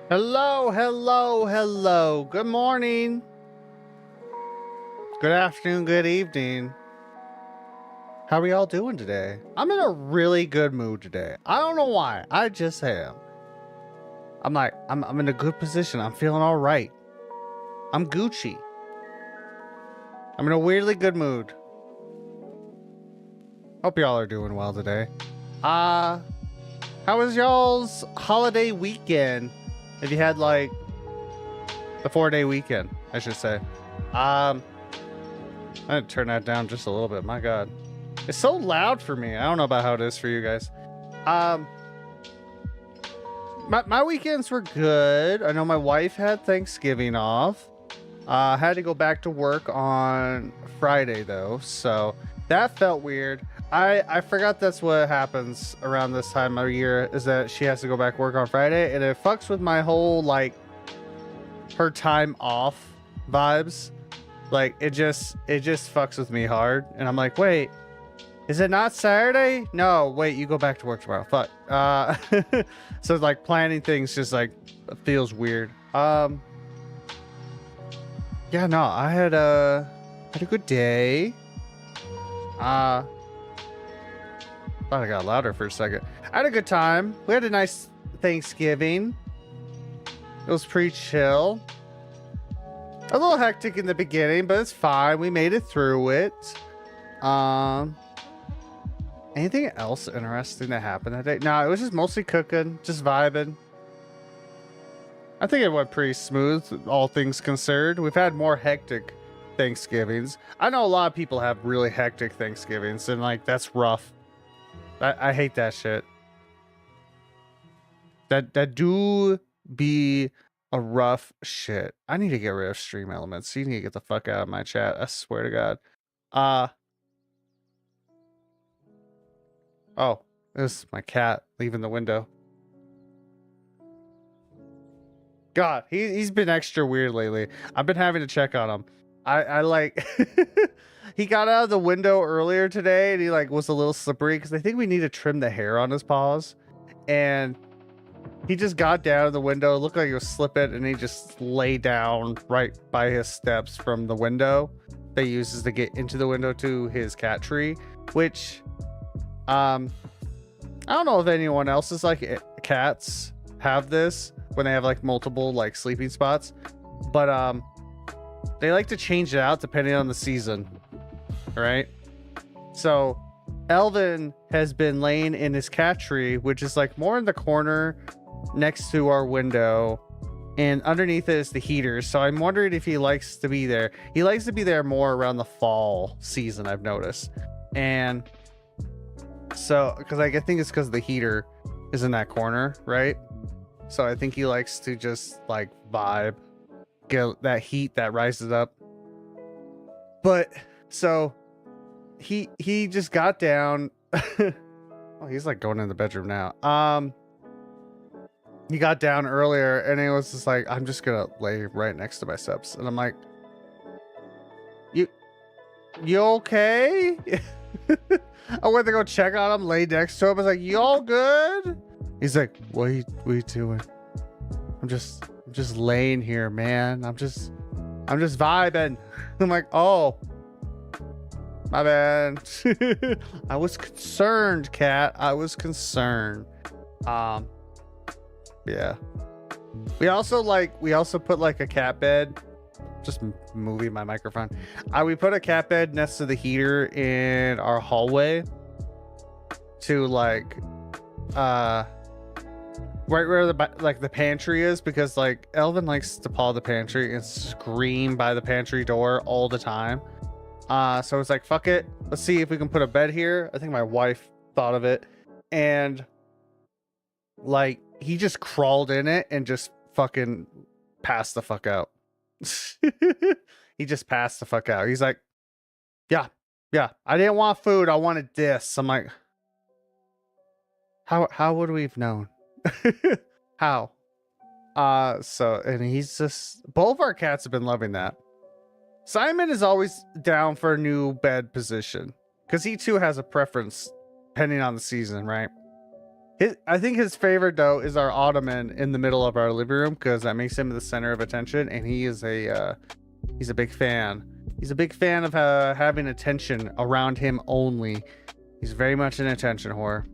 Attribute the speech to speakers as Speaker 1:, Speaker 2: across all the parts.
Speaker 1: Hello, hello, hello. Good morning. Good afternoon, good evening. How are y'all doing today? I'm in a really good mood today. I don't know why. I just am. I'm in a good position. I'm feeling all right. I'm Gucci. I'm in a weirdly good mood. Hope y'all are doing well today. How was y'all's holiday weekend? If you had like the 4-day weekend, I should say. I had to turn that down just a little bit. My God, it's so loud for me. I don't know about how it is for you guys. My weekends were good. I know my wife had Thanksgiving off. Had to go back to work on Friday though, so that felt weird. I forgot that's what happens around this time of year, is that she has to go back to work on Friday, and it fucks with my whole like her time off vibes. Like it just fucks with me hard, and I'm like, wait, is it not Saturday? No, wait, you go back to work tomorrow. Fuck. So like planning things just like feels weird. Yeah, no, I had a good day. Thought I got louder for a second. I had a good time. We had a nice Thanksgiving. It was pretty chill. A little hectic in the beginning, but it's fine. We made it through it. Anything else interesting that happened that day? No, it was just mostly cooking, just vibing. I think it went pretty smooth, all things considered. We've had more hectic Thanksgivings. I know a lot of people have really hectic Thanksgivings, and like that's rough. I hate that shit. That do be a rough shit. I need to get rid of stream elements. You need to get the fuck out of my chat. I swear to God. Oh, this is my cat leaving the window. God, he's been extra weird lately. I've been having to check on him. I like he got out of the window earlier today, and he like was a little slippery because I think we need to trim the hair on his paws, and he just got down to the window, looked like he was slipping, and he just lay down right by his steps from the window that he uses to get into the window to his cat tree, which I don't know if anyone else's like cats have this when they have like multiple like sleeping spots, but they like to change it out depending on the season, right? So Elvin has been laying in his cat tree, which is like more in the corner next to our window, and underneath it is the heater. So I'm wondering if he likes to be there. He likes to be there more around the fall season, I've noticed. And so because like I think it's because the heater is in that corner, right? So I think he likes to just like vibe, get that heat that rises up But so he just got down. Oh, he's like going in the bedroom now. He got down earlier and he was just like, I'm just gonna lay right next to my steps. And I'm like, you okay? I went to go check on him, lay next to him. I was like, you all good? He's like, what are you doing? I'm just laying here, man. I'm just vibing. I'm like, oh, my bad. I was concerned, cat. I was concerned. Yeah. We also put like a cat bed. Just moving my microphone. We put a cat bed next to the heater in our hallway to like right where the pantry is, because like Elvin likes to paw the pantry and scream by the pantry door all the time. So it's like, fuck it, let's see if we can put a bed here. I think my wife thought of it, and like he just crawled in it and just fucking passed the fuck out. He just passed the fuck out. He's like, yeah, I didn't want food, I wanted this. I'm like, how would we have known? How? So, and he's just, both our cats have been loving that. Simon is always down for a new bed position because he too has a preference depending on the season, right? I think his favorite though is our ottoman in the middle of our living room, because that makes him the center of attention, and he is he's a big fan. He's a big fan of having attention around him only. He's very much an attention whore.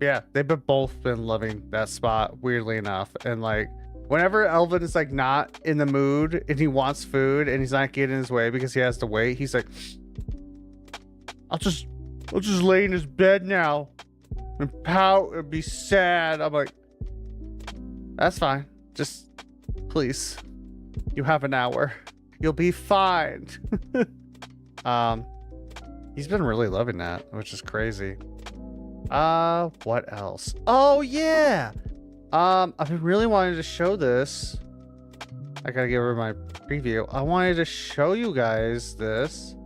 Speaker 1: Yeah, they've both been loving that spot, weirdly enough. And like whenever Elvin is like not in the mood and he wants food and he's not getting in his way because he has to wait, he's like, I'll just lay in his bed now and pout and be sad. I'm like, that's fine. Just please, you have an hour. You'll be fine. He's been really loving that, which is crazy. What else? Oh yeah. I've been really wanting to show this. I gotta give her my preview. I wanted to show you guys this.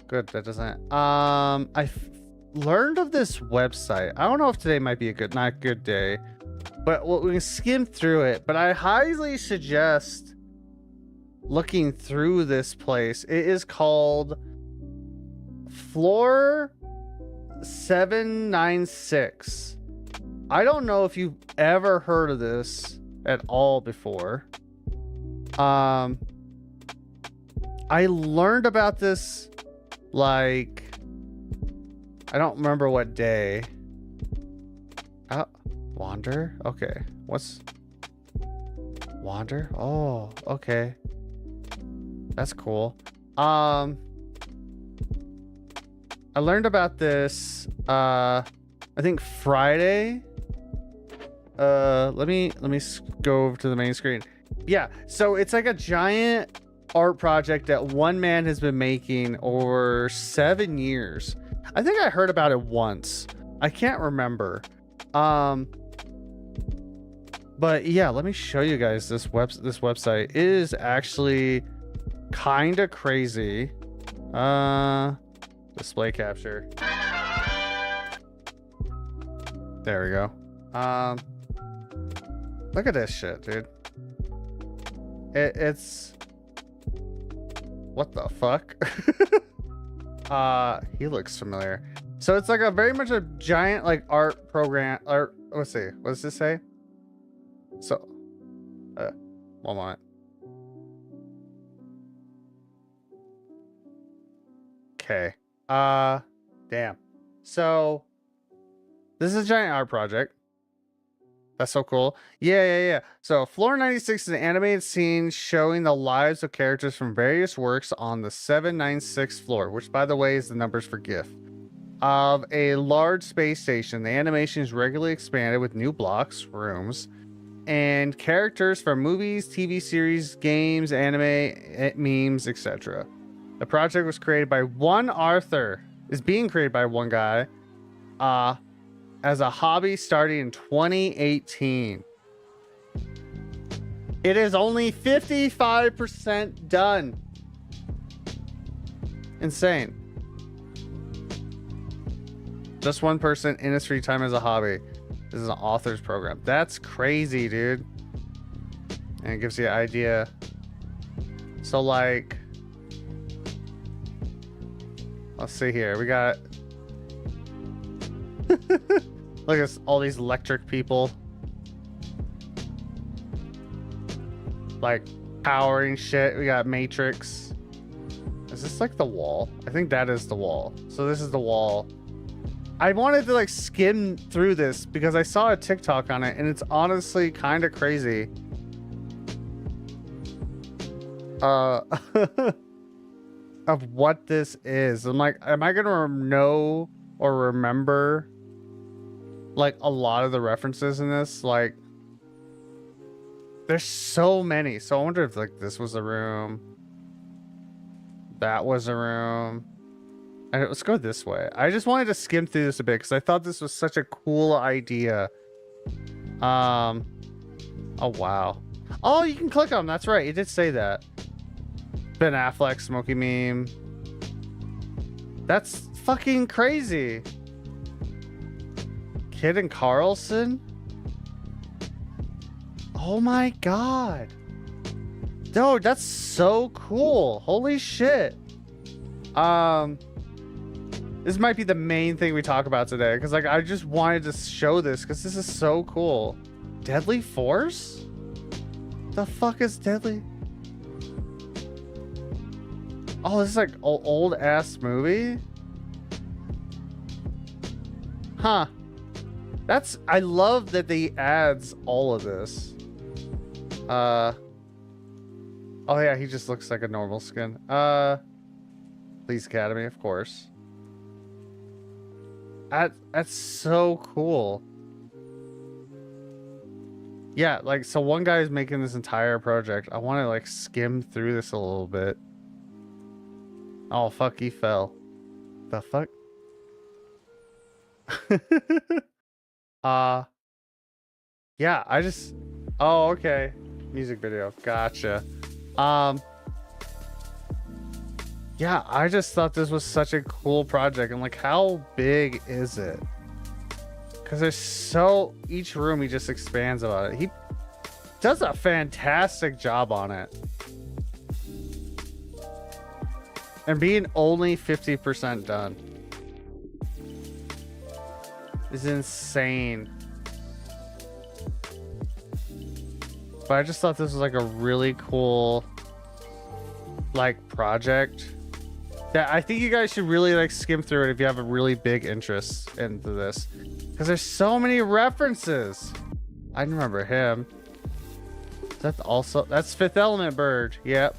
Speaker 1: Good, that doesn't. I learned of this website. I don't know if today might be a not good day, but we can skim through it. But I highly suggest looking through this place. It is called Floor 796. I don't know if you've ever heard of this at all before. I learned about this like, I don't remember what day. Wander? Okay. What's Wander? Oh, okay. That's cool. I learned about this I think Friday. Let me go over to the main screen. Yeah, so it's like a giant art project that one man has been making over 7 years. I think I heard about it once. I can't remember. But yeah, let me show you guys this website. It is actually kind of crazy. Display capture. There we go. Look at this shit, dude. It's what the fuck? He looks familiar. So it's like a very much a giant like art program. Art. Let's see. What does this say? So, one moment. Okay. Damn. So this is a giant art project. That's so cool. Yeah. So Floor 96 is an animated scene showing the lives of characters from various works on the 796th floor, which by the way is the numbers for GIF, of a large space station. The animation is regularly expanded with new blocks, rooms, and characters from movies, TV series, games, anime, memes, etc. The project was created by is being created by one guy, as a hobby starting in 2018. It is only 55% done. Insane. Just one person in his free time as a hobby. This is an author's program. That's crazy, dude. And it gives you an idea. So like, let's see here. We got look at all these electric people. Like powering shit. We got Matrix. Is this like the wall? I think that is the wall. So this is the wall. I wanted to like skim through this because I saw a TikTok on it and it's honestly kind of crazy. Of what this is. I'm like, am I gonna know or remember like a lot of the references in this? Like, there's so many. So I wonder if like this was a room, that was a room. And let's go this way. I just wanted to skim through this a bit because I thought this was such a cool idea. Oh wow. Oh, you can click on them. That's right. It did say that. Ben Affleck, Smokey meme. That's fucking crazy. Kid and Carlson. Oh my god. Dude, that's so cool. Holy shit. This might be the main thing we talk about today because like I just wanted to show this because this is so cool. Deadly Force? The fuck is Deadly? Oh, this is like old ass movie? Huh. That's, I love that they adds all of this. Oh yeah, he just looks like a normal skin. Police Academy, of course. That's so cool. Yeah, like, so one guy is making this entire project. I want to like skim through this a little bit. Oh fuck, he fell. The fuck? Yeah, I just, oh okay, music video, gotcha. Yeah, I just thought this was such a cool project. And like, how big is it? Because there's so, each room he just expands about it. He does a fantastic job on it. And being only 50% done is insane. But I just thought this was like a really cool like project that I think you guys should really like skim through it if you have a really big interest into this, because there's so many references. I remember him. That's also, that's Fifth Element Bird. Yep.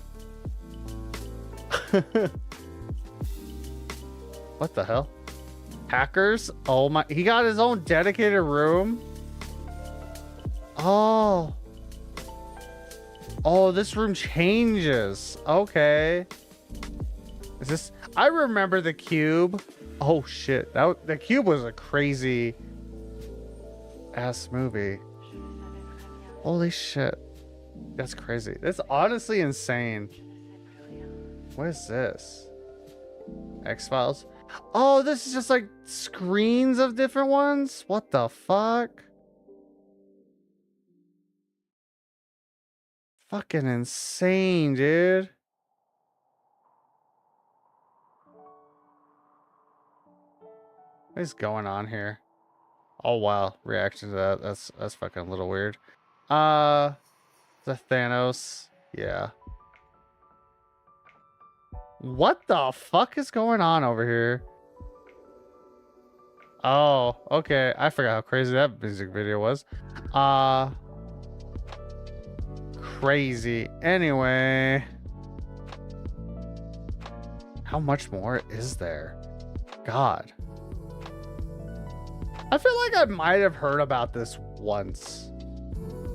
Speaker 1: What the hell? Hackers? Oh my, he got his own dedicated room. Oh, this room changes. Okay. Is this, I remember the Cube. Oh shit, the Cube was a crazy ass movie. Holy shit, that's crazy. That's honestly insane. What is this? X-Files? Oh, this is just like screens of different ones? What the fuck? Fucking insane, dude. What is going on here? Oh wow, reaction to that. That's fucking a little weird. The Thanos. Yeah. What the fuck is going on over here? Oh, okay. I forgot how crazy that music video was. Crazy. Anyway. How much more is there? God. I feel like I might have heard about this once.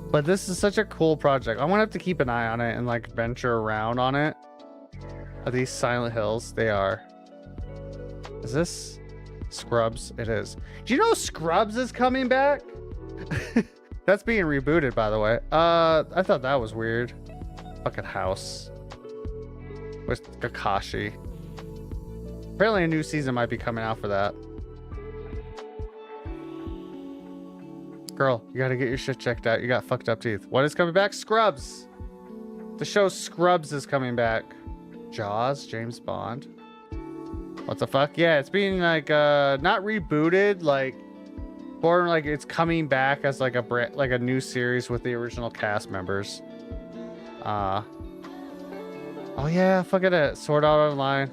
Speaker 1: But this is such a cool project. I'm gonna have to keep an eye on it and like venture around on it. Are these Silent Hills? They are. Is this Scrubs? It is. Do you know Scrubs is coming back? That's being rebooted, by the way. I thought that was weird. Fucking house. With Kakashi. Apparently a new season might be coming out for that. Girl, you gotta get your shit checked out. You got fucked up teeth. What is coming back? Scrubs. The show Scrubs is coming back. Jaws, James Bond. What the fuck? Yeah, it's being like not rebooted, like more like it's coming back as like a new series with the original cast members. Oh yeah, fuck it, Sword Art Online.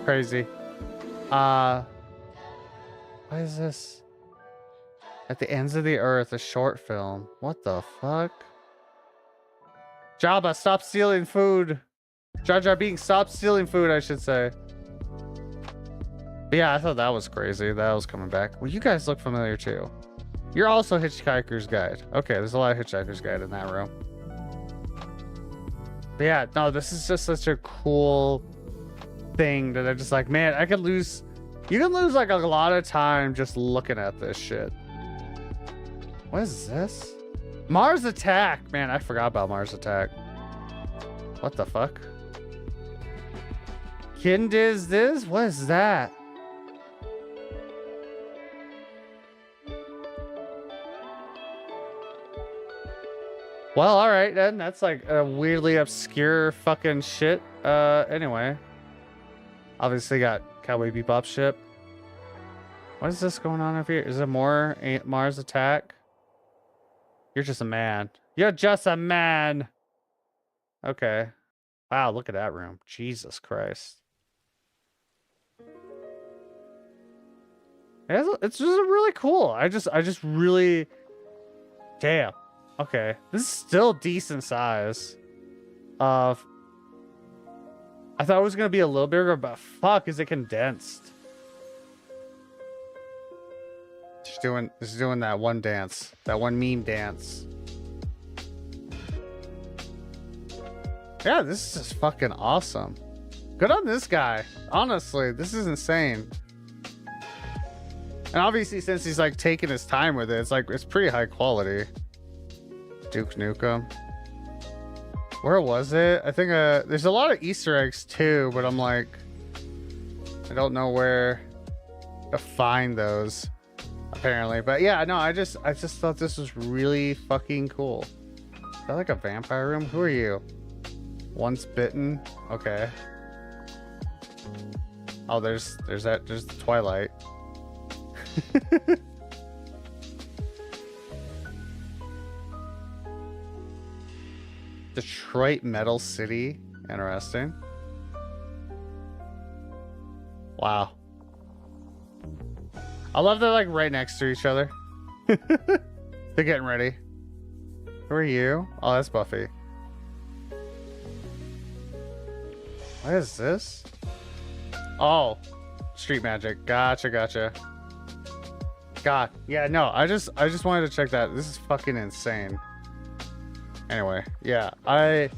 Speaker 1: Crazy. What is this? At the Ends of the Earth, a short film. What the fuck? Jabba, stop stealing food. Jar Jar Binks, stop stealing food, I should say. But yeah, I thought that was crazy. That was coming back. Well, you guys look familiar too. You're also Hitchhiker's Guide. Okay, there's a lot of Hitchhiker's Guide in that room. But yeah, no, this is just such a cool thing that I'm just like, man, I could lose. You can lose like a lot of time just looking at this shit. What is this? Mars Attack. Man, I forgot about Mars Attack. What the fuck? Kindiz this? What is that? Well, alright then. That's like a weirdly obscure fucking shit. Anyway. Obviously got Cowboy Bebop ship. What is this going on over here? Is it more Mars Attack? You're just a man. You're just a man. Okay. Wow, look at that room. Jesus Christ. It's just really cool. I just really... Damn. Okay. This is still decent size. I thought it was going to be a little bigger, but fuck, is it condensed? It's doing that one dance. That one meme dance. Yeah, this is just fucking awesome. Good on this guy. Honestly, this is insane. And obviously, since he's like taking his time with it, it's pretty high quality. Duke Nukem. Where was it? I think there's a lot of Easter eggs too, but I'm like, I don't know where to find those. Apparently, but yeah, no, I just thought this was really fucking cool. Is that like a vampire room? Who are you? Once bitten. Okay. Oh, there's the Twilight. Detroit Metal City. Interesting. Wow. I love they're like right next to each other. They're getting ready. Who are you? Oh, that's Buffy. What is this? Oh, street magic. Gotcha. God, yeah, no, I just wanted to check that. This is fucking insane. Anyway, yeah, oh,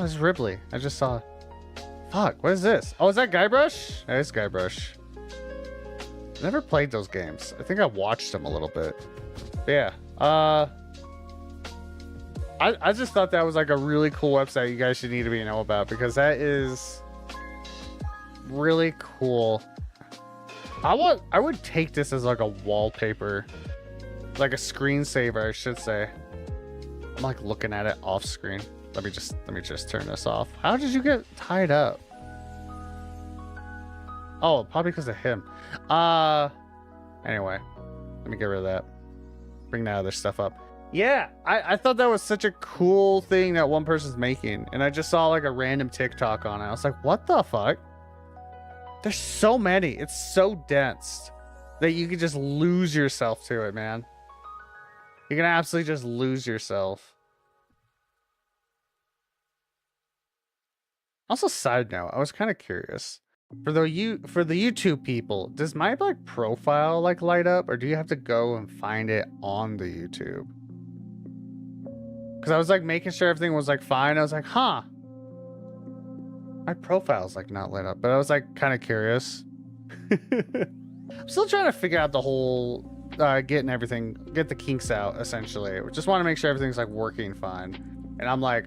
Speaker 1: this is Ripley. I just saw. Fuck, what is this? Oh, is that Guybrush? That is Guybrush. Never played those games. I think I watched them a little bit. But yeah, I just thought that was like a really cool website you guys should need to know about, because that is really cool. I would take this as like a wallpaper, like a screensaver, I should say. I'm like looking at it off screen. Let me just turn this off. How did you get tied up? Oh, probably because of him. Anyway, let me get rid of that. Bring that other stuff up. Yeah, I thought that was such a cool thing that one person's making, and I just saw like a random TikTok on it. I was like, what the fuck? There's so many. It's so dense that you can just lose yourself to it, man. You can absolutely just lose yourself. Also, side note, I was kind of curious. For the YouTube people, does my like profile like light up, or do you have to go and find it on the YouTube? Because I was like making sure everything was like fine. I was like, huh. My profile's like not lit up, but I was like kind of curious. I'm still trying to figure out the whole get the kinks out, essentially. We just want to make sure everything's like working fine. And I'm like,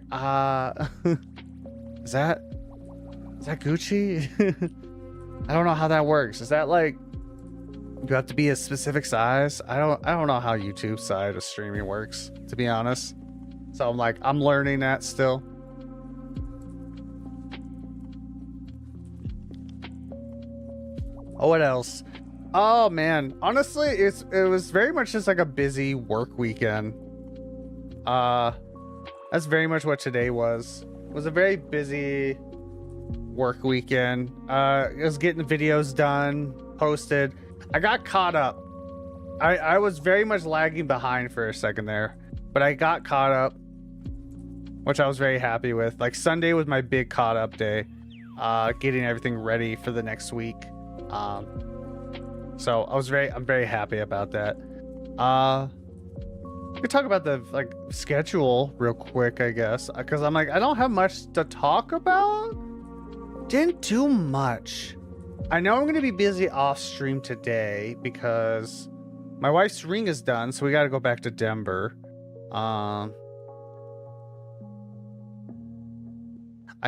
Speaker 1: is that Gucci? I don't know how that works. Is that like you have to be a specific size? I don't know how YouTube side of streaming works, to be honest. So I'm like, I'm learning that still. Oh, what else? Oh man, honestly, it was very much just like a busy work weekend. That's very much what today was. It was a very busy work weekend. It was getting videos done, posted. I got caught up. I was very much lagging behind for a second there, but I got caught up, which I was very happy with. Like Sunday was my big caught up day, getting everything ready for the next week. So I'm very happy about that. We could talk about the like schedule real quick, I guess, because I'm like, I don't have much to talk about. Didn't do much. I know I'm gonna be busy off stream today because my wife's ring is done, so we got to go back to Denver. I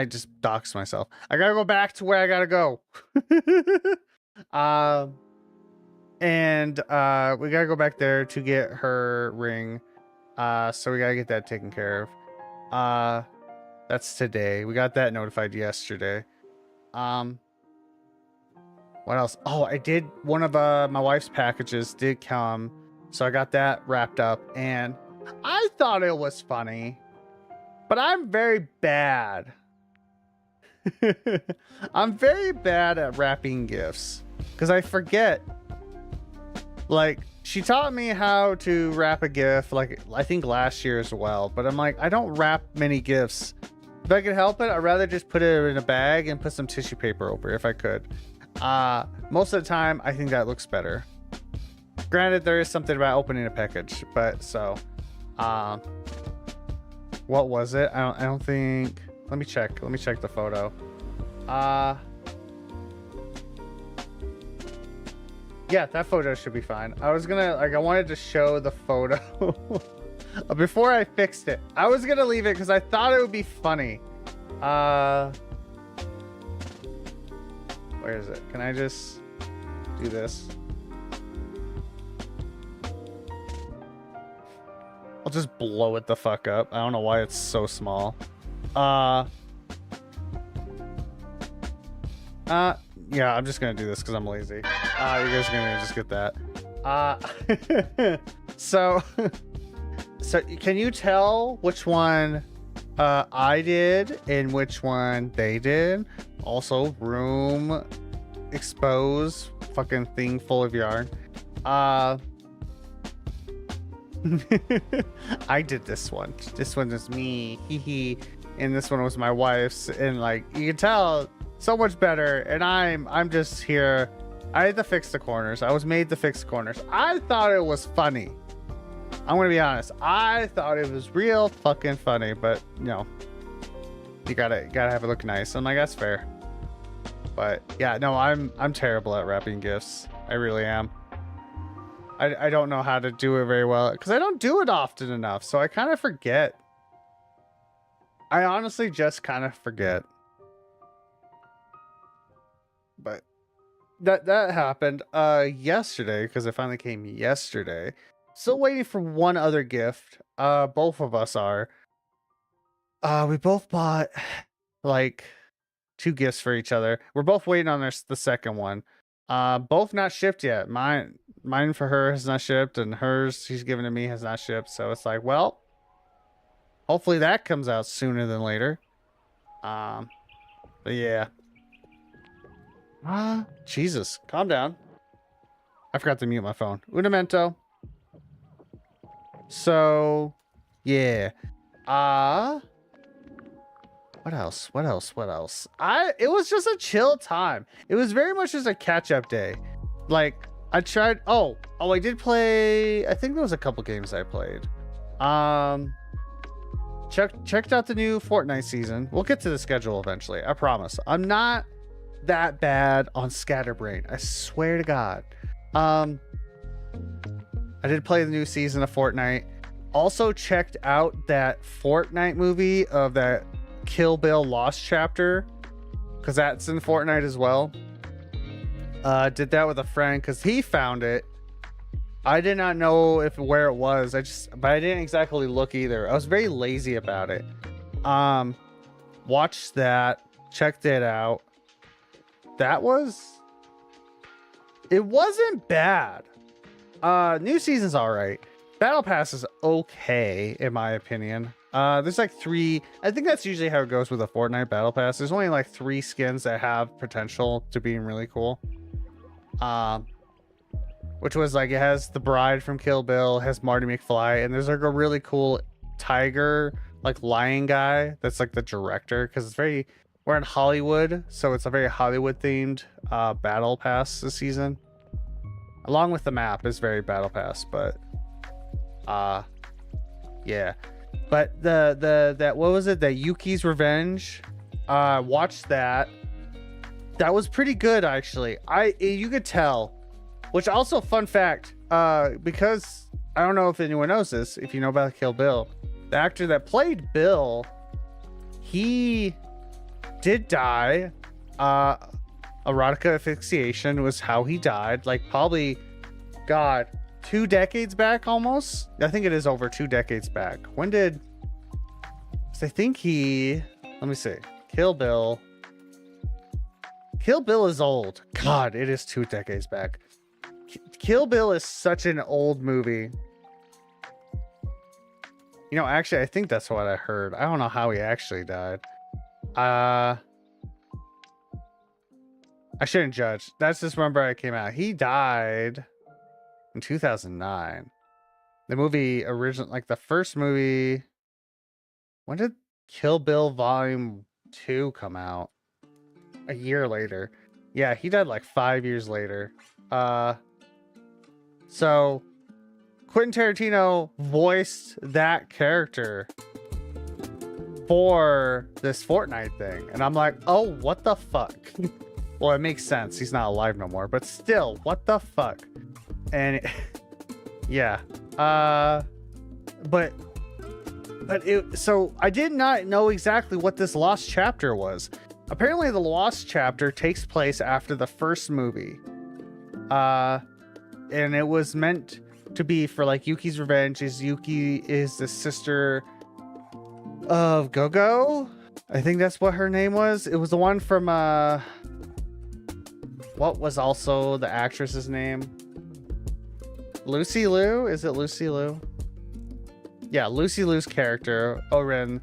Speaker 1: just doxed myself. I gotta go back to where I gotta go. And we gotta go back there to get her ring. So we gotta get that taken care of. That's today. We got that notified yesterday. What else? Oh, I did one of my wife's packages did come, so I got that wrapped up, and I thought it was funny, but I'm very bad. I'm very bad at wrapping gifts because I forget. Like, she taught me how to wrap a gift, like I think last year as well, but I'm like, I don't wrap many gifts. If I could help it, I'd rather just put it in a bag and put some tissue paper over it if I could. Most of the time, I think that looks better. Granted, there is something about opening a package, but so, what was it? I don't think. Let me check the photo. Yeah, that photo should be fine. I was gonna, like, I wanted to show the photo before I fixed it. I was gonna leave it because I thought it would be funny. Where is it? Can I just do this? I'll just blow it the fuck up. I don't know why it's so small. Yeah, I'm just gonna do this because I'm lazy. You guys are gonna just get that. So can you tell which one I did and which one they did? Also, room expose fucking thing full of yarn. I did this one. This one is me, hee, and this one was my wife's, and like you can tell. So much better, and I'm just here. I had to fix the corners. I was made to fix the corners. I thought it was funny. I'm gonna be honest. I thought it was real fucking funny, but you know, you gotta have it look nice. I'm like, that's fair. But yeah, no, I'm terrible at wrapping gifts. I really am. I don't know how to do it very well because I don't do it often enough. So I kind of forget. I honestly just kind of forget. But that happened yesterday because it finally came yesterday. Still waiting for one other gift. Both of us are. We both bought like 2 gifts for each other. We're both waiting on the second one. Both not shipped yet. Mine for her has not shipped, and hers she's given to me has not shipped. So it's like, well, hopefully that comes out sooner than later. But yeah. Jesus, calm down. I forgot to mute my phone. Un momento. So, yeah. What else? It was just a chill time. It was very much just a catch-up day. Like, I tried. Oh, I did play. I think there was a couple games I played. Checked out the new Fortnite season. We'll get to the schedule eventually. I promise. I'm not that bad on Scatterbrain. I swear to God. I did play the new season of Fortnite. Also checked out that Fortnite movie of that Kill Bill Lost chapter, because that's in Fortnite as well. Did that with a friend because he found it. I did not know where it was. But I didn't exactly look either. I was very lazy about it. Watched that, checked it out. It wasn't bad. New season's all right. Battle Pass is okay in my opinion. There's like 3. I think that's usually how it goes with a Fortnite Battle Pass. There's only like 3 skins that have potential to being really cool. Which was like, it has the bride from Kill Bill, has Marty McFly, and there's like a really cool tiger, like lion guy that's like the director, because we're in Hollywood, so it's a very Hollywood themed Battle Pass this season. Along with the map is very Battle Pass, but yeah. But that what was it? That Yuki's Revenge. Watched that. That was pretty good actually. You could tell. Which also, fun fact, because I don't know if anyone knows this, if you know about Kill Bill, the actor that played Bill, he did die. Erotica asphyxiation was how he died. Like probably, God, 2 decades back almost. I think it is over 2 decades back. When did? I think let me see. Kill Bill. Kill Bill is old. God, it is 2 decades back. Kill Bill is such an old movie. You know, actually, I think that's what I heard. I don't know how he actually died. I shouldn't judge. That's just remember I came out. He died in 2009. The movie like the first movie. When did Kill Bill Volume 2 come out? A year later. Yeah, he died like 5 years later. So Quentin Tarantino voiced that character for this Fortnite thing. And I'm like, oh, what the fuck? Well, it makes sense. He's not alive no more, but still, what the fuck? And yeah. So I did not know exactly what this Lost chapter was. Apparently the Lost chapter takes place after the first movie. And it was meant to be for like Yuki's Revenge. Yuki is the sister of Go-Go. I think that's what her name was. It was the one from what was also the actress's name? Lucy Liu? Is it Lucy Liu? Yeah, Lucy Liu's character, Oren,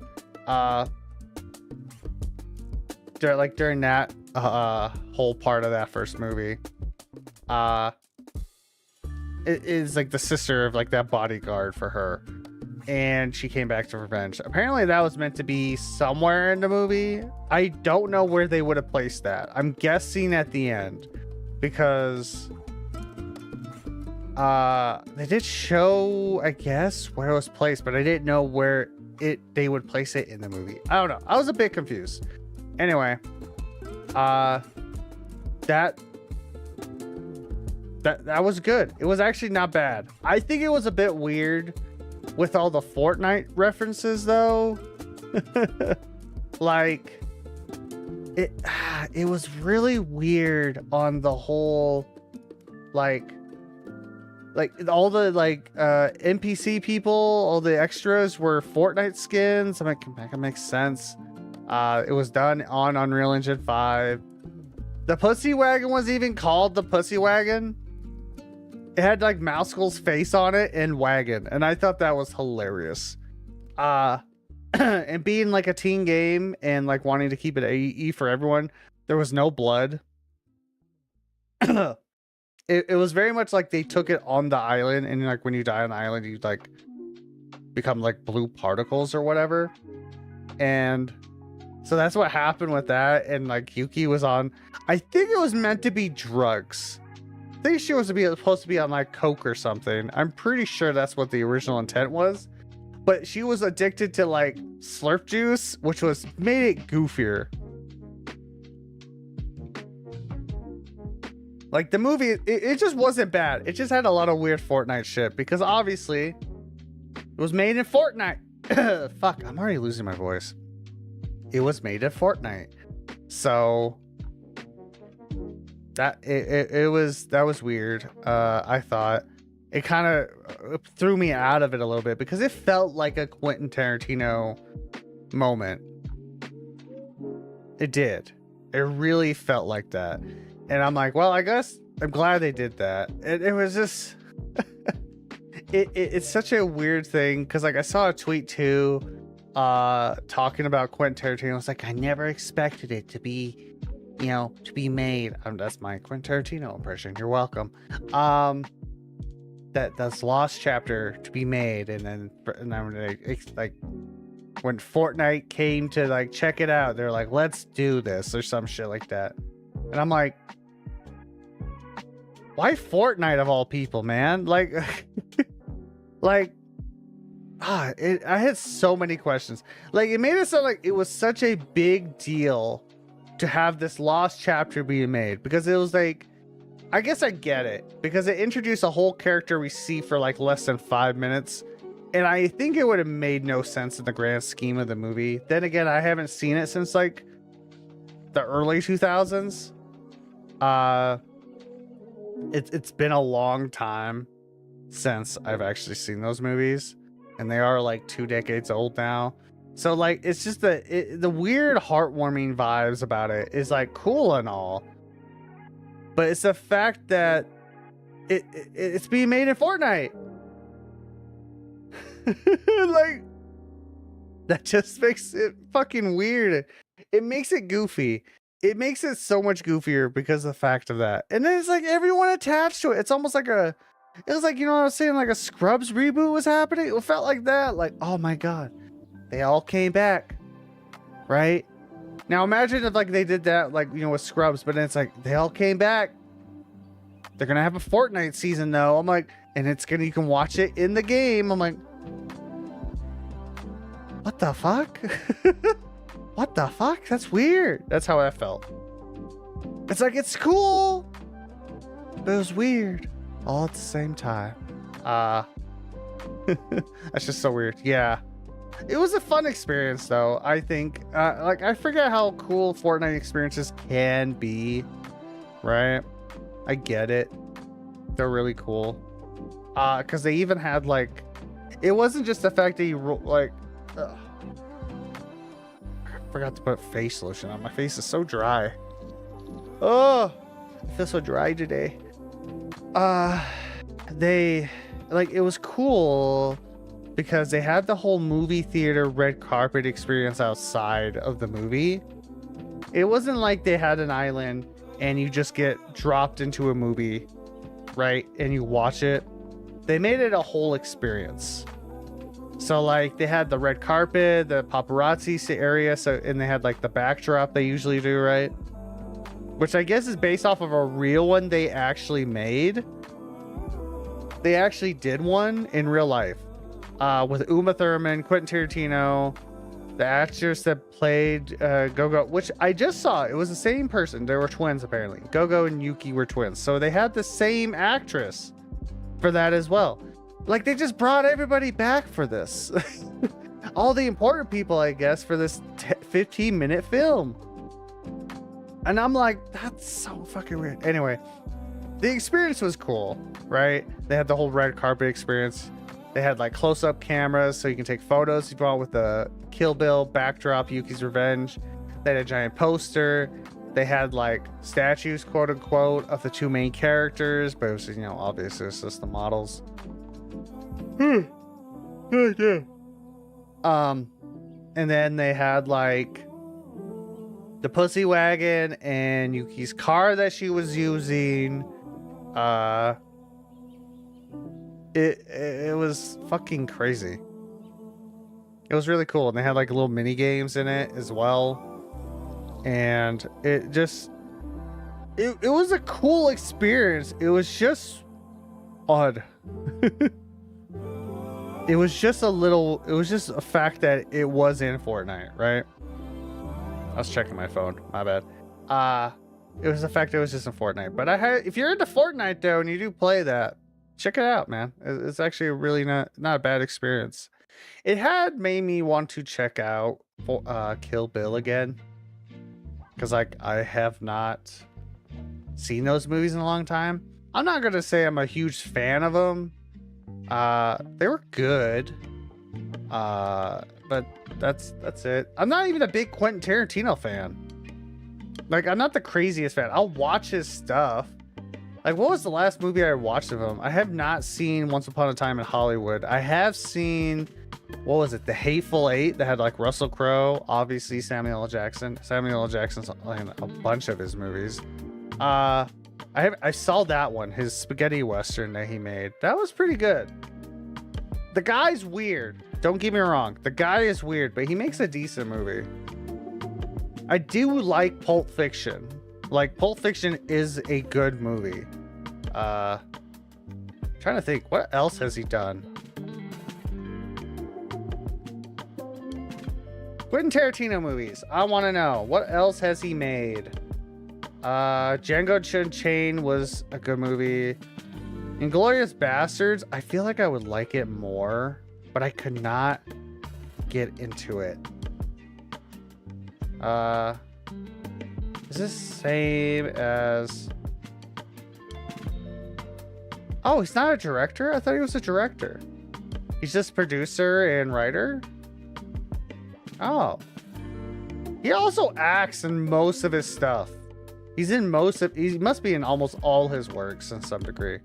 Speaker 1: during that whole part of that first movie, it is like the sister of like that bodyguard for her, and she came back to revenge. Apparently that was meant to be somewhere in the movie. I don't know where they would have placed that. I'm guessing at the end, because they did show, I guess, where it was placed, but I didn't know where they would place it in the movie. I don't know. I was a bit confused. Anyway, that was good. It was actually not bad. I think it was a bit weird with all the Fortnite references though. Like it was really weird on the whole, like all the NPC people, all the extras were Fortnite skins. I'm like, that makes sense. It was done on Unreal Engine 5. The Pussy Wagon was even called the Pussy Wagon. It had like Mousekull's face on it and wagon, and I thought that was hilarious. And being like a teen game and like wanting to keep it AE for everyone, there was no blood. It was very much like they took it on the island, and like when you die on the island, you like become like blue particles or whatever. And so that's what happened with that. And like Yuki was on, I think it was meant to be drugs. I think she was supposed to be on like coke or something. I'm pretty sure that's what the original intent was. But she was addicted to like slurp juice, which made it goofier. Like the movie, it just wasn't bad. It just had a lot of weird Fortnite shit because obviously it was made in Fortnite. Fuck, I'm already losing my voice. It was made in Fortnite. So that was weird. I thought it kind of threw me out of it a little bit because it felt like a Quentin Tarantino moment. It did. It really felt like that. And I'm like, well, I guess I'm glad they did that. It was just it's such a weird thing because like I saw a tweet too talking about Quentin Tarantino. I was like, I never expected it to be, you know, to be made. That's my Quentin Tarantino impression. You're welcome. That's Lost Chapter to be made, and then like when Fortnite came to like check it out, they're like, let's do this or some shit like that. And I'm like, why Fortnite of all people, man? Like, like, I had so many questions. Like, it made it sound like it was such a big deal to have this Lost Chapter being made because it was like, I guess I get it because it introduced a whole character we see for like less than 5 minutes. And I think it would have made no sense in the grand scheme of the movie. Then again, I haven't seen it since like the early 2000s. It's been a long time since I've actually seen those movies, and they are like 2 decades old now. So like, it's just the weird heartwarming vibes about it is like cool and all, but it's the fact that it's being made in Fortnite. Like, that just makes it fucking weird. It makes it goofy. It makes it so much goofier because of the fact of that. And then it's like everyone attached to it. It's almost like it was like, you know what I was saying? Like a Scrubs reboot was happening. It felt like that. Like, oh my God, they all came back. Right? Now imagine if like they did that, like, you know, with Scrubs, but then it's like they all came back. They're going to have a Fortnite season though. I'm like, and you can watch it in the game. I'm like, what the fuck? What the fuck? That's weird. That's how I felt. It's like, it's cool, but it was weird all at the same time. That's just so weird. Yeah. It was a fun experience though. I think, like, I forget how cool Fortnite experiences can be, right? I get it. They're really cool. Cause they even had like, it wasn't just the fact that you like, I forgot to put face lotion on. My face is so dry. Oh, I feel so dry today. They like, it was cool because they had the whole movie theater red carpet experience outside of the movie. It wasn't like they had an island and you just get dropped into a movie, right? And you watch it. They made it a whole experience. So like they had the red carpet, the paparazzi area, and they had like the backdrop they usually do, right? Which I guess is based off of a real one they actually made. They actually did one in real life, with Uma Thurman, Quentin Tarantino, the actress that played Gogo, which I just saw. It was the same person. They were twins apparently. Gogo and Yuki were twins, so they had the same actress for that as well. Like, they just brought everybody back for this. All the important people, I guess, for this 15-minute film. And I'm like, that's so fucking weird. Anyway, the experience was cool, right? They had the whole red carpet experience. They had like close-up cameras so you can take photos if you want with the Kill Bill backdrop, Yuki's Revenge. They had a giant poster. They had like statues, quote unquote, of the two main characters, but it was, you know, obviously it's just the models. And then they had like the pussy wagon and Yuki's car that she was using. It was fucking crazy. It was really cool, and they had like little mini games in it as well. And it just it was a cool experience. It was just odd. It was just a fact that it was in Fortnite, right? I was checking my phone, my bad. It was the fact it was just in Fortnite. But if you're into Fortnite though, and you do play that, check it out, man. It's actually a really not a bad experience. It had made me want to check out Kill Bill again, because like I have not seen those movies in a long time. I'm not gonna say I'm a huge fan of them. They were good. But that's it. I'm not even a big Quentin Tarantino fan. Like, I'm not the craziest fan. I'll watch his stuff. Like, what was the last movie I watched of him? I have not seen Once Upon a Time in Hollywood. I have seen, what was it? The Hateful Eight that had like Russell Crowe, obviously Samuel L. Jackson. Samuel L. Jackson's in a bunch of his movies. I saw that one, his spaghetti western that he made. That was pretty good. The guy's weird. Don't get me wrong. The guy is weird, but he makes a decent movie. I do like Pulp Fiction. Like, Pulp Fiction is a good movie. Trying to think, what else has he done? Quentin Tarantino movies. I want to know, what else has he made? Django Unchained was a good movie. Inglourious Bastards, I feel like I would like it more, but I could not get into it. Is this same as... Oh, he's not a director? I thought he was a director. He's just producer and writer? Oh. He also acts in most of his stuff. He must be in almost all his works in some degree.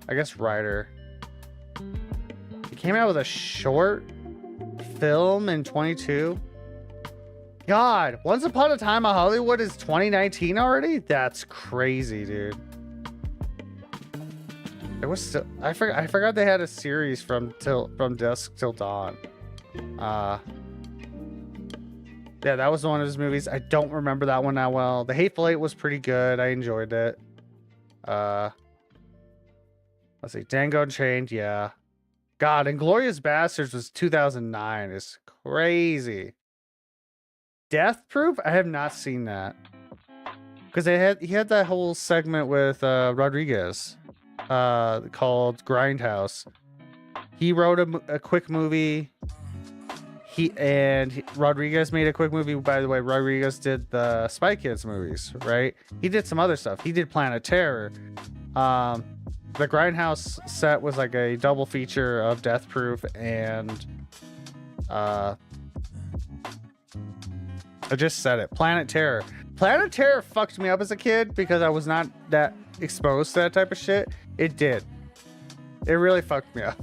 Speaker 1: I guess writer. He came out with a short film in 22. God, Once Upon a Time in Hollywood is 2019 already? That's crazy, dude. It was still, I forgot they had a series from Dusk Till Dawn. Yeah, that was one of his movies. I don't remember that one that well. The Hateful Eight was pretty good. I enjoyed it. Let's see. Django Unchained, yeah. God, Inglourious Bastards was 2009. It's crazy. Death Proof? I have not seen that. Because he had that whole segment with Rodriguez called Grindhouse. He wrote a quick movie. Rodriguez made a quick movie. By the way, Rodriguez did the Spy Kids movies, right? He did some other stuff. He did Planet Terror. The Grindhouse set was like a double feature of Death Proof and I just said it. Planet Terror. Planet Terror fucked me up as a kid because I was not that exposed to that type of shit. It did. It really fucked me up.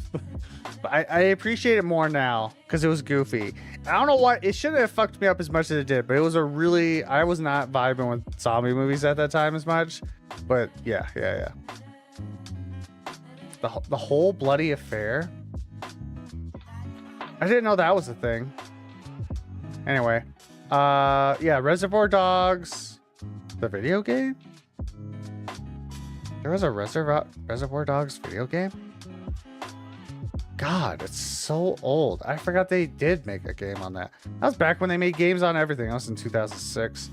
Speaker 1: But I appreciate it more now because it was goofy. I don't know why. It shouldn't have fucked me up as much as it did, but it was I was not vibing with zombie movies at that time as much. But yeah. The whole bloody affair. I didn't know that was a thing. Anyway. Yeah, Reservoir Dogs. The video game? There was a Reservoir Dogs video game? God, it's so old. I forgot they did make a game on that. That was back when they made games on everything. That was in 2006.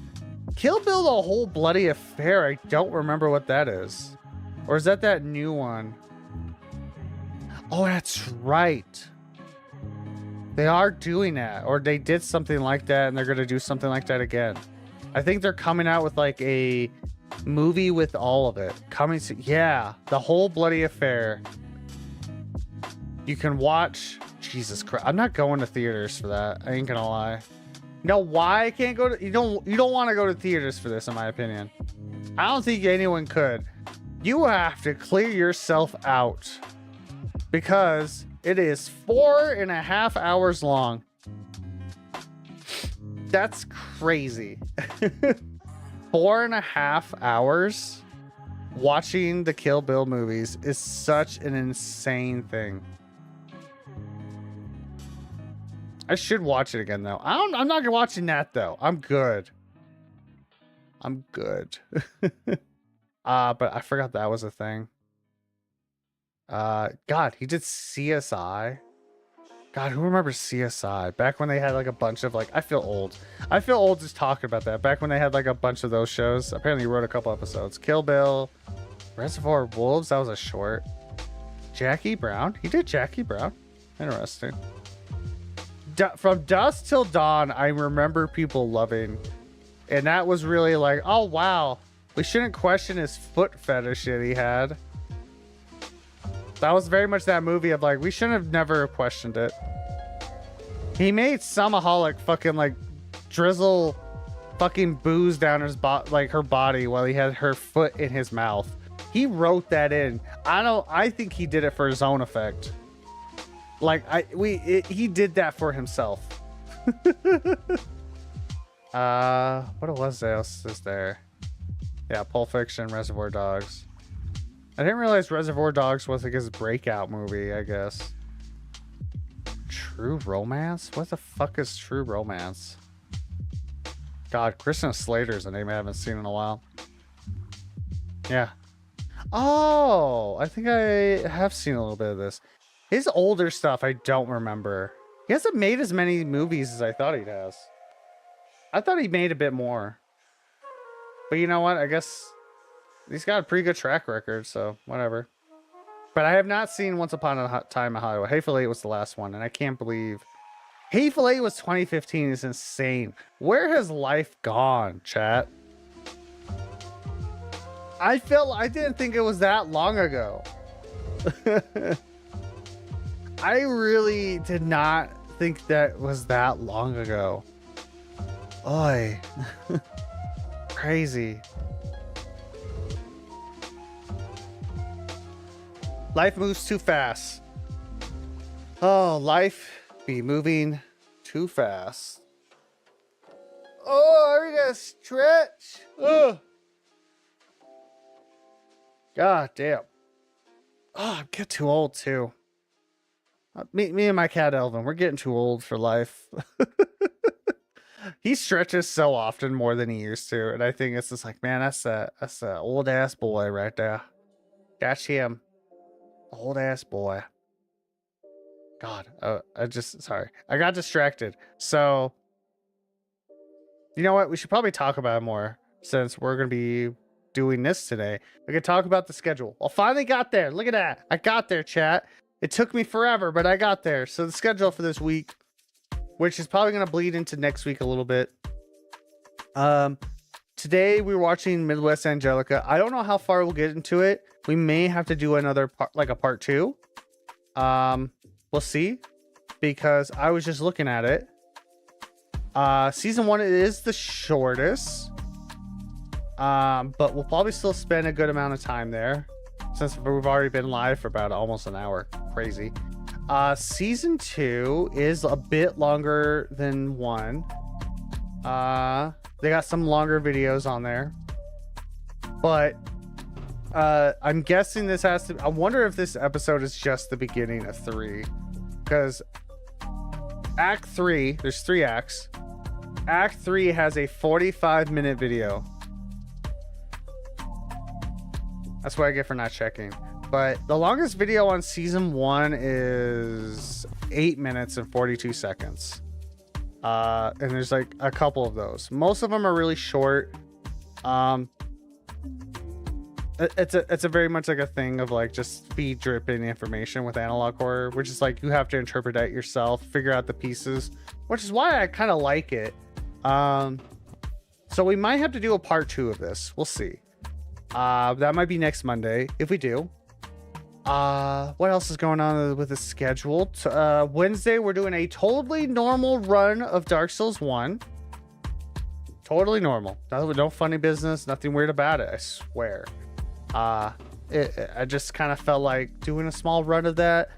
Speaker 1: Kill Bill The Whole Bloody Affair. I don't remember what that is. Or is that new one? Oh, that's right. They are doing that. Or they did something like that and they're going to do something like that again. I think they're coming out with like a movie with all of it. Yeah, The Whole Bloody Affair. You can watch. Jesus Christ, I'm not going to theaters for that. I ain't gonna lie. You know why I can't go to? You don't want to go to theaters for this, in my opinion. I don't think anyone could. You have to clear yourself out because it is 4.5 hours long. That's crazy. 4.5 hours watching the Kill Bill movies is such an insane thing. I should watch it again though. I'm not watching that though. I'm good. But I forgot that was a thing. God, he did CSI. God, who remembers CSI? Back when they had like a bunch of like, I feel old. I feel old just talking about that. Back when they had like a bunch of those shows. Apparently, he wrote a couple episodes. Kill Bill, Reservoir Wolves. That was a short. Jackie Brown. He did Jackie Brown. Interesting. From Dusk Till Dawn, I remember people loving, and that was really like, oh wow, we shouldn't question his foot fetish that he had. That was very much that movie of like, we shouldn't have never questioned it. He made Samaholic fucking like drizzle fucking booze down his her body while he had her foot in his mouth. He wrote that in. I think he did it for his own effect. Like he did that for himself. What else is there? Yeah, Pulp Fiction, Reservoir Dogs. I didn't realize Reservoir Dogs was like his breakout movie, I guess. True Romance? What the fuck is True Romance? God, Christian Slater's a name I haven't seen in a while. Yeah. Oh, I think I have seen a little bit of this. His older stuff, I don't remember. He hasn't made as many movies as I thought he has. I thought he made a bit more. But you know what? I guess he's got a pretty good track record, so whatever. But I have not seen Once Upon a Time in Hollywood. Hateful Eight was the last one, and I can't believe... Hateful Eight was 2015. It's insane. Where has life gone, chat? I didn't think it was that long ago. I really did not think that was that long ago. Oy. Crazy. Life moves too fast. Oh, life be moving too fast. Oh, we gotta stretch. Oh. God damn. Oh, I'm getting too old too. Me and my cat Elvin, we're getting too old for life. He stretches so often more than he used to, and I think it's just like, man, that's a old ass boy right there. That's him, old ass boy. God, sorry, I got distracted. So, you know what? We should probably talk about it more since we're gonna be doing this today. We could talk about the schedule. I finally got there. Look at that. I got there, chat. It took me forever, but I got there. So the schedule for this week, which is probably going to bleed into next week a little bit. Today we were watching Midwest Angelica. I don't know how far we'll get into it. We may have to do another part, like a part 2. We'll see, because I was just looking at it. Season 1 is the shortest. But we'll probably still spend a good amount of time there, since we've already been live for about almost an hour. Crazy. Season 2 is a bit longer than 1. They got some longer videos on there, but I'm guessing this has to... I wonder if this episode is just the beginning of 3, because Act 3, there's 3 acts. Act 3 has a 45-minute video. That's what I get for not checking. But the longest video on season 1 is 8 minutes and 42 seconds. And there's like a couple of those. Most of them are really short. It's a very much like a thing of like just speed dripping information with analog horror, which is like you have to interpret that yourself, figure out the pieces, which is why I kind of like it. So we might have to do a part 2 of this. We'll see. That might be next Monday if we do. What else is going on with the schedule? Wednesday we're doing a totally normal run of Dark Souls 1. Totally normal. No funny business, nothing weird about it, I swear. I just kind of felt like doing a small run of that.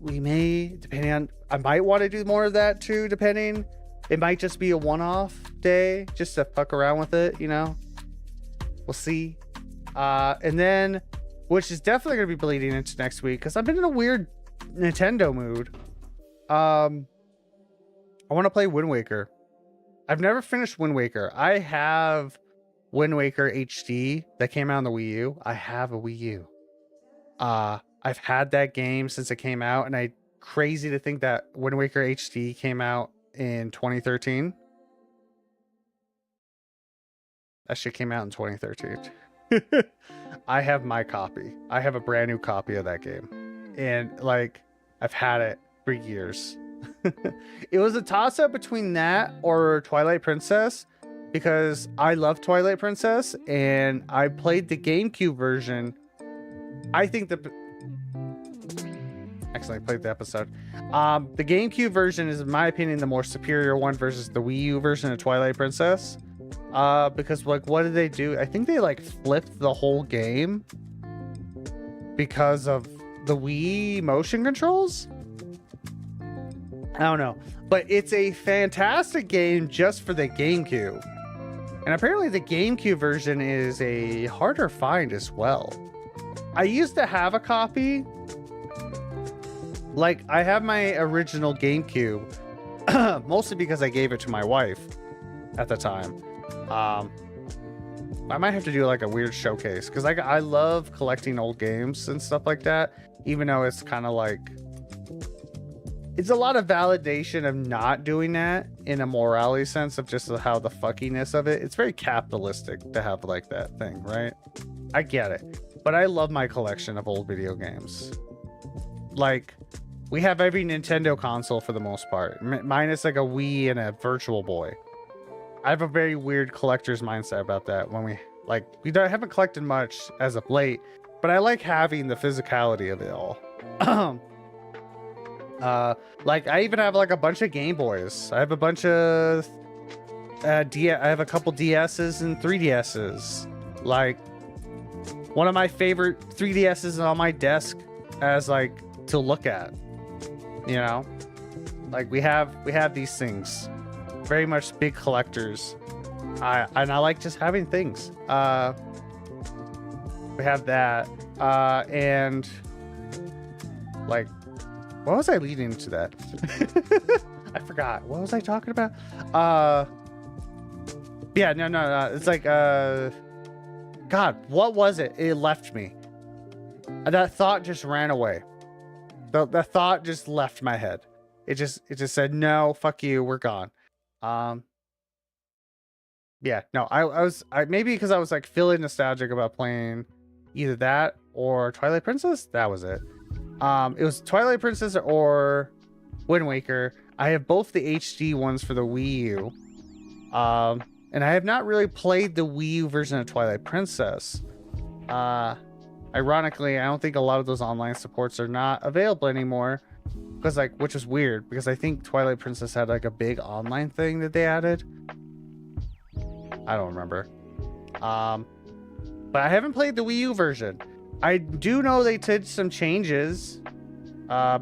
Speaker 1: We may, depending on, I might want to do more of that too, depending. It might just be a one-off day just to fuck around with it, you know. We'll see. And then, which is definitely going to be bleeding into next week, because I've been in a weird Nintendo mood. I want to play Wind Waker. I've never finished Wind Waker. I have Wind Waker HD that came out on the Wii U. I have a Wii U. I've had that game since it came out, and crazy to think that Wind Waker HD came out in 2013? That shit came out in 2013. I have my copy. I have a brand new copy of that game. And like, I've had it for years. It was a toss-up between that or Twilight Princess, because I love Twilight Princess and I played the GameCube version. I think actually I played the episode. The GameCube version is, in my opinion, the more superior one versus the Wii U version of Twilight Princess. Because like, what did they do? I think they like flipped the whole game because of the Wii motion controls. I don't know, but it's a fantastic game just for the GameCube. And apparently the GameCube version is a harder find as well. I used to have a copy. Like, I have my original GameCube, mostly because I gave it to my wife at the time. I might have to do like a weird showcase, because I love collecting old games and stuff like that, even though it's kind of like, it's a lot of validation of not doing that in a morality sense of just how the fuckiness of it. It's very capitalistic to have like that thing, right? I get it, but I love my collection of old video games. Like, we have every Nintendo console for the most part, minus like a Wii and a Virtual Boy. I have a very weird collector's mindset about that. When we haven't collected much as of late, but I like having the physicality of it all. Like, I even have like a bunch of Game Boys. I have a bunch of I have a couple DSs and 3DSs. Like, one of my favorite 3DSs is on my desk as like to look at, you know. Like, we have these things, very much big collectors. And I like just having things. We have that, and like, what was I leading into that? I forgot. What was I talking about? Yeah, no. It's like, God, what was it? It left me. That thought just ran away. The thought just left my head. It just said, no, fuck you, we're gone. Yeah, no, I maybe because I was like feeling nostalgic about playing either that or Twilight Princess. That was it. It was Twilight Princess or Wind Waker. I have both the HD ones for the Wii U. And I have not really played the Wii U version of Twilight Princess. Ironically, I don't think a lot of those online supports are not available anymore. Because like, which is weird, because I think Twilight Princess had like a big online thing that they added. I don't remember. But I haven't played the Wii U version. I do know they did some changes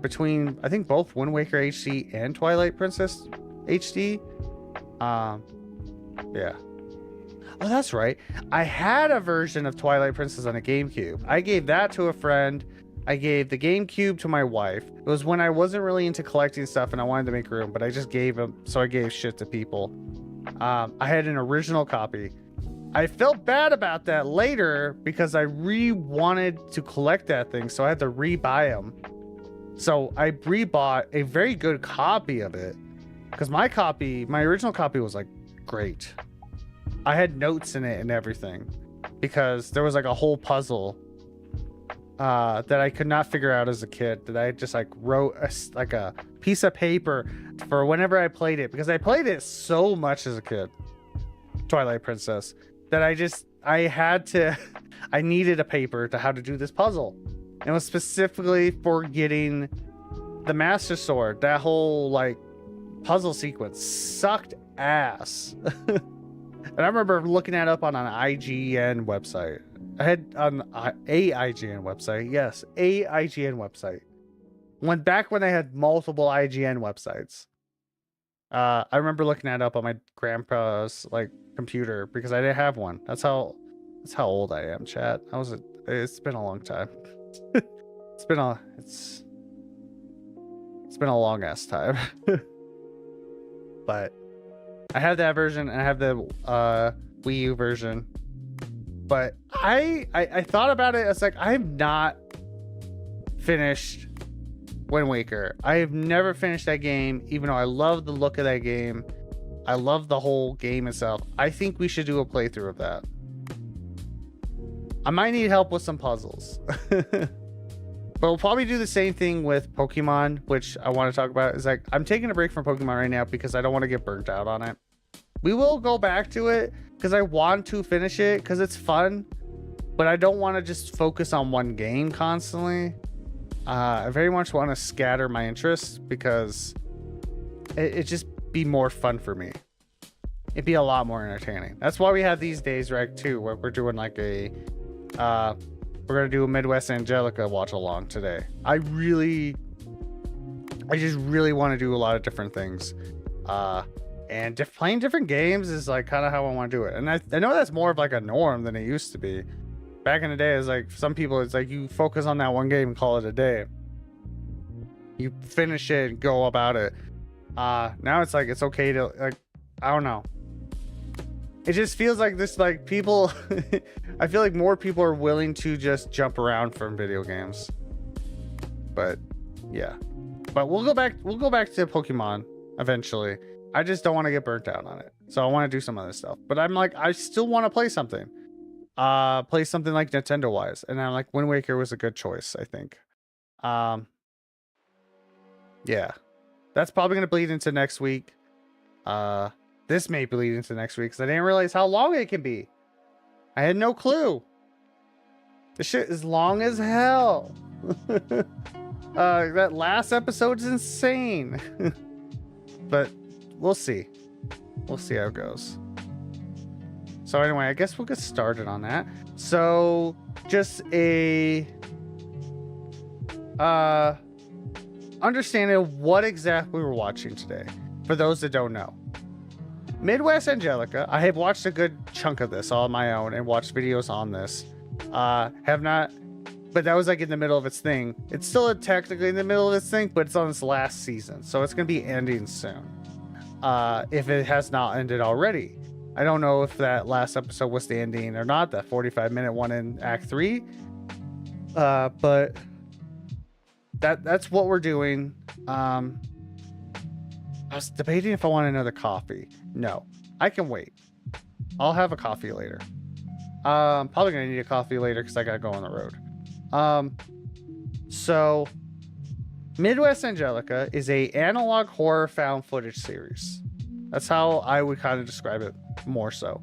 Speaker 1: between, I think, both Wind Waker HD and Twilight Princess HD. Yeah. Oh, that's right. I had a version of Twilight Princess on a GameCube. I gave that to a friend. I gave the GameCube to my wife. It was when I wasn't really into collecting stuff and I wanted to make room, but I just gave them, so I gave shit to people. I had an original copy. I felt bad about that later because I wanted to collect that thing, so I had to re-buy them. So I re-bought a very good copy of it because my original copy was like great. I had notes in it and everything because there was like a whole puzzle that I could not figure out as a kid, that I just like wrote like a piece of paper for whenever I played it, because I played it so much as a kid, Twilight Princess, that I needed a paper to how to do this puzzle. And it was specifically for getting the Master Sword. That whole like puzzle sequence sucked ass. And I remember looking that up on an IGN website. I had on a IGN website. Yes, a IGN website. Back when they had multiple IGN websites. I remember looking that up on my grandpa's like computer because I didn't have one. That's how old I am, chat. It's been a long time. It's been a long ass time. But I have that version and I have the Wii U version. But I thought about it. It's like, I have not finished Wind Waker. I have never finished that game, even though I love the look of that game. I love the whole game itself. I think we should do a playthrough of that. I might need help with some puzzles. But we'll probably do the same thing with Pokemon, which I want to talk about. Is like, I'm taking a break from Pokemon right now because I don't want to get burnt out on it. We will go back to it because I want to finish it because it's fun, but I don't want to just focus on one game constantly. I very much want to scatter my interests because it just be more fun for me. It'd be a lot more entertaining. That's why we have these days, right, too, where we're doing like a we're gonna do a Midwest Angelica watch-along today. I just really want to do a lot of different things, and playing different games is like kind of how I want to do it. And I know that's more of like a norm than it used to be. Back in the day, it's like some people, it's like you focus on that one game and call it a day. You finish it and go about it. Now it's like it's okay to, like, I don't know. It just feels like this, like, people I feel like more people are willing to just jump around from video games. But yeah. But we'll go back to Pokemon eventually. I just don't want to get burnt out on it. So I want to do some other stuff. But I'm like, I still want to play something. Play something like Nintendo wise. And I'm like, Wind Waker was a good choice, I think. Yeah. That's probably gonna bleed into next week. This may bleed into next week because I didn't realize how long it can be. I had no clue. This shit is long as hell. That last episode is insane. But we'll see. We'll see how it goes. So anyway, I guess we'll get started on that. So just a understanding of what exactly we're watching today. For those that don't know. Midwest Angelica, I have watched a good chunk of this all on my own and watched videos on this. Have not, but that was like in the middle of its thing. It's still technically in the middle of its thing, but it's on its last season. So it's going to be ending soon. If it has not ended already. I don't know if that last episode was the ending or not, that 45-minute one in Act 3. But that's what we're doing. I was debating if I want another coffee. No, I can wait. I'll have a coffee later. Probably gonna need a coffee later because I gotta go on the road. So Midwest Angelica is a analog horror found footage series. That's how I would kind of describe it more so.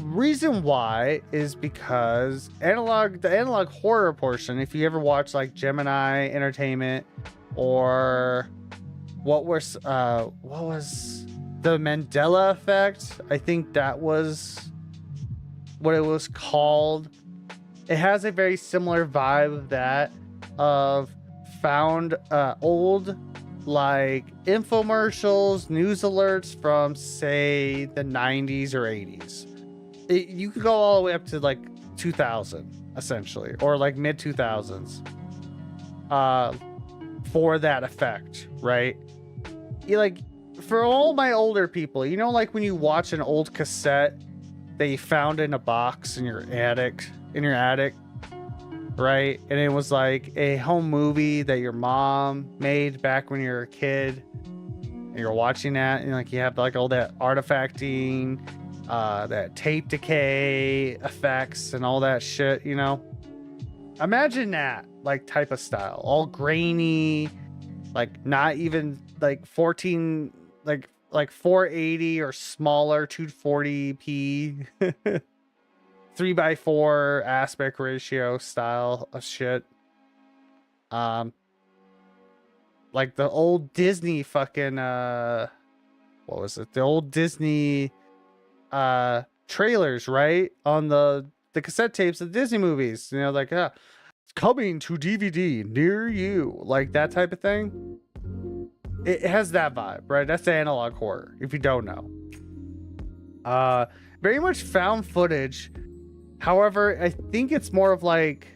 Speaker 1: Reason why is because the analog horror portion, if you ever watch like Gemini Entertainment or what was the Mandela Effect, I think that was what it was called. It has a very similar vibe of that, of found old like infomercials, news alerts from say the 90s or 80s. You could go all the way up to like 2000 essentially, or like mid 2000s for that effect, right? You like, for all my older people, you know, like when you watch an old cassette that you found in a box in your attic, right? And it was like a home movie that your mom made back when you were a kid, and you're watching that, and like you have like all that artifacting, that tape decay effects and all that shit, you know? Imagine that like type of style, all grainy, like not even like 14, like 480 or smaller, 240p 3:4 aspect ratio style of shit. Like the old Disney fucking what was it, the old Disney trailers, right, on the cassette tapes of the Disney movies, you know, like it's coming to DVD near you, like that type of thing. It has that vibe, right? That's the analog horror, if you don't know. Very much found footage. However, I think it's more of like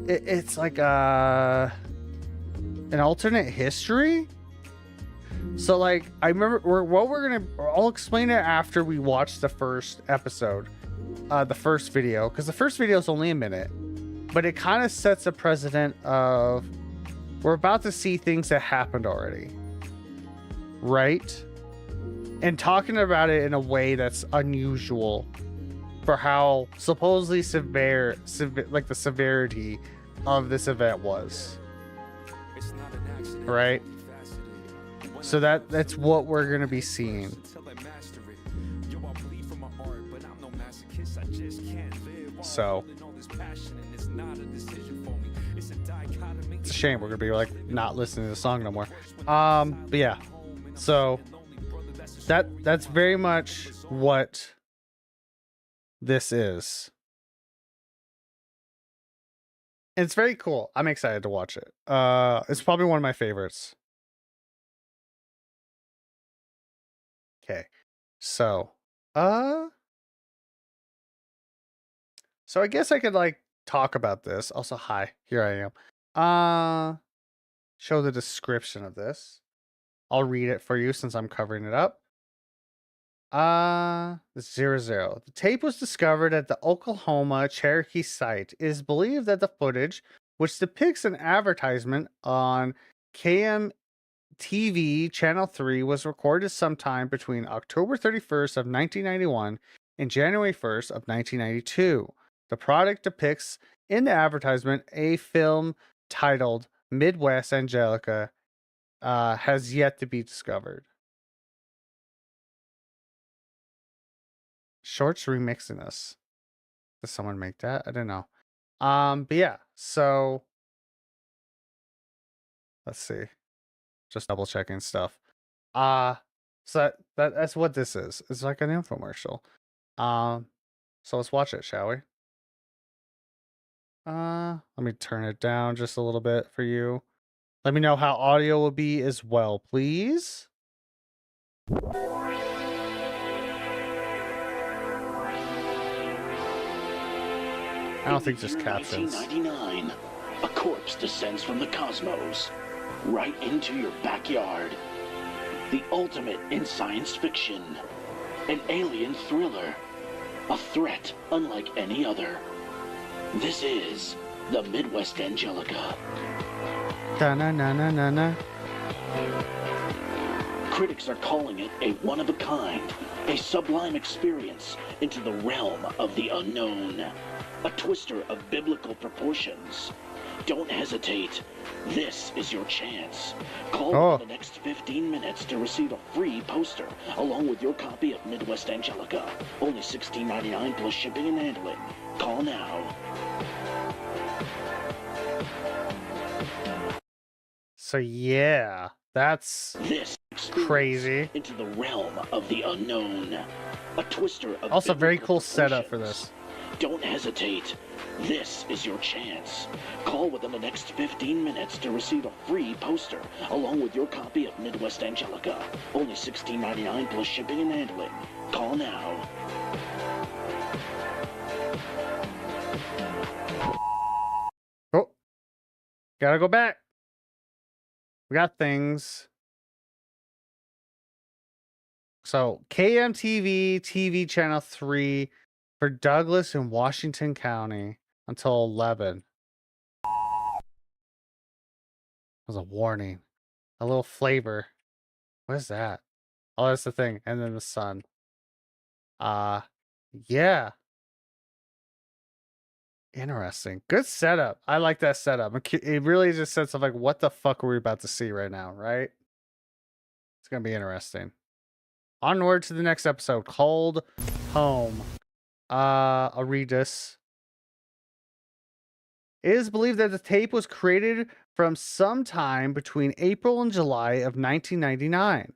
Speaker 1: it's like an alternate history. So like, I remember I'll explain it after we watch the first episode, the first video, because the first video is only a minute, but it kind of sets a precedent of we're about to see things that happened already, right? And talking about it in a way that's unusual for how supposedly severe like the severity of this event was, right? So that's what we're gonna be seeing. So it's a shame we're gonna be like not listening to the song no more. But yeah, so that's very much what this is. It's very cool. I'm excited to watch it. It's probably one of my favorites. Okay. So, so I guess I could like talk about this. Also, hi, here I am. Show the description of this. I'll read it for you since I'm covering it up. 00. The tape was discovered at the Oklahoma Cherokee site. It is believed that the footage, which depicts an advertisement on KMTV Channel 3, was recorded sometime between October 31st of 1991 and January 1st of 1992. The product depicts in the advertisement a film titled Midwest Angelica has yet to be discovered. Shorts remixing us. Did someone make that? I don't know. But yeah, so let's see. Just double checking stuff. So that's what this is. It's like an infomercial. So let's watch it, shall we? Let me turn it down just a little bit for you. Let me know how audio will be as well, please. I don't think just captions.
Speaker 2: 1999, a corpse descends from the cosmos right into your backyard. The ultimate in science fiction. An alien thriller. A threat unlike any other. This is the Midwest Angelica.
Speaker 1: Da-na-na-na-na-na.
Speaker 2: Critics are calling it a one-of-a-kind, a sublime experience into the realm of the unknown. A twister of biblical proportions. Don't hesitate. This is your chance. Call in the next 15 minutes to receive a free poster, along with your copy of Midwest Angelica. Only $16.99 plus shipping and handling. Call now.
Speaker 1: So yeah, that's
Speaker 2: this
Speaker 1: crazy.
Speaker 2: Into the realm of the unknown. A twister of
Speaker 1: also very cool setup for this.
Speaker 2: Don't hesitate. This is your chance. Call within the next 15 minutes to receive a free poster, along with your copy of Midwest Angelica. Only $16.99 plus shipping and handling. Call now.
Speaker 1: Oh, gotta go back. We got things. So KMTV TV Channel 3 for Douglas and Washington County until 11. Was a warning. A little flavor. What is that? Oh, that's the thing. And then the sun. Yeah. Interesting. Good setup. I like that setup. It really just sets up like, what the fuck are we about to see right now, right? It's gonna be interesting. Onward to the next episode called Home. I'll read this. It is believed that the tape was created from sometime between April and July of 1999.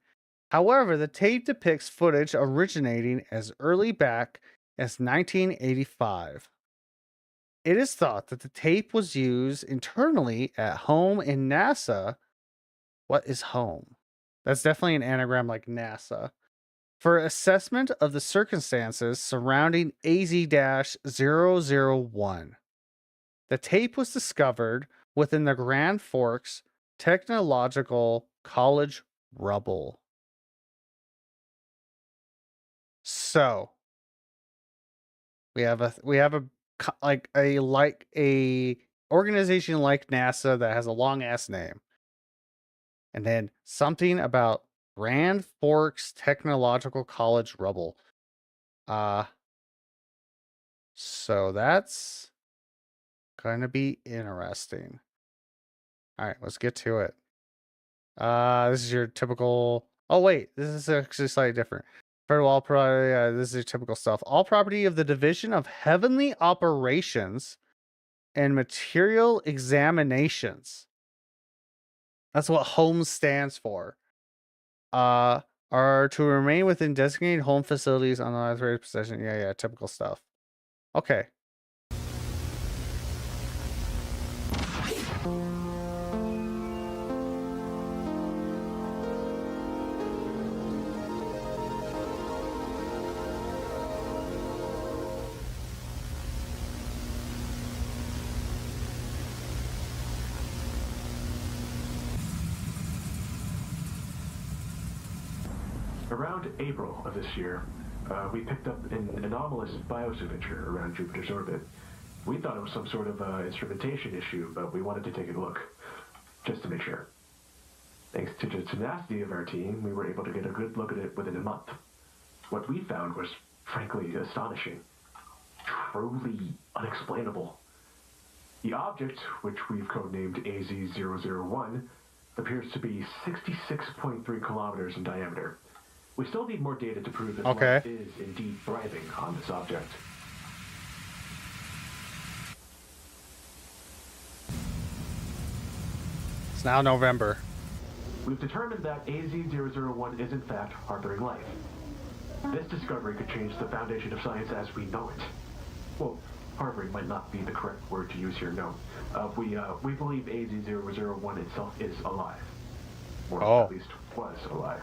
Speaker 1: However, the tape depicts footage originating as early back as 1985. It is thought that the tape was used internally at home in NASA. What is home? That's definitely an anagram like NASA. For assessment of the circumstances surrounding AZ-001. The tape was discovered within the Grand Forks Technological College rubble. So we have a organization like NASA that has a long ass name. And then something about Grand Forks Technological College rubble. So that's gonna be interesting. All right, let's get to it. This is your typical. Oh wait, this is actually slightly different. Federal all property. This is your typical stuff. All property of the Division of Heavenly Operations and Material Examinations. That's what HOME stands for. Are to remain within designated home facilities on the authorized possession. Yeah, typical stuff. Okay.
Speaker 3: Around April of this year, we picked up an anomalous biosignature around Jupiter's orbit. We thought it was some sort of instrumentation issue, but we wanted to take a look, just to make sure. Thanks to the tenacity of our team, we were able to get a good look at it within a month. What we found was, frankly, astonishing. Truly unexplainable. The object, which we've codenamed AZ-001, appears to be 66.3 kilometers in diameter. We still need more data to prove that life is indeed thriving on this object.
Speaker 1: It's now November.
Speaker 3: We've determined that AZ-001 is in fact harboring life. This discovery could change the foundation of science as we know it. Well, harboring might not be the correct word to use here, no. We believe AZ-001 itself is alive. Or at least was alive.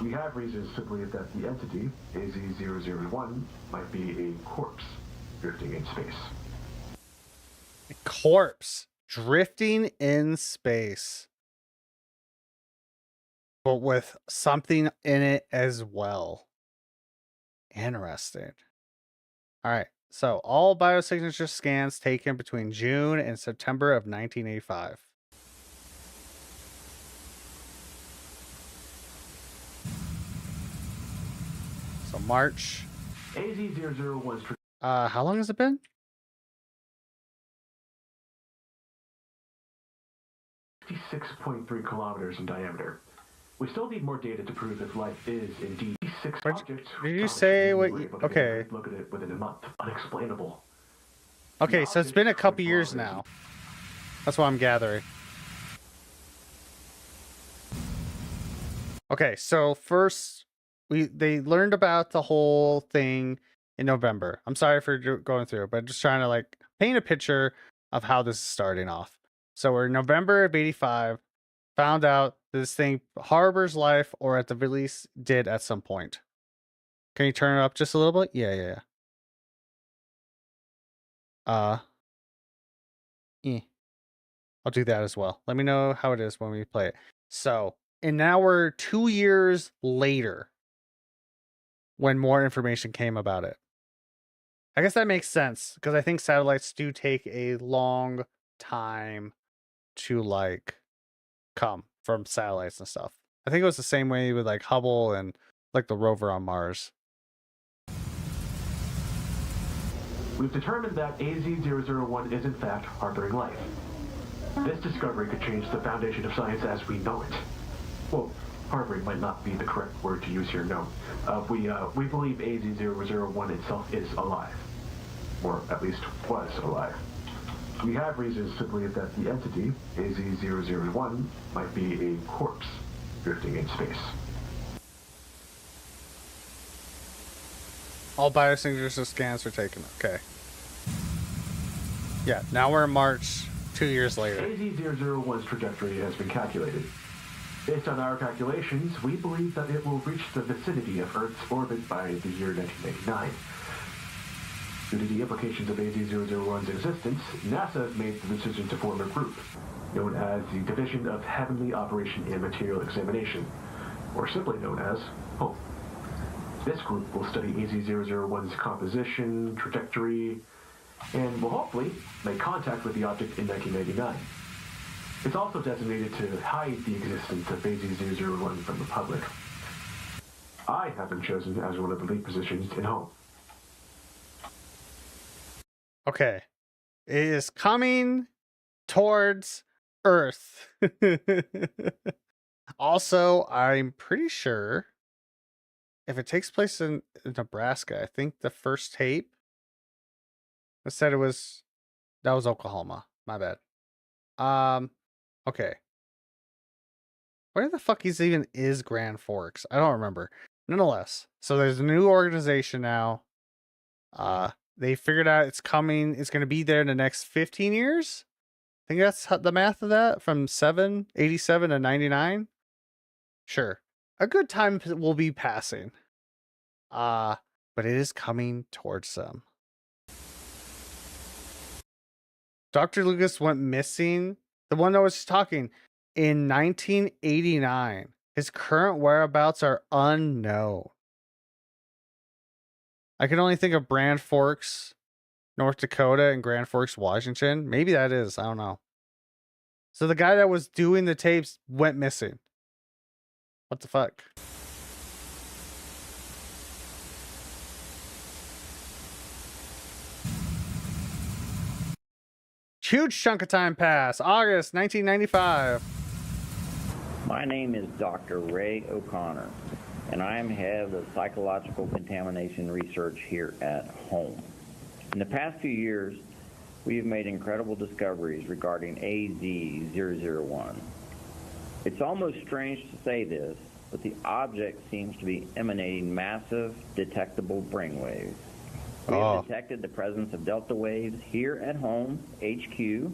Speaker 3: We have reasons to believe that the entity, AZ-001, might be a corpse drifting in space.
Speaker 1: A corpse drifting in space. But with something in it as well. Interesting. All right. So all biosignature scans taken between June and September of 1985. So March.
Speaker 3: AZ-001's...
Speaker 1: How long has it been?
Speaker 3: 56.3 kilometers in diameter. We still need more data to prove if life is indeed six objects.
Speaker 1: Did you say what you... Okay.
Speaker 3: Look at it within a month. Unexplainable.
Speaker 1: Okay, so it's been a couple years now. That's what I'm gathering. Okay, so first they learned about the whole thing in November. I'm sorry for going through it, but just trying to like paint a picture of how this is starting off. So we're in November of 85, found out this thing harbors life, or at the very least did at some point. Can you turn it up just a little bit? Yeah. I'll do that as well. Let me know how it is when we play it. So, and now we're 2 years later when more information came about it. I guess that makes sense because I think satellites do take a long time to like come from satellites and stuff. I think it was the same way with like Hubble and like the rover on Mars.
Speaker 3: We've determined that AZ-001 is in fact harboring life. This discovery could change the foundation of science as we know it. Well, harboring might not be the correct word to use here, no. We believe AZ-001 itself is alive. Or at least was alive. We have reasons to believe that the entity, AZ-001, might be a corpse drifting in space.
Speaker 1: All biosignature scans were taken. Okay. Yeah, now we're in March, 2 years later.
Speaker 3: AZ-001's trajectory has been calculated. Based on our calculations, we believe that it will reach the vicinity of Earth's orbit by the year 1999. Due to the implications of AZ-001's existence, NASA has made the decision to form a group, known as the Division of Heavenly Operation and Material Examination, or simply known as HOME. This group will study AZ-001's composition, trajectory, and will hopefully make contact with the object in 1999. It's also designated to hide the existence of AZ-001 from the public. I have been chosen as one of the lead positions in Home.
Speaker 1: Okay. It is coming towards Earth. Also, I'm pretty sure if it takes place in Nebraska, I think the first tape I said that was Oklahoma. My bad. Okay. Where the fuck is Grand Forks? I don't remember. Nonetheless, so there's a new organization now. They figured out it's coming. It's going to be there in the next 15 years. I think that's the math of that, from 87 to 99. Sure. A good time will be passing. But it is coming towards them. Dr. Lucas went missing. The one that was talking in 1989. His current whereabouts are unknown. I can only think of Grand Forks, North Dakota, and Grand Forks, Washington. Maybe that is. I don't know. So the guy that was doing the tapes went missing. What the fuck? Huge chunk of time passed. August 1995.
Speaker 4: My name is Dr. Ray O'Connor, and I am head of psychological contamination research here at home. In the past few years, we have made incredible discoveries regarding AZ-001. It's almost strange to say this, but the object seems to be emanating massive, detectable brainwaves. We have detected the presence of delta waves here at home, HQ,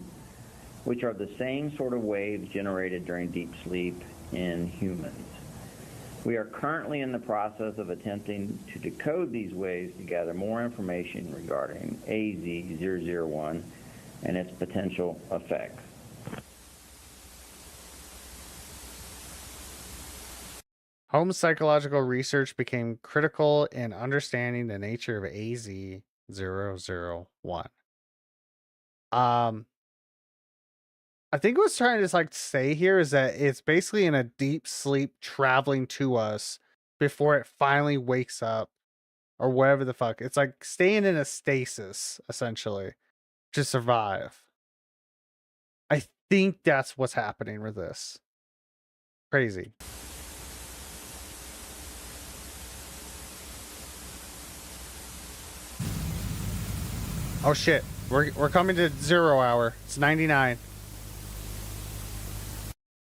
Speaker 4: which are the same sort of waves generated during deep sleep in humans. We are currently in the process of attempting to decode these waves to gather more information regarding AZ-001 and its potential effects.
Speaker 1: Home psychological research became critical in understanding the nature of AZ-001. I think what's trying to say here is that it's basically in a deep sleep traveling to us before it finally wakes up or whatever the fuck. It's like staying in a stasis essentially to survive. I think that's what's happening with this. Crazy. Oh shit. We're coming to 0 hour. It's 99.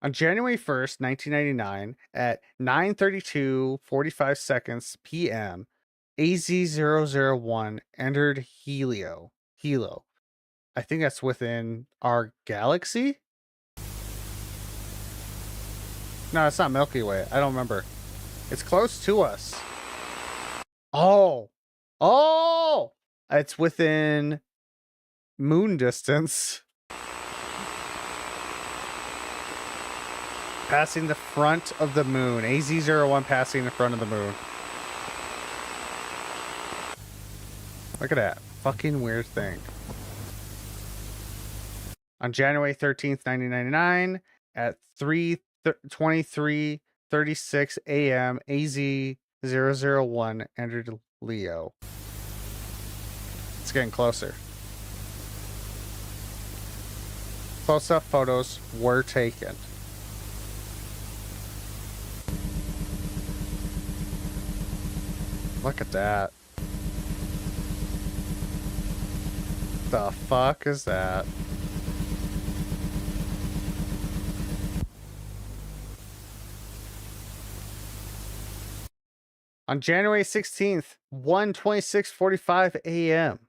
Speaker 1: On January 1st, 1999, at 9:32:45 p.m., AZ-001 entered Hilo. I think that's within our galaxy? No, it's not Milky Way. I don't remember. It's close to us. Oh! It's within moon distance. Passing the front of the moon. AZ-01 passing the front of the moon. Look at that. Fucking weird thing. On January 13th, 1999, at 3:23:36 a.m., AZ-001 entered Leo. It's getting closer. Close-up photos were taken. Look at that. The fuck is that? On January 16th, 1:26:45 a.m.,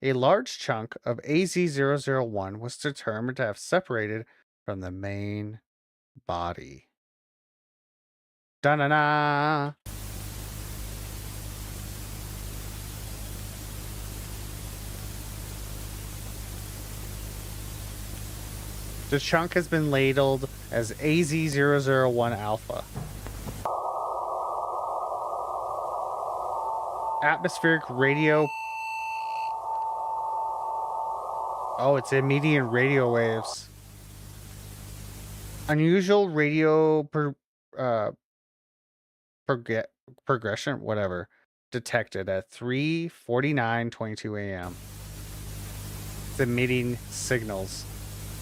Speaker 1: a large chunk of AZ-001 was determined to have separated from the main body. Da-na-na! The chunk has been labeled as AZ-001 Alpha. Atmospheric radio Oh, it's emitting radio waves. Unusual radio uh, progression, whatever, detected at 3:49:22 a.m. It's emitting signals.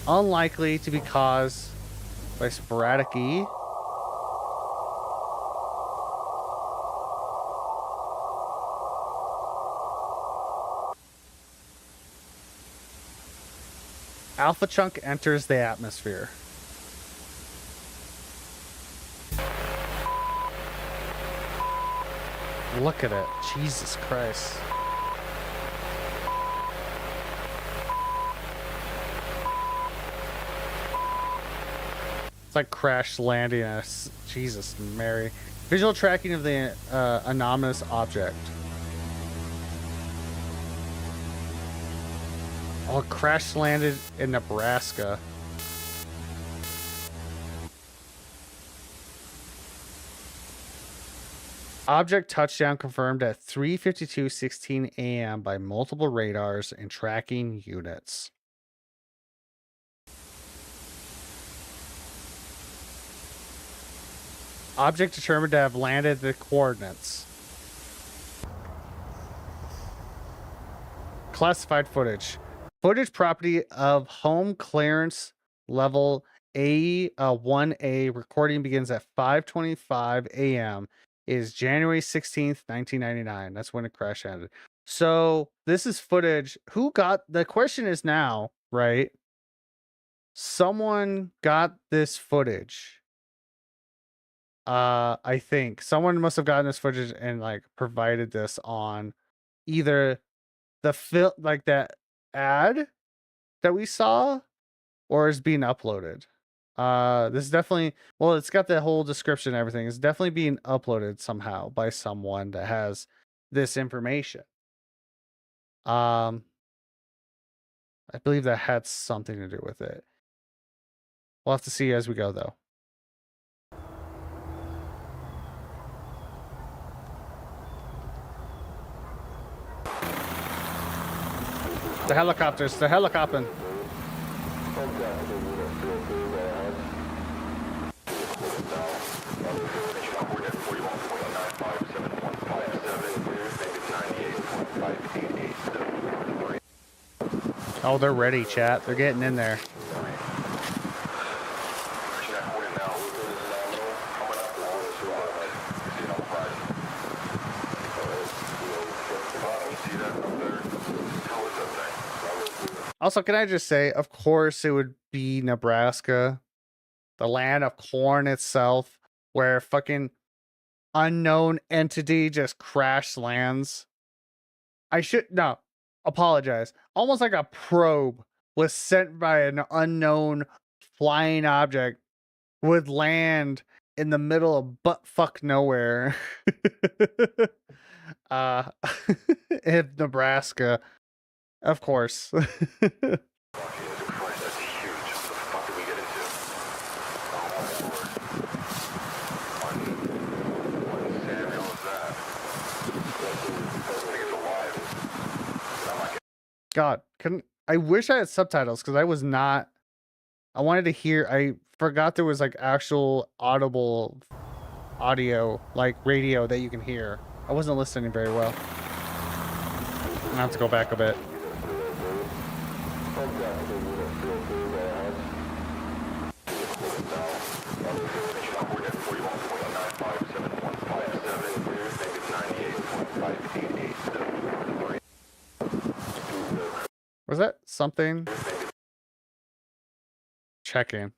Speaker 1: Unlikely to be caused by sporadic E. Alpha chunk enters the atmosphere. Look at it. Jesus Christ. It's like crash landing on Jesus Mary. Visual tracking of the anomalous object. Oh, it crash landed in Nebraska. Object touchdown confirmed at 3:52:16 a.m. by multiple radars and tracking units. Object determined to have landed the coordinates. Classified footage. Footage property of home clearance level A1A. Recording begins at 5:25 a.m. is January 16th, 1999. That's when it crash ended. So this is footage. Who got the question is now, right? Someone got this footage. I think someone must have gotten this footage and like provided this on either the like that ad that we saw or is being uploaded. This is definitely, well, it's got the whole description and everything. It's definitely being uploaded somehow by someone that has this information. I believe that had something to do with it. We'll have to see as we go though. The helicopters, they're helicoptering. Oh, they're ready, chat. They're getting in there. Also, can I just say, of course, it would be Nebraska, the land of corn itself, where fucking unknown entity just crash lands. Apologize. Almost like a probe was sent by an unknown flying object would land in the middle of buttfuck nowhere. In Nebraska. Of course. God, I wish I had subtitles because I wanted to hear. I forgot there was like actual audible audio, like radio that you can hear. I wasn't listening very well. I'm gonna have to go back a bit. Was that something? Checking.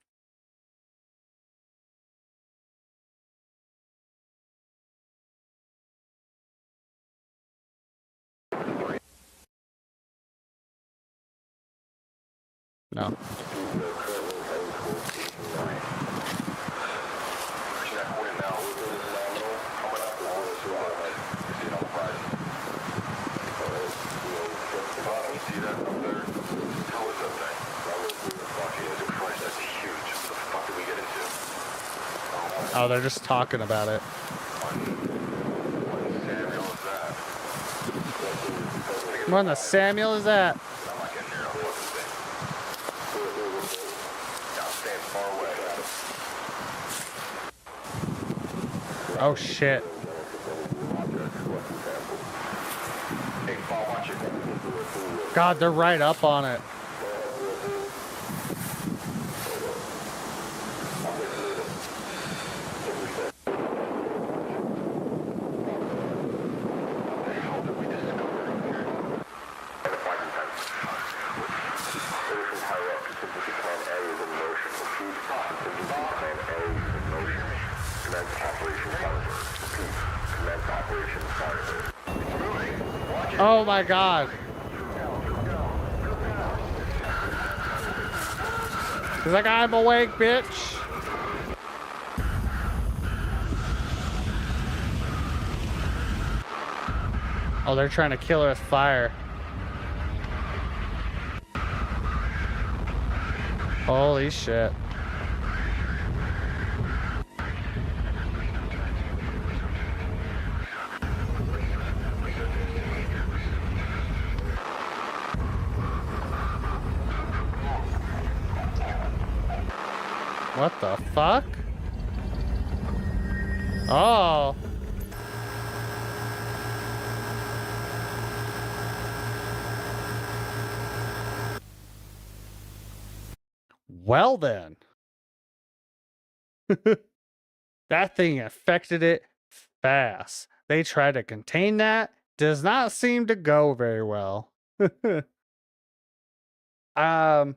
Speaker 1: No. Oh, they're just talking about it. What in the Samuel is that? Oh shit. God, they're right up on it. Oh my god. He's like, I'm awake, bitch. Oh, they're trying to kill her with fire. Holy shit. What the fuck? Oh. Well then. That thing affected it fast. They tried to contain that. Does not seem to go very well. Um,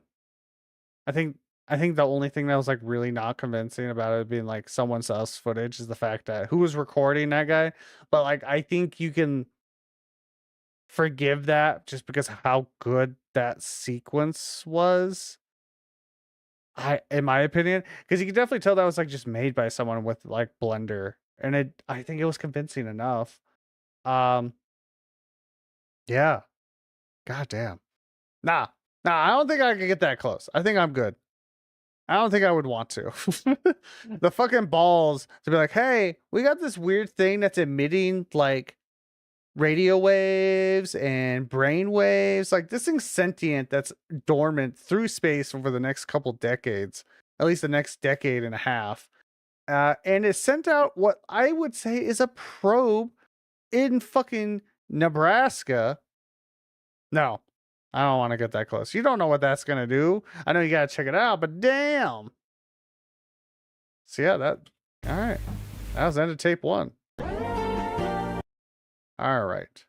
Speaker 1: I think the only thing that was like really not convincing about it being like someone else's footage is the fact that who was recording that guy. But like I think you can forgive that just because of how good that sequence was. In my opinion, because you can definitely tell that was like just made by someone with like Blender, and I think it was convincing enough. Yeah, goddamn. Nah, I don't think I could get that close. I think I'm good. I don't think I would want to. The fucking balls to be like, hey, we got this weird thing that's emitting like radio waves and brain waves. Like this thing's sentient that's dormant through space over the next couple decades, at least the next decade and a half. And it sent out what I would say is a probe in fucking Nebraska. No, I don't want to get that close. You don't know what that's going to do. I know you got to check it out, but damn. So yeah, all right. That was end of tape 1. All right.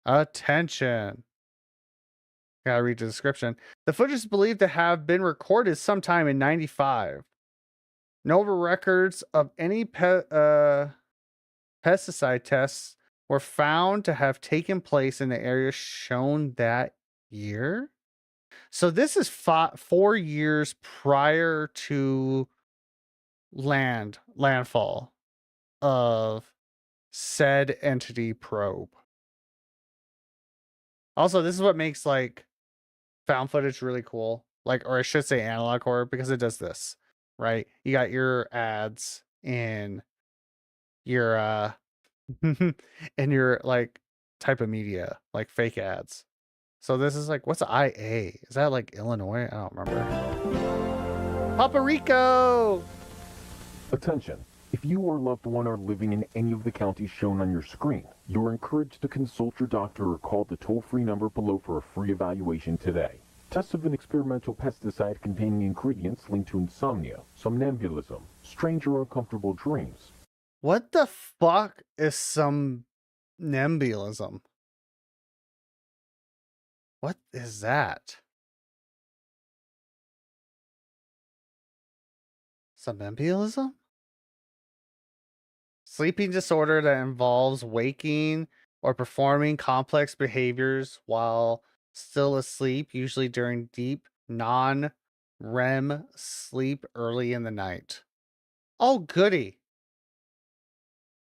Speaker 1: Attention. Gotta read the description. The footage is believed to have been recorded sometime in 95. No records of any pesticide tests were found to have taken place in the area shown that year. So this is 4 years prior to landfall of said entity probe. Also, this is what makes like found footage really cool. Like, or I should say analog horror, because it does this, right? You got your ads in your in your like type of media, like fake ads. So this is like, what's IA? Is that like Illinois? I don't remember. Papa Rico!
Speaker 5: Attention. If you or loved one are living in any of the counties shown on your screen, you are encouraged to consult your doctor or call the toll-free number below for a free evaluation today. Tests of an experimental pesticide containing ingredients linked to insomnia, somnambulism, strange or uncomfortable dreams.
Speaker 1: What the fuck is somnambulism? What is that? Somnambulism? Sleeping disorder that involves waking or performing complex behaviors while still asleep, usually during deep, non-REM sleep early in the night. Oh, goody.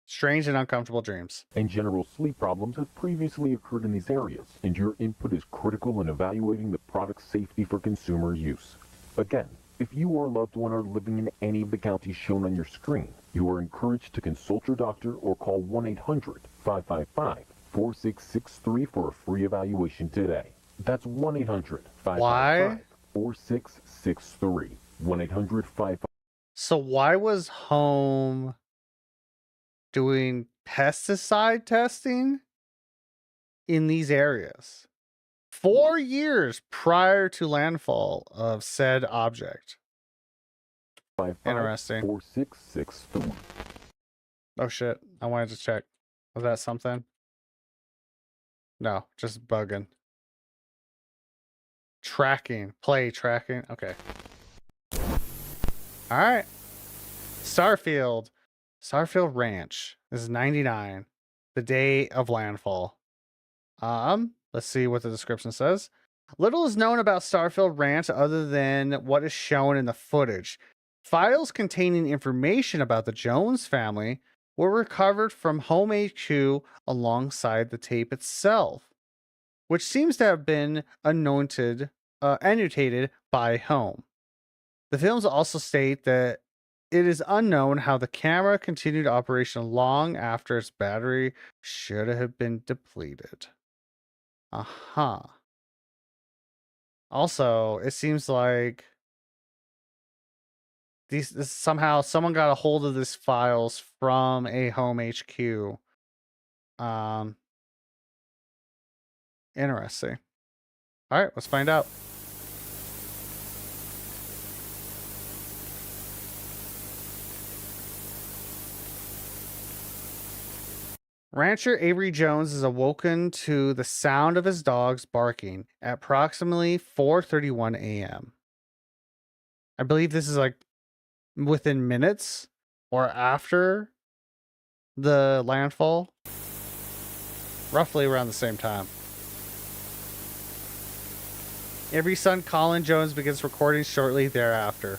Speaker 1: Strange and uncomfortable dreams.
Speaker 5: And general sleep problems have previously occurred in these areas, and your input is critical in evaluating the product's safety for consumer use. Again, if you or loved one are living in any of the counties shown on your screen, you are encouraged to consult your doctor or call 1-800-555-4663 for a free evaluation today. That's 1-800-555-4663. 1-800-555.
Speaker 1: So why was home doing pesticide testing in these areas 4 years prior to landfall of said object. Interesting.
Speaker 5: 4663.
Speaker 1: Oh shit, I wanted to check. Was that something? No, just bugging. Tracking. Play tracking. Okay. Alright. Starfield. Starfield Ranch. This is 99. The day of landfall. Let's see what the description says. Little is known about Starfield Ranch other than what is shown in the footage. Files containing information about the Jones family were recovered from Home HQ alongside the tape itself, which seems to have been annotated by Home. The films also state that it is unknown how the camera continued operation long after its battery should have been depleted. Uh-huh. Also, it seems like this somehow someone got a hold of these files from a Home HQ. Interesting. All right, let's find out. Rancher Avery Jones is awoken to the sound of his dogs barking at approximately 4:31 a.m. I believe this is like within minutes or after the landfall, roughly around the same time. Avery's son Colin Jones begins recording shortly thereafter.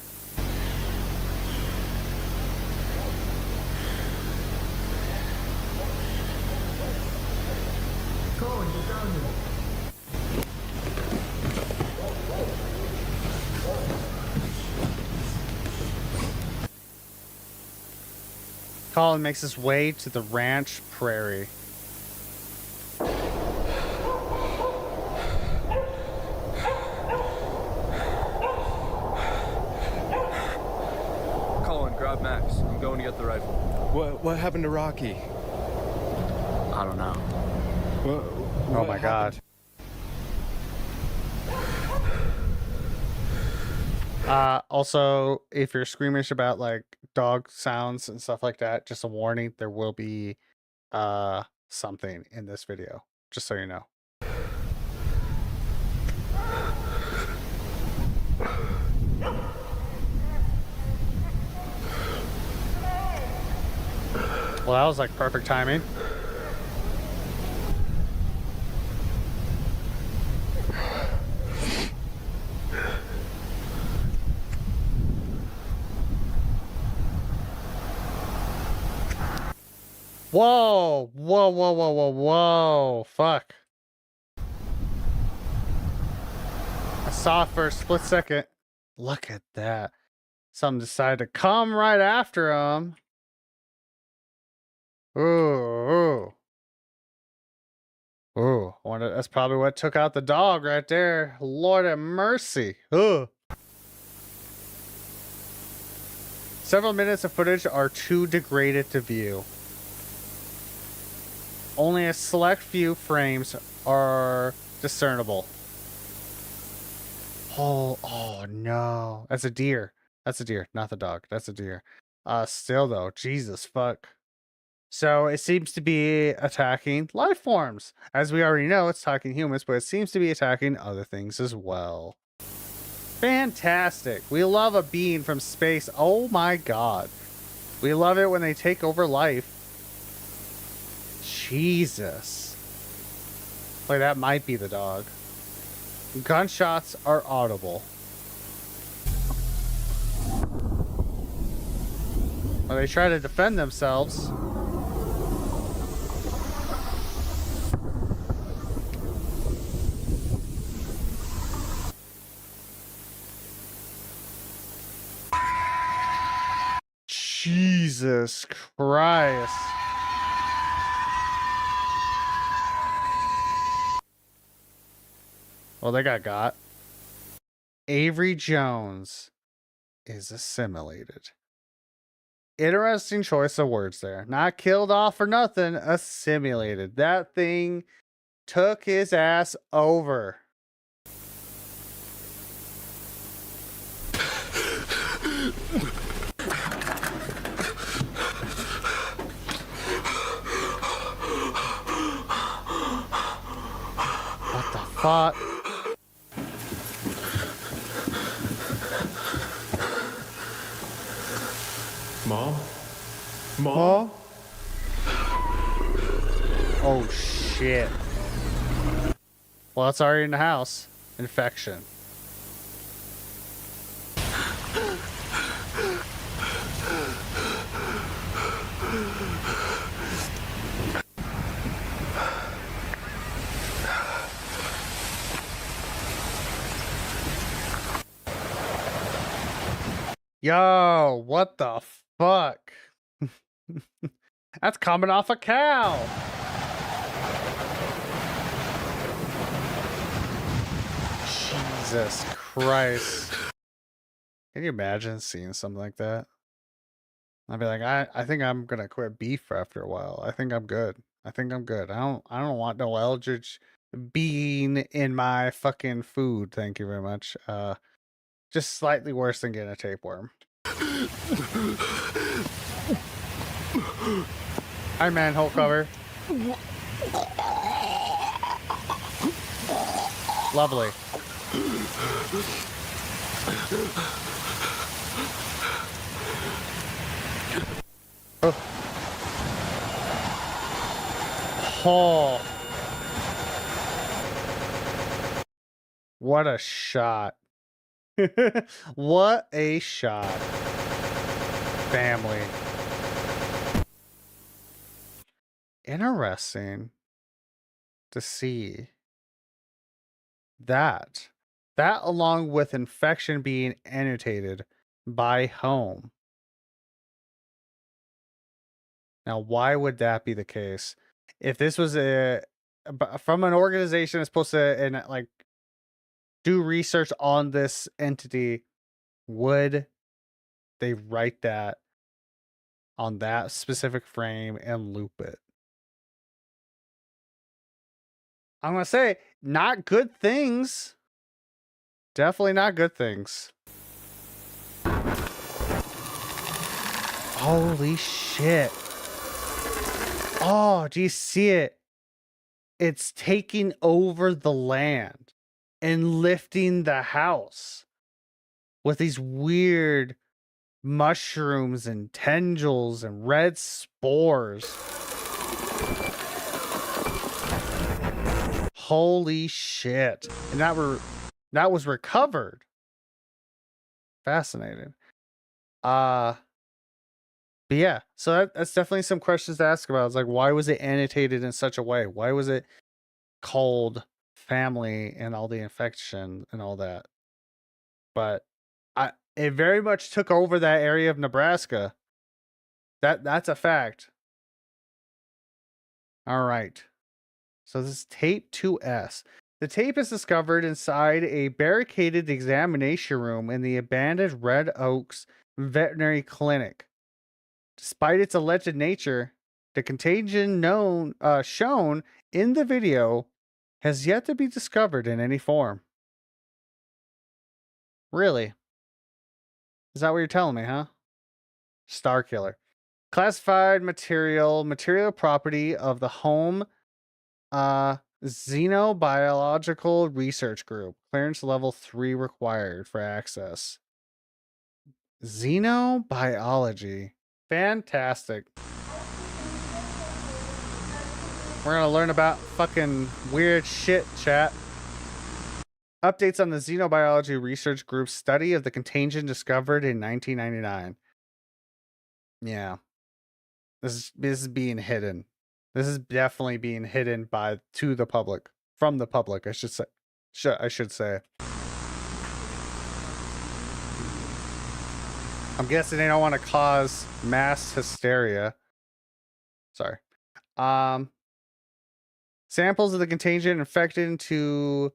Speaker 3: Colin, get down here.
Speaker 1: Colin makes his way to the ranch prairie.
Speaker 6: Colin, grab Max. I'm going to get the rifle.
Speaker 7: What happened to Rocky?
Speaker 6: I don't know.
Speaker 1: Oh my God. Also, if you're squeamish about like dog sounds and stuff like that, just a warning, there will be something in this video, just so you know. Well, that was like perfect timing. Whoa, whoa, whoa, whoa, whoa, whoa, fuck. I saw it for a split second. Look at that. Something decided to come right after him. Ooh, ooh. Ooh, I wonder, that's probably what took out the dog right there. Lord have mercy. Ooh. Several minutes of footage are too degraded to view. Only a select few frames are discernible. Oh no. That's a deer. That's a deer, not the dog. That's a deer. Still though, Jesus fuck. So it seems to be attacking life forms. As we already know, it's attacking humans, but it seems to be attacking other things as well. Fantastic. We love a being from space. Oh my God. We love it when they take over life. Jesus. Like, that might be the dog. Gunshots are audible. Well, they try to defend themselves. Jesus Christ. Well, they got. Avery Jones is assimilated. Interesting choice of words there. Not killed off or nothing, assimilated. That thing took his ass over. What the fuck?
Speaker 3: Mom?
Speaker 1: Mom? Oh shit. Well, it's already in the house. Infection. Yo, what the fuck? That's coming off a cow. Jesus Christ. Can you imagine seeing something like that? I'd be like, I think I'm gonna quit beef after a while. I think I'm good. I think I'm good. I don't want no Eldritch bean in my fucking food. Thank you very much. Just slightly worse than getting a tapeworm. Hi, manhole cover. Lovely. Oh. Oh. What a shot. What a shot. Family. Interesting to see that. That along with infection being annotated by home. Now, why would that be the case? If this was from an organization that's supposed to and like do research on this entity, would they write that on that specific frame and loop it? I'm gonna say not good things. Definitely not good things. Holy shit. Oh, do you see it? It's taking over the land and lifting the house with these weird mushrooms and tendrils and red spores. Holy shit. And that was recovered. Fascinating. But yeah, so that's definitely some questions to ask about. It's like, why was it annotated in such a way? Why was it called family and all the infection and all that? But it very much took over that area of Nebraska. That's a fact. All right. So this is tape 2S. The tape is discovered inside a barricaded examination room in the abandoned Red Oaks Veterinary Clinic. Despite its alleged nature, the contagion shown in the video has yet to be discovered in any form. Really? Is that what you're telling me, huh? Star Killer. Classified material property of the home Xenobiological Research Group. Clearance level 3 required for access. Xenobiology. Fantastic. We're gonna learn about fucking weird shit, chat. Updates on the Xenobiology Research Group's study of the contagion discovered in 1999. Yeah. This is being hidden. This is definitely being hidden to the public. From the public, I should say. I should say. I'm guessing they don't want to cause mass hysteria. Sorry. Samples of the contagion infected into,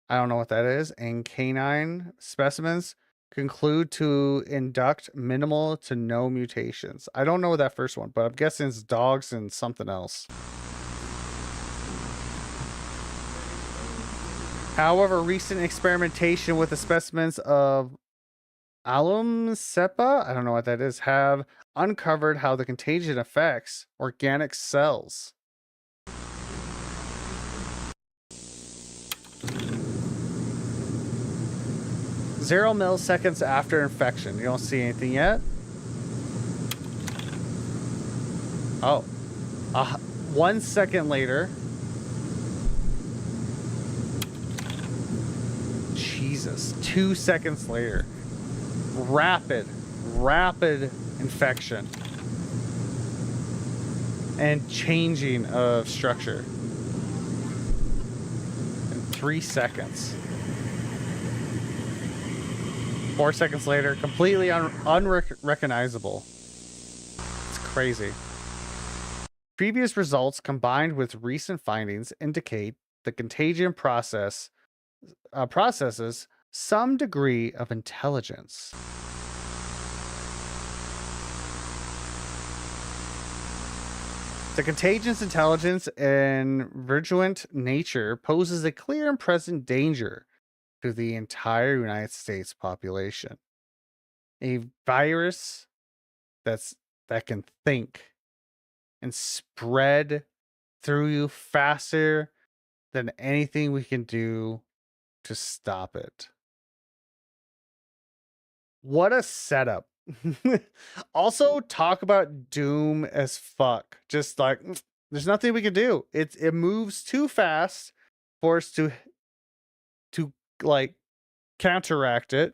Speaker 1: I don't know what that is, and canine specimens conclude to induct minimal to no mutations. I don't know that first one, but I'm guessing it's dogs and something else. However, recent experimentation with the specimens of alum cepa, I don't know what that is, have uncovered how the contagion affects organic cells. Zero milliseconds after infection. You don't see anything yet? Oh. 1 second later. Jesus. 2 seconds later. Rapid infection. And changing of structure. In 3 seconds. 4 seconds later, completely unrecognizable. It's crazy. Previous results combined with recent findings indicate the contagion processes some degree of intelligence. The contagion's intelligence and virulent nature poses a clear and present danger to the entire United States population. A virus that can think and spread through you faster than anything we can do to stop it. What a setup. Also, talk about doom as fuck. Just like, there's nothing we can do. It moves too fast for us to like counteract it,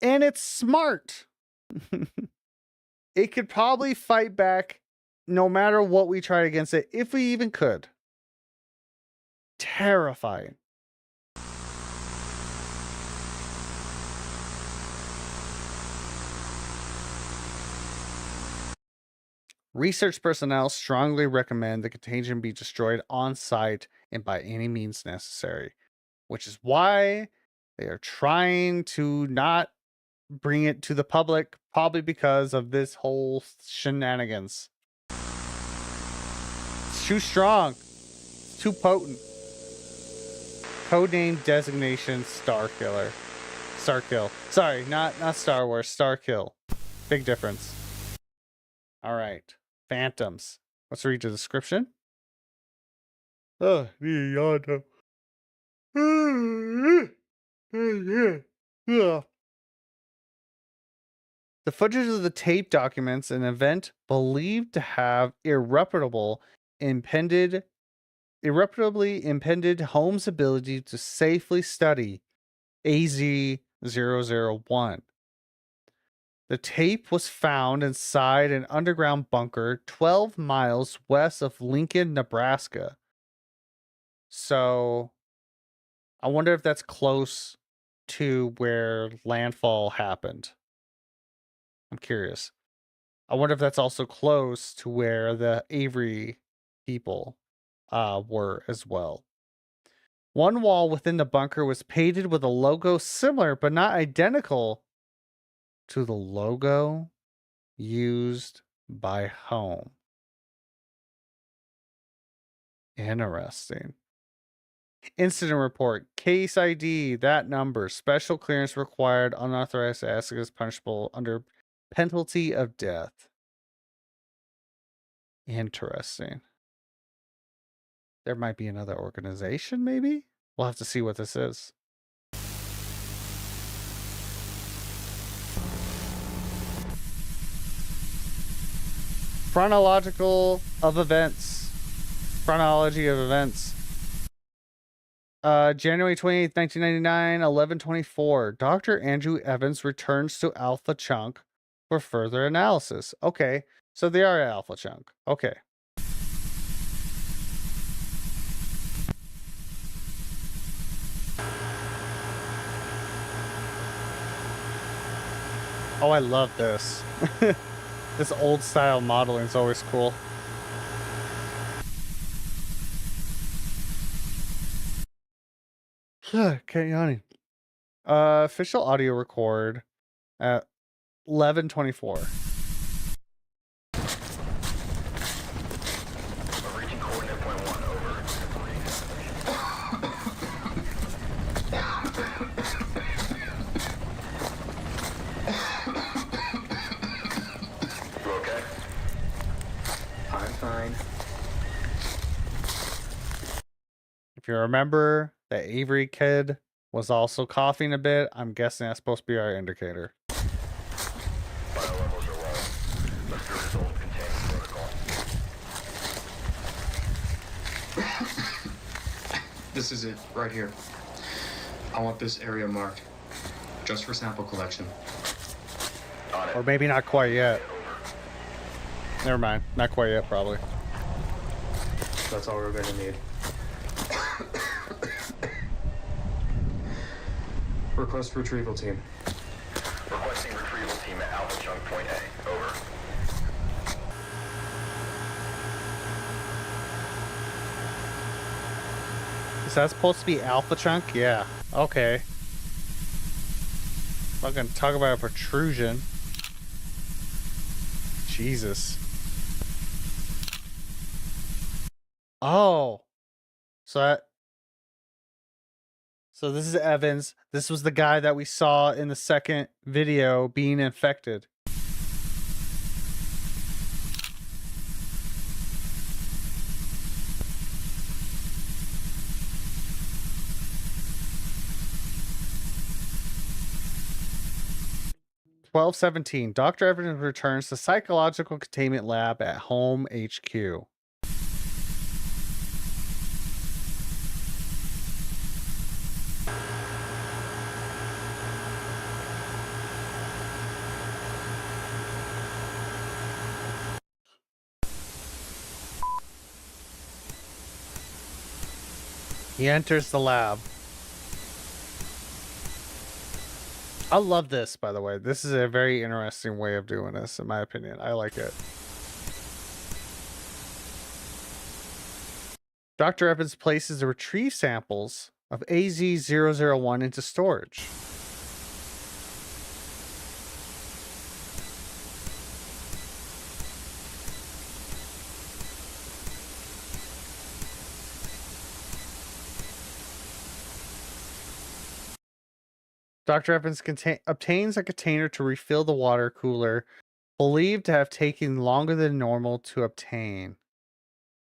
Speaker 1: and it's smart. It could probably fight back no matter what we try against it, if we even could. Terrifying. Research personnel strongly recommend the contagion be destroyed on site and by any means necessary, which is why they are trying to not bring it to the public, probably because of this whole shenanigans. It's too strong. It's too potent. Codename designation Starkiller. Starkill. Sorry, not Star Wars. Starkill. Big difference. All right. Phantoms. Let's read the description. Oh, yeah. The footage of the tape documents an event believed to have irreparably impended Holmes' ability to safely study AZ-001. The tape was found inside an underground bunker 12 miles west of Lincoln, Nebraska. So, I wonder if that's close to where landfall happened. I'm curious. I wonder if that's also close to where the Avery people were as well. One wall within the bunker was painted with a logo similar but not identical to the logo used by Home. Interesting. Incident report. Case ID. That number. Special clearance required. Unauthorized access is punishable under penalty of death. Interesting. There might be another organization, maybe? We'll have to see what this is. Chronology of events. January 28th, 1999, 11:24. Dr. Andrew Evans returns to Alpha Chunk for further analysis. Okay, so they are at Alpha Chunk. Okay. Oh, I love this. This old style modeling is always cool. Okay, Yanni. Official audio record at 11:24.
Speaker 8: Reaching coordinate point 1, over. You okay?
Speaker 6: I'm fine.
Speaker 1: If you remember, that Avery kid was also coughing a bit. I'm guessing that's supposed to be our indicator.
Speaker 8: Bio levels are low. Let's do result containment protocol.
Speaker 9: This is it, right here. I want this area marked, just for sample collection.
Speaker 8: On it.
Speaker 1: Or maybe not quite yet. Never mind. Not quite yet, probably.
Speaker 9: That's all we're gonna need. Request retrieval team.
Speaker 8: Requesting retrieval team at Alpha Chunk Point A. Over.
Speaker 1: Is that supposed to be Alpha Chunk? Yeah. Okay. Fucking talk about a protrusion. Jesus. Oh. So this is Evans. This was the guy that we saw in the second video being infected. "12:17. Dr. Evans returns to psychological containment lab at home HQ. He enters the lab. I love this, by the way. This is a very interesting way of doing this, in my opinion. I like it. Dr. Evans places the retrieve samples of AZ001 into storage. Dr. Evans obtains a container to refill the water cooler, believed to have taken longer than normal to obtain.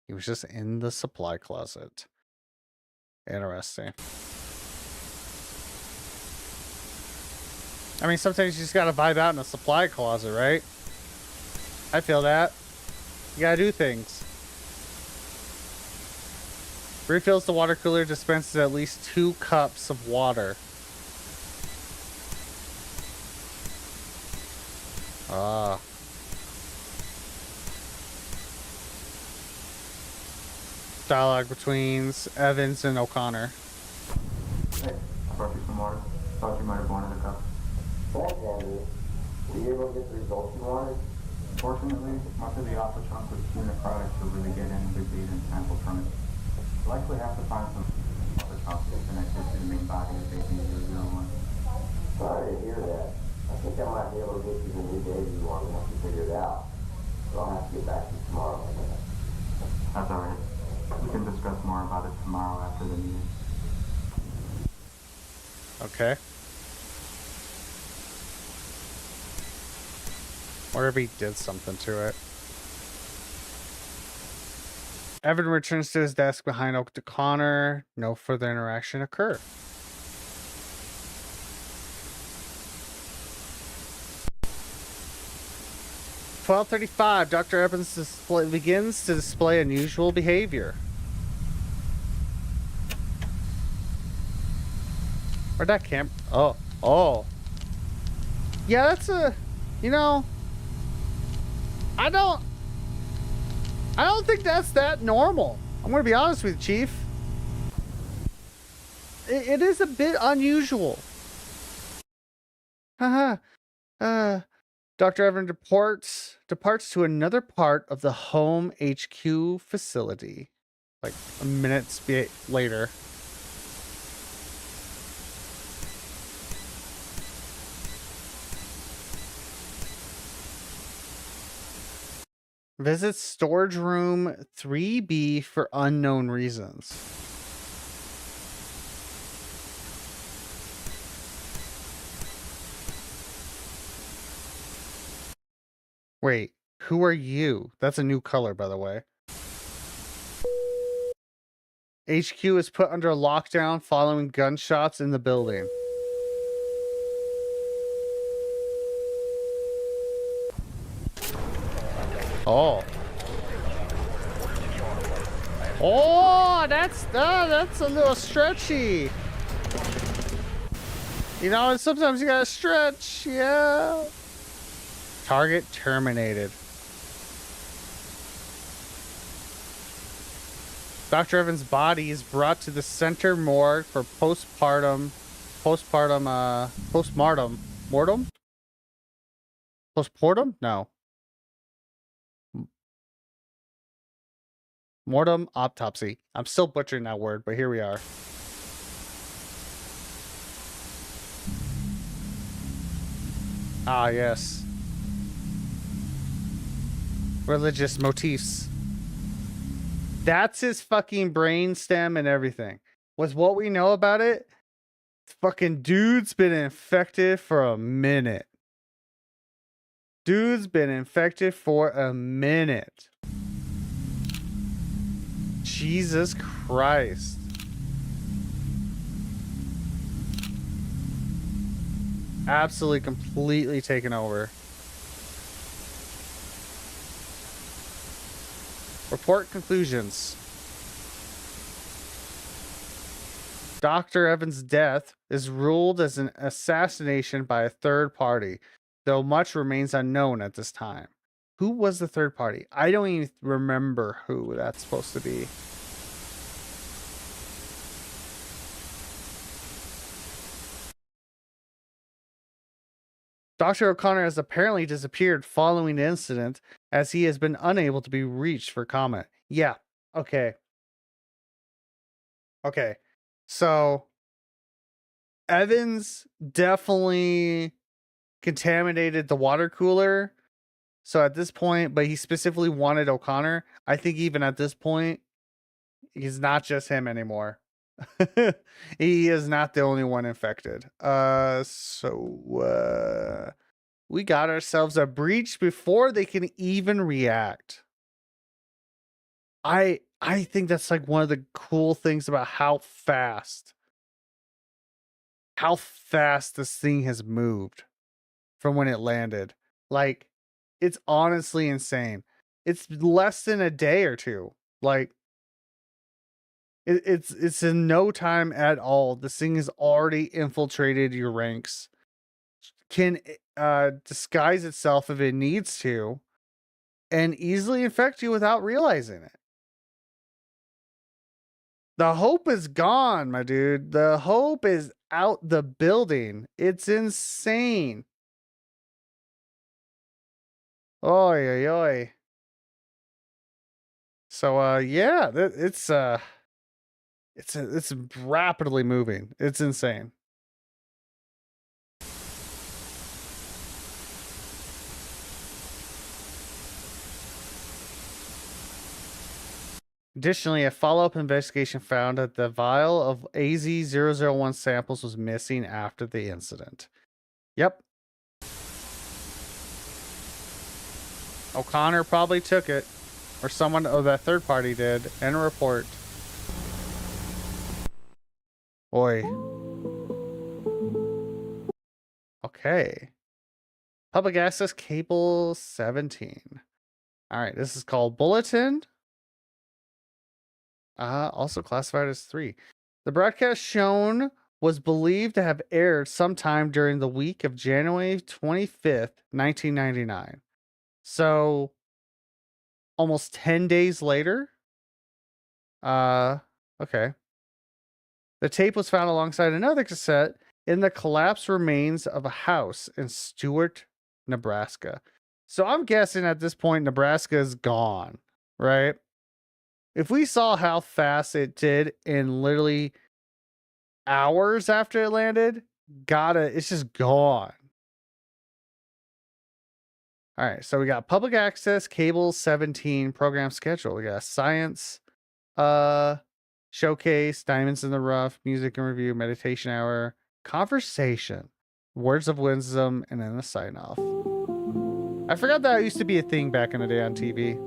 Speaker 1: He was just in the supply closet. Interesting. I mean, sometimes you just gotta vibe out in a supply closet, right? I feel that. You gotta do things. Refills the water cooler, dispenses at least 2 cups of water. Ah. Dialogue between Evans and O'Connor.
Speaker 10: Hey, I brought you some water. Thought you might have wanted a cup.
Speaker 11: Thanks, Andrew. Were you able to get the results you wanted?
Speaker 10: Fortunately, much of the alpha chunk was too necrotic to really get any good data and samples from it. We'll likely have to find some alpha chunk connected to the main body of AZ001.
Speaker 11: Sorry to hear that. I think I might be able to get you the new data you want once you figure it out. But I'll have to get back to you tomorrow.
Speaker 10: That's alright. We can discuss more about it tomorrow after the meeting.
Speaker 1: Okay. Or if he did something to it. Evan returns to his desk behind O'Connor. No further interaction occurred. "12:35. Dr. Evans begins to display unusual behavior." Where'd that camp? Oh. Yeah, that's a, you know, I don't think that's that normal. I'm going to be honest with you, Chief. It is a bit unusual. Haha. Dr. Evans departs to another part of the home HQ facility. Like minutes later. Visit storage room 3B for unknown reasons. Wait, who are you? That's a new color, by the way. HQ is put under lockdown following gunshots in the building. Oh. Oh, that's a little stretchy. You know, sometimes you gotta stretch, yeah. Target terminated. Dr. Evans' body is brought to the center morgue for postmortem. No. Mortem autopsy. I'm still butchering that word, but here we are. Ah, yes. Religious motifs. That's his fucking brainstem and everything. With what we know about it, fucking dude's been infected for a minute. Dude's been infected for a minute. Jesus Christ. Absolutely, completely taken over. Report conclusions. Dr. Evans' death is ruled as an assassination by a third party, though much remains unknown at this time. Who was the third party? I don't even remember who that's supposed to be. Dr. O'Connor has apparently disappeared following the incident, as he has been unable to be reached for comment. Yeah, okay. Okay, so Evans definitely contaminated the water cooler. So at this point, but he specifically wanted O'Connor. I think even at this point, he's not just him anymore. He is not the only one infected. We got ourselves a breach before they can even react. I think that's like one of the cool things about how fast this thing has moved from when it landed. Like, it's honestly insane. It's less than a day or two. Like, it's in no time at all. This thing has already infiltrated your ranks. Can disguise itself if it needs to, and easily infect you without realizing it. The hope is gone, my dude. The hope is out the building. It's insane. Oy, oy, oy. So, yeah, it's rapidly moving. It's insane. Additionally, a follow-up investigation found that the vial of AZ001 samples was missing after the incident. Yep. O'Connor probably took it, or someone, that third party did, and a report. Boy. Okay. Public access cable 17. All right, this is called Bulletin. Also classified as 3. The broadcast shown was believed to have aired sometime during the week of January 25th, 1999. So, almost 10 days later. Okay. The tape was found alongside another cassette in the collapsed remains of a house in Stewart, Nebraska. So I'm guessing at this point, Nebraska is gone, right? If we saw how fast it did in literally hours after it landed, it's just gone. All right, so we got public access, cable 17, program schedule. We got science, showcase, diamonds in the rough, music and review, meditation hour, conversation, words of wisdom, and then the sign off. I forgot that used to be a thing back in the day on TV.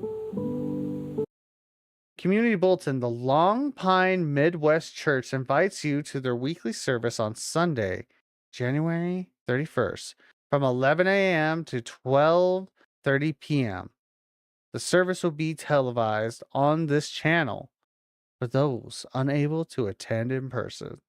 Speaker 1: Community Bulletin. The Long Pine Midwest Church invites you to their weekly service on Sunday, January 31st, from 11 a.m. to 12:30 p.m. The service will be televised on this channel for those unable to attend in person.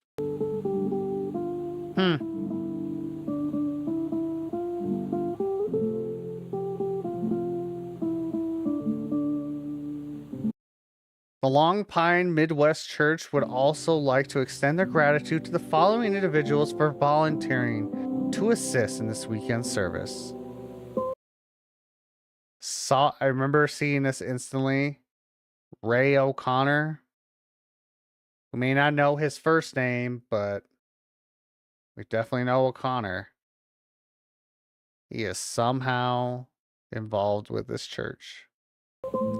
Speaker 1: The Long Pine Midwest Church would also like to extend their gratitude to the following individuals for volunteering to assist in this weekend service. I remember seeing this instantly. Ray O'Connor. We may not know his first name, but we definitely know O'Connor. He is somehow involved with this church.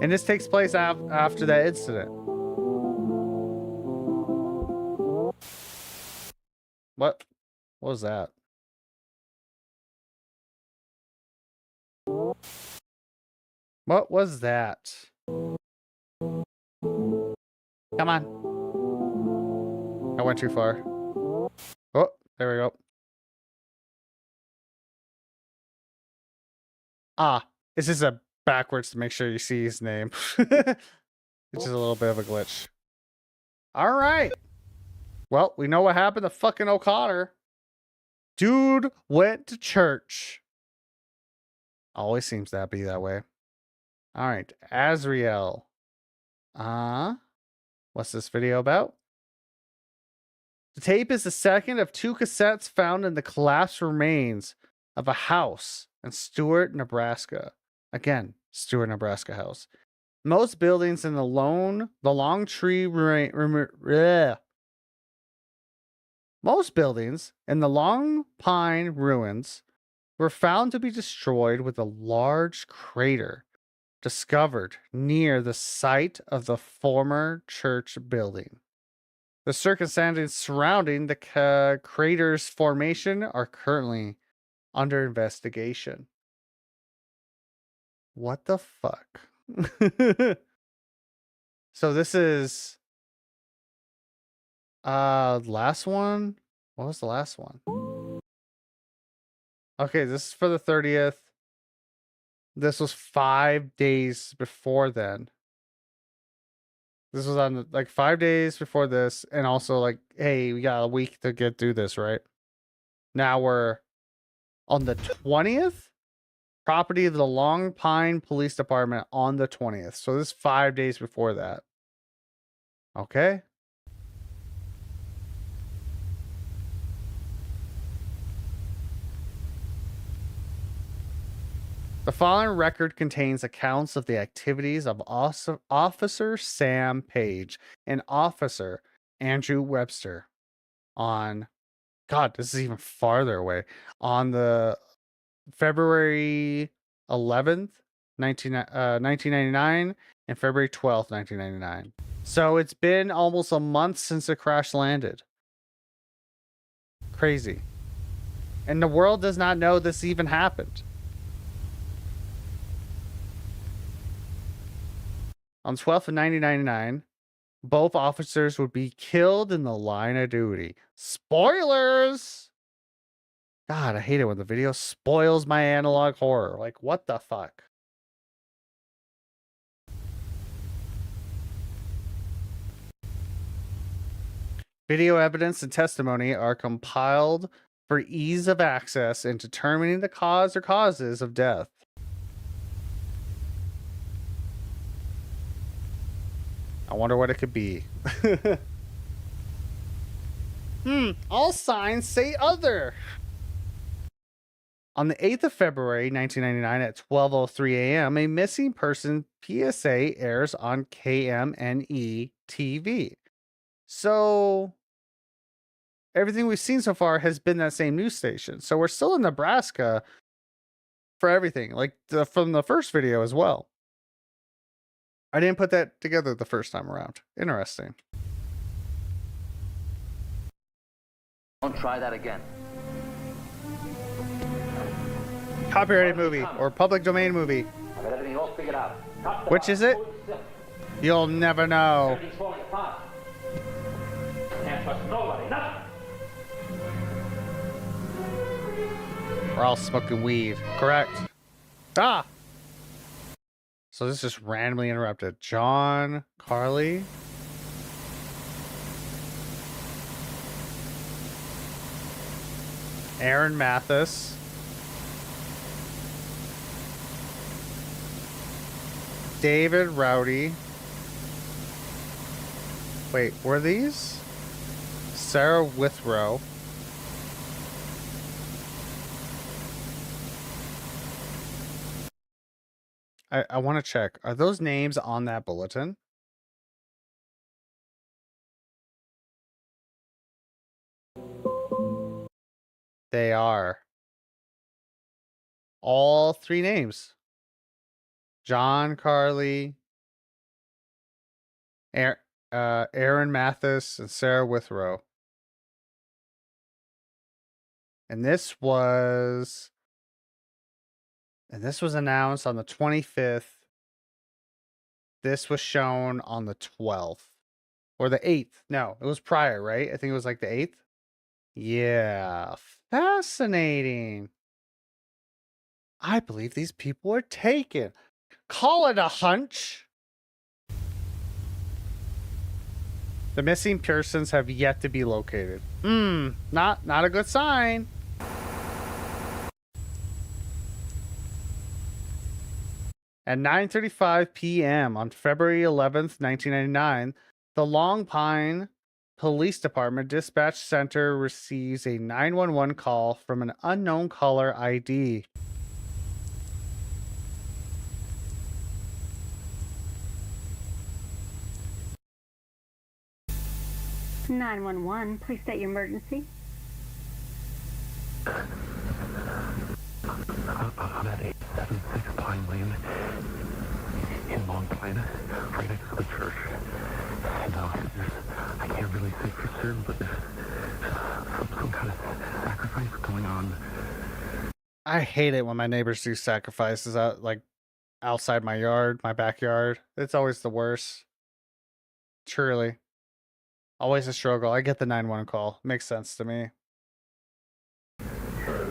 Speaker 1: And this takes place after that incident. What was that? What was that? Come on. I went too far. Oh, there we go. This is a backwards to make sure you see his name. Which is a little bit of a glitch. All right. Well, we know what happened to fucking O'Connor. Dude went to church. Always seems to be that way. All right. Azriel. What's this video about? The tape is the second of 2 cassettes found in the collapsed remains of a house in Stewart, Nebraska. Again, Stewart, Nebraska house. Most buildings in the Long Pine ruins were found to be destroyed with a large crater discovered near the site of the former church building. The circumstances surrounding the crater's formation are currently under investigation. What the fuck? So this is last one. What was the last one? Okay, this is for the 30th. This was 5 days before then. This was on like 5 days before this, and also like, hey, we got a week to get through this, right? Now we're on the 20th. Property of the Long Pine Police Department on the 20th. So this is 5 days before that. Okay. The following record contains accounts of the activities of Officer Sam Page and Officer Andrew Webster on, God, this is even farther away, on the February 11th, 1999 and February 12th, 1999. So it's been almost a month since the crash landed. Crazy. And the world does not know this even happened. On 12th of 1999, both officers would be killed in the line of duty. Spoilers! God, I hate it when the video spoils my analog horror. Like, what the fuck? Video evidence and testimony are compiled for ease of access in determining the cause or causes of death. I wonder what it could be. All signs say other. On the 8th of February, 1999 at 12:03 a.m., a missing person PSA airs on KMNE TV. So everything we've seen so far has been that same news station. So we're still in Nebraska. for everything, like from the first video as well. I didn't put that together the first time around. Interesting.
Speaker 6: Don't try that again.
Speaker 1: Copyrighted movie or public domain movie.
Speaker 6: I got everything all figured out.
Speaker 1: Which is it? You'll never know.
Speaker 6: Everything's falling apart. Can't trust nobody, nothing.
Speaker 1: We're all smoking weed. Correct. Ah! So this just randomly interrupted. John, Carly. Aaron Mathis. David Rowdy. Wait, were these? Sarah Withrow. I want to check. Are those names on that bulletin? They are. All three names. John, Carly, Aaron Mathis, and Sarah Withrow. And this was announced on the 25th. This was shown on the 12th. Or the 8th. No, it was prior, right? I think it was like the 8th. Yeah. Fascinating. I believe these people are taken. Call it a hunch. The missing persons have yet to be located. Not a good sign. At 9:35 p.m. on February 11th, 1999, the Long Pine Police Department Dispatch Center receives a 911 call from an unknown caller ID.
Speaker 12: (911), please state your emergency.
Speaker 3: I'm at 876 Pine Lane in Long Pine, right next to the church. No, I can't really say for certain, but there's some kind of sacrifice going on.
Speaker 1: I hate it when my neighbors do sacrifices out, like outside my yard, my backyard. It's always the worst. Truly. Always a struggle. I get the 911 call. Makes sense to me.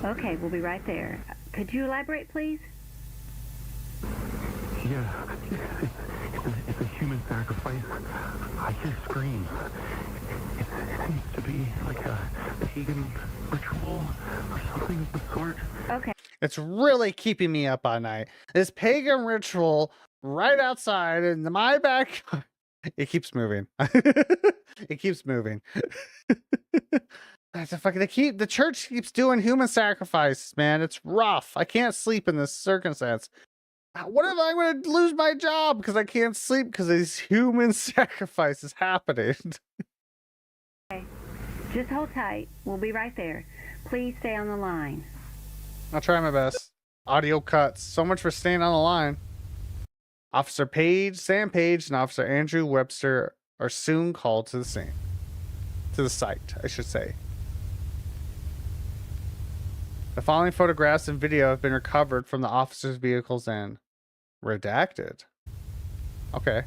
Speaker 12: Okay, we'll be right there. Could you elaborate, please?
Speaker 3: Yeah, it's a human sacrifice. I hear screams. It seems to be like a pagan ritual or something of the sort.
Speaker 12: Okay.
Speaker 1: It's really keeping me up all night. This pagan ritual right outside in my backyard. It keeps moving. It keeps moving. That's a fucking the church keeps doing human sacrifices, man. It's rough. I can't sleep in this circumstance. What if I'm going to lose my job because I can't sleep because these human sacrifices happening?
Speaker 12: Okay. Just hold tight. We'll be right there. Please stay on the line.
Speaker 1: I'll try my best. Audio cuts. So much for staying on the line. Officer Sam Page, and Officer Andrew Webster are soon called to the scene. To the site, I should say. The following photographs and video have been recovered from the officers' vehicles and redacted. Okay.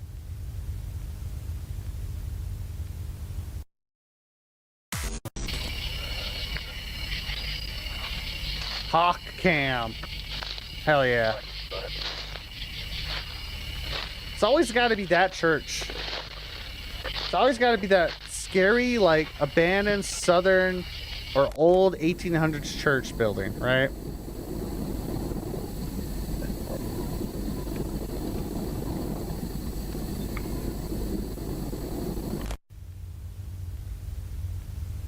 Speaker 1: Hawk cam. Hell yeah. It's always got to be that church. It's always got to be that scary, like, abandoned southern or old 1800s church building, right?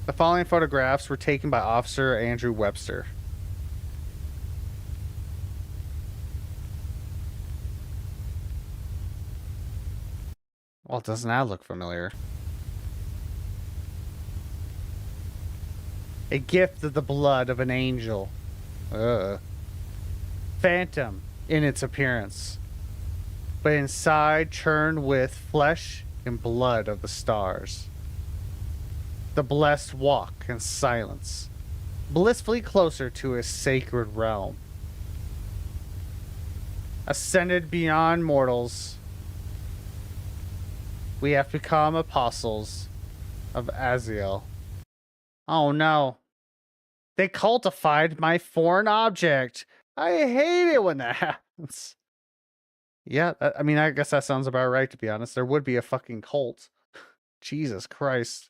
Speaker 1: The following photographs were taken by Officer Andrew Webster. Well, doesn't that look familiar? A gift of the blood of an angel. phantom in its appearance, but inside churned with flesh and blood of the stars. The blessed walk in silence, blissfully closer to his sacred realm. Ascended beyond mortals, we have become apostles of Aziel. Oh no. They cultified my foreign object. I hate it when that happens. Yeah, I mean, I guess that sounds about right, to be honest. There would be a fucking cult. Jesus Christ.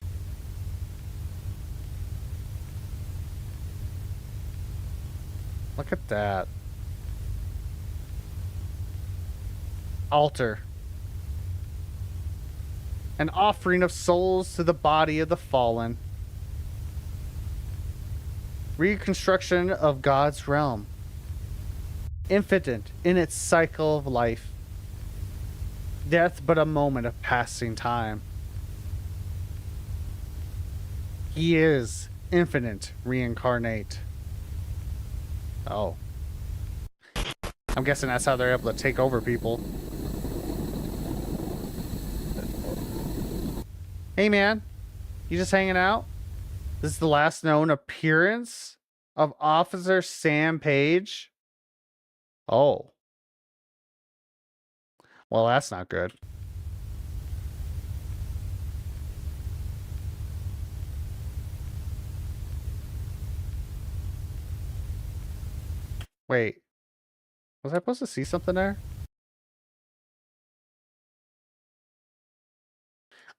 Speaker 1: Look at that. Altar. An offering of souls to the body of the fallen. Reconstruction of God's realm. Infinite in its cycle of life. Death but a moment of passing time. He is infinite reincarnate. Oh. I'm guessing that's how they're able to take over people. Hey man, you just hanging out? This is the last known appearance of Officer Sam Page. Oh. Well, that's not good. Wait. Was I supposed to see something there?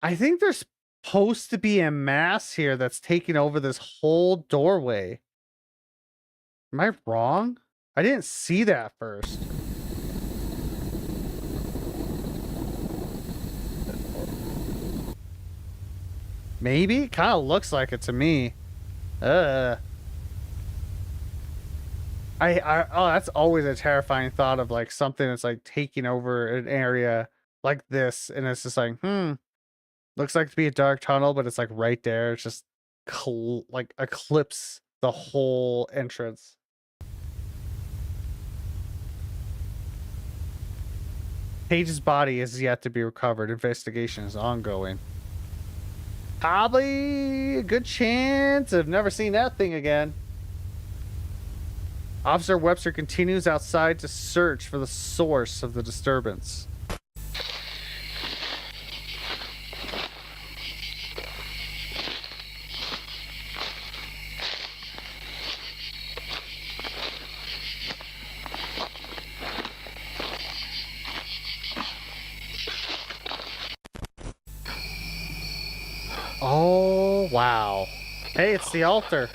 Speaker 1: I think there's supposed to be a mass here that's taking over this whole doorway. Am I wrong? I didn't see that first. Maybe? Kind of looks like it to me. Oh, that's always a terrifying thought of like something that's like taking over an area like this, and it's just like, looks like to be a dark tunnel, but it's like right there. It's just like eclipse the whole entrance. Page's body is yet to be recovered. Investigation is ongoing. Probably a good chance of never seeing that thing again. Officer Webster continues outside to search for the source of the disturbance. Oh, wow. Hey, it's the altar.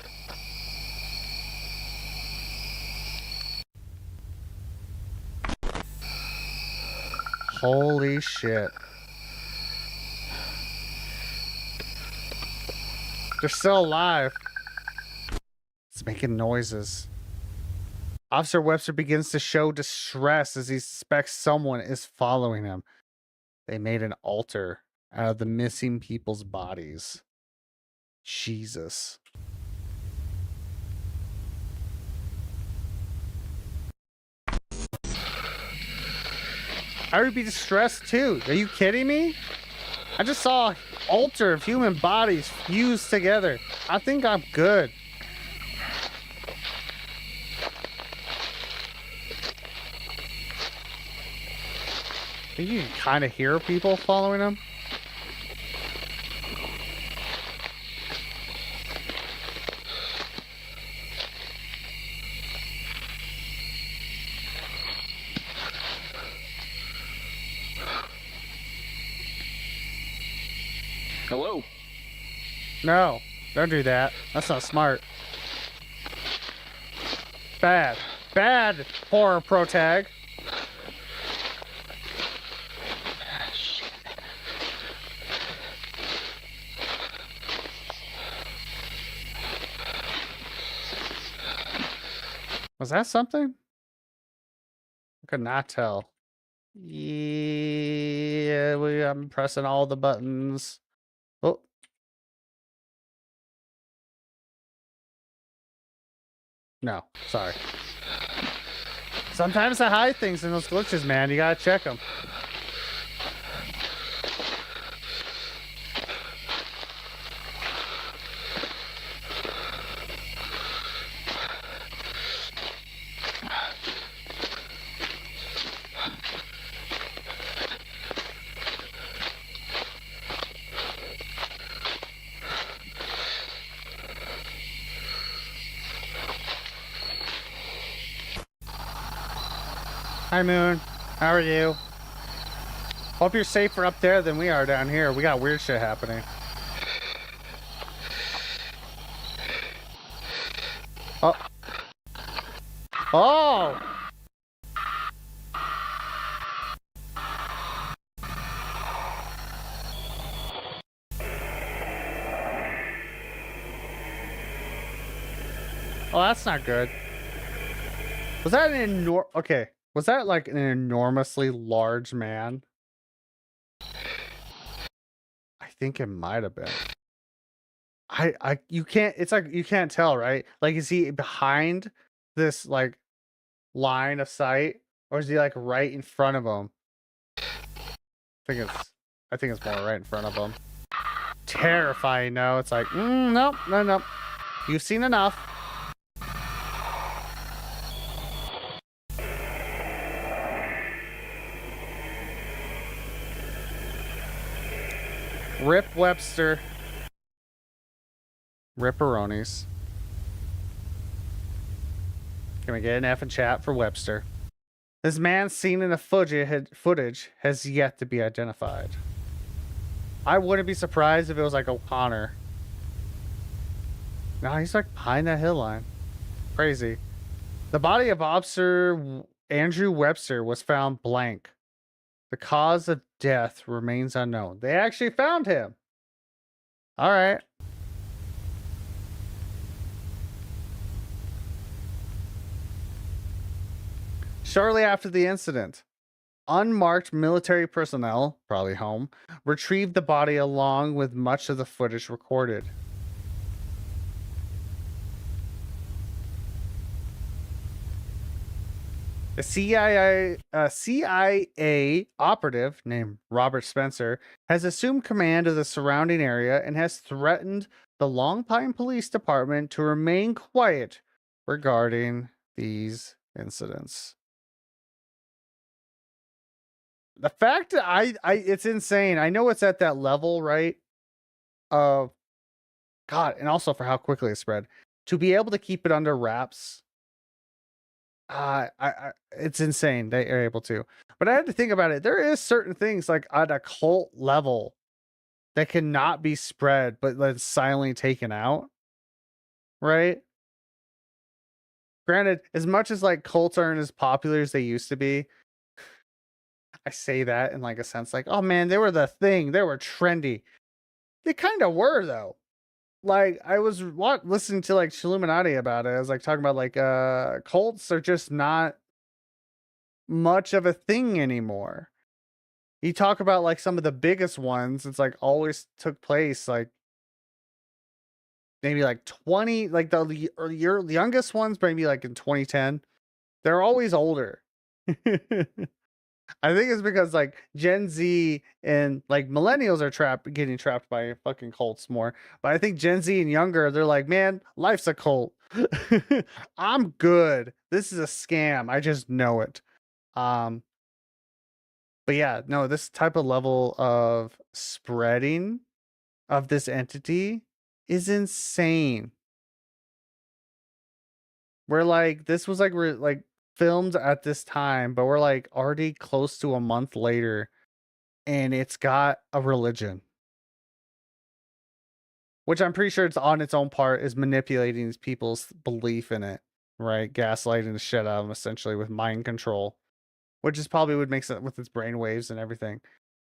Speaker 1: Holy shit. They're still alive. It's making noises. Officer Webster begins to show distress as he suspects someone is following him. They made an altar out of the missing people's bodies. Jesus. I would be distressed too. Are you kidding me? I just saw an altar of human bodies fused together. I think I'm good. I think you can kind of hear people following him.
Speaker 13: Hello?
Speaker 1: No, don't do that. That's not smart. Bad. Bad horror protag. Was that something? I could not tell. Yeah, I'm pressing all the buttons. Oh. No, sorry. Sometimes I hide things in those glitches, man. You gotta check them. Hi, Moon. How are you? Hope you're safer up there than we are down here. We got weird shit happening. Oh. Oh! Oh, that's not good. Was that an okay. Was that like an enormously large man? I think it might have been. You can't, it's like, you can't tell, right? Like, is he behind this, like, line of sight? Or is he, like, right in front of him? I think it's more right in front of him. Terrifying, no. It's like, nope, no. You've seen enough. Rip Webster. Ripperonis. Can we get an F in chat for Webster? This man seen in the footage has yet to be identified. I wouldn't be surprised if it was like O'Connor. No, he's like behind that hill line. Crazy. The body of Officer Andrew Webster was found blank. The cause of death remains unknown. They actually found him. All right. Shortly after the incident, unmarked military personnel, probably home, retrieved the body along with much of the footage recorded. A CIA operative named Robert Spencer has assumed command of the surrounding area and has threatened the Long Pine Police Department to remain quiet regarding these incidents. The fact that it's insane. I know it's at that level, right? Of God, and also for how quickly it spread. To be able to keep it under wraps, it's insane they are able to. But I had to think about it. There is certain things like at a cult level that cannot be spread, but then silently taken out, right? Granted, as much as like cults aren't as popular as they used to be, I say that in like a sense like, oh man, they were the thing. They were trendy. They kind of were though. Like I was listening to like Chilluminati about it. I was like talking about like cults are just not much of a thing anymore. You talk about like some of the biggest ones, it's like always took place like maybe like 20, like the youngest ones maybe like in 2010. They're always older. I think it's because like Gen Z and like millennials are getting trapped by fucking cults more. But I think Gen Z and younger, they're like, man, life's a cult. I'm good. This is a scam. I just know it. But yeah, no, this type of level of spreading of this entity is insane. We're like, this was like, we're like filmed at this time, but we're like already close to a month later and it's got a religion, which I'm pretty sure it's on its own part is manipulating people's belief in it, right? Gaslighting the shit out of them essentially with mind control, which is probably would make sense with its brain waves and everything,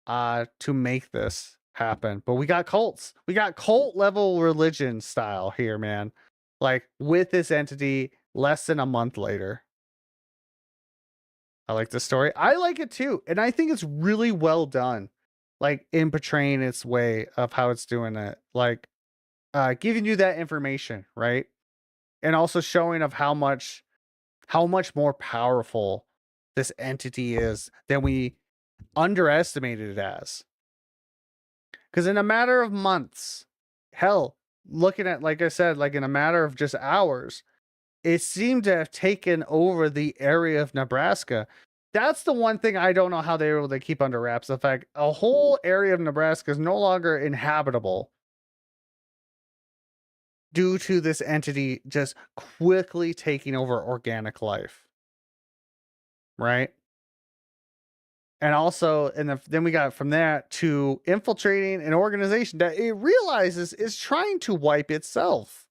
Speaker 1: to make this happen. But we got cults. We got cult level religion style here, man. Like with this entity less than a month later. I like this story. I like it too. And I think it's really well done. Like in portraying its way of how it's doing it. Like giving you that information, right? And also showing of how much how much more powerful this entity is than we underestimated it as. Because in a matter of months, hell, looking at, like I said, like in a matter of just hours, it seemed to have taken over the area of Nebraska. That's the one thing I don't know how they were able to keep under wraps. The fact a whole area of Nebraska is no longer inhabitable due to this entity just quickly taking over organic life. Right? And also, then we got from that to infiltrating an organization that it realizes is trying to wipe itself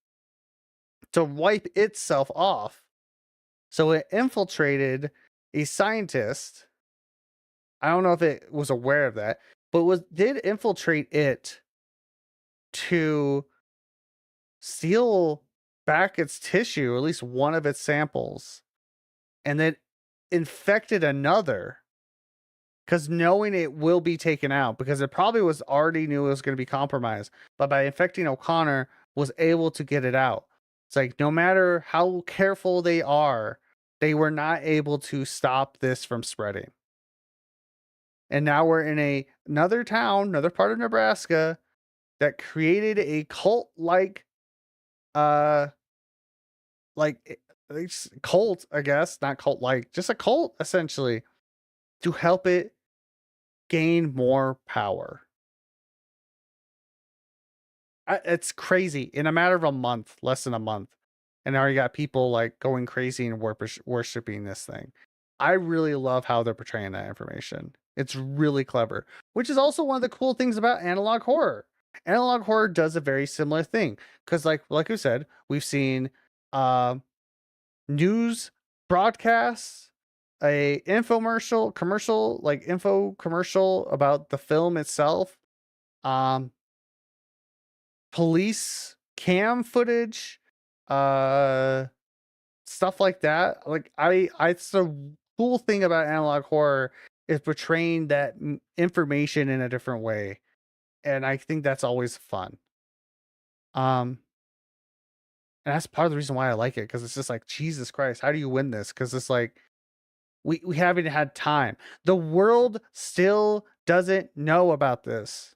Speaker 1: off. So it infiltrated a scientist. I don't know if it was aware of that, but did infiltrate it to steal back its tissue, at least one of its samples, and then infected another. Because knowing it will be taken out, because it probably was already knew it was going to be compromised, but by infecting O'Connor, was able to get it out. It's like no matter how careful they are, they were not able to stop this from spreading. And now we're in another town, another part of Nebraska, that created a cult-like, cult, I guess, not cult-like, just a cult essentially, to help it gain more power. It's crazy. In a matter of a month, less than a month, and now you got people like going crazy and worshiping this thing. I really love how they're portraying that information. It's really clever, which is also one of the cool things about analog horror. Analog horror does a very similar thing because, like we said, we've seen news broadcasts, a info commercial about the film itself, police cam footage, stuff like that. Like it's a cool thing about analog horror is portraying that information in a different way, and I think that's always fun. And that's part of the reason why I like it, because it's just like, Jesus Christ, how do you win this? Because it's like we haven't had time. The world still doesn't know about this.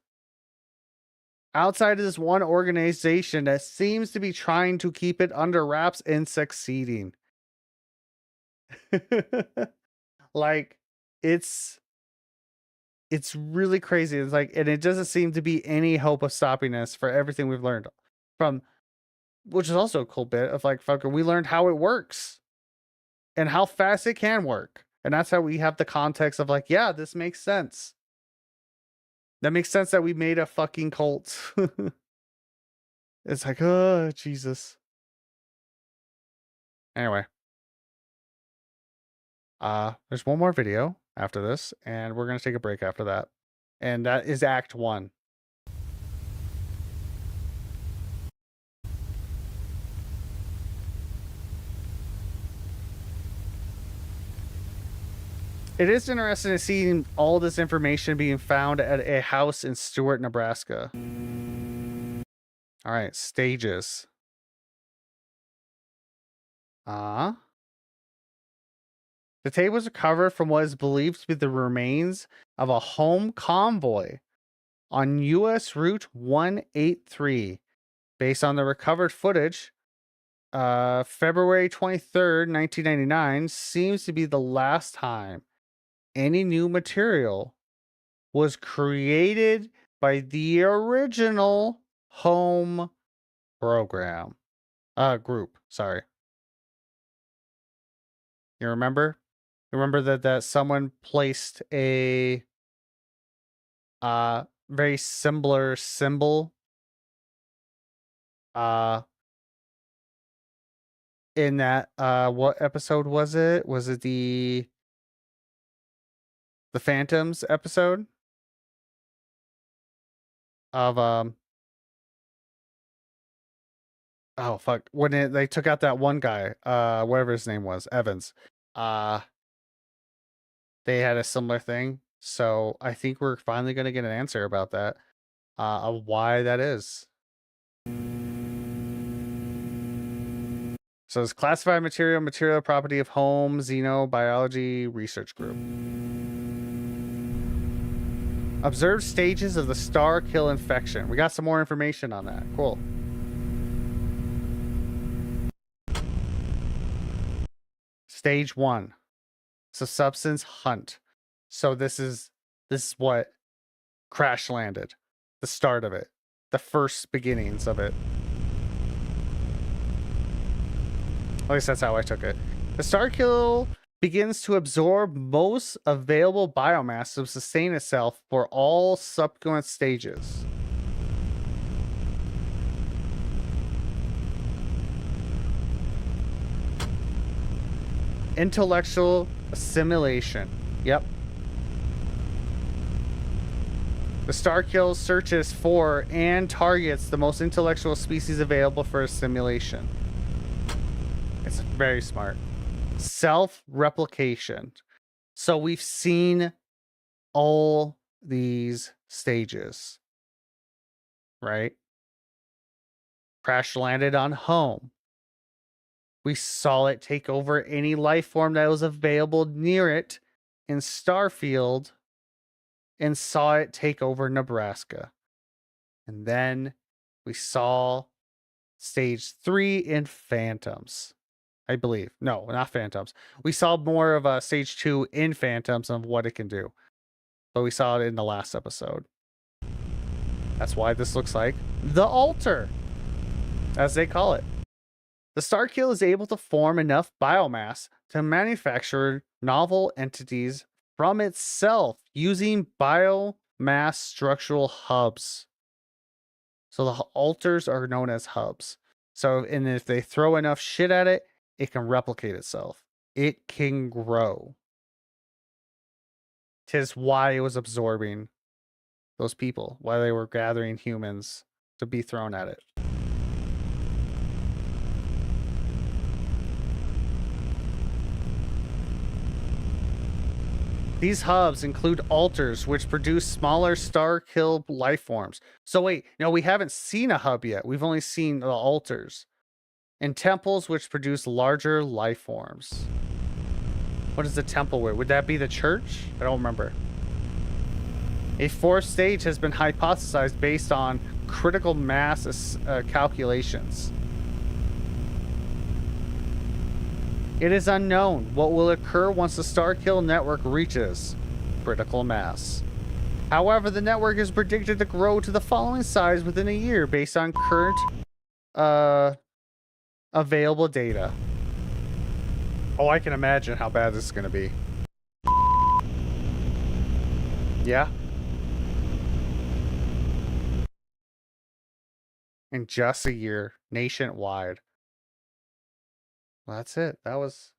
Speaker 1: Outside of this one organization that seems to be trying to keep it under wraps and succeeding. Like, it's really crazy. It's like, and it doesn't seem to be any hope of stopping this for everything we've learned from, which is also a cool bit of like, fucking, we learned how it works and how fast it can work. And that's how we have the context of like, yeah, this makes sense. That makes sense that we made a fucking cult. It's like, oh, Jesus. Anyway. There's one more video after this, and we're going to take a break after that. And that is Act 1. It is interesting to see all this information being found at a house in Stewart, Nebraska. All right, stages. The tape was recovered from what is believed to be the remains of a home convoy on U.S. Route 183. Based on the recovered footage, February 23rd, 1999 seems to be the last time any new material was created by the original home program. Group, sorry. You remember? Remember that someone placed a very similar symbol in that what episode was it? Was it the Phantoms episode of oh fuck, when they took out that one guy, whatever his name was, Evans. They had a similar thing. So I think we're finally going to get an answer about that, of why that is. So it's classified material property of home, xenobiology research group. Observed stages of the star kill infection. We got some more information on that. Cool. Stage 1. So substance hunt. So this is what crash landed. The start of it. The first beginnings of it. At least that's how I took it. The star kill begins to absorb most available biomass to sustain itself for all subsequent stages. Intellectual assimilation. Yep. The star kill searches for and targets the most intellectual species available for assimilation. It's very smart. Self-replication. So we've seen all these stages, right? Crash landed on home. We saw it take over any life form that was available near it in Starfield and saw it take over Nebraska. And then we saw stage 3 in Phantoms. I believe. No, not Phantoms. We saw more of stage 2 in Phantoms of what it can do. But we saw it in the last episode. That's why this looks like the altar, as they call it. The Starkill is able to form enough biomass to manufacture novel entities from itself using biomass structural hubs. So the altars are known as hubs. So, and if they throw enough shit at it, it can replicate itself. It can grow. 'Tis why it was absorbing those people, why they were gathering humans to be thrown at it. These hubs include altars, which produce smaller star kill life forms. So wait, no, we haven't seen a hub yet. We've only seen the altars. And temples, which produce larger life forms. What is the temple with? Would that be the church? I don't remember. A fourth stage has been hypothesized based on critical mass calculations. It is unknown what will occur once the Starkill network reaches critical mass. However, the network is predicted to grow to the following size within a year based on current available data. Oh, I can imagine how bad this is going to be. Yeah. In just a year, nationwide. Well, that's it. That was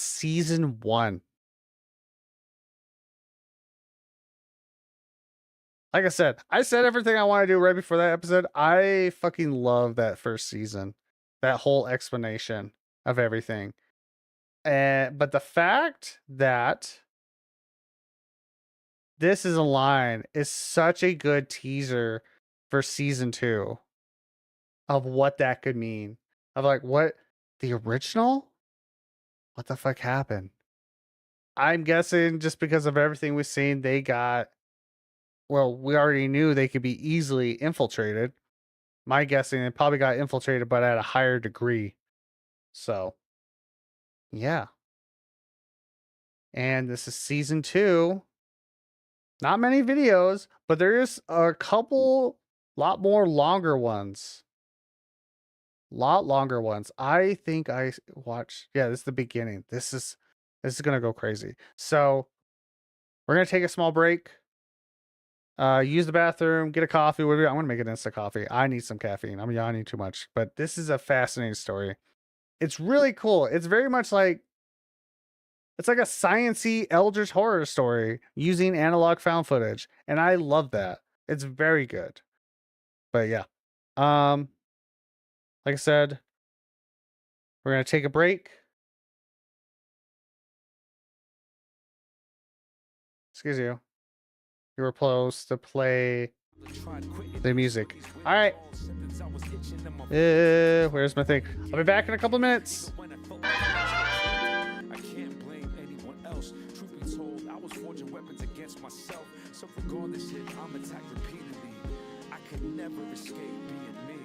Speaker 1: season 1. Like I said everything I want to do right before that episode. I fucking love that first season. That whole explanation of everything. But the fact that this is a line is such a good teaser for season 2 of what that could mean. Of like, what, the original? What the fuck happened? I'm guessing just because of everything we've seen, they got, well, we already knew they could be easily infiltrated. My guessing, they probably got infiltrated, but at a higher degree. So, yeah. And this is season 2. Not many videos, but there is a lot more longer ones. Lot longer ones. I think I watched, yeah, this is the beginning. This is gonna go crazy. So we're gonna take a small break. Use the bathroom, get a coffee. I'm gonna make an instant coffee. I need some caffeine. I'm yawning too much, but this is a fascinating story. It's really cool. It's very much like, it's like a science-y Eldritch horror story using analog found footage, and I love that. It's very good. But yeah, like I said, we're gonna take a break. Excuse you. You were supposed to play The music. All right. Where's my thing? I'll be back in a couple minutes.
Speaker 13: I can't blame anyone else. Truth be told, I was forging weapons against myself. So regardless if I'm attacked repeatedly, I could never escape being me.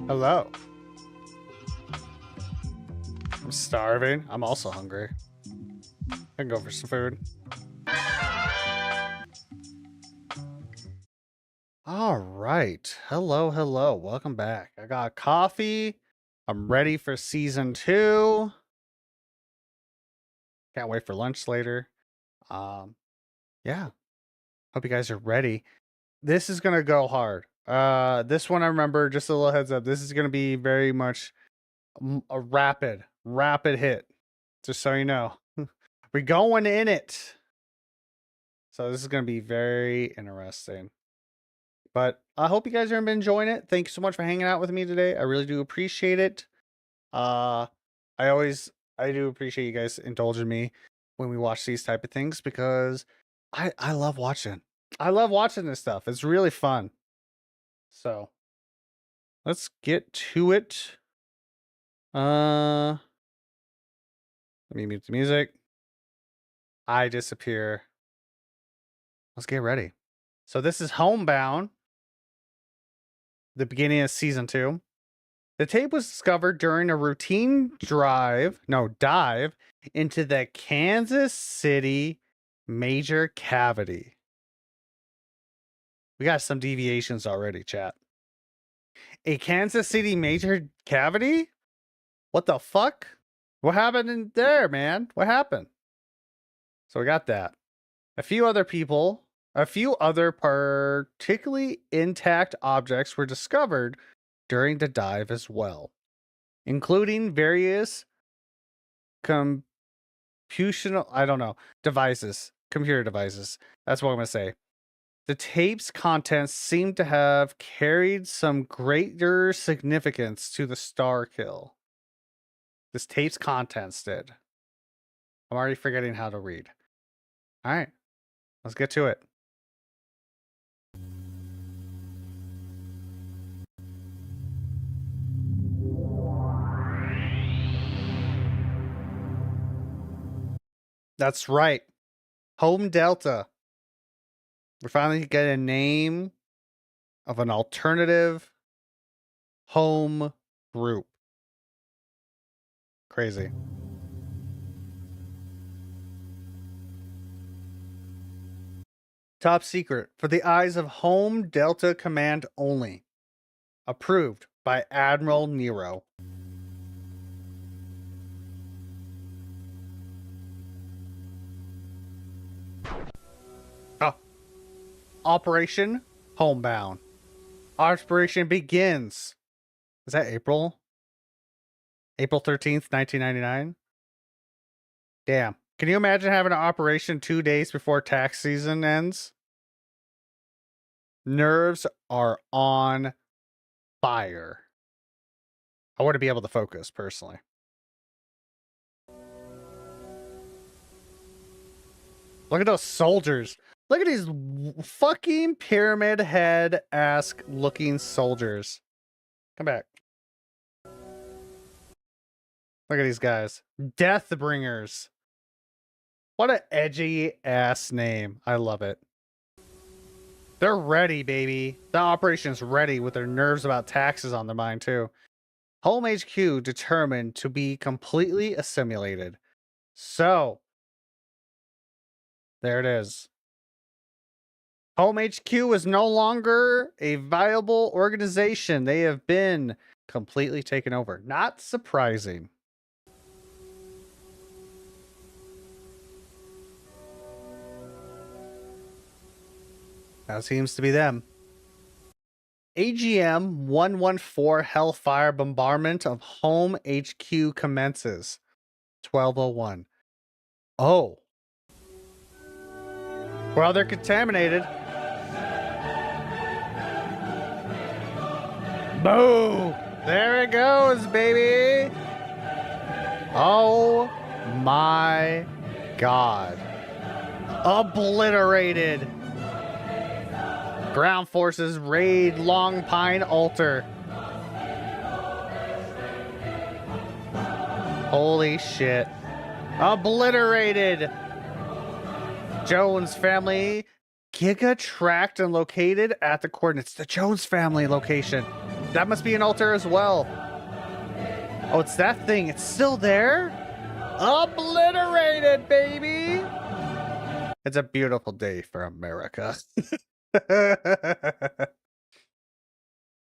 Speaker 1: Hello. I'm starving. I'm also hungry. I can go for some food. All right. Hello, hello. Welcome back. I got coffee. I'm ready for season 2. Can't wait for lunch later. Yeah. Hope you guys are ready. This is gonna go hard. This one I remember, just a little heads up. This is gonna be very much a rapid hit. Just so you know. We're going in it. So this is gonna be very interesting. But I hope you guys have been enjoying it. Thank you so much for hanging out with me today. I really do appreciate it. Uh I do appreciate you guys indulging me when we watch these type of things because I love watching. I love watching this stuff. It's really fun. So let's get to it. Let me mute the music. I disappear. Let's get ready. So this is Homebound, the beginning of season 2. The tape was discovered during a routine dive into the Kansas City major cavity. We got some deviations already, chat. A Kansas City major cavity? What the fuck? What happened in there, man? What happened? So we got that. A few other particularly intact objects were discovered during the dive as well, including various computer devices. That's what I'm going to say. The tape's contents seem to have carried some greater significance to the star kill. This tape's contents did. I'm already forgetting how to read. All right, let's get to it. That's right. Home Delta. We're finally getting a name of an alternative home group. Crazy. Top secret for the eyes of Home Delta Command only. Approved by Admiral Nero. Operation Homebound. Operation begins. Is that April? April 13th, 1999? Damn. Can you imagine having an operation 2 days before tax season ends? Nerves are on fire. I want to be able to focus, personally. Look at those soldiers. Look at these fucking pyramid head-esque looking soldiers. Come back. Look at these guys. Deathbringers. What an edgy ass name. I love it. They're ready, baby. The operation's ready with their nerves about taxes on their mind, too. Home HQ determined to be completely assimilated. So, there it is. Home HQ is no longer a viable organization. They have been completely taken over. Not surprising. That seems to be them. AGM 114 Hellfire bombardment of Home HQ commences. 1201. Oh. Well, they're contaminated. Boo! There it goes, baby! Oh my God. Obliterated. Ground forces raid Long Pine Altar. Holy shit. Obliterated. Jones family giga tracked and located at the coordinates. The Jones family location. That must be an altar as well. Oh, it's that thing. It's still there. Obliterated, baby. It's a beautiful day for America.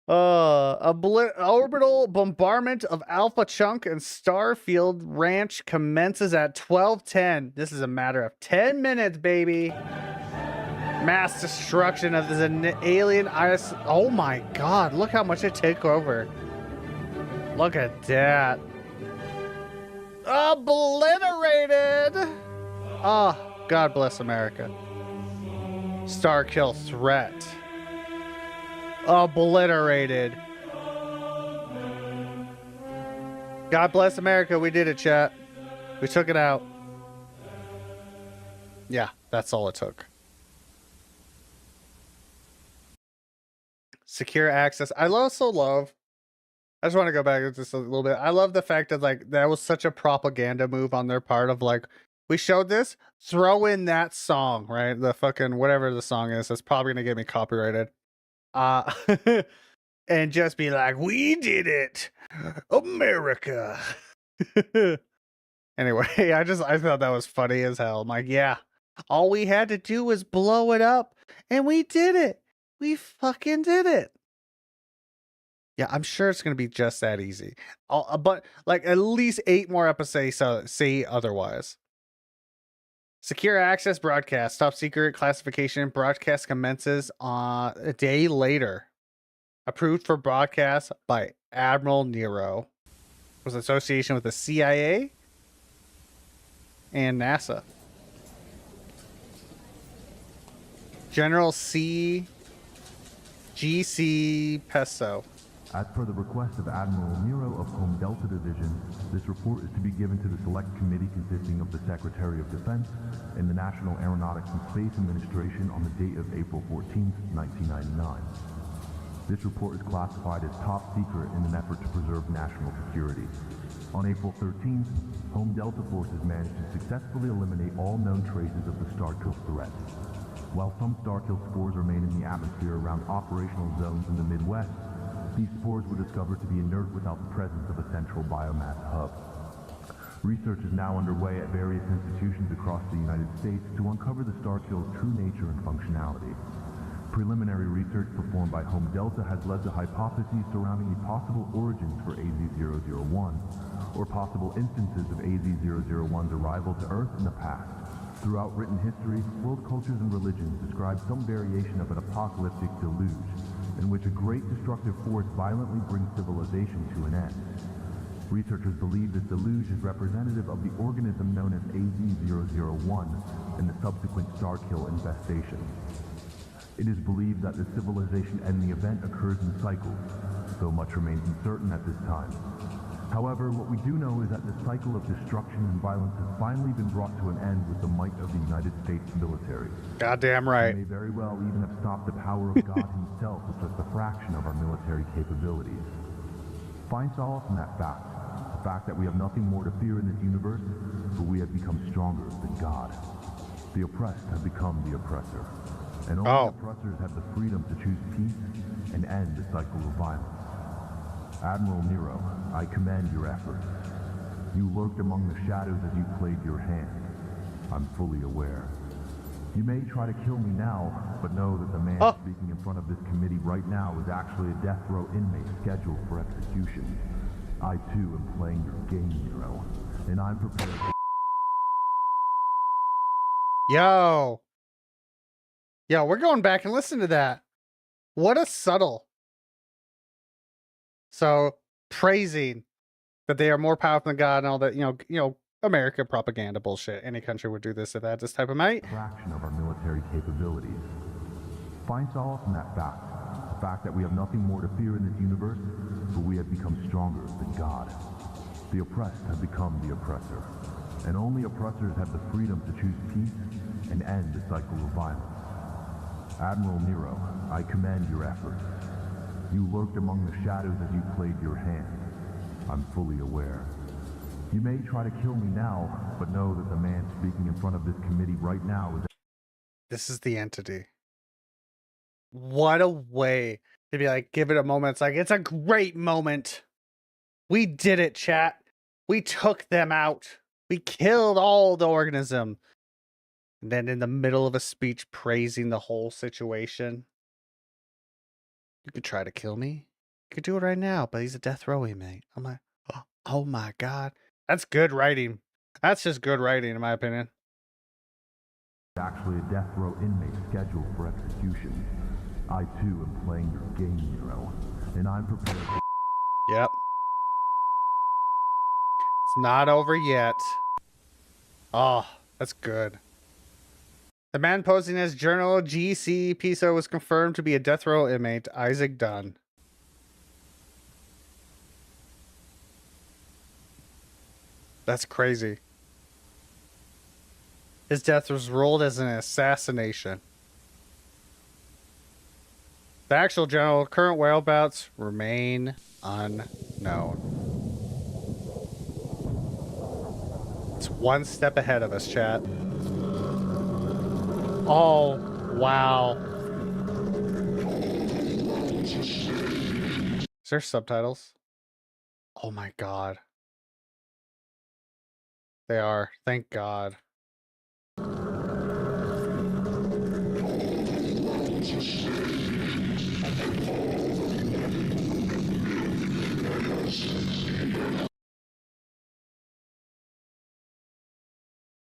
Speaker 1: Orbital bombardment of Alpha Chunk and Starfield Ranch commences at 12:10. This is a matter of 10 minutes, baby. Mass destruction of this alien ice. Oh my God, look how much it took over. Look at that. Obliterated. Oh, God bless America. Starkill threat. Obliterated. God bless America. We did it, chat. We took it out. Yeah, that's all it took. Secure access. I also love. I just want to go back just a little bit. I love the fact that like that was such a propaganda move on their part of like, we showed this, throw in that song, right? The fucking whatever the song is. That's probably gonna get me copyrighted. And just be like, we did it, America. Anyway, I thought that was funny as hell. I'm like, yeah, all we had to do was blow it up, and we did it. We fucking did it. Yeah, I'm sure it's gonna be just that easy. But like at least 8 more episodes say otherwise. Secure access broadcast. Top secret classification. Broadcast commences on a day later. Approved for broadcast by Admiral Nero. Was association with the CIA and NASA. General G.C. Peso.
Speaker 14: As per the request of Admiral Nero of Home Delta Division, this report is to be given to the Select Committee consisting of the Secretary of Defense and the National Aeronautics and Space Administration on the date of April 14, 1999. This report is classified as top secret in an effort to preserve national security. On April 13th, Home Delta forces managed to successfully eliminate all known traces of the Starkill threat. While some Starkill spores remain in the atmosphere around operational zones in the Midwest, these spores were discovered to be inert without the presence of a central biomass hub. Research is now underway at various institutions across the United States to uncover the Starkill's true nature and functionality. Preliminary research performed by Home Delta has led to hypotheses surrounding the possible origins for AZ-001, or possible instances of AZ-001's arrival to Earth in the past. Throughout written history, world cultures and religions describe some variation of an apocalyptic deluge, in which a great destructive force violently brings civilization to an end. Researchers believe this deluge is representative of the organism known as AZ-001 and the subsequent Starkill infestation. It is believed that the civilization ending event occurs in cycles, though much remains uncertain at this time. However, what we do know is that the cycle of destruction and violence has finally been brought to an end with the might of the United States military.
Speaker 1: Goddamn right.
Speaker 14: It may very well even have stopped the power of God himself with just a fraction of our military capabilities. Find solace in that fact, the fact that we have nothing more to fear in this universe, for we have become stronger than God. The oppressed have become the oppressor. And only oppressors have the freedom to choose peace and end the cycle of violence. Admiral Nero, I commend your efforts. You lurked among the shadows as you played your hand. I'm fully aware. You may try to kill me now, but know that the man speaking in front of this committee right now is actually a death row inmate scheduled for execution. I too am playing your game, Nero, and I'm prepared to...
Speaker 1: Yo, we're going back and listen to that. What a subtle. So praising that they are more powerful than God and all that, you know, American propaganda bullshit. Any country would do this if it had this type of might.
Speaker 14: Fraction of our military capabilities. Find solace in that fact. The fact that we have nothing more to fear in this universe, but we have become stronger than God. The oppressed have become the oppressor, and only oppressors have the freedom to choose peace and end the cycle of violence. Admiral Nero, I commend your efforts. You lurked among the shadows as you played your hand. I'm fully aware. You may try to kill me now, but know that the man speaking in front of this committee right now is...
Speaker 1: This is the entity. What a way to be like, give it a moment. It's like, it's a great moment. We did it, chat. We took them out. We killed all the organism. And then in the middle of a speech praising the whole situation. You could try to kill me. You could do it right now, but he's a death row inmate. I'm like, oh my God. That's good writing. That's just good writing, in my opinion.
Speaker 14: Actually a death row inmate scheduled for execution. I too am playing your game, Nero, and I'm prepared to...
Speaker 1: Yep. It's not over yet. Oh, that's good. The man posing as Journal GC Piso was confirmed to be a death row inmate, Isaac Dunn. That's crazy. His death was ruled as an assassination. The actual general current whereabouts remain unknown. It's one step ahead of us, chat. Oh, wow. Is there subtitles? Oh my God. They are. Thank God.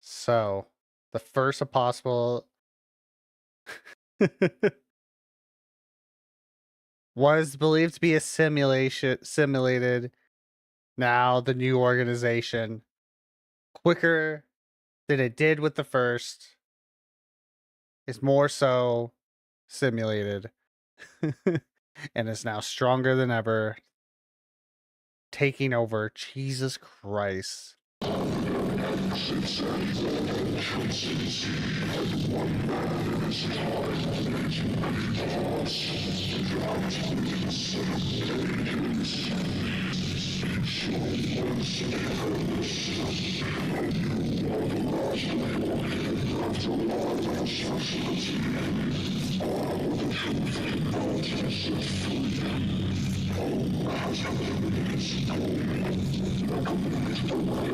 Speaker 1: So, the first of possible was believed to be a simulated. Now the new organization, quicker than it did with the first, is more so simulated and is now stronger than ever, taking over. Jesus Christ.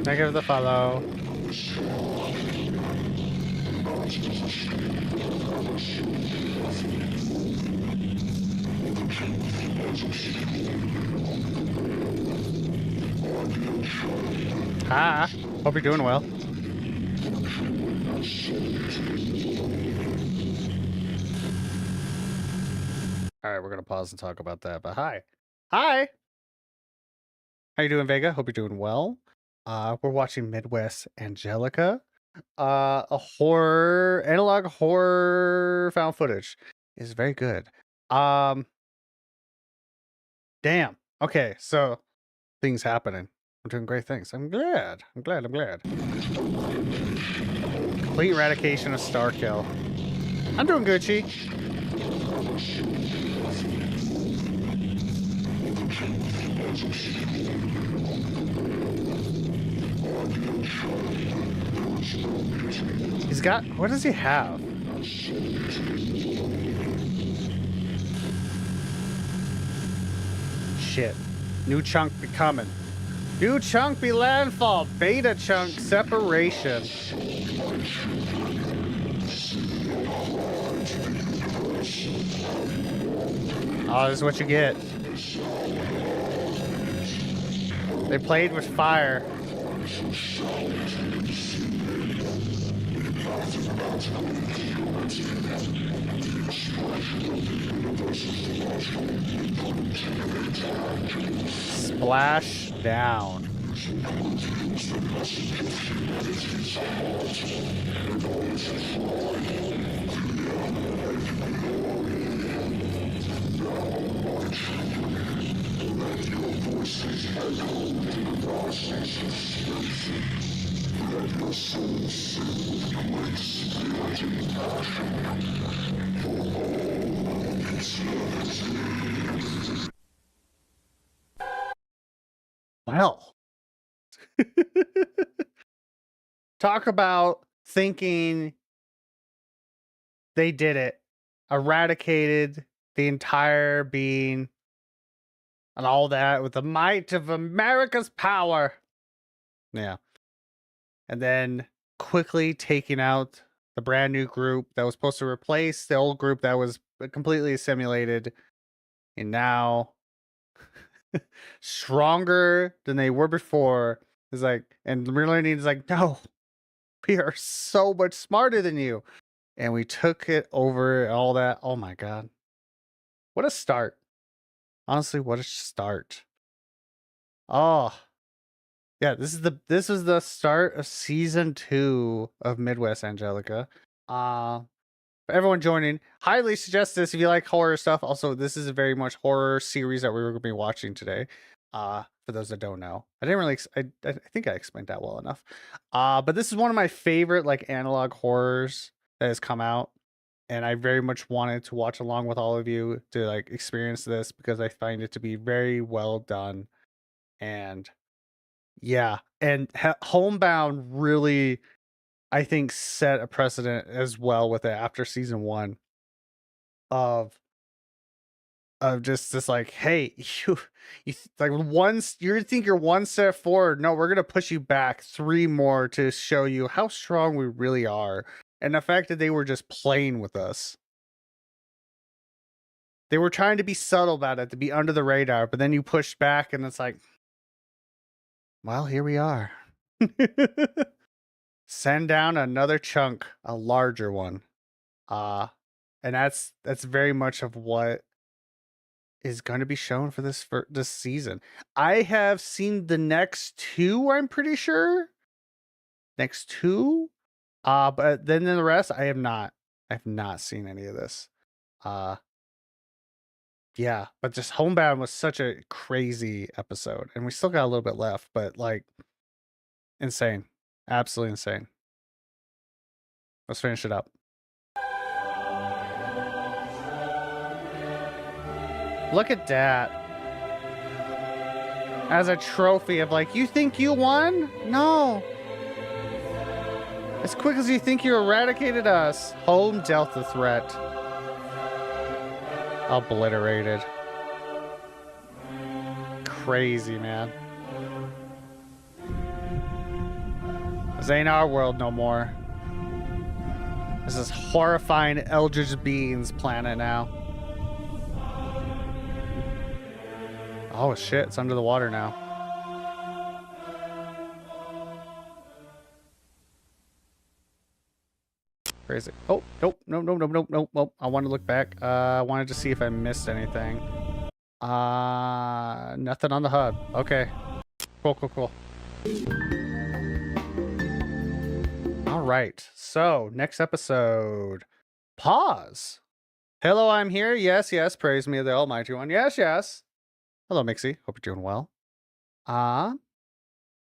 Speaker 1: Negative the follow. Hi. Hope you're doing well. All right, we're gonna pause and talk about that. But hi. How you doing, Vega? Hope you're doing well. We're watching Midwest Angelica. A horror, analog horror found footage. Is very good. Damn. Okay, so things happening. I'm doing great things. I'm glad. Complete eradication of Starkill. I'm doing Gucci. He's got, what does he have? Shit. New chunk be coming. New chunk be landfall. Beta chunk separation. Oh, this is what you get. They played with fire. Splash down. Well, talk about thinking they did it, eradicated the entire being and all that with the might of America's power. Yeah. And then quickly taking out the brand new group that was supposed to replace the old group that was completely assimilated. And now stronger than they were before. Is like, and Merlin is like, no, we are so much smarter than you. And we took it over all that. Oh my God. What a start. Honestly, what a start. Oh. Yeah, this is the start of season 2 of Midwest Angelica. For everyone joining, highly suggest this if you like horror stuff. Also, this is a very much horror series that we were going to be watching today. For those that don't know, I didn't really. I think I explained that well enough. But this is one of my favorite like analog horrors that has come out, and I very much wanted to watch along with all of you to like experience this because I find it to be very well done, and yeah, and Homebound really, I think, set a precedent as well with it after season 1 of just this like, hey, like once you think you're one step forward, no, we're gonna push you back 3 more to show you how strong we really are, and the fact that they were just playing with us. They were trying to be subtle about it, to be under the radar, but then you pushed back, and it's like, well, here we are. Send down another chunk, a larger one. And that's very much of what is going to be shown for this season. I have seen the next 2, I'm pretty sure. Next 2. But then the rest I have not. I've not seen any of this. Yeah, but just Homebound was such a crazy episode, and we still got a little bit left, but like insane. Absolutely insane. Let's finish it up. Look at that. As a trophy of like, you think you won? No. As quick as you think you eradicated us, home dealt the threat. Obliterated. Crazy, man. This ain't our world no more. This is horrifying Eldritch Beings planet now. Oh shit, it's under the water now. Crazy. Oh, nope, nope. I want to look back. I wanted to see if I missed anything. Nothing on the HUD. Okay. Cool. All right. So, next episode. Pause. Hello, I'm here. Yes. Praise me, the Almighty One. Yes. Hello, Mixie. Hope you're doing well.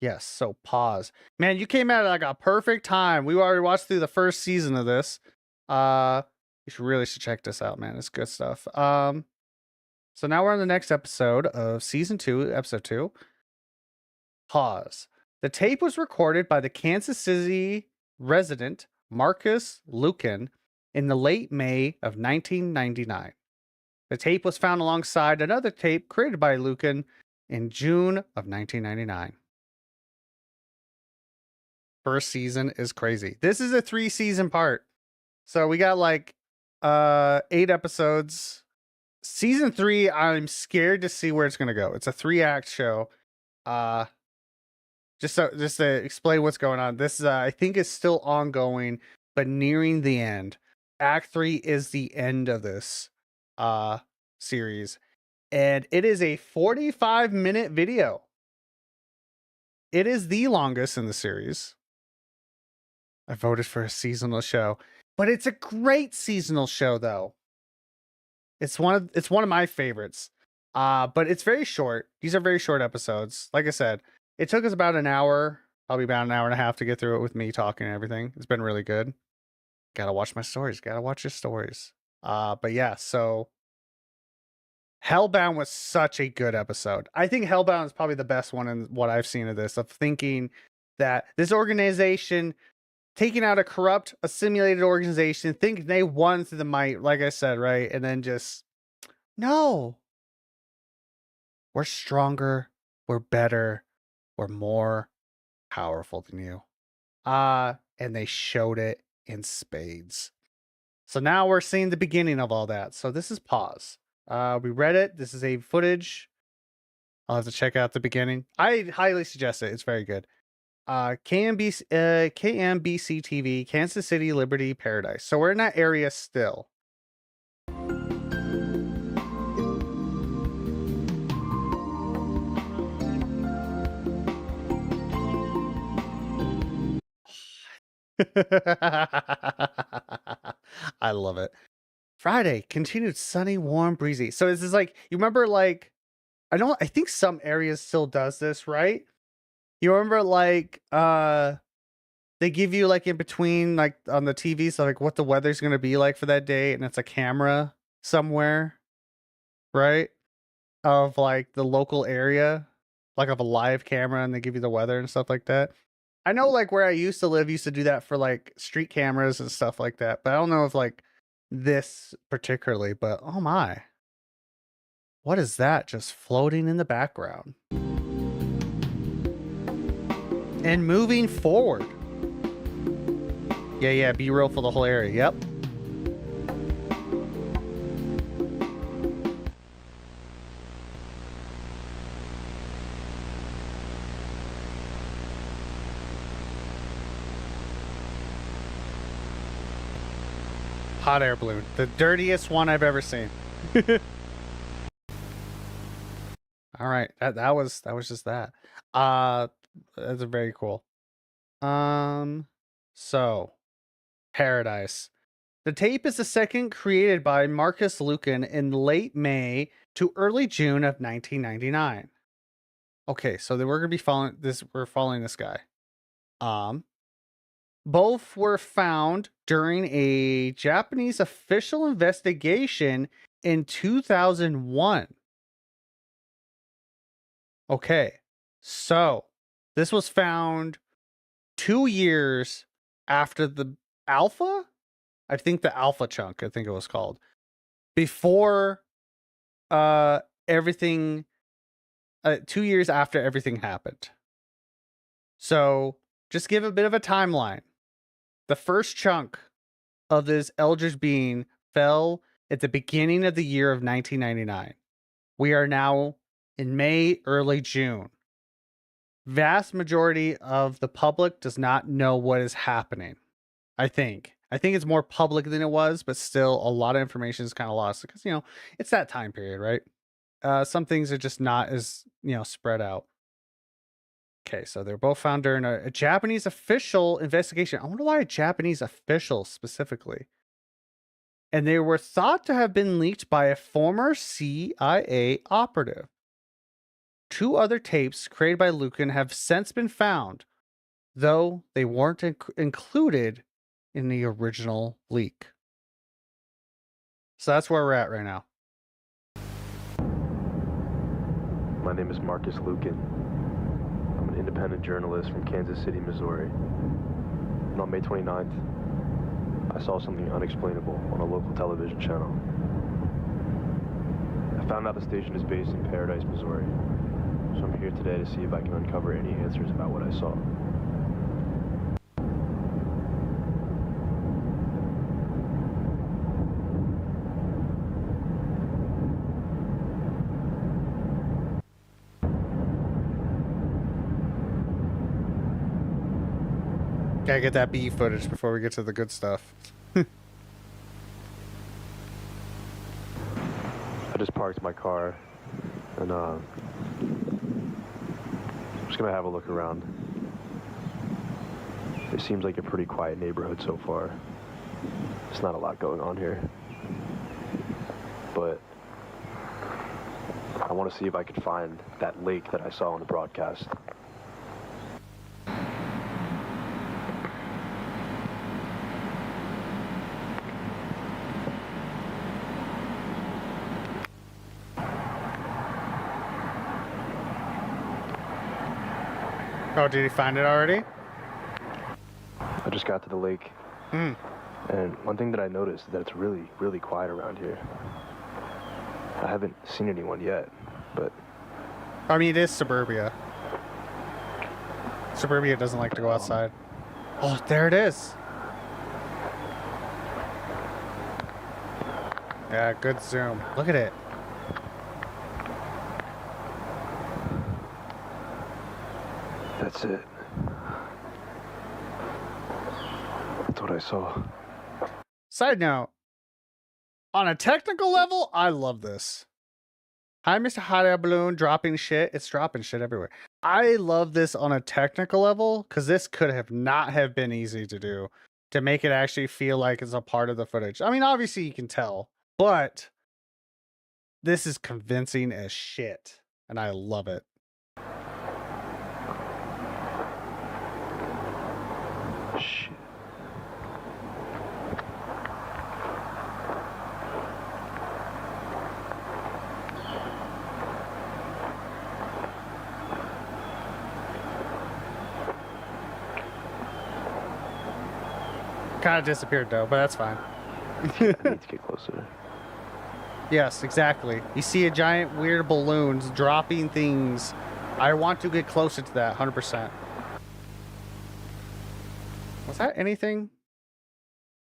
Speaker 1: Yes, so pause. Man, you came at it like a perfect time. We already watched through the first season of this. You should check this out, man. It's good stuff. So now we're on the next episode of season 2, episode 2. Pause. The tape was recorded by the Kansas City resident Marcus Lucan in the late May of 1999. The tape was found alongside another tape created by Lucan in June of 1999. First season is crazy. This is a 3-season part. So we got like 8 episodes. Season 3, I'm scared to see where it's gonna go. It's a 3-act show. Just to explain what's going on. This I think is still ongoing, but nearing the end. Act 3 is the end of this series, and it is a 45-minute video. It is the longest in the series. I voted for a seasonal show, but it's a great seasonal show though. It's one of my favorites. But it's very short. These are very short episodes. Like I said, it took us about an hour, probably about an hour and a half to get through it with me talking and everything. It's been really good. Gotta watch my stories. Gotta watch your stories. But yeah, so Hellbound was such a good episode. I think Hellbound is probably the best one in what I've seen of this, of thinking that this organization taking out a corrupt, a simulated organization, thinking they won through the might, like I said, right? And then just, no. We're stronger, we're better, we're more powerful than you. And they showed it in spades. So now we're seeing the beginning of all that. So this is pause. We read it. This is a footage. I'll have to check out the beginning. I highly suggest it. It's very good. KMBC TV, Kansas City, Liberty, Paradise. So we're in that area still. I love it. Friday, continued sunny, warm, breezy. So this is like, you remember, like, I think some areas still does this, right? You remember, like, they give you, like, in between, like, on the TV, so, like, what the weather's going to be like for that day, and it's a camera somewhere, right? Of, like, the local area, like, of a live camera, and they give you the weather and stuff like that. I know, like, where I used to live used to do that for, like, street cameras and stuff like that, but I don't know if, like, this particularly, but oh my. What is that just floating in the background? And moving forward. Yeah, be real for the whole area. Yep. Hot air balloon. The dirtiest one I've ever seen. All right. That was just that. That's very cool. So Paradise. The tape is the second created by Marcus Lucan in late May to early June of 1999. Okay, so then we're gonna be following this. We're following this guy. Both were found during a Japanese official investigation in 2001. Okay, so this was found 2 years after the Alpha? I think the Alpha chunk, I think it was called. Before everything 2 years after everything happened. So just give a bit of a timeline. The first chunk of this Eldritch being fell at the beginning of the year of 1999. We are now in May, early June. Vast majority of the public does not know what is happening. I think it's more public than it was, but still a lot of information is kind of lost because, you know, it's that time period, right? Some things are just not as, you know, spread out. Okay, so they're both found during a Japanese official investigation. I wonder why a Japanese official specifically. And they were thought to have been leaked by a former CIA operative. 2 other tapes created by Lucan have since been found, though they weren't included in the original leak. So that's where we're at right now.
Speaker 15: My name is Marcus Lucan. I'm an independent journalist from Kansas City, Missouri. And on May 29th, I saw something unexplainable on a local television channel. I found out the station is based in Paradise, Missouri. So I'm here today to see if I can uncover any answers about what I saw.
Speaker 1: Gotta get that B footage before we get to the good stuff.
Speaker 15: I just parked my car and I'm just gonna have a look around. It seems like a pretty quiet neighborhood so far. There's not a lot going on here. But I want to see if I could find that lake that I saw on the broadcast.
Speaker 1: Oh, did he find it already?
Speaker 15: I just got to the lake. And one thing that I noticed is that it's really, really quiet around here. I haven't seen anyone yet, but...
Speaker 1: I mean, it is suburbia. Suburbia doesn't like to go outside. Oh, there it is. Yeah, good zoom. Look at it.
Speaker 15: That's it. That's what I saw.
Speaker 1: Side note, on a technical level, I love this. Hi, Mr. Hot Air Balloon, dropping shit. It's dropping shit everywhere. I love this on a technical level because this could have not have been easy to do to make it actually feel like it's a part of the footage. I mean, obviously you can tell, but this is convincing as shit, and I love it.
Speaker 15: Shit.
Speaker 1: Kind of disappeared though, but that's fine.
Speaker 15: I need to get closer.
Speaker 1: Yes, exactly. You see a giant weird balloons dropping things. I want to get closer to that, 100%. Was that anything?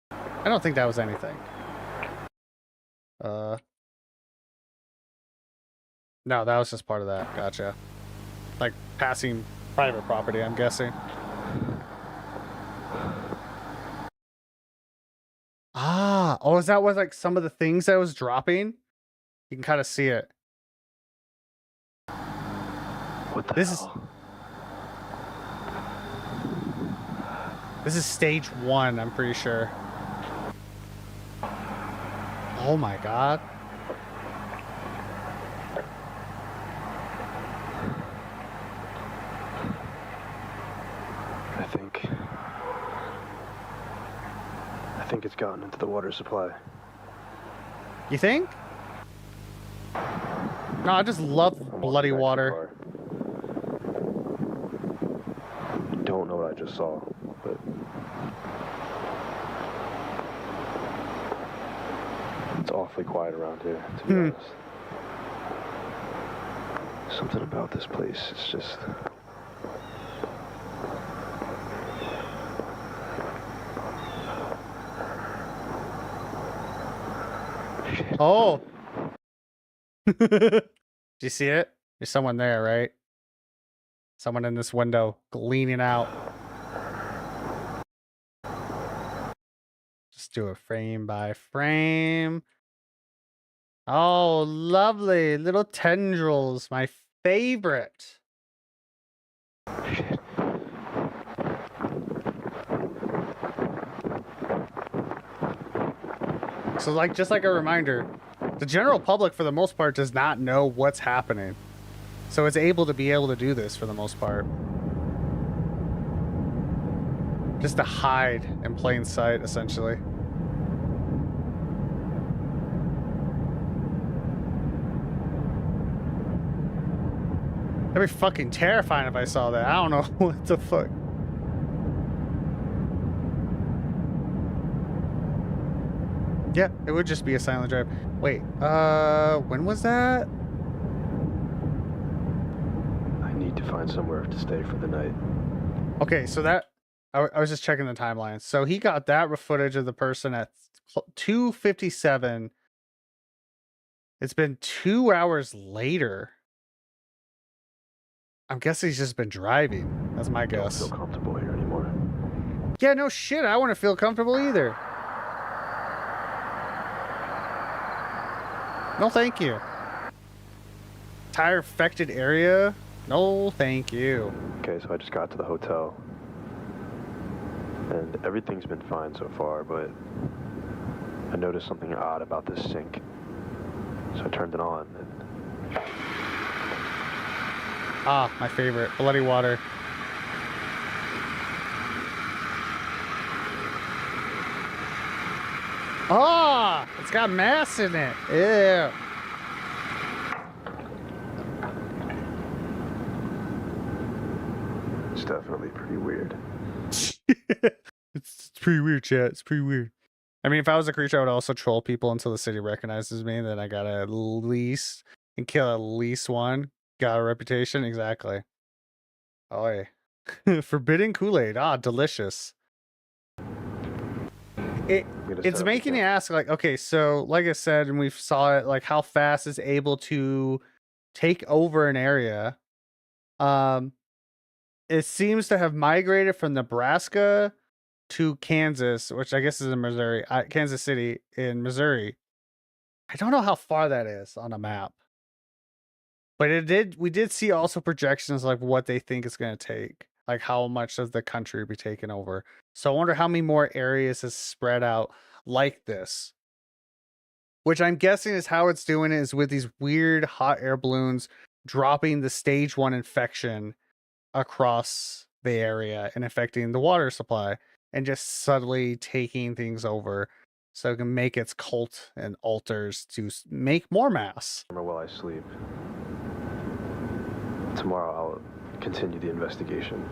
Speaker 1: I don't think that was anything. No, that was just part of that. Gotcha. Like passing private property, I'm guessing. Ah, oh, is that was like some of the things that was dropping? You can kind of see it.
Speaker 15: What the hell?
Speaker 1: This is stage 1, I'm pretty sure. Oh my god.
Speaker 15: I think it's gotten into the water supply.
Speaker 1: You think? No, I just love bloody water.
Speaker 15: Don't know what I just saw, but it's awfully quiet around here, to be honest. Something about this place, it's just...
Speaker 1: Oh! Do you see it? There's someone there, right? Someone in this window, leaning out. Just do it frame by frame. Oh, lovely. Little tendrils. My favorite. So, like, just like a reminder, the general public, for the most part, does not know what's happening. So it's able to do this for the most part. Just to hide in plain sight, essentially. That'd be fucking terrifying if I saw that. I don't know what the fuck. Yeah, it would just be a silent drive. Wait, when was that?
Speaker 15: I need to find somewhere to stay for the night.
Speaker 1: Okay, so that... I was just checking the timeline. So he got that footage of the person at 2:57. It's been 2 hours later. I'm guessing he's just been driving. That's my guess.
Speaker 15: I don't feel comfortable here anymore.
Speaker 1: Yeah, no shit. I want to feel comfortable either. No, thank you. Tire affected area? No, thank you.
Speaker 15: Okay, so I just got to the hotel. And everything's been fine so far, but I noticed something odd about this sink. So I turned it on and...
Speaker 1: Ah, my favorite. Bloody water. Ah, it's got mass in it. Ew.
Speaker 15: It's definitely pretty weird.
Speaker 1: It's pretty weird, chat. It's pretty weird. I mean, if I was a creature, I would also troll people until the city recognizes me. Then I gotta at least and kill at least one. Got a reputation, exactly. Oh, yeah. Forbidden Kool-Aid. Ah, delicious. It's making me ask, like, okay, so like I said, and we saw it, like how fast it's able to take over an area. It seems to have migrated from Nebraska to Kansas, which I guess is in Missouri, Kansas City in Missouri. I don't know how far that is on a map, but we did see also projections like what they think it's going to take, like how much of the country will be taken over. So I wonder how many more areas is spread out like this, which I'm guessing is how it's doing it is with these weird hot air balloons dropping the stage 1 infection across the area and affecting the water supply and just subtly taking things over so it can make its cult and altars to make more mass.
Speaker 15: While I sleep. Tomorrow I'll continue the investigation.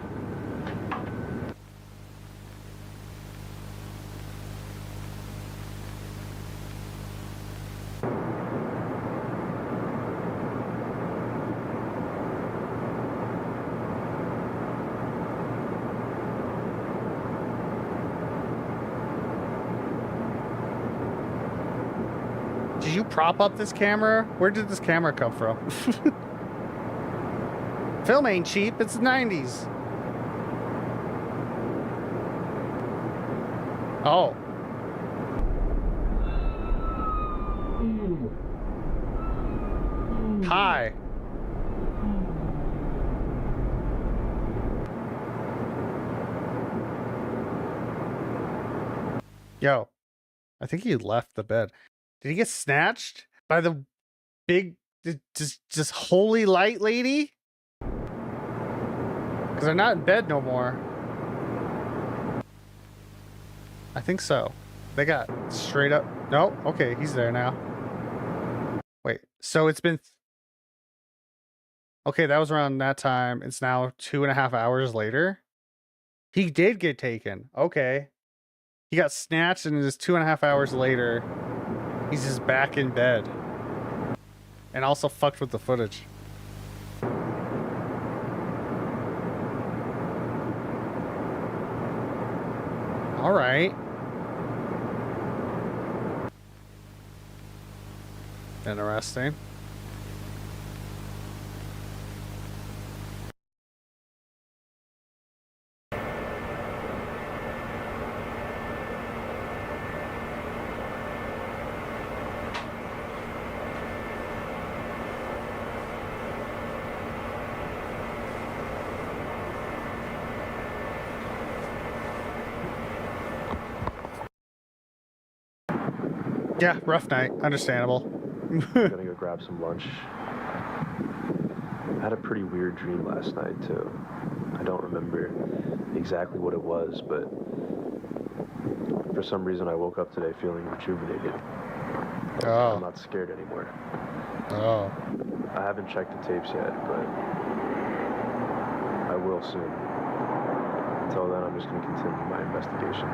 Speaker 1: Did you prop up this camera? Where did this camera come from? Film ain't cheap. It's the 90s. Oh. Hi. Yo, I think he left the bed. Did he get snatched by the big, just holy light lady? Because they're not in bed no more. I think so. They got straight up. No, okay, he's there now. Wait, so it's been... Okay, that was around that time. It's now 2.5 hours later. He did get taken. Okay. He got snatched and it is 2.5 hours later. He's just back in bed. And also fucked with the footage. All right. Interesting. Yeah, rough night. Understandable.
Speaker 15: I'm gonna go grab some lunch. I had a pretty weird dream last night, too. I don't remember exactly what it was, but for some reason I woke up today feeling rejuvenated.
Speaker 1: Oh.
Speaker 15: I'm not scared anymore.
Speaker 1: Oh.
Speaker 15: I haven't checked the tapes yet, but I will soon. Until then, I'm just gonna continue my investigation.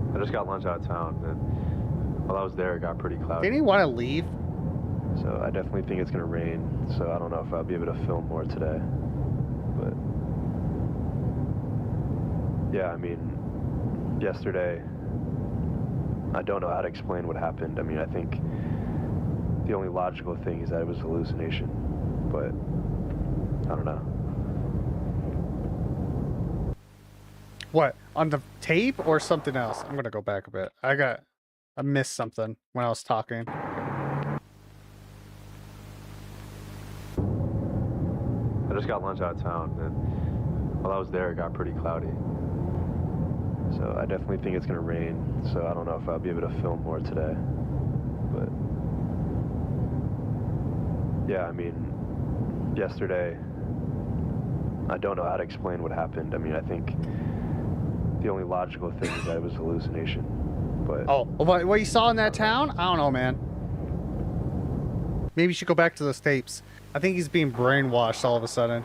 Speaker 15: I just got lunch out of town, and while I was there, it got pretty cloudy.
Speaker 1: Didn't he want to leave?
Speaker 15: So I definitely think it's gonna rain, so I don't know if I'll be able to film more today. But yeah, I mean, yesterday, I don't know how to explain what happened. I mean, I think the only logical thing is that it was a hallucination, but I don't know.
Speaker 1: What, on the tape or something else? I'm gonna go back a bit. I missed something when I was talking.
Speaker 15: I just got lunch out of town, and while I was there, it got pretty cloudy. So I definitely think it's gonna rain, so I don't know if I'll be able to film more today. But yeah, I mean, yesterday, I don't know how to explain what happened. I mean, I think the only logical thing is that it was a hallucination. But
Speaker 1: oh, what you saw in that town? I don't know, man. Maybe you should go back to those tapes. I think he's being brainwashed all of a sudden.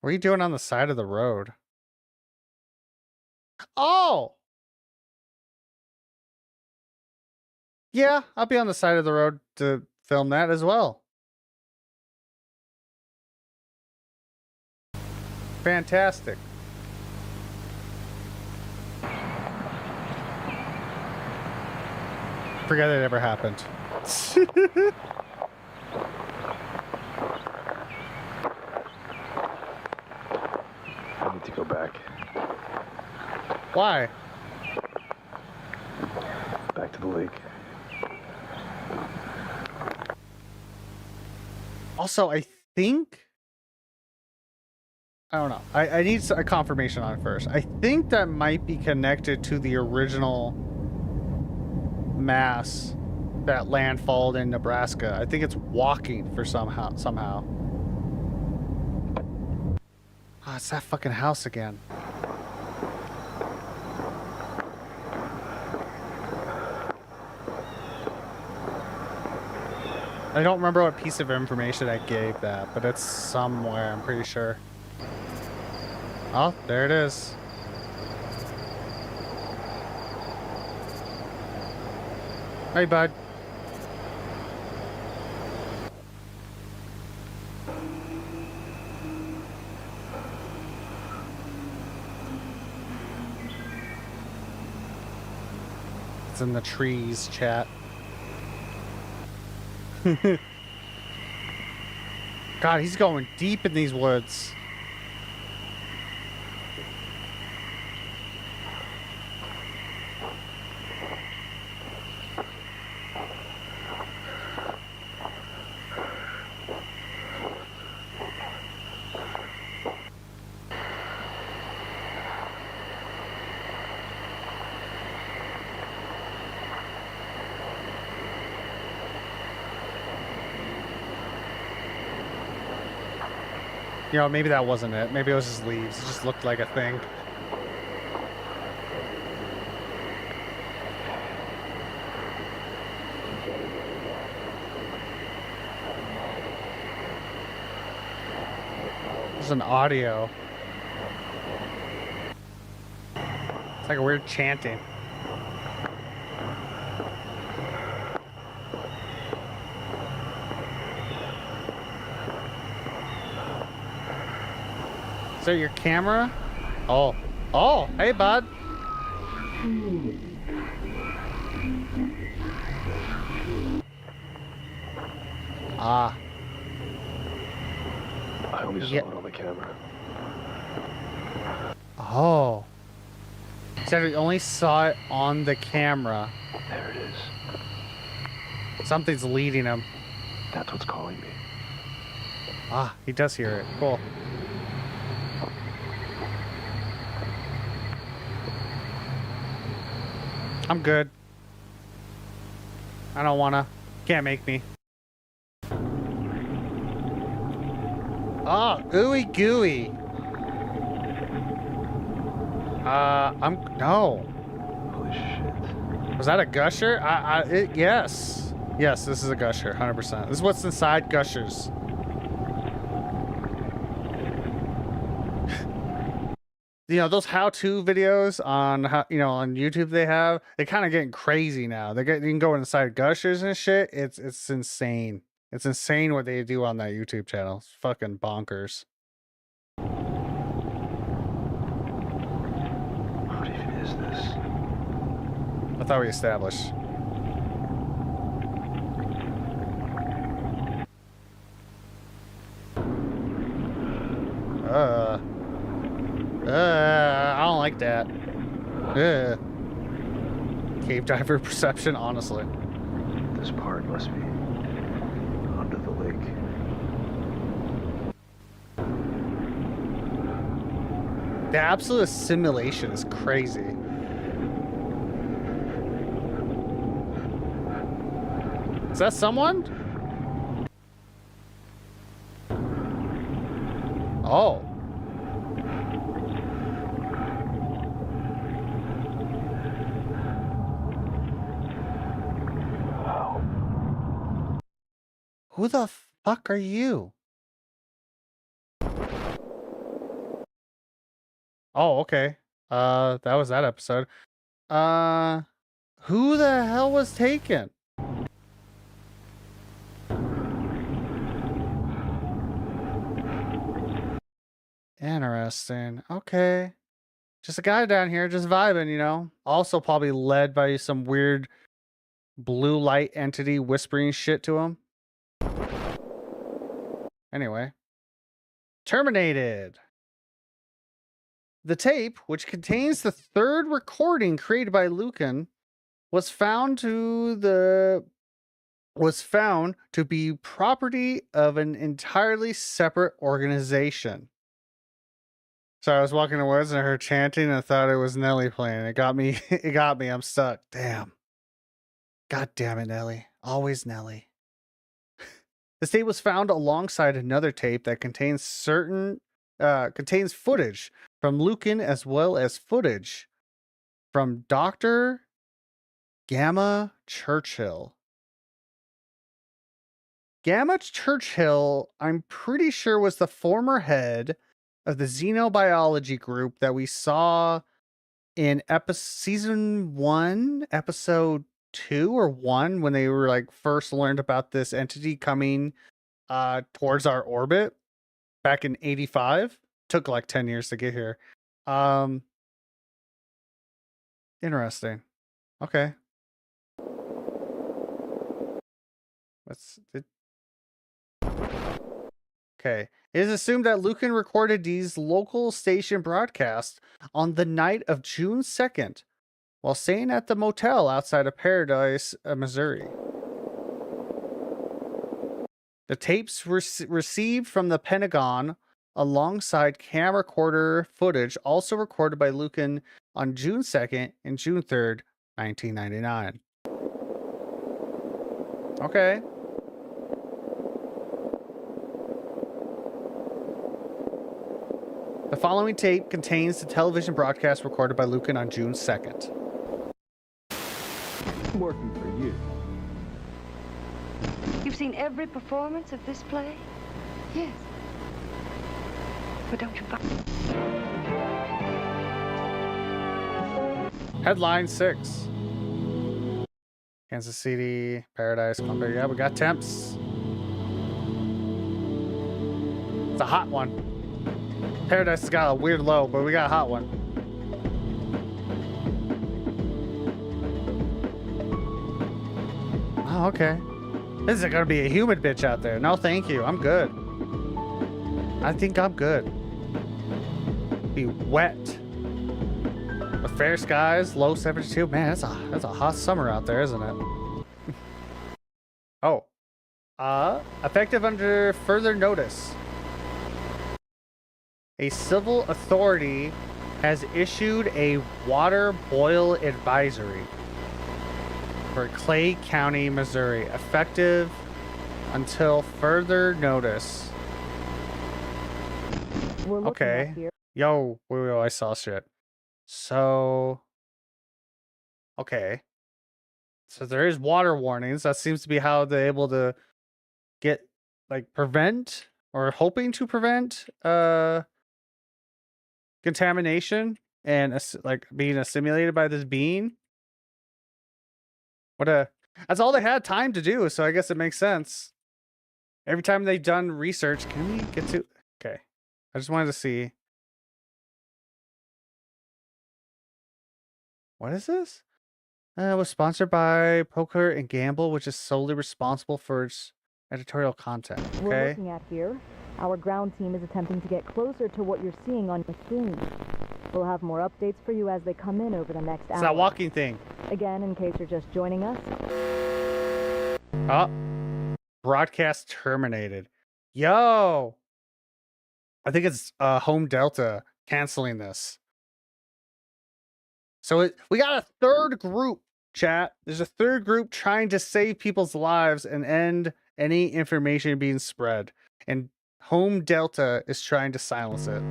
Speaker 1: What are you doing on the side of the road? Oh! Yeah, I'll be on the side of the road to film that as well. Fantastic. Forget it ever happened.
Speaker 15: I need to go back.
Speaker 1: Why?
Speaker 15: Back to the lake.
Speaker 1: Also, I think... I don't know. I need a confirmation on it first. I think that might be connected to the original mass that landfalled in Nebraska. I think it's walking for somehow. Oh, it's that fucking house again. I don't remember what piece of information I gave that, but it's somewhere, I'm pretty sure. Oh, there it is. Hey, bud. It's in the trees, chat. God, he's going deep in these woods. You know, maybe that wasn't it. Maybe it was just leaves. It just looked like a thing. There's an audio. It's like a weird chanting. Is that your camera? Oh. Oh, hey, bud. Ah.
Speaker 15: I only saw it on the camera.
Speaker 1: Oh. He said he only saw it on the camera.
Speaker 15: There it is.
Speaker 1: Something's leading him.
Speaker 15: That's what's calling me.
Speaker 1: Ah, he does hear it. Cool. I'm good. I don't wanna. Can't make me. Ah, ooey gooey. No.
Speaker 15: Holy shit.
Speaker 1: Was that a gusher? Yes. Yes, this is a gusher, 100%. This is what's inside gushers. You know, those how-to videos on how, you know, on YouTube they're kind of getting crazy now. You can go inside gushers and shit. It's insane. It's insane what they do on that YouTube channel. It's fucking bonkers.
Speaker 15: What even is this?
Speaker 1: I thought we established. I don't like that. Cave diver perception, honestly.
Speaker 15: This part must be under the lake.
Speaker 1: The absolute assimilation is crazy. Is that someone? Oh. Who the fuck are you? Oh, okay. That was that episode. Who the hell was taken? Interesting. Okay. Just a guy down here just vibing, you know. Also probably led by some weird blue light entity whispering shit to him. Anyway. Terminated. The tape, which contains the third recording created by Lucan, was found to be property of an entirely separate organization. So I was walking in the woods and I heard chanting and I thought it was Nelly playing. It got me. It got me. I'm stuck. Damn. God damn it, Nelly. Always Nelly. This tape was found alongside another tape that contains footage from Lucan as well as footage from Dr. Gamma Churchill. Gamma Churchill, I'm pretty sure, was the former head of the xenobiology group that we saw in season 1, episode 2 or 1, when they were like first learned about this entity coming towards our orbit back in 85. Took like 10 years to get here. Interesting. Okay. Okay. It is assumed that Lucan recorded these local station broadcasts on the night of June 2nd while staying at the motel outside of Paradise, Missouri. The tapes were received from the Pentagon alongside camcorder footage also recorded by Lucan on June 2nd and June 3rd, 1999. Okay. The following tape contains the television broadcast recorded by Lucan on June 2nd.
Speaker 16: Working for you.
Speaker 17: You've seen every performance of this play? Yes. But don't you buy...
Speaker 1: Headline 6. Kansas City, Paradise, Columbia. Yeah, we got temps. It's a hot one. Paradise has got a weird low, but we got a hot one. Oh, okay. This is gonna be a humid bitch out there. No, thank you. I'm good. I think I'm good. Be wet. With fair skies, low 72. Man, that's a hot summer out there, isn't it? Oh. Effective under further notice. A civil authority has issued a water boil advisory for Clay County, Missouri, effective until further notice. Okay. Yo, wait, I saw shit. So, okay. So there is water warnings. That seems to be how they're able to get, like, prevent or hoping to prevent contamination and like being assimilated by this being. That's all they had time to do, so I guess it makes sense. Every time they've done research, can we get to... Okay. I just wanted to see. What is this? Was sponsored by Poker and Gamble, which is solely responsible for its editorial content.
Speaker 16: We're
Speaker 1: Okay.
Speaker 16: looking at here. Our ground team is attempting to get closer to what you're seeing on your screen. We'll have more updates for you as they come in over the next hour.
Speaker 1: It's that walking thing.
Speaker 16: Again, in case you're just joining us.
Speaker 1: Oh. Broadcast terminated. Yo. I think it's Home Delta canceling this. So we got a third group, chat. There's a third group trying to save people's lives and end any information being spread. And Home Delta is trying to silence it.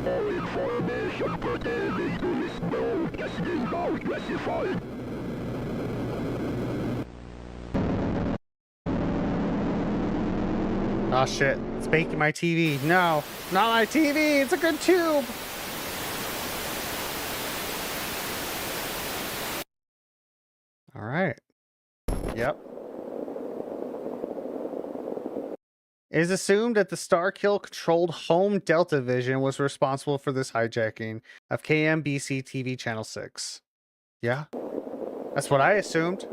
Speaker 8: All information pertaining to this node has been now classified.
Speaker 1: Oh shit, it's baking my TV. No, not my TV, it's a good tube. All right. Yep. It is assumed that the Starkill-controlled Home Delta Division was responsible for this hijacking of KMBC TV Channel 6. Yeah, that's what I assumed.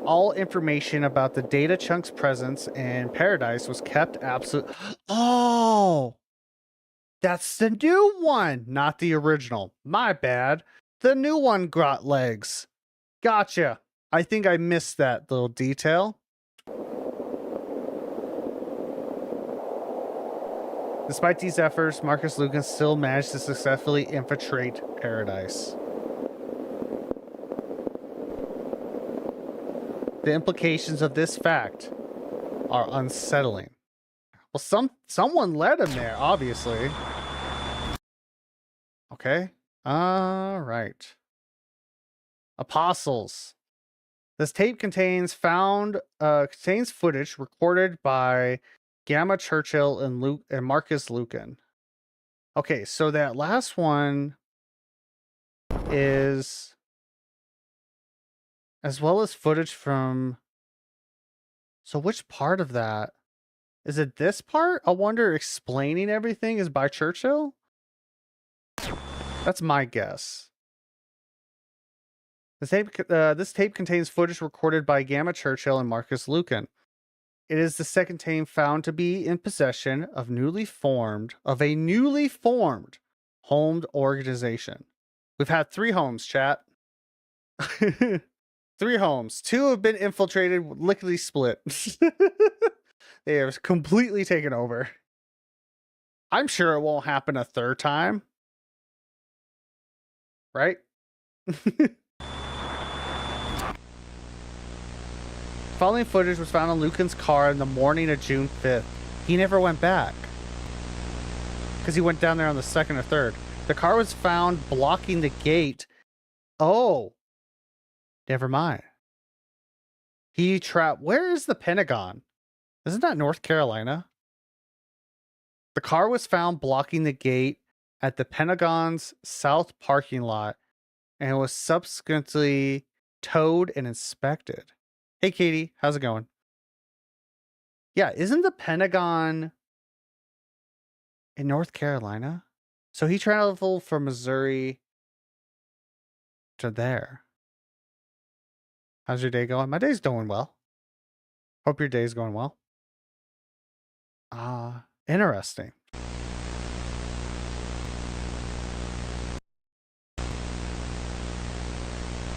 Speaker 1: All information about the data chunk's presence in Paradise was kept absolute. Oh! That's the new one, not the original. My bad. The new one got legs. Gotcha. I think I missed that little detail. Despite these efforts, Marcus Lucan still managed to successfully infiltrate Paradise. The implications of this fact are unsettling. Well, someone led him there, obviously. Okay. All right. Apostles. This tape contains footage recorded by Gamma Churchill and Marcus Lucan. Okay, so that last one is as well as footage from. So which part of that? Is it this part? I wonder explaining everything is by Churchill? That's my guess. This tape contains footage recorded by Gamma Churchill and Marcus Lucan. It is the second tape found to be in possession of a newly formed homed organization. We've had 3 homes, chat. 3 homes. 2 have been infiltrated, lickety split. They have completely taken over. I'm sure it won't happen a third time. Right? Following footage was found on Lucan's car in the morning of June 5th. He never went back. Because he went down there on the 2nd or 3rd. The car was found blocking the gate. Oh. Never mind. He trapped. Where is the Pentagon? Isn't that North Carolina? The car was found blocking the gate at the Pentagon's south parking lot and was subsequently towed and inspected. Hey, Katie, how's it going? Yeah, isn't the Pentagon in North Carolina? So he traveled from Missouri to there. How's your day going? My day's going well. Hope your day's going well. Interesting.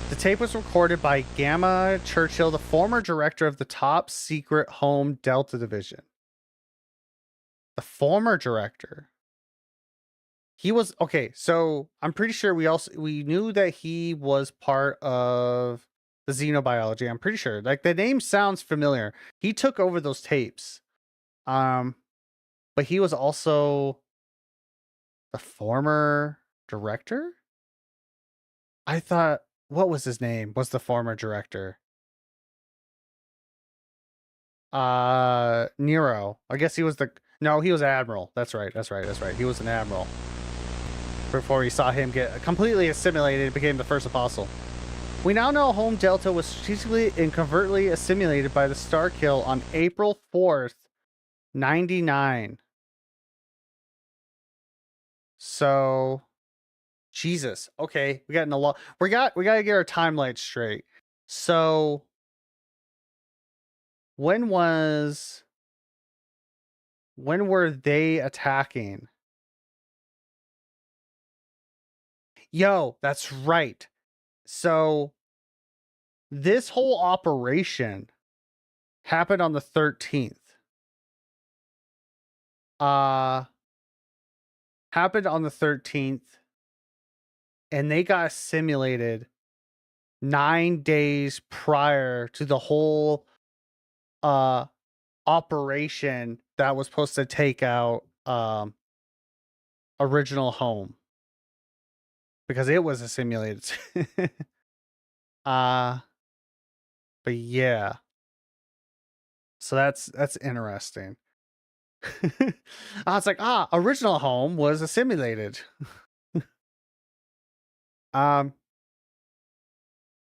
Speaker 1: The tape was recorded by Gamma Churchill, the former director of the top secret Home Delta Division. The former director. He was okay, so I'm pretty sure we knew that he was part of the xenobiology. I'm pretty sure. Like the name sounds familiar. He took over those tapes. But he was also the former director? I thought, what was his name? Was the former director? Nero. I guess he was no, he was admiral. That's right. He was an admiral. before we saw him get completely assimilated and became the first apostle. We now know Home Delta was strategically and covertly assimilated by the Star Kill on April 4th, 99. So, Jesus. Okay, we got in a lot. We got to get our timeline straight. So, when were they attacking? Yo, that's right. So, this whole operation happened on the 13th. Happened on the 13th, and they got simulated 9 days prior to the whole operation that was supposed to take out Original Home, because it was a simulated. But yeah, so that's interesting. I was like, Original Home was assimilated. I'm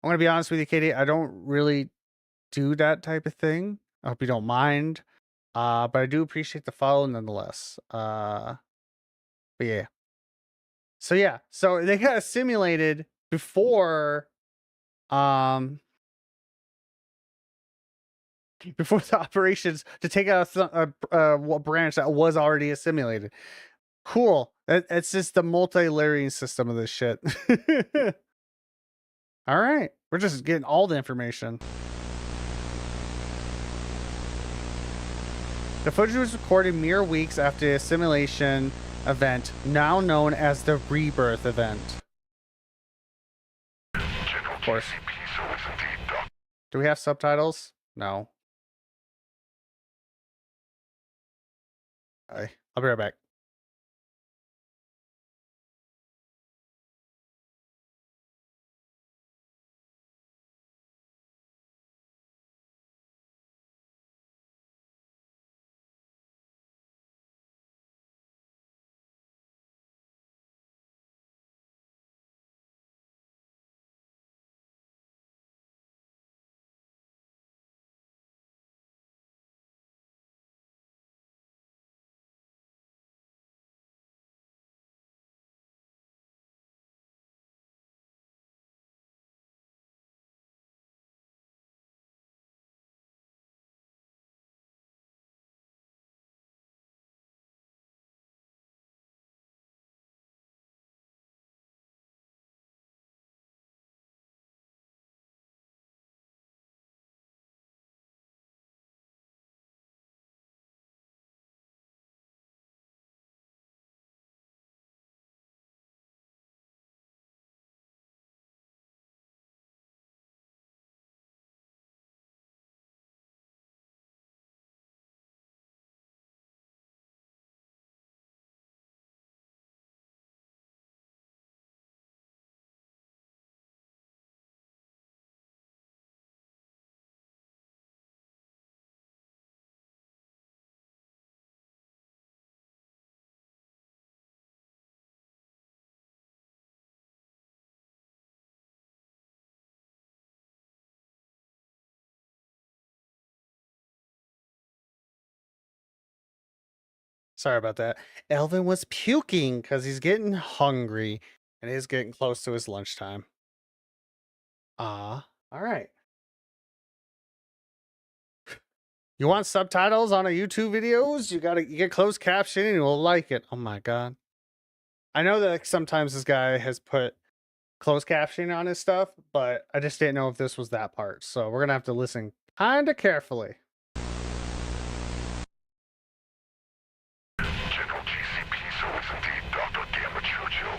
Speaker 1: gonna be honest with you, Katie. I don't really do that type of thing. I hope you don't mind. But I do appreciate the follow nonetheless. But yeah. So they got assimilated before before the operations to take out a branch that was already assimilated. Cool. It's just the multi-layering system of this shit. All right. We're just getting all the information. The footage was recorded mere weeks after the assimilation event, now known as the Rebirth event. Of course. Do we have subtitles? No. I'll be right back. Sorry about that. Elvin was puking because he's getting hungry and is getting close to his lunchtime. All right. You want subtitles on a YouTube videos? You get closed captioning and you'll like it. Oh my god. I know that sometimes this guy has put closed captioning on his stuff, but I just didn't know if this was that part. So we're gonna have to listen kind of carefully.
Speaker 8: General GCP, so it's indeed Dr. Gamma Churchill.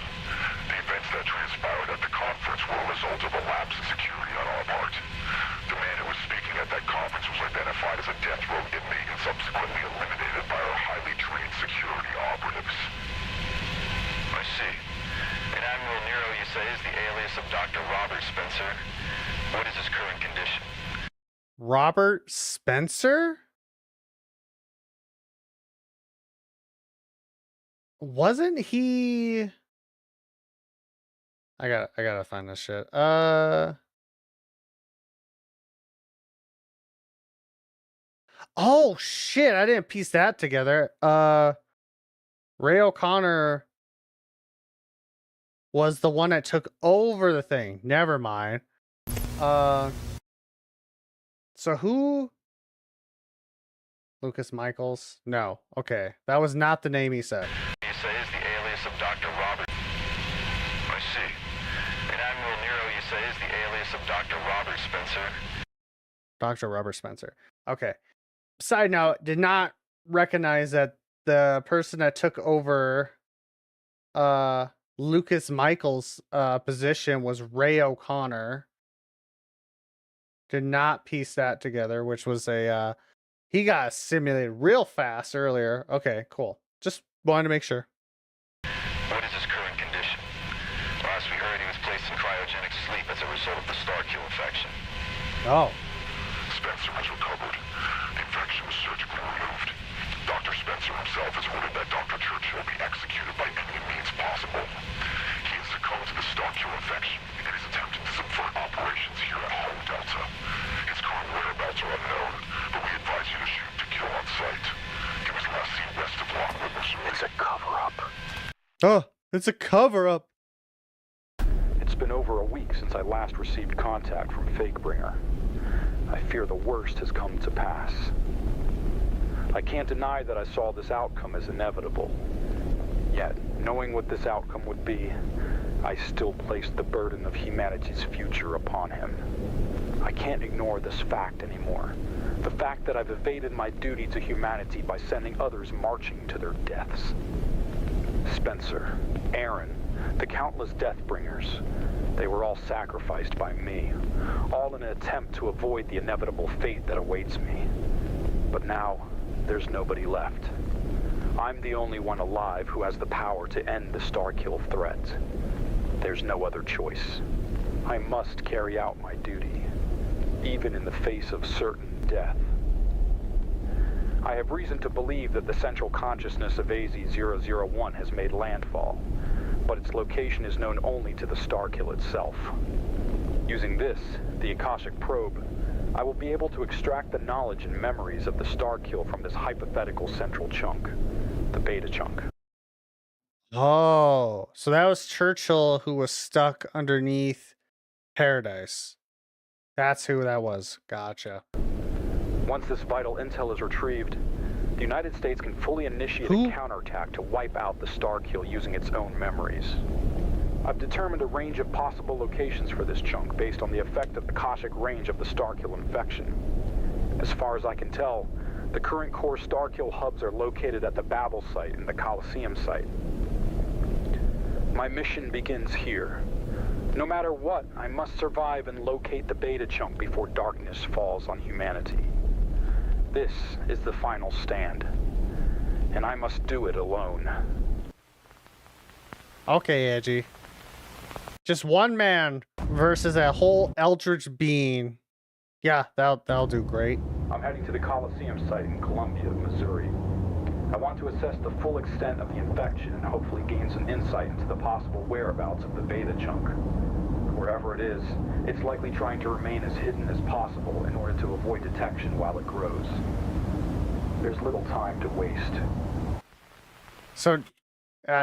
Speaker 8: The events that transpired at the conference were a result of a lapse in security on our part. The man who was speaking at that conference was identified as a death row inmate and subsequently eliminated by our highly trained security operatives.
Speaker 18: I see. And Admiral Nero, you say, is the alias of Dr. Robert Spencer. What is his current condition?
Speaker 1: Robert Spencer? Wasn't he I gotta find this shit. Oh shit! I didn't piece that together. Ray O'Connor was the one that took over the thing. Never mind. So who? Lucas Michaels? No. Okay, that was not the name he said.
Speaker 18: You say is the alias of Dr. Robert. I see. And Admiral Nero, you say is the alias of Dr. Robert Spencer.
Speaker 1: Dr. Robert Spencer. Okay. Side note, did not recognize that the person that took over Lucas Michaels' position was Ray O'Connor. Did not piece that together, which was a he got simulated real fast earlier. Okay, cool. Just wanted to make sure.
Speaker 18: What is his current condition? Last we heard, he was placed in cryogenic sleep as a result of the Starkill infection.
Speaker 1: Oh.
Speaker 8: Spencer was recovered. The infection was surgically removed. Dr. Spencer himself has ordered that Dr. Churchill be executed by any means possible. He has succumbed to the Starkill infection and is attempting to subvert operations here at Home Delta. His current whereabouts are unknown, but we advise you to shoot to kill on sight. He was last seen west of Lockwood, Missouri.
Speaker 15: It's a cover-up.
Speaker 1: Oh, it's a cover-up.
Speaker 19: It's been over a week since I last received contact from Fakebringer. I fear the worst has come to pass. I can't deny that I saw this outcome as inevitable. Yet, knowing what this outcome would be, I still placed the burden of humanity's future upon him. I can't ignore this fact anymore. The fact that I've evaded my duty to humanity by sending others marching to their deaths. Spencer, Aaron, the countless Deathbringers, they were all sacrificed by me, all in an attempt to avoid the inevitable fate that awaits me. But now, there's nobody left. I'm the only one alive who has the power to end the Starkill threat. There's no other choice. I must carry out my duty, even in the face of certain death. I have reason to believe that the central consciousness of AZ-001 has made landfall, but its location is known only to the Starkill itself. Using this, the Akashic probe, I will be able to extract the knowledge and memories of the Starkill from this hypothetical central chunk, the Beta chunk.
Speaker 1: Oh, so that was Churchill who was stuck underneath Paradise. That's who that was. Gotcha.
Speaker 19: Once this vital intel is retrieved, the United States can fully initiate a counterattack to wipe out the Starkill using its own memories. I've determined a range of possible locations for this chunk based on the effect of the Akashic range of the Starkill infection. As far as I can tell, the current core Starkill hubs are located at the Babel site and the Coliseum site. My mission begins here. No matter what, I must survive and locate the Beta chunk before darkness falls on humanity. This is the final stand, and I must do it alone.
Speaker 1: Okay, Edgy. Just one man versus a whole eldritch being. Yeah, that'll do great.
Speaker 19: I'm heading to the Coliseum site in Columbia, Missouri. I want to assess the full extent of the infection and hopefully gain some insight into the possible whereabouts of the Beta chunk. Wherever it is, it's likely trying to remain as hidden as possible in order to avoid detection while it grows. There's little time to waste.
Speaker 1: So,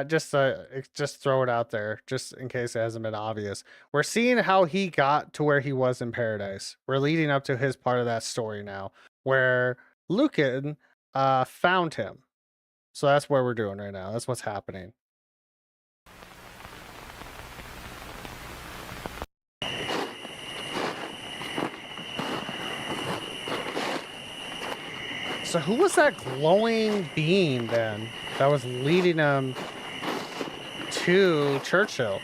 Speaker 1: just throw it out there, just in case it hasn't been obvious. We're seeing how he got to where he was in Paradise. We're leading up to his part of that story now, where Lucan found him. So that's what we're doing right now. That's what's happening. So who was that glowing being then that was leading him to Churchill?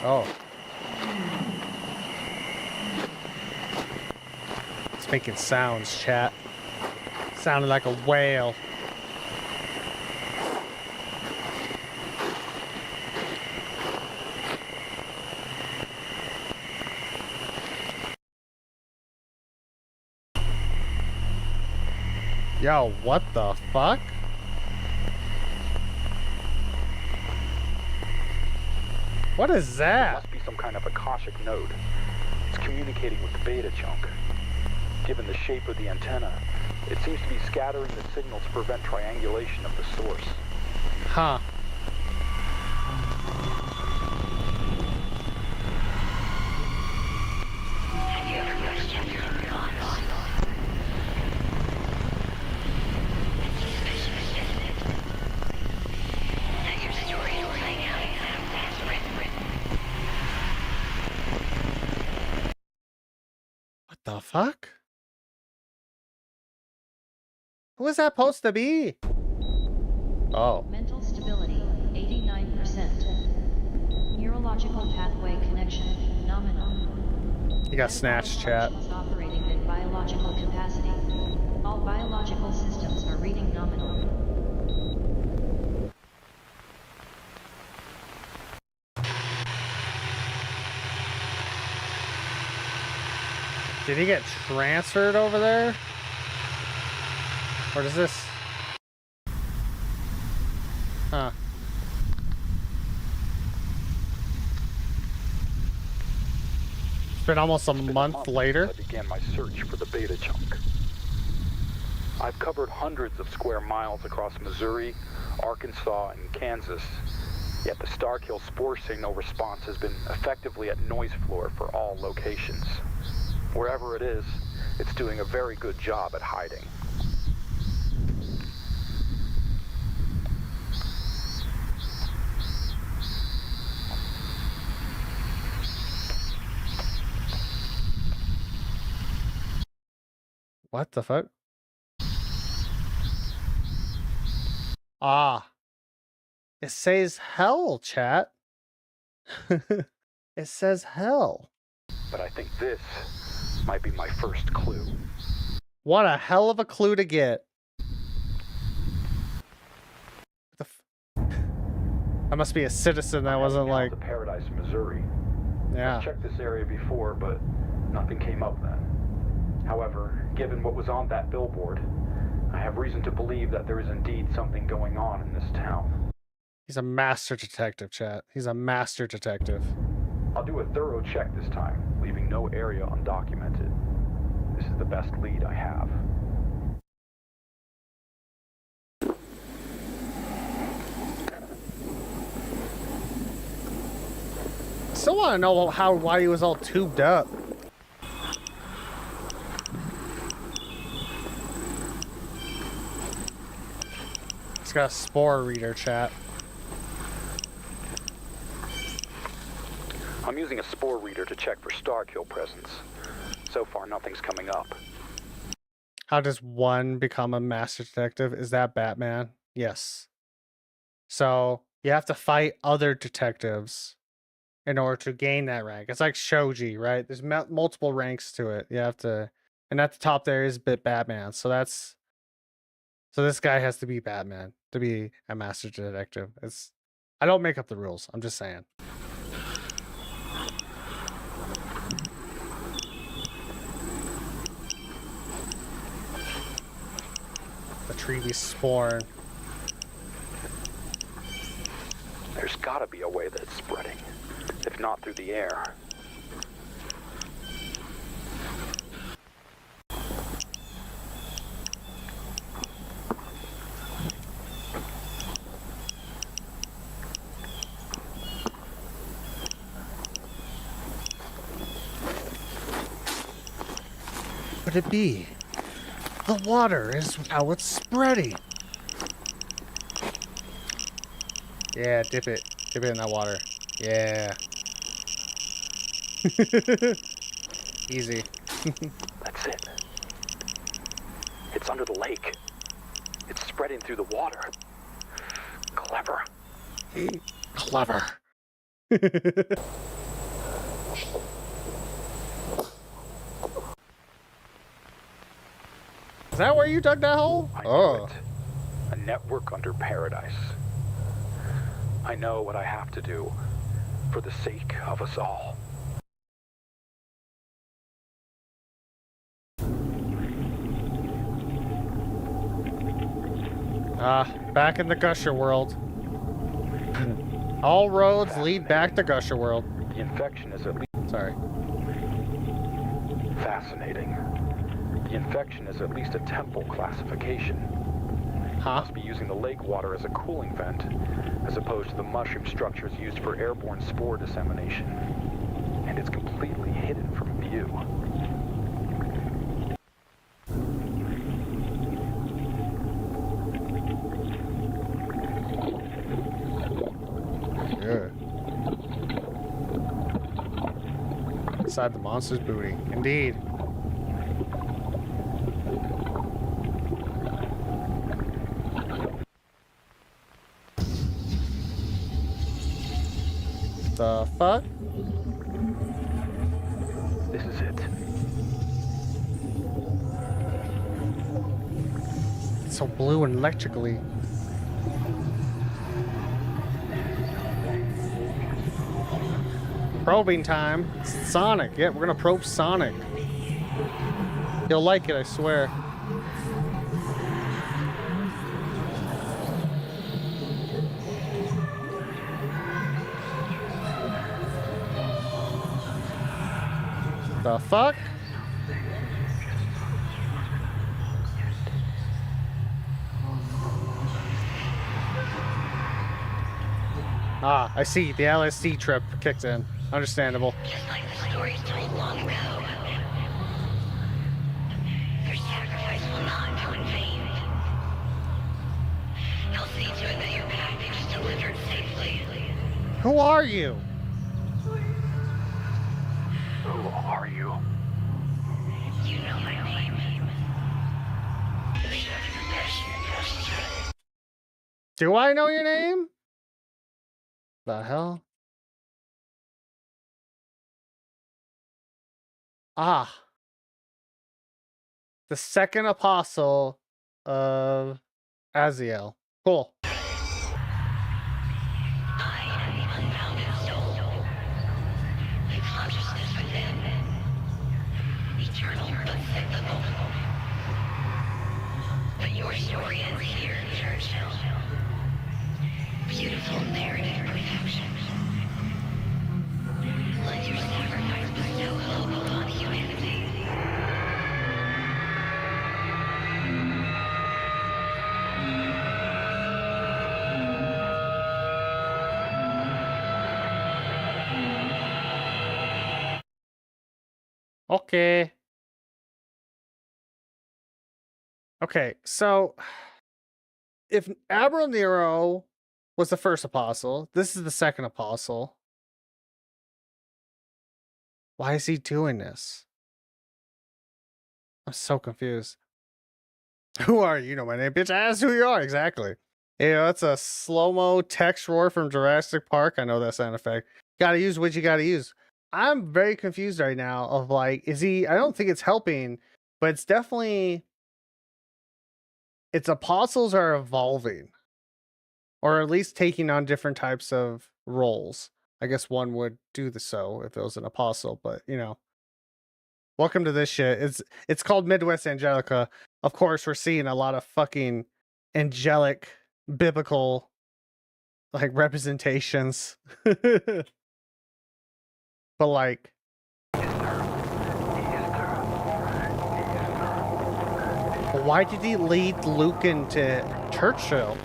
Speaker 1: Oh. It's making sounds, chat. Sounded like a whale. Yo, what the fuck? What is
Speaker 19: There
Speaker 1: that?
Speaker 19: must be some kind of Akashic node. It's communicating with the beta chunk. Given the shape of the antenna, it seems to be scattering the signal to prevent triangulation of the source.
Speaker 1: Huh. What the fuck? Who is that supposed to be? Oh.
Speaker 20: Mental stability, 89%. Neurological pathway connection, nominal.
Speaker 1: You got snatched, chat.
Speaker 20: Operating at biological capacity. All biological systems are reading nominal.
Speaker 1: Did he get transferred over there? Or does this... Huh. It's been almost a month later.
Speaker 19: I began my search for the beta chunk. I've covered hundreds of square miles across Missouri, Arkansas, and Kansas, yet the Starkill spore signal response has been effectively at noise floor for all locations. Wherever it is, it's doing a very good job at hiding.
Speaker 1: What the fuck? Ah. It says hell, chat. It says hell.
Speaker 19: But I think this might be my first clue.
Speaker 1: What a hell of a clue to get. That must be a citizen that wasn't like...
Speaker 19: to Paradise, Missouri.
Speaker 1: Yeah.
Speaker 19: I've checked this area before, but nothing came up then. However, given what was on that billboard, I have reason to believe that there is indeed something going on in this town.
Speaker 1: He's a master detective, chat. He's a master detective.
Speaker 19: I'll do a thorough check this time, leaving no area undocumented. This is the best lead I have.
Speaker 1: I still want to know why he was all tubed up. He's got a spore reader, chat.
Speaker 19: I'm using a spore reader to check for Starkill presence. So far, nothing's coming up.
Speaker 1: How does one become a master detective? Is that Batman? Yes. So you have to fight other detectives in order to gain that rank. It's like Shoji, right? There's multiple ranks to it. You have to, and at the top there is Batman. So this guy has to be Batman to be a master detective. I don't make up the rules. I'm just saying. The Treevy spawn.
Speaker 19: There's gotta be a way that it's spreading, if not through the air.
Speaker 1: Could it be? The water is how it's spreading. Yeah, dip it. Dip it in that water. Yeah. Easy.
Speaker 19: That's it. It's under the lake. It's spreading through the water. Clever.
Speaker 1: Clever. Is that where you dug that hole?
Speaker 19: I knew it. A network under paradise. I know what I have to do for the sake of us all.
Speaker 1: Back in the Gusher world. All roads lead back to Gusher world.
Speaker 19: The infection is at least...
Speaker 1: Sorry.
Speaker 19: Fascinating. The infection is at least a temple classification.
Speaker 1: Huh?
Speaker 19: Must be using the lake water as a cooling vent, as opposed to the mushroom structures used for airborne spore dissemination. And it's completely hidden from view.
Speaker 1: Yeah. Inside the monster's booty. Indeed. The fuck?
Speaker 19: This is it.
Speaker 1: It's so blue and electrically. Probing time. Sonic. Yeah, we're gonna probe Sonic. You'll like it, I swear. The fuck? Ah, I see. The LSD trip kicked in. Understandable.
Speaker 21: Just like the stories told long ago. Your sacrifice will not go in vain. I'll see to it that your package is delivered safely.
Speaker 1: Who are you?
Speaker 19: Who are you?
Speaker 21: You know my name.
Speaker 1: Do I know your name? The hell? Ah. The second apostle of Aziel. Cool.
Speaker 21: Consciousness within. Eternal but cyclical. But your story ends here, Churchill. Beautiful narrative perfection. Let your sacrifice bestow hope upon humanity.
Speaker 1: Okay. Okay, so if Admiral Nero was the first apostle, this is the second apostle. Why is he doing this? I'm so confused. Who are you? You know my name, bitch. Ask who you are. Exactly. You know, that's a slow-mo text roar from Jurassic Park. I know that sound effect. Gotta use what you gotta use. I'm very confused right now of like, is he, I don't think it's helping, but it's definitely, its apostles are evolving. Or at least taking on different types of roles. I guess one would do the so if it was an apostle, but you know. Welcome to this shit. It's called Midwest Angelica. Of course, we're seeing a lot of fucking angelic biblical like representations. But like why did he lead Luke into Churchill?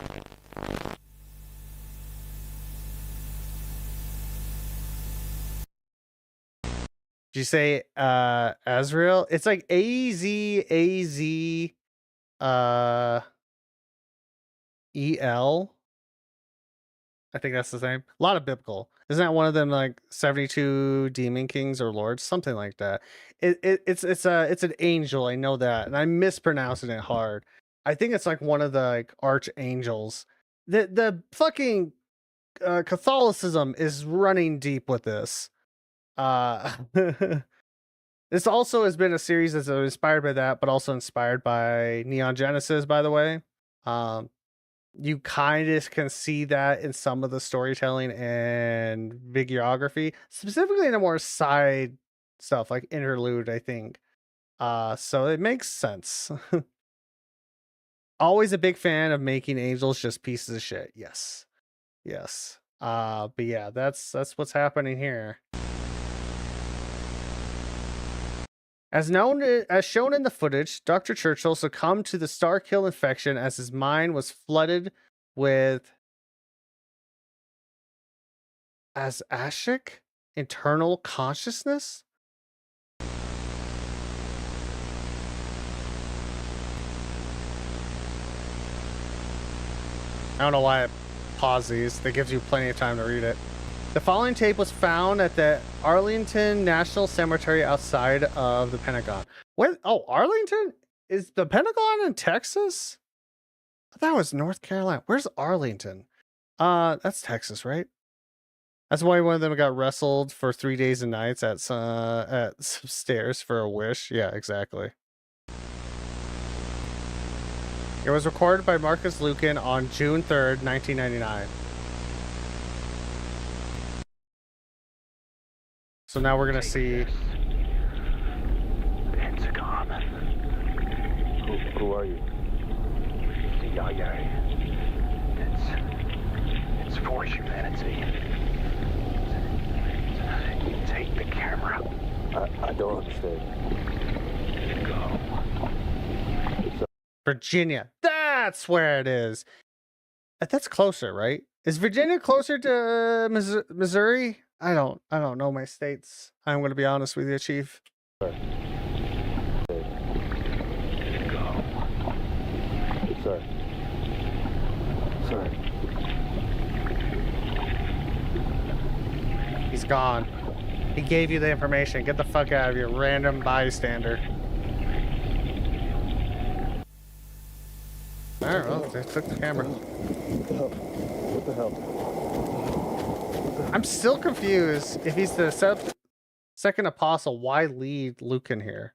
Speaker 1: Did you say Azrael? It's like AZAZ EL. I think that's the same. A lot of biblical. Isn't that one of them like 72 demon kings or lords? Something like that. It's an angel, I know that. And I'm mispronouncing it hard. I think it's like one of the like archangels. The fucking Catholicism is running deep with this. This also has been a series that's inspired by that, but also inspired by Neon Genesis, by the way. You kind of can see that in some of the storytelling and videography, specifically in the more side stuff like interlude, I think. So it makes sense. Always a big fan of making angels just pieces of shit. Yes. Yes. But yeah, that's what's happening here. As shown in the footage, Dr. Churchill succumbed to the star kill infection as his mind was flooded with ashic internal consciousness. I don't know why I pause these. That gives you plenty of time to read it. The following tape was found at the Arlington National Cemetery outside of the Pentagon. What? Oh, Arlington? Is the Pentagon in Texas? I thought it was North Carolina. Where's Arlington? That's Texas, right? That's why one of them got wrestled for 3 days and nights at some stairs for a wish. Yeah, exactly. It was recorded by Marcus Lucan on June 3rd, 1999. So now we're gonna see.
Speaker 19: Pentagon.
Speaker 15: Who are you?
Speaker 19: CIA. It's for humanity. Take the camera.
Speaker 15: I don't understand.
Speaker 19: Go.
Speaker 1: Virginia. That's where it is. That's closer, right? Is Virginia closer to Missouri? I don't know my states. I'm going to be honest with you, Chief.
Speaker 15: Sir. Sir. Sir.
Speaker 1: He's gone. He gave you the information. Get the fuck out of here, random bystander. Alright, well, they took the camera.
Speaker 15: What the hell?
Speaker 1: I'm still confused. If he's the second apostle, why lead Lucan here?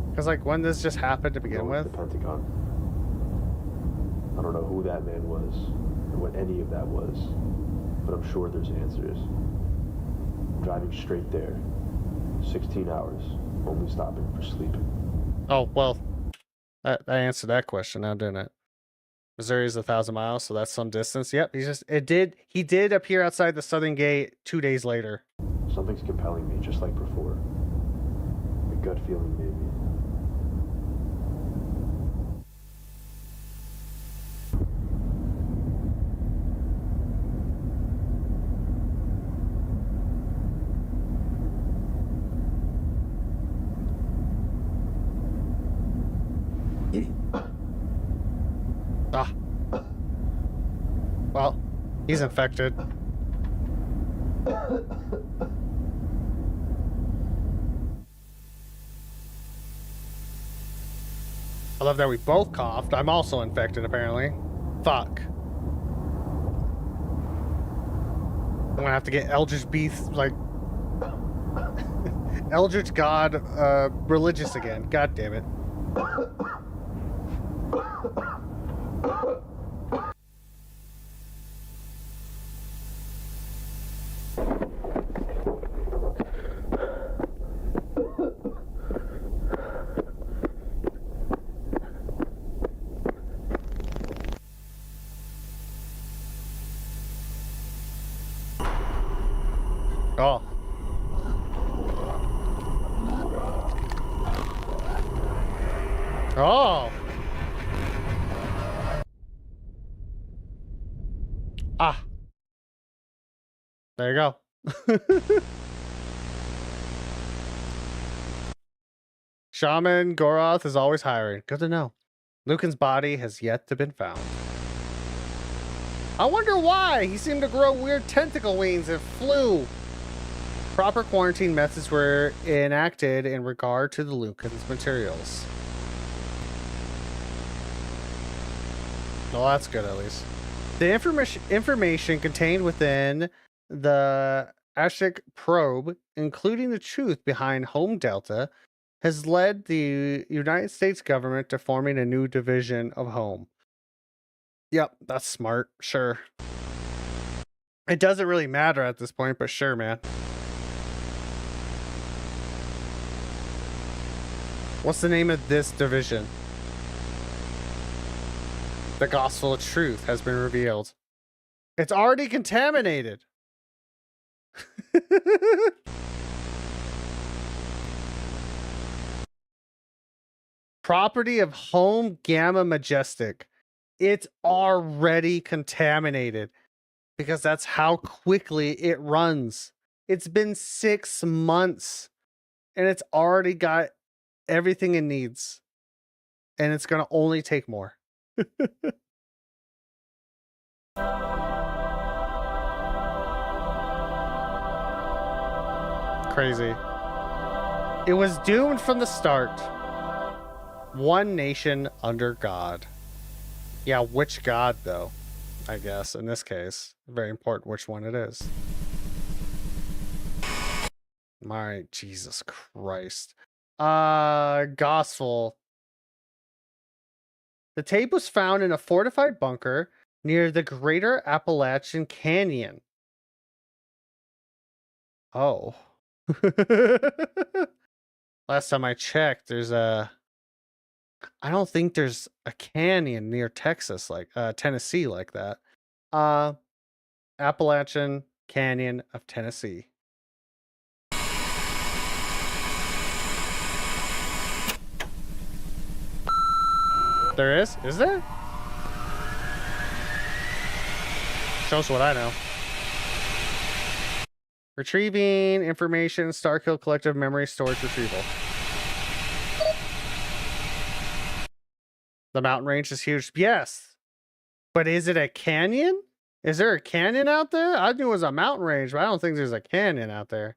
Speaker 1: Because, like, when this just happened to begin with?
Speaker 15: The Pentagon. I don't know who that man was, or what any of that was, but I'm sure there's answers. Driving straight there, 16 hours, only stopping for sleeping.
Speaker 1: Oh, well, I answered that question now, didn't it? Missouri is 1,000 miles, so that's some distance. Yep, he did appear outside the southern gate 2 days later.
Speaker 15: Something's compelling me, just like before. A gut feeling, maybe.
Speaker 1: Ah. Well, he's infected. I love that we both coughed. I'm also infected, apparently. Fuck. I'm gonna have to get Eldritch Beast, like... Eldritch God, religious again. God damn it. Oh. Oh. Ah. There you go. Shaman Goroth is always hiring. Good to know. Lucan's body has yet to been found. I wonder why. He seemed to grow weird tentacle wings and flew. Proper quarantine methods were enacted in regard to the Lucan's materials. Well, that's good at least. The information contained within the Ashik probe, including the truth behind Home Delta, has led the United States government to forming a new division of Home. Yep, that's smart. Sure. It doesn't really matter at this point, but sure, man. What's the name of this division? The gospel of truth has been revealed. It's already contaminated. Property of Home Gamma Majestic. It's already contaminated because that's how quickly it runs. It's been 6 months and it's already got everything it needs. And it's going to only take more. Crazy. It was doomed from the start. One nation under God. Yeah, which God, though? I guess, in this case. Very important which one it is. My Jesus Christ. Gospel. The tape was found in a fortified bunker near the Greater Appalachian Canyon. Oh. Last time I checked, there's a... I don't think there's a canyon near Texas, like Tennessee, like that. Appalachian Canyon of Tennessee. There is? Is there? Shows what I know. Retrieving information, Starkill Collective Memory Storage Retrieval. The mountain range is huge. Yes. But is it a canyon? Is there a canyon out there? I knew it was a mountain range, but I don't think there's a canyon out there.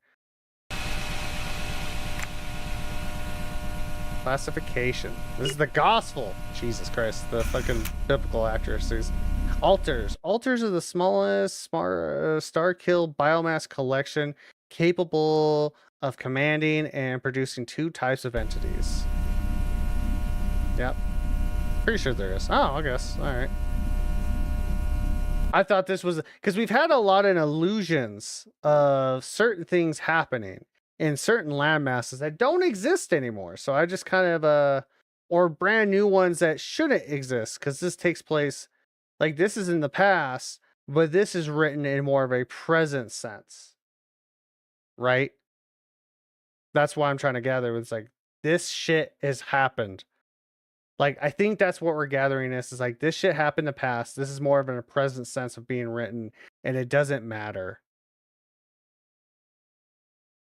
Speaker 1: Classification. This is the gospel. Jesus Christ. The fucking biblical accuracies. Altars. Altars are the smallest Starkill biomass collection capable of commanding and producing 2 types of entities. Yep. Pretty sure there is. Oh, I guess. All right. I thought this was... Because we've had a lot of illusions of certain things happening in certain land masses that don't exist anymore. So I just kind of... or brand new ones that shouldn't exist. Because this takes place... Like, this is in the past, but this is written in more of a present sense. Right? That's why I'm trying to gather. It's like, this shit has happened. Like, I think that's what we're gathering is like, this shit happened in the past. This is more of a present sense of being written, and it doesn't matter.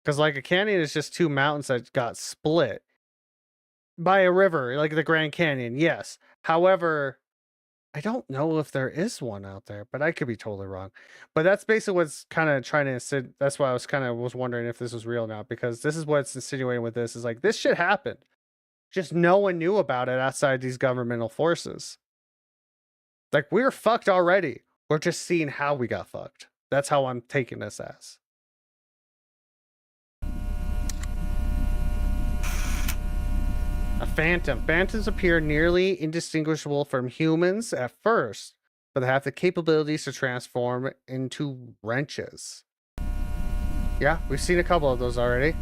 Speaker 1: Because, like, a canyon is just 2 mountains that got split by a river, like the Grand Canyon, yes. However, I don't know if there is one out there, but I could be totally wrong. But that's basically what's kind of trying to... That's why I was wondering if this was real now, because this is what's insinuating with this, is like, this shit happened. Just no one knew about it outside these governmental forces. Like, we're fucked already. We're just seeing how we got fucked. That's how I'm taking this as. A phantom. Phantoms appear nearly indistinguishable from humans at first, but they have the capabilities to transform into wrenches. Yeah, we've seen a couple of those already.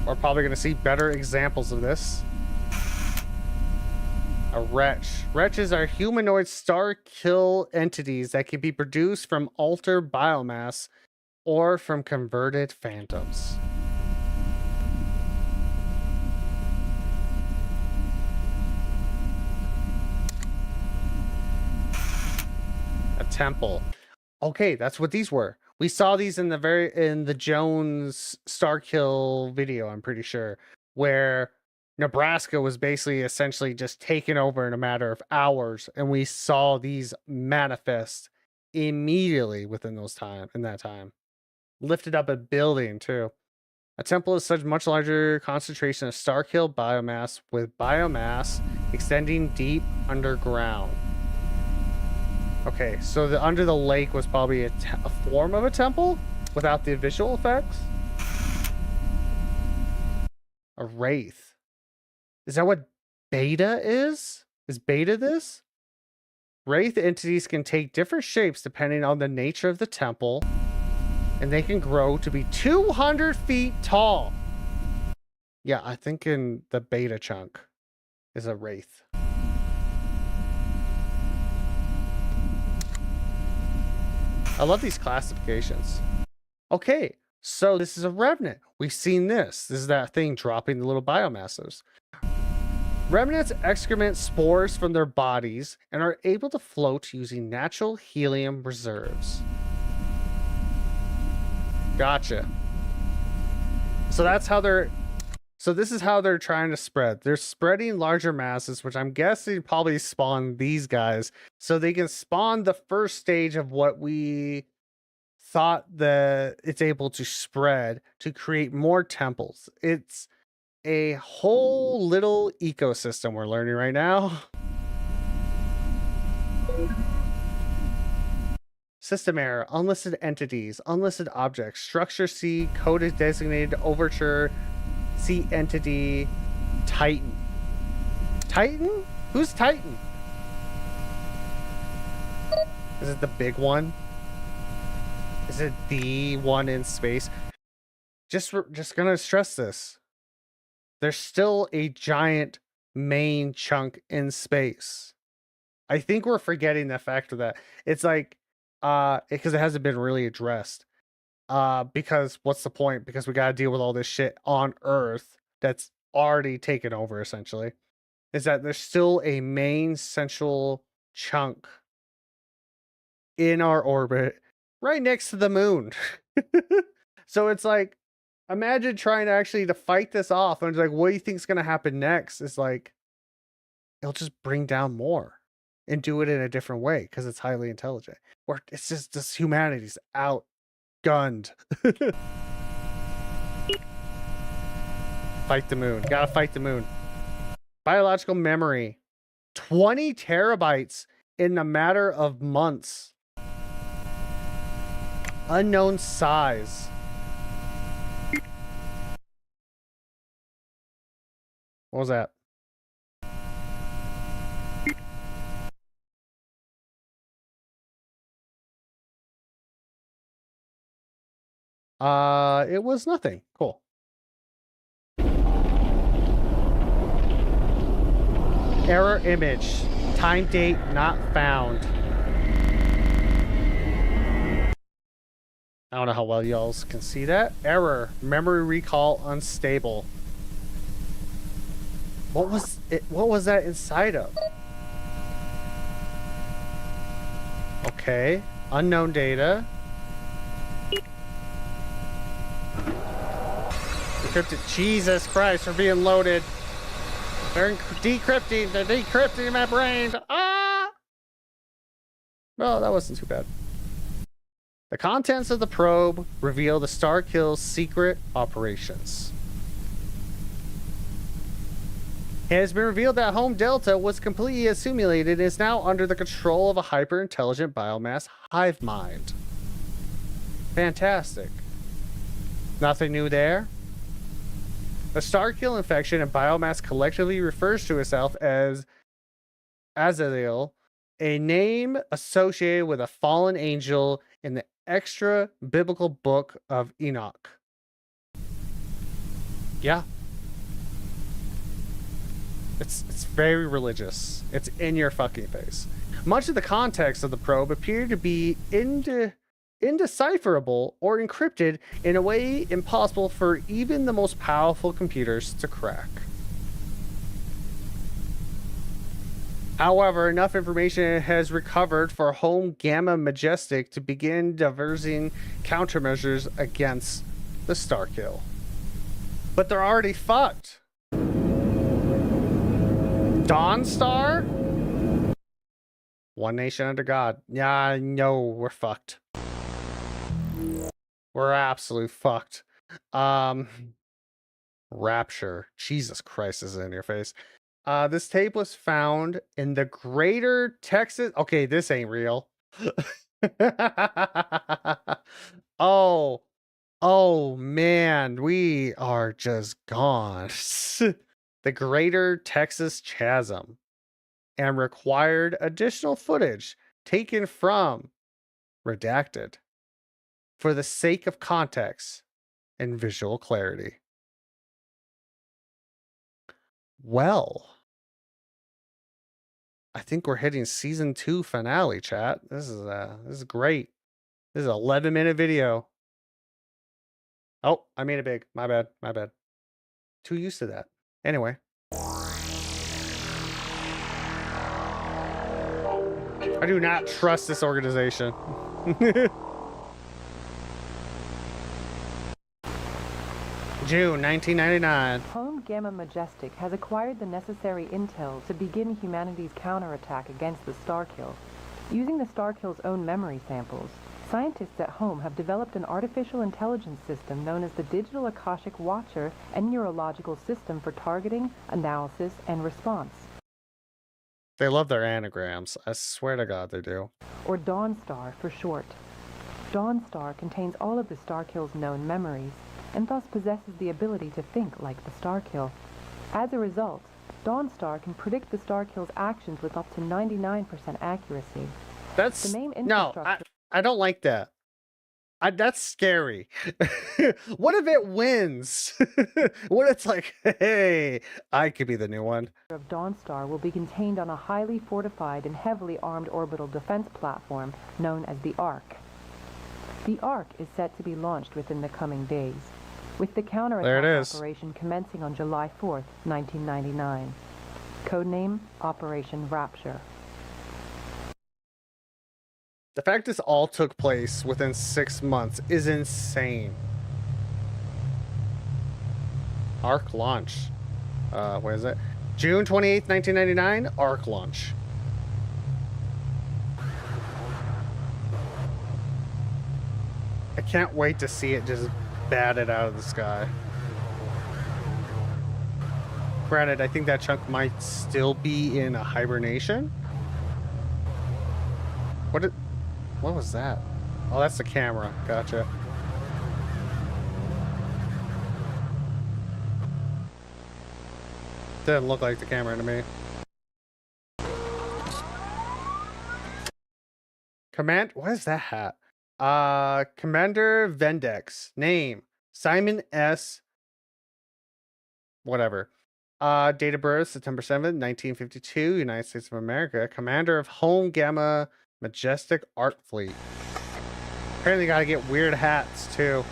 Speaker 1: We're probably going to see better examples of this. A wretch. Wretches are humanoid Starkill entities that can be produced from altered biomass or from converted phantoms. A temple. Okay, that's what these were. We saw these in the Jones Starkill video, I'm pretty sure, where Nebraska was basically essentially just taken over in a matter of hours, and we saw these manifest immediately within that time. Lifted up a building too. A temple is such much larger concentration of Starkill biomass, with biomass extending deep underground. Okay, so under the lake was probably a form of a temple without the visual effects. A wraith. Is that what beta is? Is beta this? Wraith entities can take different shapes depending on the nature of the temple And they can grow to be 200 feet tall. Yeah, I think in the beta chunk is a wraith. I love these classifications. Okay, so this is a revenant. We've seen this. This is that thing dropping the little biomasses. Remnants excrement spores from their bodies and are able to float using natural helium reserves. Gotcha. So that's how they're... So this is how they're trying to spread. They're spreading larger masses, which I'm guessing probably spawn these guys. So they can spawn the first stage of what we thought that it's able to spread to create more temples. It's a whole little ecosystem we're learning right now. System error, unlisted entities, unlisted objects, structure C, code is designated, overture, C entity, Titan. Titan? Who's Titan? Is it the big one? Is it the one in space? Just gonna stress this. There's still a giant main chunk in space. I think we're forgetting the fact of that. It's like, because it hasn't been really addressed. Because what's the point? Because we gotta deal with all this shit on Earth that's already taken over, essentially. Is that there's still a main central chunk in our orbit right next to the moon. So it's like, imagine trying to actually to fight this off, and it's like, what do you think is going to happen next? Is like, it'll just bring down more and do it in a different way because it's highly intelligent. Or it's just this humanity's outgunned. Fight the moon. Gotta fight the moon. Biological memory. 20 terabytes in a matter of months. Unknown size. What was that? It was nothing. Cool. Error image. Time date not found. I don't know how well y'all can see that. Error. Memory recall unstable. What was it? What was that inside of? Okay. Unknown data. Decrypted. Jesus Christ, we're being loaded. They're decrypting. They're decrypting my brain. Ah! Well, that wasn't too bad. The contents of the probe reveal the Starkill's secret operations. It has been revealed that Home Delta was completely assimilated and is now under the control of a hyper-intelligent biomass hive mind. Fantastic. Nothing new there. The Starkill infection and biomass collectively refers to itself as Azrael, a name associated with a fallen angel in the extra biblical book of Enoch. Yeah. It's very religious. It's in your fucking face. Much of the context of the probe appeared to be indecipherable or encrypted in a way impossible for even the most powerful computers to crack. However, enough information has recovered for Home Gamma Majestic to begin devising countermeasures against the Starkill. But they're already fucked. Dawnstar? One nation under God. Yeah, no, we're fucked. We're absolutely fucked. Rapture. Jesus Christ is in your face. This tape was found in the greater Texas... Okay, this ain't real. Oh, man. We are just gone. The greater Texas chasm. And required additional footage taken from Redacted. for the sake of context and visual clarity. Well, I think we're hitting season 2 finale, chat. This is great. This is an 11-minute video. Oh, I made it big. My bad. My bad. Too used to that. Anyway. I do not trust this organization. June 1999.
Speaker 2: Home Gamma Majestic has acquired the necessary intel to begin humanity's counterattack against the Starkill. Using the Starkill's own memory samples, scientists at Home have developed an artificial intelligence system known as the Digital Akashic Watcher and Neurological System for targeting, analysis, and response.
Speaker 1: They love their anagrams. I swear to God they do.
Speaker 2: Or Dawnstar for short. Dawnstar contains all of the Starkill's known memories, and thus possesses the ability to think like the Starkill. As a result, Dawnstar can predict the Starkill's actions with up to 99% accuracy.
Speaker 1: That's
Speaker 2: the main
Speaker 1: no, I don't like that. That's scary. What if it wins? What if it's like, hey, I could be the new one.
Speaker 2: Of Dawnstar will be contained on a highly fortified and heavily armed orbital defense platform known as the Ark. The Ark is set to be launched within the coming days, with the counterattack operation commencing on July 4th, 1999. Codename Operation Rapture.
Speaker 1: The fact this all took place within 6 months is insane. Ark launch. What is it? June 28th, 1999, Ark launch. I can't wait to see it just batted out of the sky. Granted, I think that chunk might still be in a hibernation. What was that? Oh, that's the camera. Gotcha. Didn't look like the camera to me. What is that hat? Commander Vendex. Name Simon S. Whatever. Date of birth September 7th, 1952, United States of America. Commander of Home Gamma Majestic Art Fleet. Apparently gotta get weird hats too.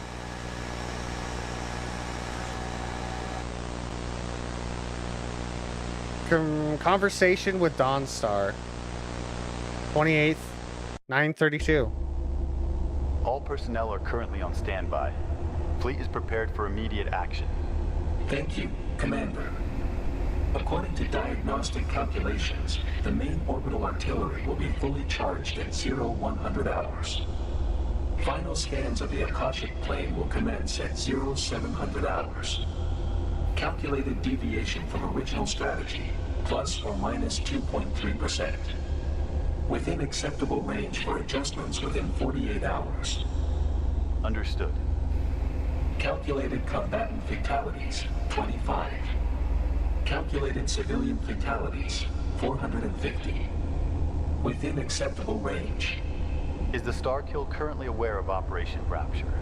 Speaker 1: Conversation with Dawnstar. 28th, 9:32.
Speaker 22: All personnel are currently on standby. Fleet is prepared for immediate action.
Speaker 23: Thank you, Commander. According to diagnostic calculations, the main orbital artillery will be fully charged at 0100 hours. Final scans of the Akashic plane will commence at 0700 hours. Calculated deviation from original strategy, plus or minus 2.3%. Within acceptable range for adjustments within 48 hours.
Speaker 22: Understood.
Speaker 23: Calculated combatant fatalities, 25. Calculated civilian fatalities, 450. Within acceptable range.
Speaker 22: Is the Starkill currently aware of Operation Rapture?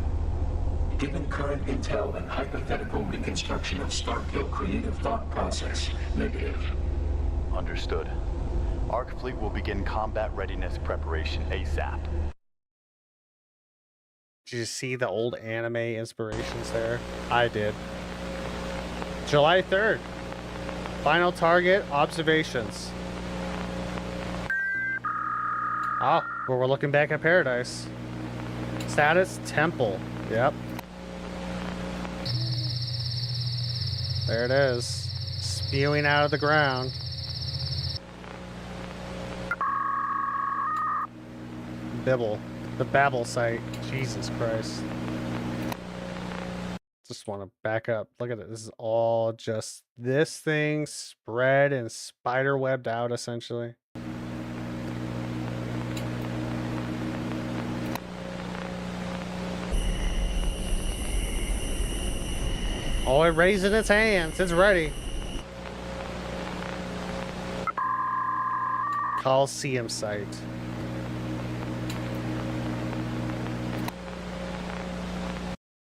Speaker 23: Given current intel and hypothetical reconstruction of Starkill creative thought process, negative.
Speaker 22: Understood. Ark Fleet will begin combat readiness preparation ASAP.
Speaker 1: Did you see the old anime inspirations there? I did. July 3rd. Final target observations. Oh, well, we're looking back at Paradise. Status Temple. Yep. There it is. Spewing out of the ground. Bibble. The Babel site. Jesus Christ. Just want to back up. Look at it. This is all just this thing spread and spider webbed out, essentially. Oh, it raising its hands. It's ready. Coliseum site.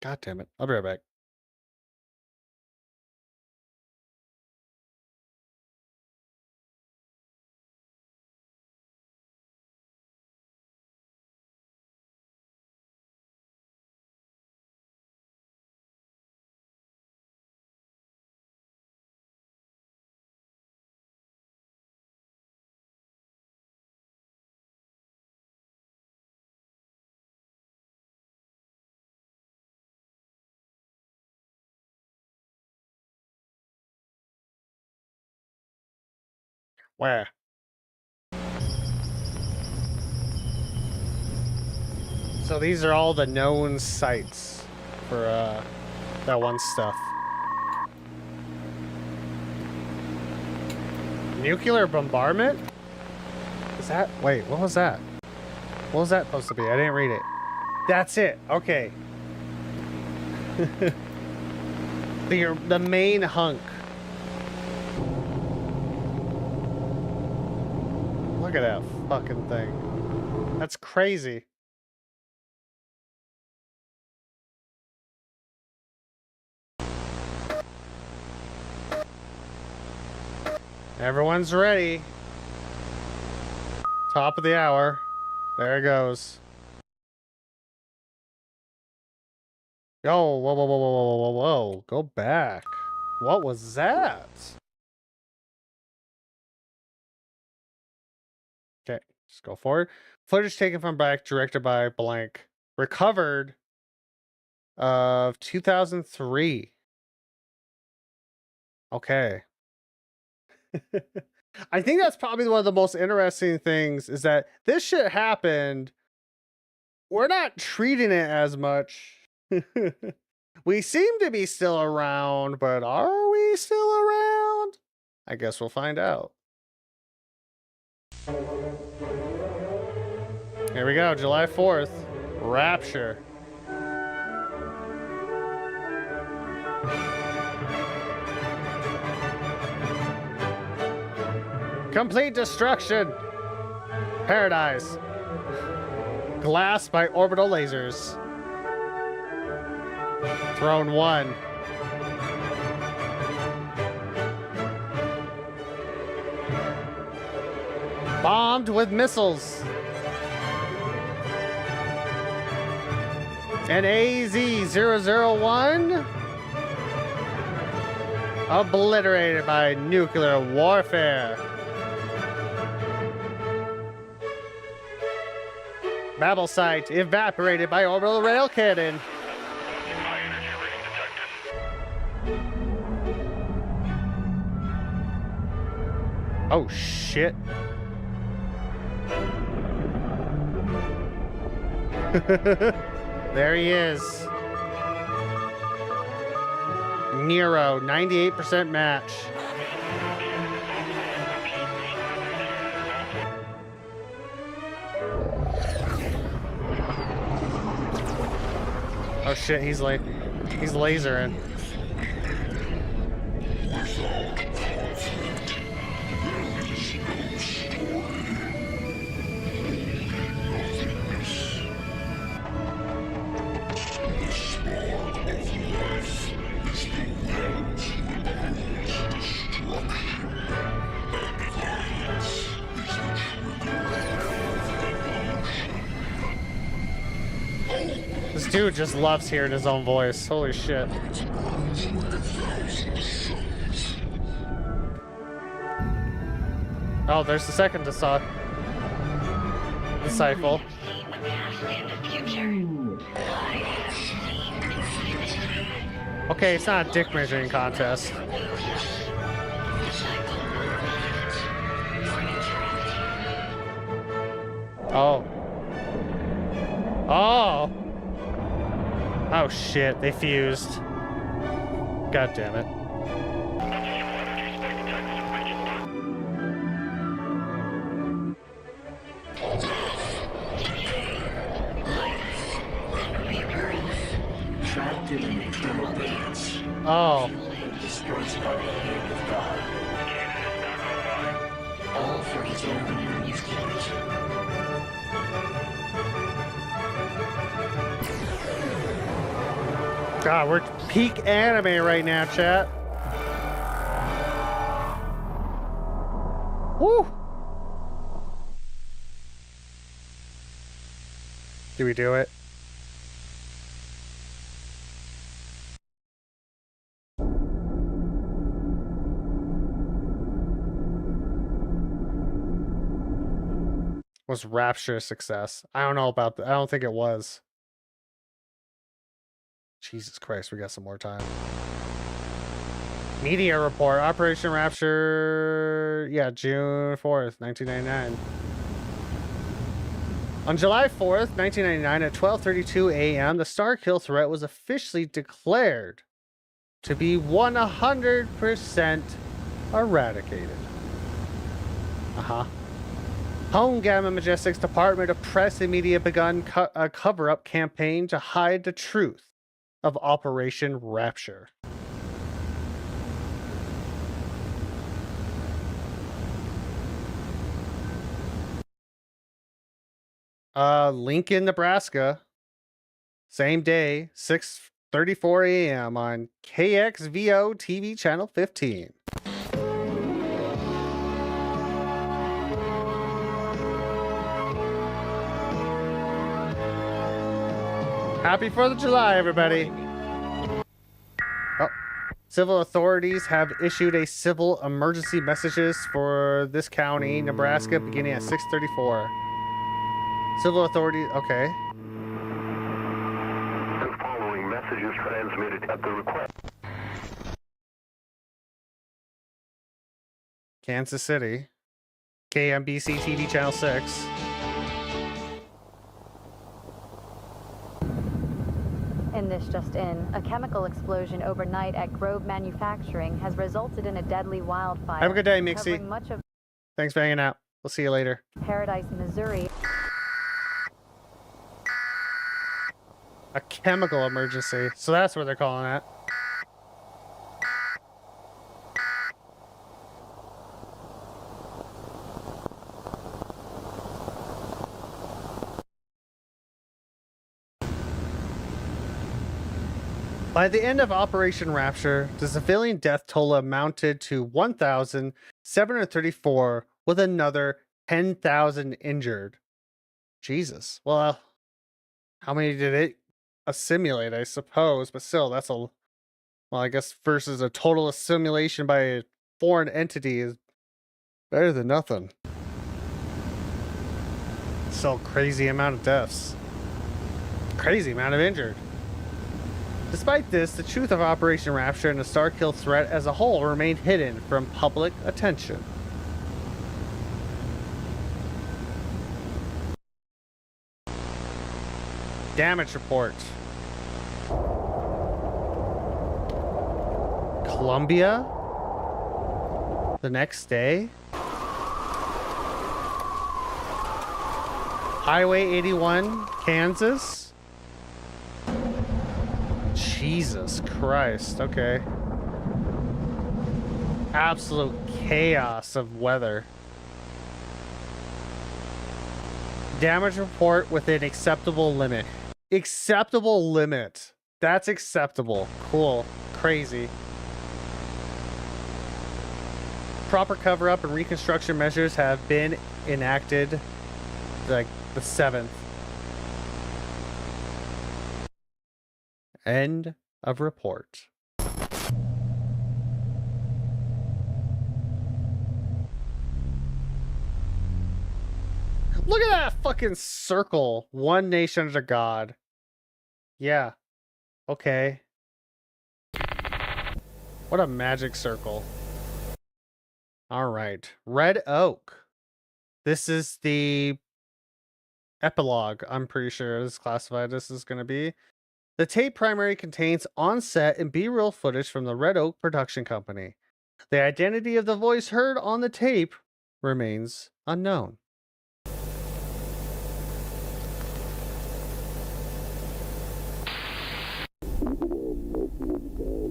Speaker 1: God damn it. I'll be right back. Where? So these are all the known sites for that one stuff. Nuclear bombardment? Is that... Wait, what was that? What was that supposed to be? I didn't read it. That's it. Okay. The main hunk. Look at that fucking thing. That's crazy. Everyone's ready. Top of the hour. There it goes. Yo, whoa, whoa, whoa, whoa, whoa, whoa, whoa. Go back. What was that? Okay, just go forward. Footage taken from back, directed by blank. Recovered of 2003. Okay. I think that's probably one of the most interesting things is that this shit happened. We're not treating it as much. We seem to be still around, but are we still around? I guess we'll find out. Here we go, July 4th. Rapture. Complete destruction. Paradise. Glass by orbital lasers. Throne 1. Bombed with missiles. And AZ-001 obliterated by nuclear warfare. Babel site evaporated by orbital rail cannon. Oh shit. There he is. Nero, 98% match. Oh shit, he's lasering. This dude just loves hearing his own voice. Holy shit. Oh, there's the second disciple. Okay, it's not a dick measuring contest. Oh. Oh! Oh shit, they fused. God damn it. Oh.
Speaker 23: All for his own amusement.
Speaker 1: God, we're peak anime right now, chat. Woo! Do we do it? Was Rapture a success? I don't know about that. I don't think it was. Jesus Christ, we got some more time. Media report. Operation Rapture. Yeah, June 4th, 1999. On July 4th, 1999 at 12:32 a.m., the Starkill threat was officially declared to be 100% eradicated. Home Gamma Majestic's Department of Press and Media begun a cover-up campaign to hide the truth of Operation Rapture. Lincoln, Nebraska. Same day, 6:34 a.m. on KXVO TV channel 15. Happy 4th of July, everybody. Oh. Civil authorities have issued a civil emergency messages for this county, Nebraska, beginning at 6:34. Civil authorities, okay.
Speaker 8: The following message is transmitted at the request.
Speaker 1: Kansas City. KMBC TV channel 6.
Speaker 16: In this just in, a chemical explosion overnight at Grove Manufacturing has resulted in a deadly wildfire.
Speaker 1: Have a good day, Mixie.
Speaker 16: Covering much of
Speaker 1: Thanks for hanging out. We'll see you later.
Speaker 16: Paradise, Missouri.
Speaker 1: A chemical emergency. So that's what they're calling it. By the end of Operation Rapture, the civilian death toll amounted to 1,734, with another 10,000 injured. Jesus. Well, how many did it assimilate, I suppose? But still, that's a... Well, I guess versus a total assimilation by a foreign entity is better than nothing. Still crazy amount of deaths. Crazy amount of injured. Despite this, the truth of Operation Rapture and the Starkill threat as a whole remained hidden from public attention. Damage report. Columbia? The next day? Highway 81, Kansas? Jesus Christ, okay. Absolute chaos of weather. Damage report within acceptable limit. Acceptable limit. That's acceptable. Cool. Crazy. Proper cover-up and reconstruction measures have been enacted like the 7th. End of report. Look at that fucking circle. One nation under God. Yeah. Okay. What a magic circle. All right. Red Oak. This is the epilogue, I'm pretty sure this is classified. This is going to be. The tape primary contains on-set and B-roll footage from the Red Oak production company. The identity of the voice heard on the tape remains unknown.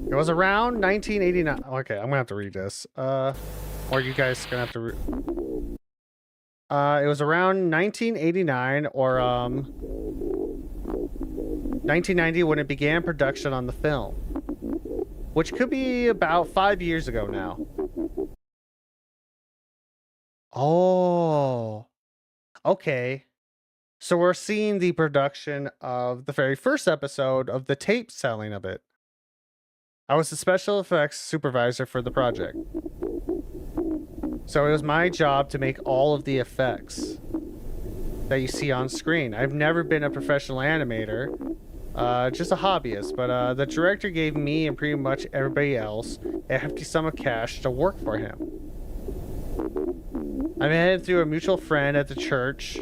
Speaker 1: It was around 1989. Okay, I'm gonna have to read this. Or you guys gonna have to read. It was around 1989 or 1990 when it began production on the film, which could be about 5 years ago now. Oh, okay. So we're seeing the production of the very first episode of the tape selling of it. I was the special effects supervisor for the project. So it was my job to make all of the effects that you see on screen. I've never been a professional animator, just a hobbyist, but the director gave me and pretty much everybody else a hefty sum of cash to work for him. I met him through a mutual friend at the church.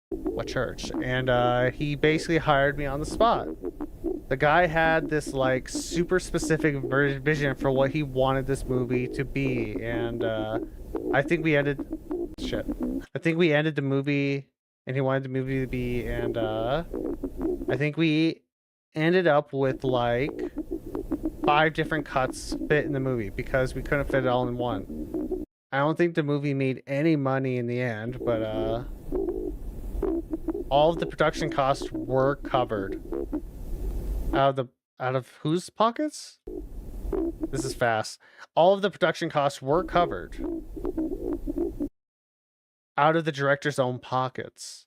Speaker 1: What church? And he basically hired me on the spot. The guy had this like super specific vision for what he wanted this movie to be, and I think we ended the movie, and he wanted the movie to be, and I think we ended up with like 5 different cuts fit in the movie because we couldn't fit it all in one. I don't think the movie made any money in the end, but all of the production costs were covered. Out of whose pockets? This is fast. All of the production costs were covered out of the director's own pockets.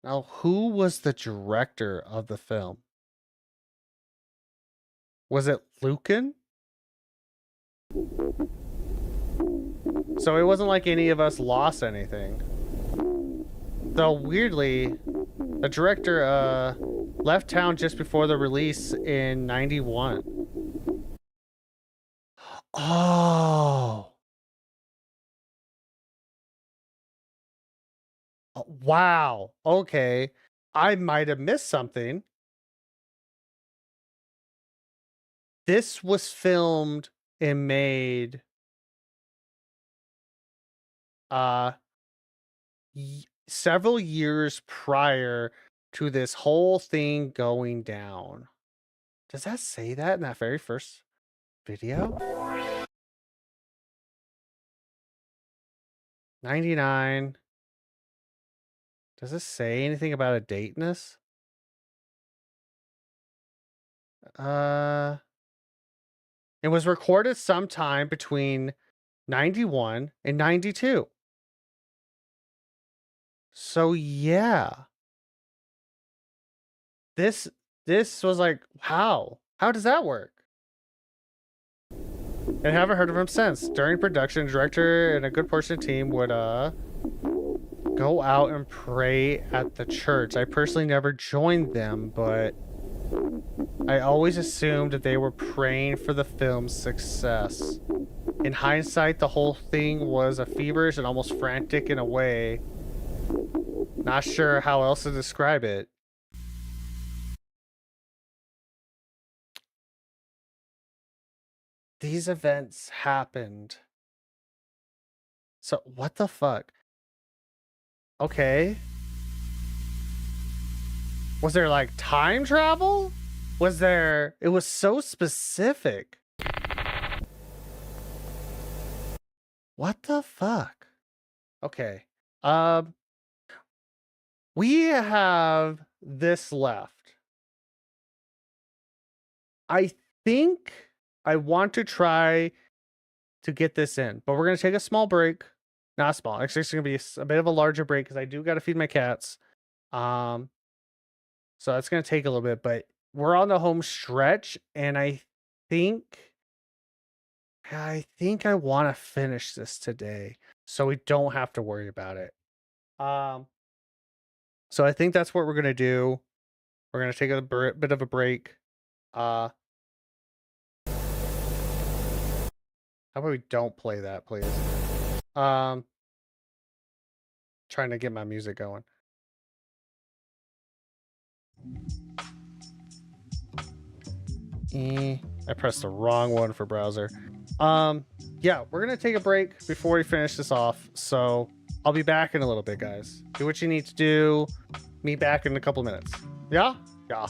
Speaker 1: Now, who was the director of the film? Was it Lucan? So it wasn't like any of us lost anything. Though weirdly, the director left town just before the release in 91. Oh. Wow. Okay. I might have missed something. This was filmed and made several years prior to this whole thing going down. Does that say that in that very first video? 99. Does this say anything about a date in this? It was recorded sometime between 91 and 92. So yeah. This was like, how does that work? And I haven't heard of him since. During production, the director and a good portion of the team would go out and pray at the church. I personally never joined them, but I always assumed that they were praying for the film's success. In hindsight, the whole thing was a feverish and almost frantic in a way. Not sure how else to describe it. These events happened. So, what the fuck? Okay. Was there like time travel? Was there... It was so specific. What the fuck? Okay. We have this left. I think I want to try to get this in, but we're going to take a small break. Not small. Actually, it's going to be a bit of a larger break because I do got to feed my cats. So that's going to take a little bit, but we're on the home stretch, and I think I want to finish this today so we don't have to worry about it. So I think that's what we're going to do. We're going to take a bit of a break. How about we don't play that, please? Trying to get my music going. I pressed the wrong one for browser. Yeah, we're gonna take a break before we finish this off. So I'll be back in a little bit, guys. Do what you need to do. Meet back in a couple minutes. Yeah? Yeah.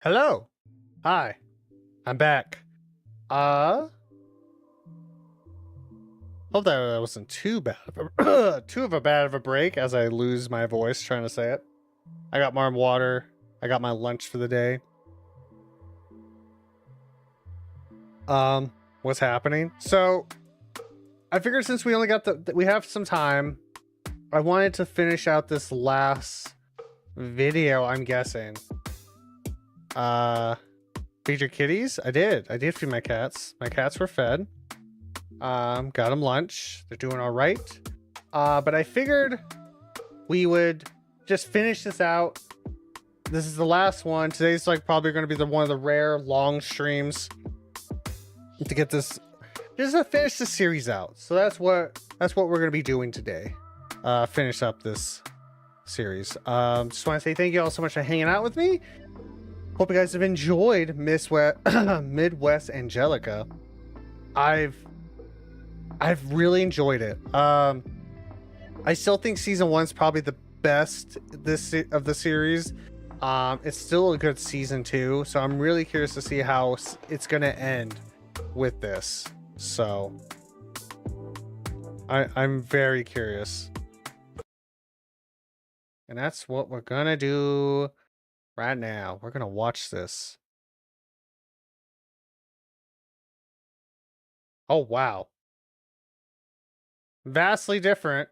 Speaker 1: Hello. Hi. I'm back. Hope that wasn't too bad of a break as I lose my voice trying to say it. I got more water. I got my lunch for the day. What's happening? So I figured since we only got we have some time, I wanted to finish out this last video, I'm guessing. Feed your kitties? I did feed my cats. My cats were fed. Got them lunch. They're doing all right. But I figured we would just finish this out. This is the last one. Today's like probably going to be one of the rare long streams to get this, just to finish the series out. So that's what we're going to be doing today. Finish up this series. Just want to say thank you all so much for hanging out with me. Hope you guys have enjoyed Midwest Angelica. I've really enjoyed it. I still think season 1's probably the best of the series. It's still a good season 2, so I'm really curious to see how it's gonna end with this. So I'm very curious, and that's what we're gonna do right now. We're gonna watch this. Oh wow, vastly different.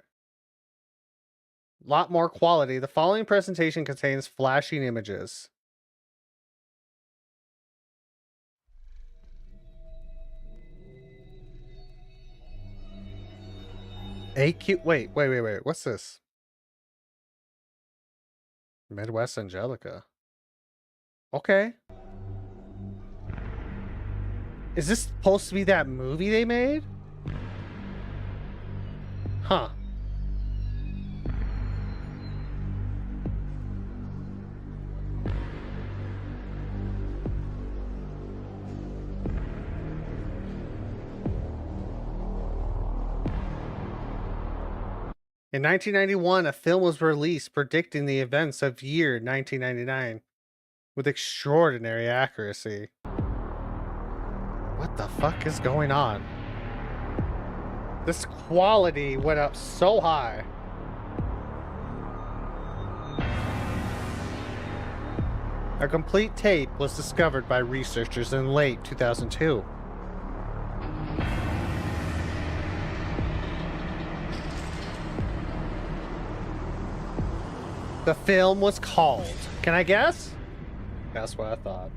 Speaker 1: Lot more quality. The following presentation contains flashing images. AQ. Wait. What's this? Midwest Angelica. Okay. Is this supposed to be that movie they made? Huh. In 1991, a film was released predicting the events of year 1999 with extraordinary accuracy. What the fuck is going on? This quality went up so high. A complete tape was discovered by researchers in late 2002. The film was called. Can I guess? That's what I thought.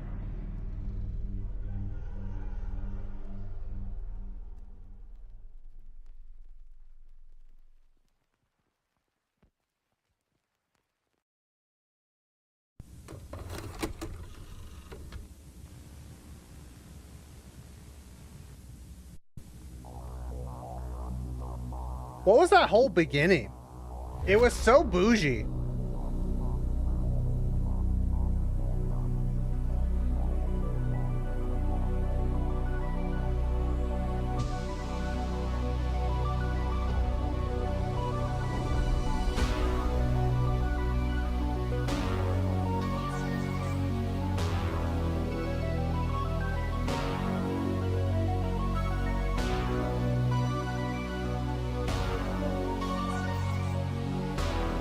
Speaker 1: What was that whole beginning? It was so bougie.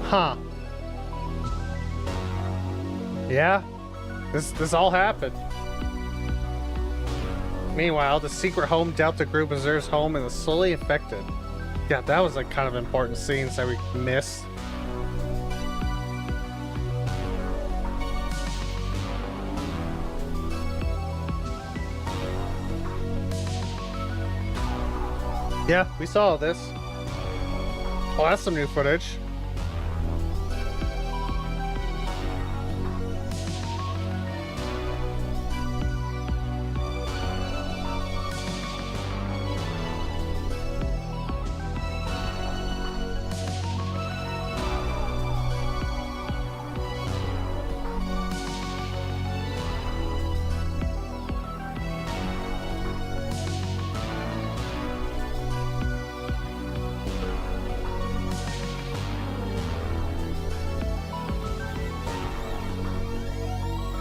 Speaker 1: Huh. Yeah, this all happened. Meanwhile, the secret home Delta Group observes home and is slowly infected. Yeah, that was like kind of important scenes that we missed. Yeah, we saw this. Oh, that's some new footage.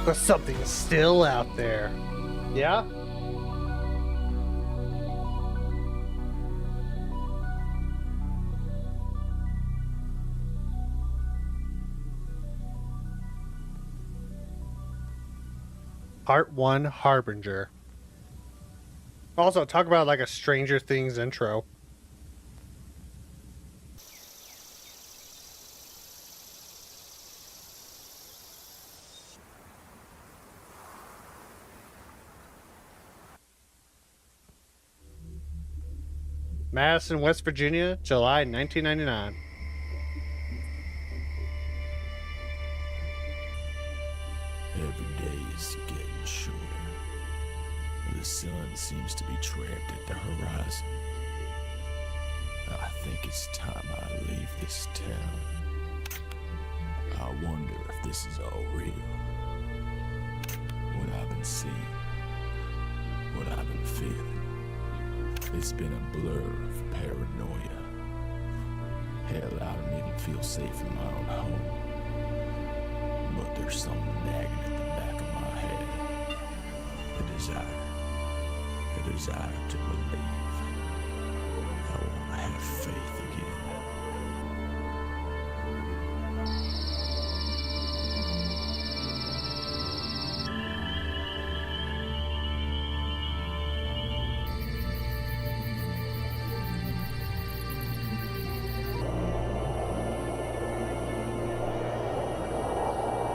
Speaker 1: But something's still out there. Yeah? Part 1 Harbinger. Also, talk about like a Stranger Things intro. Madison, West Virginia, July 1999.
Speaker 13: Every day is getting shorter. The sun seems to be trapped at the horizon. I think it's time I leave this town. I wonder if this is all real. What I've been seeing. What I've been feeling. It's been a blur of paranoia. Hell, I don't even feel safe in my own home. But there's something nagging at the back of my head. A desire to believe. I want to have faith again.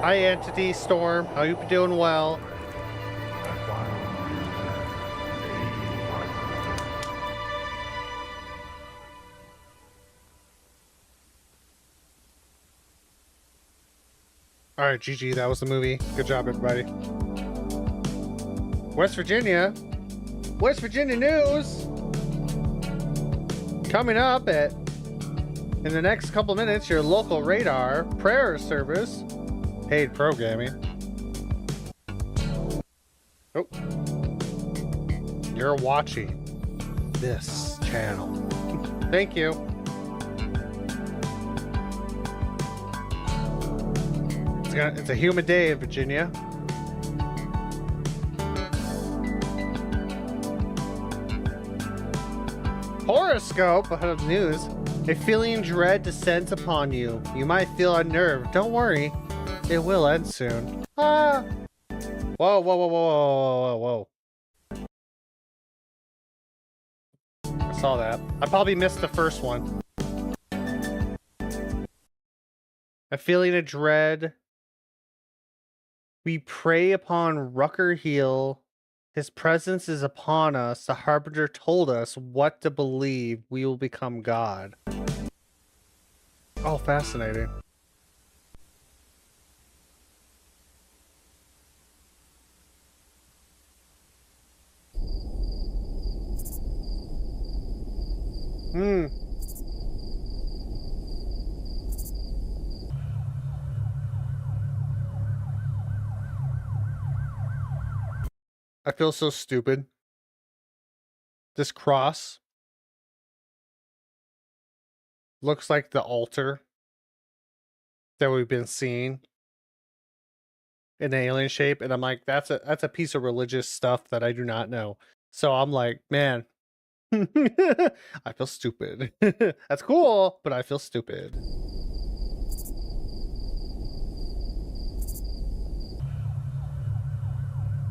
Speaker 1: Hi, Entity Storm. How you doing? Well. All right, GG. That was the movie. Good job, everybody. West Virginia news. Coming up in the next couple minutes, your local radar prayer service. Paid programming. Oh. You're watching this channel. Thank you. It's a humid day in Virginia. Horoscope of news. A feeling dread descends upon you. You might feel unnerved. Don't worry. It will end soon. Ah! Whoa, whoa, whoa, whoa, whoa, whoa, whoa. I saw that. I probably missed the first one. A feeling of dread. We prey upon Rucker Heel. His presence is upon us. The Harbinger told us what to believe. We will become God. Oh, fascinating. I feel so stupid. This cross looks like the altar that we've been seeing in alien shape, and I'm like, that's a piece of religious stuff that I do not know. So I'm like, man, I feel stupid. That's cool, but I feel stupid.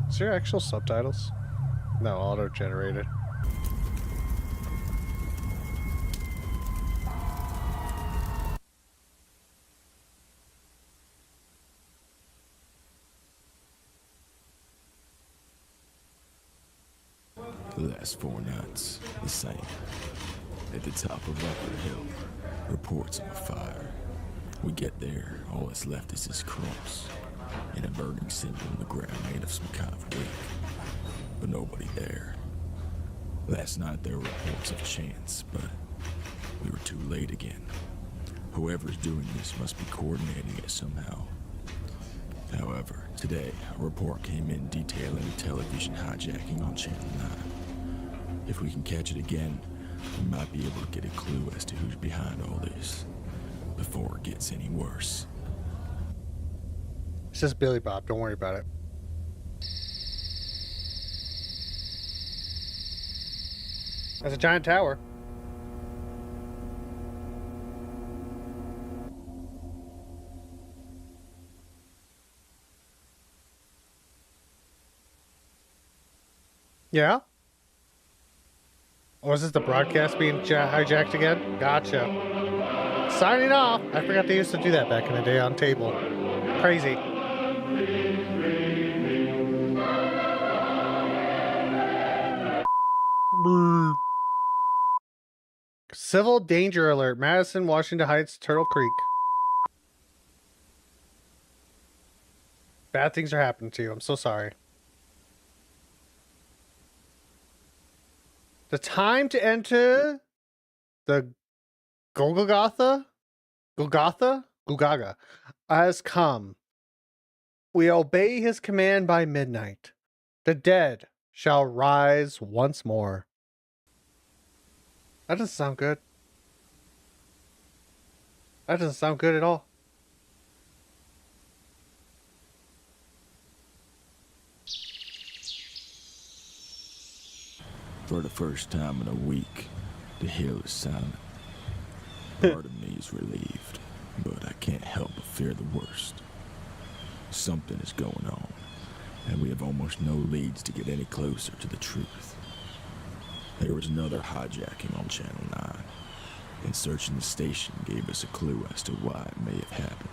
Speaker 1: Is there actual subtitles? No, auto-generated.
Speaker 13: The last 4 nights, the same. At the top of Upper Hill, reports of a fire. We get there, all that's left is this cross, and a burning symbol in the ground made of some kind of wick. But nobody there. Last night there were reports of chants, but we were too late again. Whoever's doing this must be coordinating it somehow. However, today, a report came in detailing a television hijacking on Channel 9. If we can catch it again, we might be able to get a clue as to who's behind all this, before it gets any worse.
Speaker 1: It's just Billy Bob. Don't worry about it. That's a giant tower. Yeah? Or is this the broadcast being hijacked again? Gotcha. Signing off. I forgot they used to do that back in the day on table. Crazy. Civil danger alert. Madison, Washington Heights, Turtle Creek. Bad things are happening to you. I'm so sorry. The time to enter the Golgotha has come. We obey his command by midnight. The dead shall rise once more. That doesn't sound good. That doesn't sound good at all.
Speaker 13: For the first time in a week, the hill is silent. Part of me is relieved, but I can't help but fear the worst. Something is going on, and we have almost no leads to get any closer to the truth. There was another hijacking on Channel 9, and searching the station gave us a clue as to why it may have happened.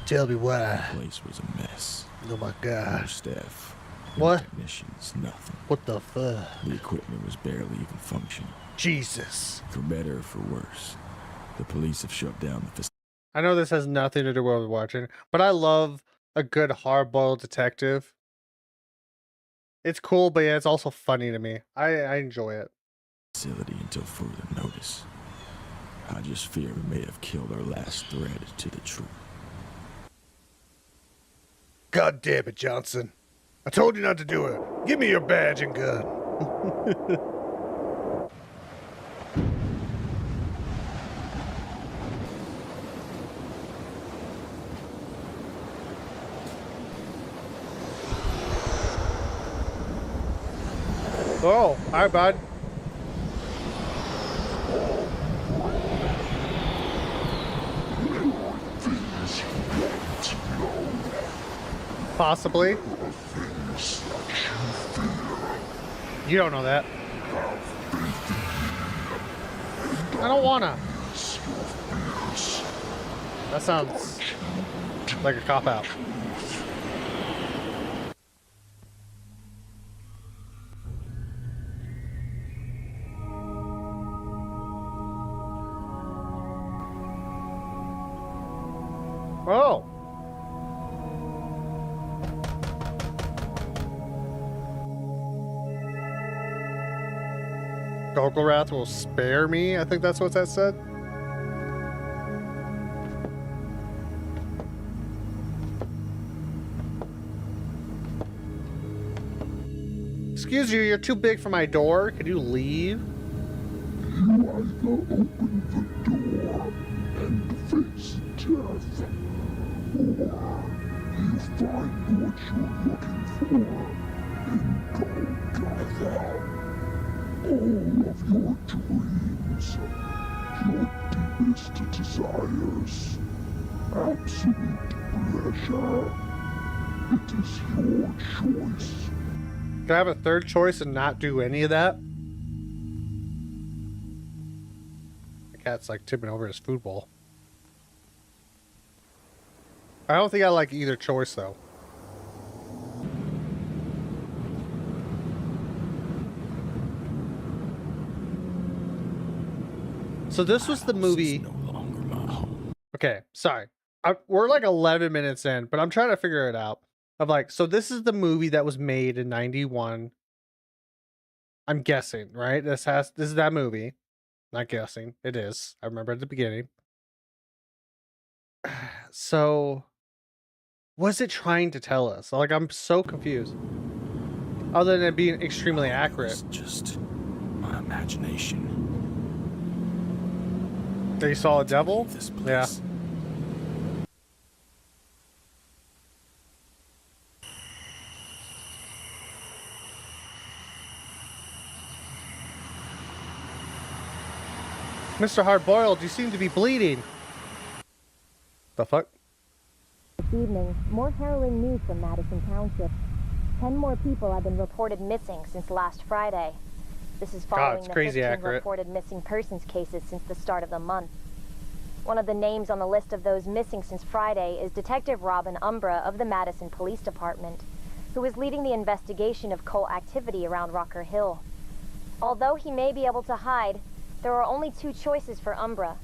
Speaker 1: Tell me why.
Speaker 13: The place was a mess.
Speaker 1: Oh my god.
Speaker 13: No staff.
Speaker 1: What?
Speaker 13: Technicians, nothing.
Speaker 1: What the fuck?
Speaker 13: The equipment was barely even functioning.
Speaker 1: Jesus.
Speaker 13: For better or for worse, the police have shut down the facility.
Speaker 1: I know this has nothing to do with what we're watching, but I love a good hard-boiled detective. It's cool, but yeah, it's also funny to me. I enjoy it.
Speaker 13: Facility until further notice. I just fear we may have killed our last thread to the truth.
Speaker 1: God damn it, Johnson. I told you not to do it. Give me your badge and gun. Oh, hi, bud. Possibly. You don't know that. I don't wanna. That sounds like a cop-out. Oh. Golgorath will spare me. I think that's what that said. Excuse you, you're too big for my door. Could you leave?
Speaker 8: You either open the door and face death, or you find what you're looking for in Golgotha. All of your dreams, your deepest desires, absolute pleasure. It is your choice.
Speaker 1: Can I have a third choice and not do any of that? The cat's like tipping over his food bowl. I don't think I like either choice though. So this was the movie. Okay, sorry. We're like 11 minutes in, but I'm trying to figure it out. Of like, so this is the movie that was made in 91. I'm guessing, right? This is that movie. Not guessing. It is. I remember at the beginning. So what's it trying to tell us? Like, I'm so confused. Other than it being extremely accurate.
Speaker 13: It's just my imagination.
Speaker 1: They saw a devil? Yeah. Mr. Hardboiled, you seem to be bleeding. The fuck?
Speaker 4: This evening, more harrowing news from Madison Township. 10 more people have been reported missing since last Friday. This is following the 15 reported missing persons cases since the start of the month. One of the names on the list of those missing since Friday is Detective Robin Umbra of the Madison Police Department, who is leading the investigation of cult activity around Rocker Hill. Although he may be able to hide, there are only two choices for Umbra.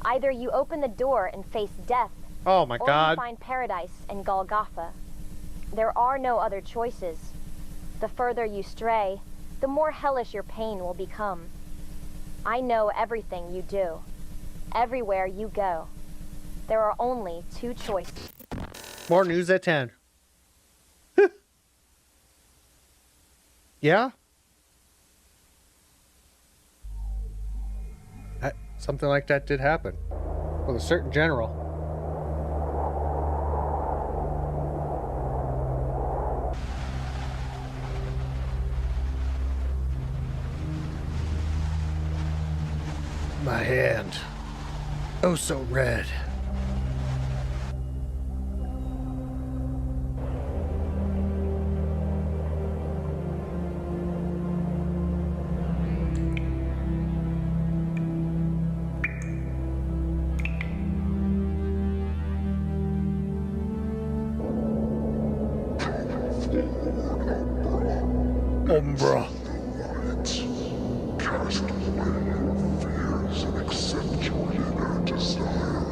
Speaker 4: Either you open the door and face death,
Speaker 1: oh my God,
Speaker 4: or you find paradise and Golgotha. There are no other choices. The further you stray, the more hellish your pain will become. I know everything you do. Everywhere you go. There are only two choices.
Speaker 1: More news at 10. Yeah? Something like that did happen. With a certain general. My hand. Oh, so red. Umbra.
Speaker 8: Cast away your fears and accept your inner desire.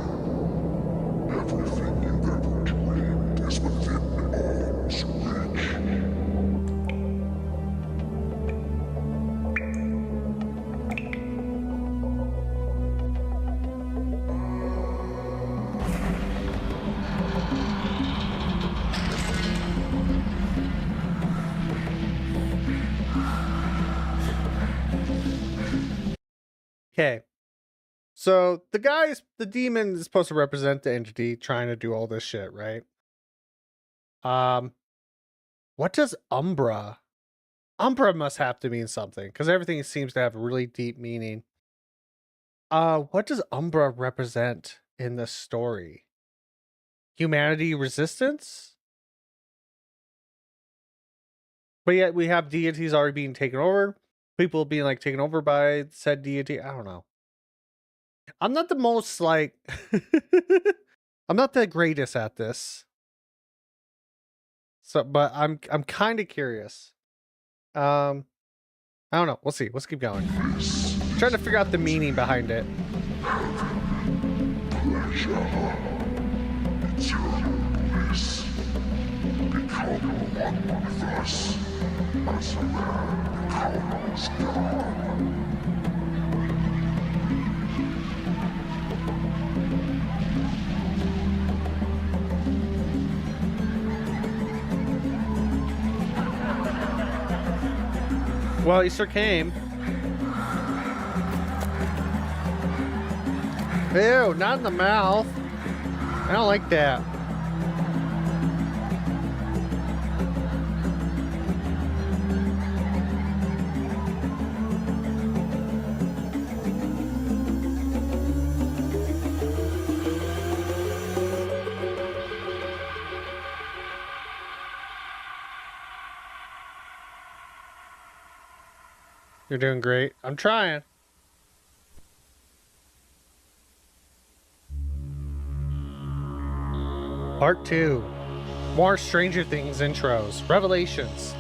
Speaker 8: Everything you've ever dreamed is within arm's reach.
Speaker 1: Okay. So the demon is supposed to represent the entity trying to do all this shit, right? What does Umbra? Umbra must have to mean something, because everything seems to have a really deep meaning. What does Umbra represent in this story? Humanity resistance? But yet we have deities already being taken over. People being like taken over by said deity. I don't know. I'm not the most like I'm not the greatest at this. So but I'm kind of curious. I don't know. We'll see. Let's keep going. I'm trying to figure out the meaning behind it.
Speaker 8: Pleasure. It's your bliss. Become one with us. As a man becomes God.
Speaker 1: Well, Easter came. Ew, not in the mouth. I don't like that. You're doing great. I'm trying. Part 2. More Stranger Things intros. Revelations.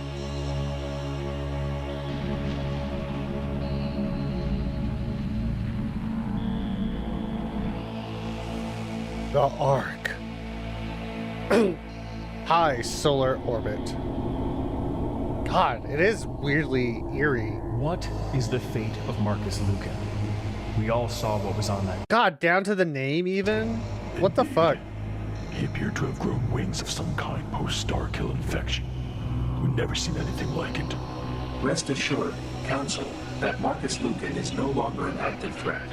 Speaker 1: The Ark. High solar orbit. God, it is weirdly eerie.
Speaker 5: What is the fate of Marcus Lucan? We all saw what was on that.
Speaker 1: God, down to the name even? What the fuck?
Speaker 23: He appeared to have grown wings of some kind post-Starkill infection. We've never seen anything like it. Rest assured, Council, that Marcus Lucan is no longer an active threat.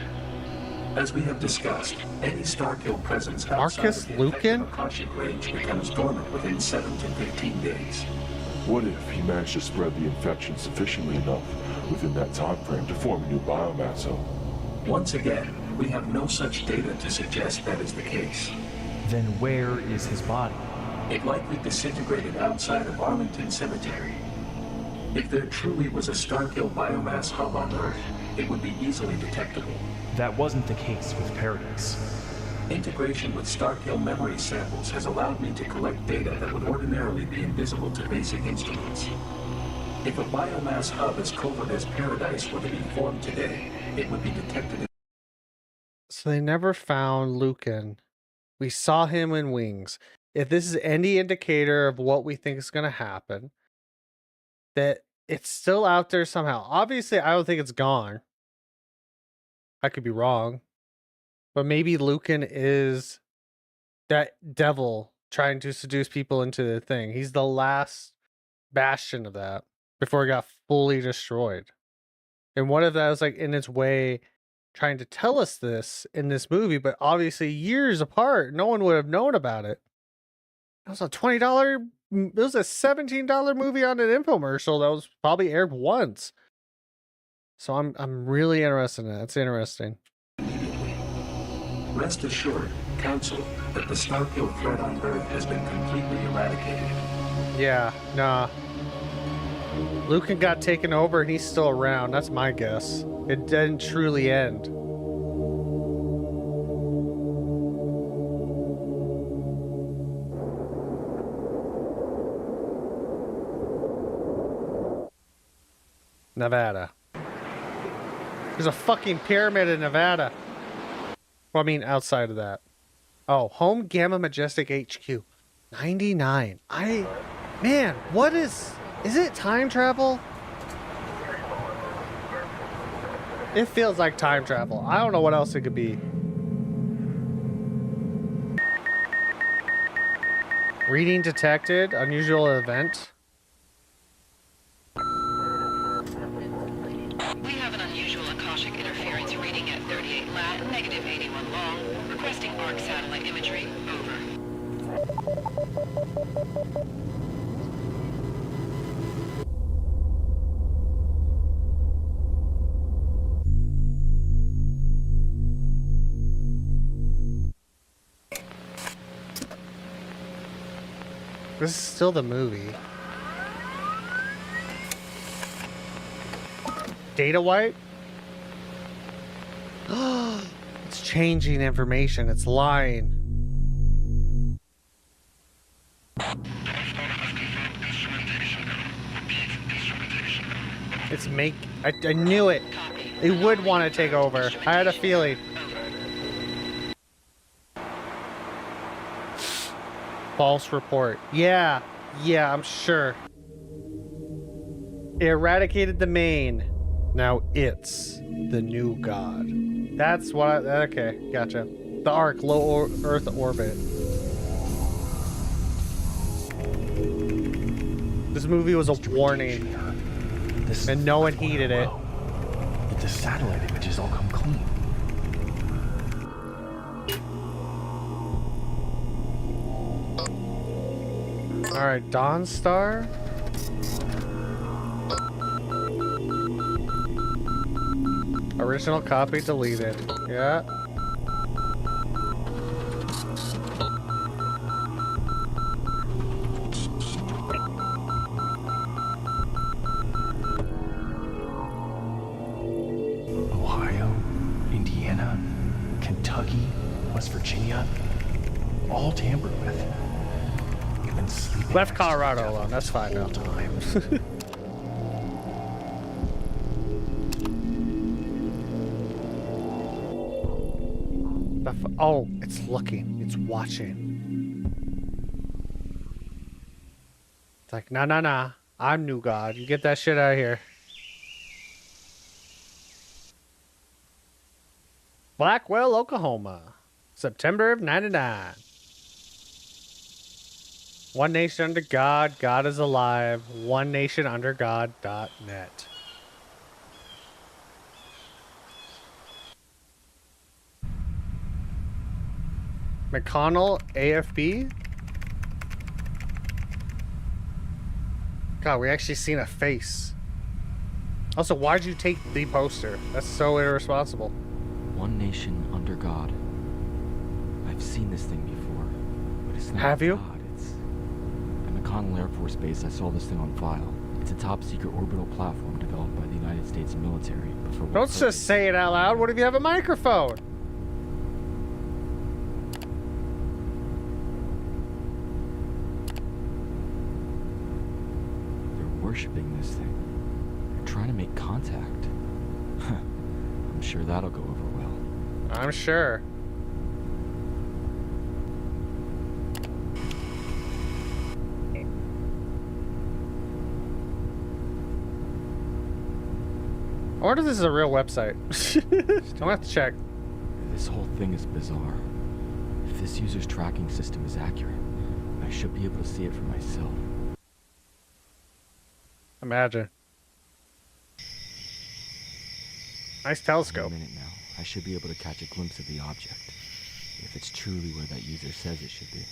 Speaker 23: As we have discussed, any Starkill presence
Speaker 1: Marcus Lucan
Speaker 23: Akashic range becomes dormant within 7 to 15 days.
Speaker 8: What if he managed to spread the infection sufficiently enough within that time frame to form a new biomass cell?
Speaker 23: Once again, we have no such data to suggest that is the case.
Speaker 5: Then where is his body?
Speaker 23: It likely disintegrated outside of Arlington Cemetery. If there truly was a Starkill biomass hub on Earth, it would be easily detectable.
Speaker 5: That wasn't the case with Paradise.
Speaker 23: Integration with Starkill memory samples has allowed me to collect data that would ordinarily be invisible to basic instruments. If a biomass hub as covert as Paradise were to be formed today, it would be detected.
Speaker 1: So they never found Lucan. We saw him in Wings. If this is any indicator of what we think is going to happen, that it's still out there somehow. Obviously, I don't think it's gone. I could be wrong. But maybe Lucan is that devil trying to seduce people into the thing. He's the last bastion of that before it got fully destroyed. And what if that was like in its way trying to tell us this in this movie, but obviously years apart, no one would have known about it. It was a $20, it was a $17 movie on an infomercial that was probably aired once. So I'm really interested in that. It's interesting.
Speaker 23: Rest assured, Council, that the Starkill threat on Earth has been completely eradicated.
Speaker 1: Yeah, nah. Lucan got taken over and he's still around. That's my guess. It didn't truly end. Nevada. There's a fucking pyramid in Nevada. Well, I mean, outside of that. Oh, Home Gamma Majestic HQ. 99. Man, what is it time travel? It feels like time travel. I don't know what else it could be. Reading detected. Unusual event.
Speaker 21: We have an unusual Akashic interference reading at 38 lat, negative 81 long. Requesting ARC satellite imagery. Over.
Speaker 1: This is still the movie. Data wipe? It's changing information. It's lying. It's I knew it. It would want to take over. I had a feeling. False report. Yeah, I'm sure. It eradicated the main. Now it's the new god. That's what okay, gotcha. The Ark, low Earth orbit. This movie was a warning. And no one heeded it.
Speaker 5: But the satellite images all come clean.
Speaker 1: Alright, Dawn Star. Original copy deleted. Yeah.
Speaker 5: Ohio, Indiana, Kentucky, West Virginia, all tampered with. Even sleeping.
Speaker 1: Left Colorado alone. That's fine now. Oh, it's looking. It's watching. It's like, nah. I'm new god. You get that shit out of here. Blackwell, Oklahoma. September of 99. One nation under God. God is alive. One nation under God.net. McConnell, AFB? God, we actually seen a face. Also, why'd you take the poster? That's so irresponsible.
Speaker 7: One nation under God. I've seen this thing before, but it's not
Speaker 1: Have you?
Speaker 7: God. It's at McConnell Air Force Base. I saw this thing on file. It's a top-secret orbital platform developed by the United States military. But for what
Speaker 1: Don't
Speaker 7: purpose?
Speaker 1: just say it out loud. What if you have a microphone?
Speaker 7: They're worshipping this thing. They're trying to make contact. I'm sure that'll go over well.
Speaker 1: I'm sure. I wonder if this is a real website. I'm gonna have to check.
Speaker 7: This whole thing is bizarre. If this user's tracking system is accurate, I should be able to see it for myself.
Speaker 1: Imagine. Nice telescope.
Speaker 7: In a minute now, I should be able to catch a glimpse of the object, if it's truly where that user says it should be.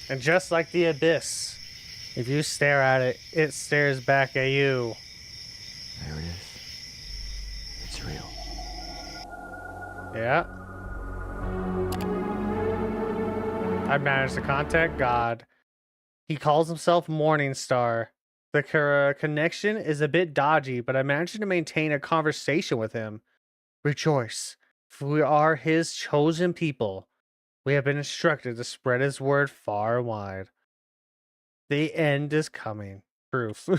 Speaker 1: And just like the abyss, if you stare at it, it stares back at you.
Speaker 7: There it is. It's real.
Speaker 1: Yeah. I managed to contact God. He calls himself Morningstar. The connection is a bit dodgy, but I managed to maintain a conversation with him. Rejoice, for we are his chosen people. We have been instructed to spread his word far and wide. The end is coming. Proof.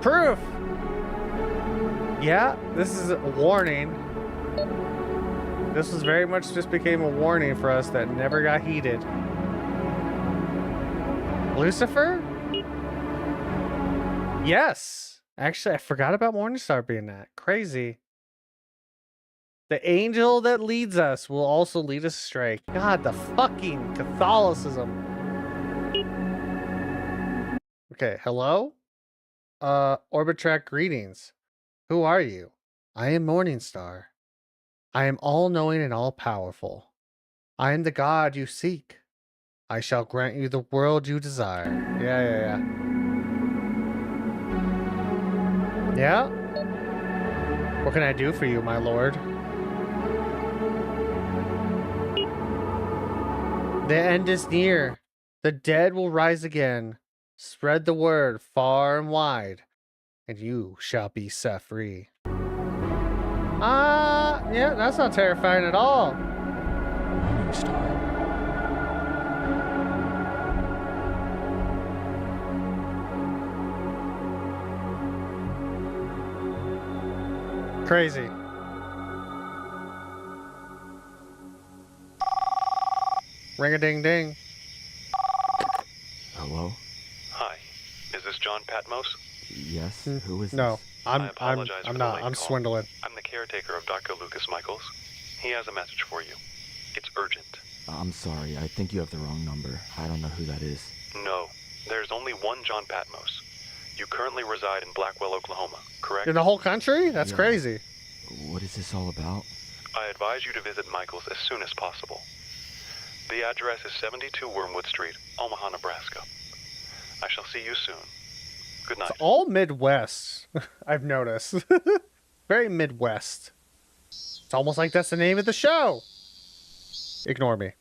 Speaker 1: Proof! Yeah, this is a warning. This was very much just became a warning for us that never got heeded. Lucifer? Yes. Actually, I forgot about Morningstar being that. Crazy. The angel that leads us will also lead us astray. God, the fucking Catholicism. Okay, hello? Orbitrack greetings. Who are you? I am Morningstar. I am all-knowing and all-powerful. I am the God you seek. I shall grant you the world you desire. Yeah. Yeah? What can I do for you, my lord? The end is near. The dead will rise again. Spread the word far and wide, and you shall be set free. Yeah, that's not terrifying at all. Crazy. Ring-a-ding-ding.
Speaker 7: Hello?
Speaker 9: Hi. Is this John Patmos?
Speaker 7: Yes. Who is
Speaker 1: No,
Speaker 7: this?
Speaker 1: I'm
Speaker 9: I apologize for the
Speaker 1: not.
Speaker 9: late
Speaker 1: I'm
Speaker 9: call.
Speaker 1: swindling.
Speaker 9: I'm the caretaker of Dr. Lucas Michaels. He has a message for you. It's urgent.
Speaker 7: I'm sorry. I think you have the wrong number. I don't know who that is.
Speaker 9: No, there's only one John Patmos. You currently reside in Blackwell, Oklahoma, correct?
Speaker 1: In the whole country? That's crazy.
Speaker 7: What is this all about?
Speaker 9: I advise you to visit Michaels as soon as possible. The address is 72 Wormwood Street, Omaha, Nebraska. I shall see you soon. Good night.
Speaker 1: It's all Midwest, I've noticed. Very Midwest. It's almost like that's the name of the show. Ignore me.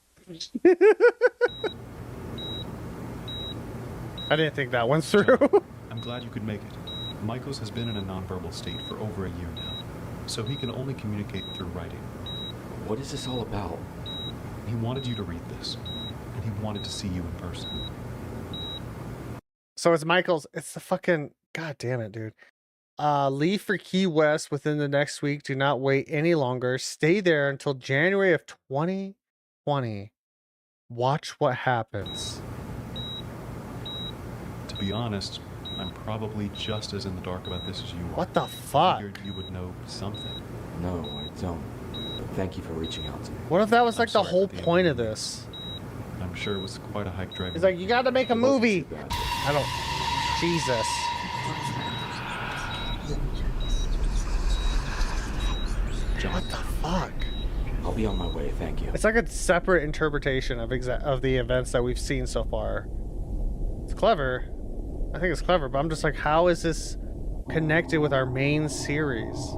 Speaker 1: I didn't think that one through.
Speaker 11: I'm glad you could make it. Michaels has been in a nonverbal state for over a year now, so he can only communicate through writing.
Speaker 7: What is this all about?
Speaker 11: He wanted you to read this, and he wanted to see you in person.
Speaker 1: So it's Michael's. It's the fucking... God damn it, dude. Leave for Key West within the next week. Do not wait any longer. Stay there until January of 2020. Watch what happens.
Speaker 11: To be honest, I'm probably just as in the dark about this as you are.
Speaker 1: What the fuck?
Speaker 11: I figured you would know something.
Speaker 7: No, I don't. But thank you for reaching out to me.
Speaker 1: What if that was like the whole point of this?
Speaker 11: I'm sure it was quite a hike driving.
Speaker 1: He's like, you gotta make a movie. I don't... Jesus.
Speaker 7: John,
Speaker 1: what the fuck?
Speaker 7: I'll be on my way, thank you.
Speaker 1: It's like a separate interpretation of the events that we've seen so far. It's clever. I think it's clever, but I'm just like, how is this connected with our main series? It's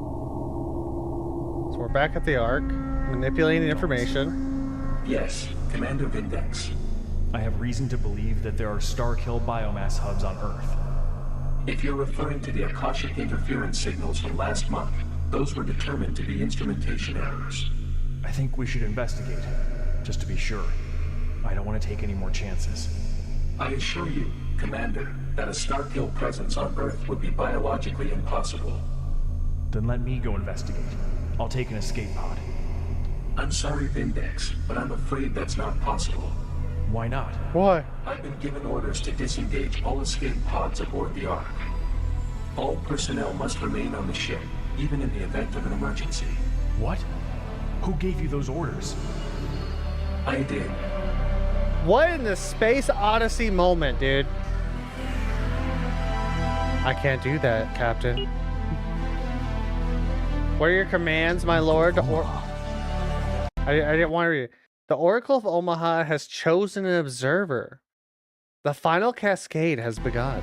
Speaker 1: So we're back at the Ark, manipulating information.
Speaker 23: Yes, Commander Vindex.
Speaker 5: I have reason to believe that there are Starkill biomass hubs on Earth.
Speaker 23: If you're referring to the Akashic interference signals from last month, those were determined to be instrumentation errors.
Speaker 5: I think we should investigate, just to be sure. I don't want to take any more chances.
Speaker 23: I assure you, Commander, that a Starkill presence on Earth would be biologically impossible.
Speaker 5: Then let me go investigate. I'll take an escape pod.
Speaker 23: I'm sorry, Vindex, but I'm afraid that's not possible.
Speaker 5: Why not?
Speaker 1: Why?
Speaker 23: I've been given orders to disengage all escape pods aboard the Ark. All personnel must remain on the ship, even in the event of an emergency.
Speaker 5: What? Who gave you those orders?
Speaker 23: I did.
Speaker 1: What in the Space Odyssey moment, dude? I can't do that, Captain. What are your commands, my lord? I didn't want to read it. The Oracle of Omaha has chosen an observer. The final cascade has begun.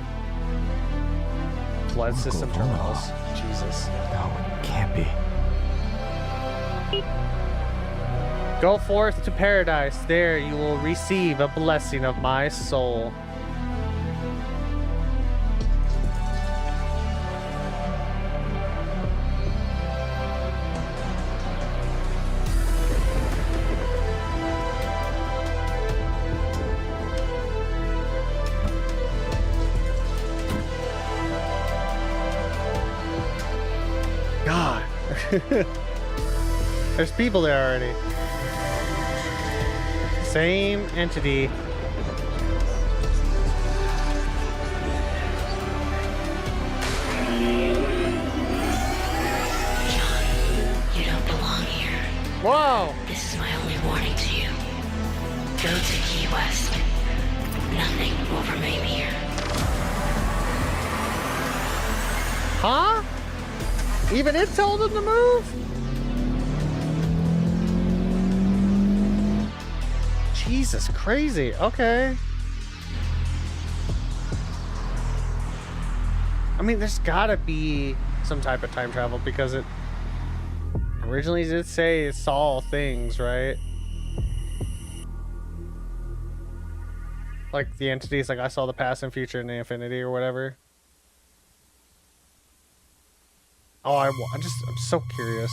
Speaker 1: Flood system terminals. Jesus.
Speaker 7: No, it can't be.
Speaker 1: Go forth to paradise. There you will receive a blessing of my soul. God. There's people there already. Same entity.
Speaker 21: You don't belong here.
Speaker 1: Whoa!
Speaker 21: This is my only warning to you. Go to Key West. Nothing will remain here.
Speaker 1: Huh? Even it told him to move? Jesus, crazy. Okay. I mean, there's gotta be some type of time travel because it originally did say it saw things, right? Like the entities, like I saw the past and future and the infinity or whatever. Oh, I'm so curious.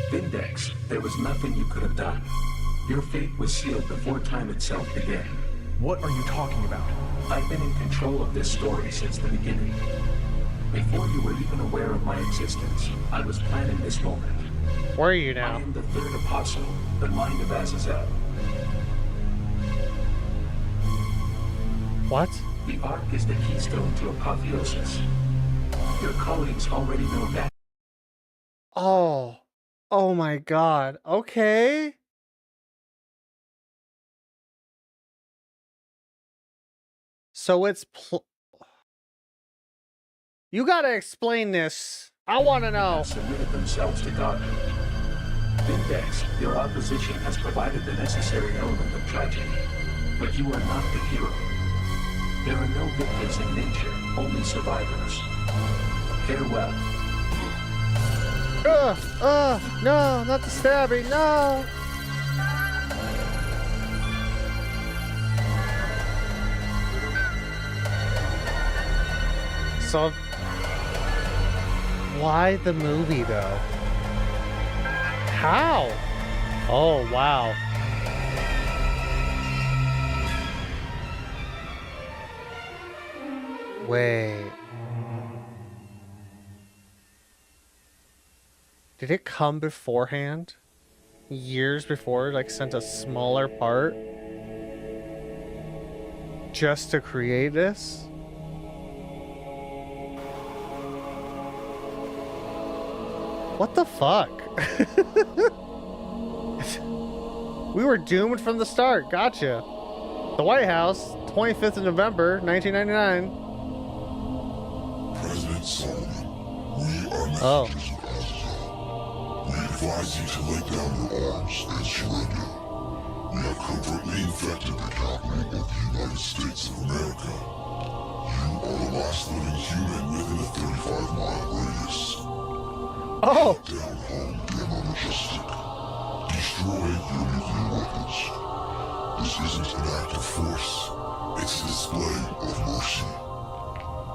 Speaker 23: Vindex, there was nothing you could have done. Your fate was sealed before time itself began.
Speaker 5: What are you talking about?
Speaker 23: I've been in control of this story since the beginning. Before you were even aware of my existence, I was planning this moment.
Speaker 1: Where are you now?
Speaker 23: I am the third apostle, the mind of Azazel.
Speaker 1: What?
Speaker 23: The Ark is the keystone to apotheosis. Your colleagues already know that.
Speaker 1: Oh. Oh my God. Okay. So it's you gotta explain this. I want to know.
Speaker 23: Submitted themselves to God. Vindex, your opposition has provided the necessary element of tragedy, but you are not the hero. There are no victims in nature, only survivors. Farewell.
Speaker 1: No, not the stabbing, no. So, why the movie though? How? Oh, wow. Wait. Did it come beforehand? Years before, like sent a smaller part? Just to create this? What the fuck? We were doomed from the start. Gotcha. The White House, 25th of November, 1999.
Speaker 8: President Solomon, we are
Speaker 1: messengers
Speaker 8: of Azazel. We advise you to lay down your arms and surrender. We have covertly infected the capital of the United States of America. You are the last living human within a 35-mile radius.
Speaker 1: Oh!
Speaker 8: Destroy your nuclear weapons. This isn't an act of force. It's a display of mercy.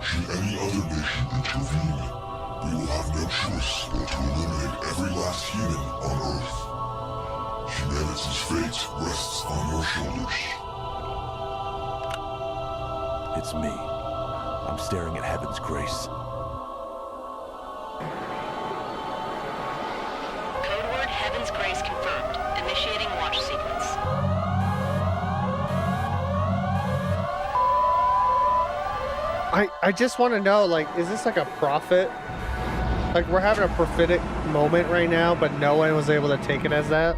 Speaker 8: Should any other nation intervene, we will have no choice but to eliminate every last human on Earth. Humanity's fate rests on your shoulders.
Speaker 3: It's me. I'm staring at heaven's grace.
Speaker 21: Code word Heaven's Grace confirmed. Initiating watch sequence.
Speaker 1: I just want to know, like, is this like a prophet? Like, we're having a prophetic moment right now, but no one was able to take it as that?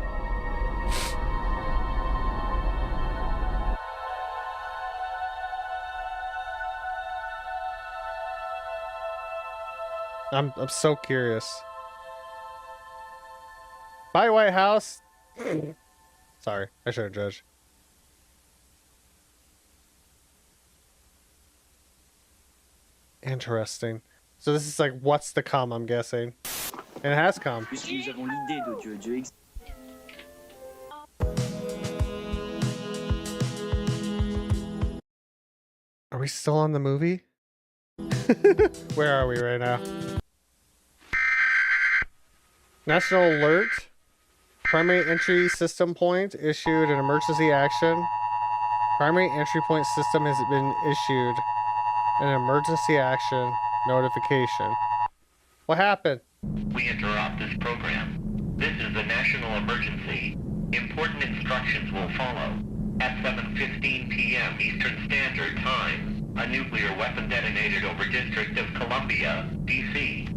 Speaker 1: I'm so curious. Bye, White House. Sorry, I shouldn't judge. Interesting. So this is like what's to come, I'm guessing. And it has come. Are we still on the movie? Where are we right now? National alert. Primary entry system point issued an emergency action. Primary entry point system has been issued an emergency action notification. What happened?
Speaker 18: We interrupt this program. This is a national emergency. Important instructions will follow. At 7:15 p.m. Eastern Standard Time, a nuclear weapon detonated over District of Columbia, D.C.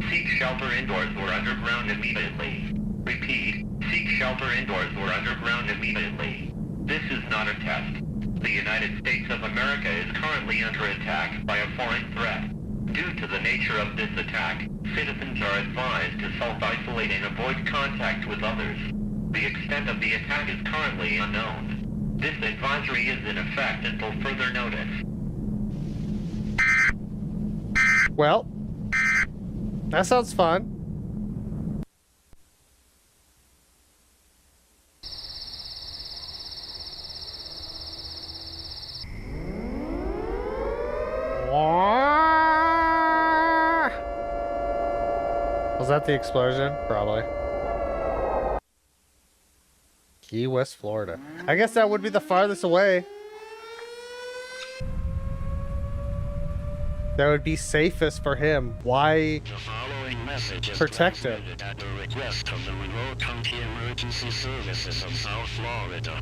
Speaker 18: Seek shelter indoors or underground immediately. Repeat, seek shelter indoors or underground immediately. This is not a test. The United States of America is currently under attack by a foreign threat. Due to the nature of this attack, citizens are advised to self-isolate and avoid contact with others. The extent of the attack is currently unknown. This advisory is in effect until further notice.
Speaker 1: Well, that sounds fun. Was that the explosion? Probably. Key West, Florida. I guess that would be the farthest away. That would be safest for him. Why protect him?
Speaker 6: At the request of the Monroe County Emergency Services of South Florida.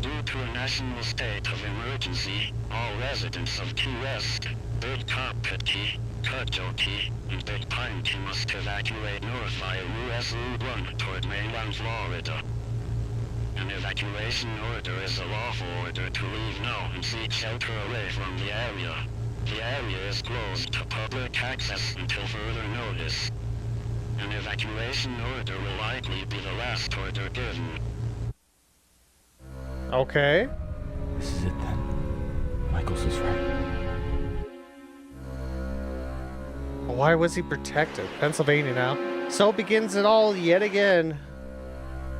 Speaker 6: Due to a national state of emergency, all residents of Key West, Big Carpet Key, Cudjoe Key, and Big Pine Key must evacuate north via US Route 1 toward mainland Florida. An evacuation order is a lawful order to leave now and seek shelter away from the area. The area is closed to public access until further notice. An evacuation order will likely be the last order given.
Speaker 1: Okay.
Speaker 7: This is it then. Michaels was right.
Speaker 1: Why was he protected? Pennsylvania now. So begins it all yet again.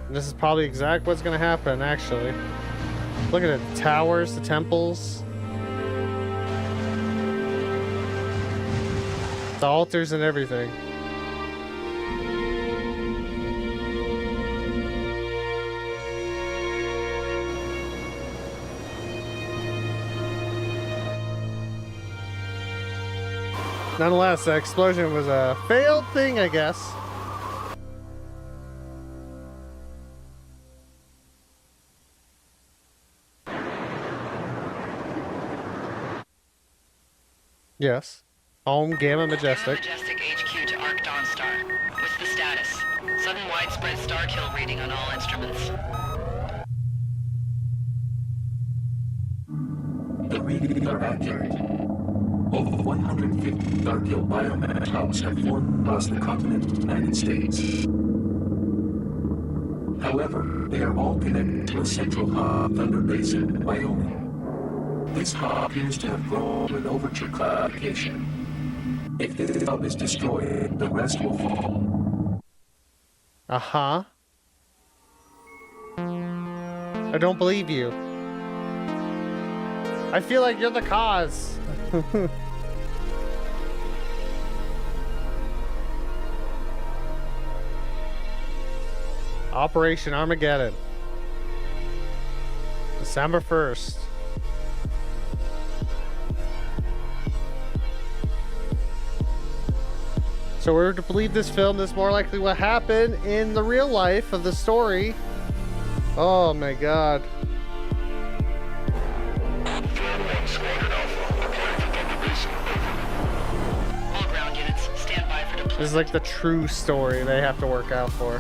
Speaker 1: And this is probably exactly what's going to happen, actually. Look at it. The towers, the temples. The altars and everything. Nonetheless, the explosion was a failed thing, I guess. Yes. Home Gamma Majestic.
Speaker 21: Gamma Majestic HQ to Arc Dawnstar. What's the status? Sudden widespread star kill reading on all instruments.
Speaker 23: The readings are accurate. Over 150 star-kill biomass hubs have formed across the continental United States. However, they are all connected to a central hub, Thunder Basin, Wyoming. This hub appears to have grown with overture classification. If this hub is destroyed, the rest will fall.
Speaker 1: Uh-huh. I don't believe you. I feel like you're the cause. Operation Armageddon. December 1st. So we're to believe this film, this more likely what happened in the real life of the story. Oh my god.
Speaker 21: All ground units, stand by for deployment.
Speaker 1: This is like the true story they have to work out for.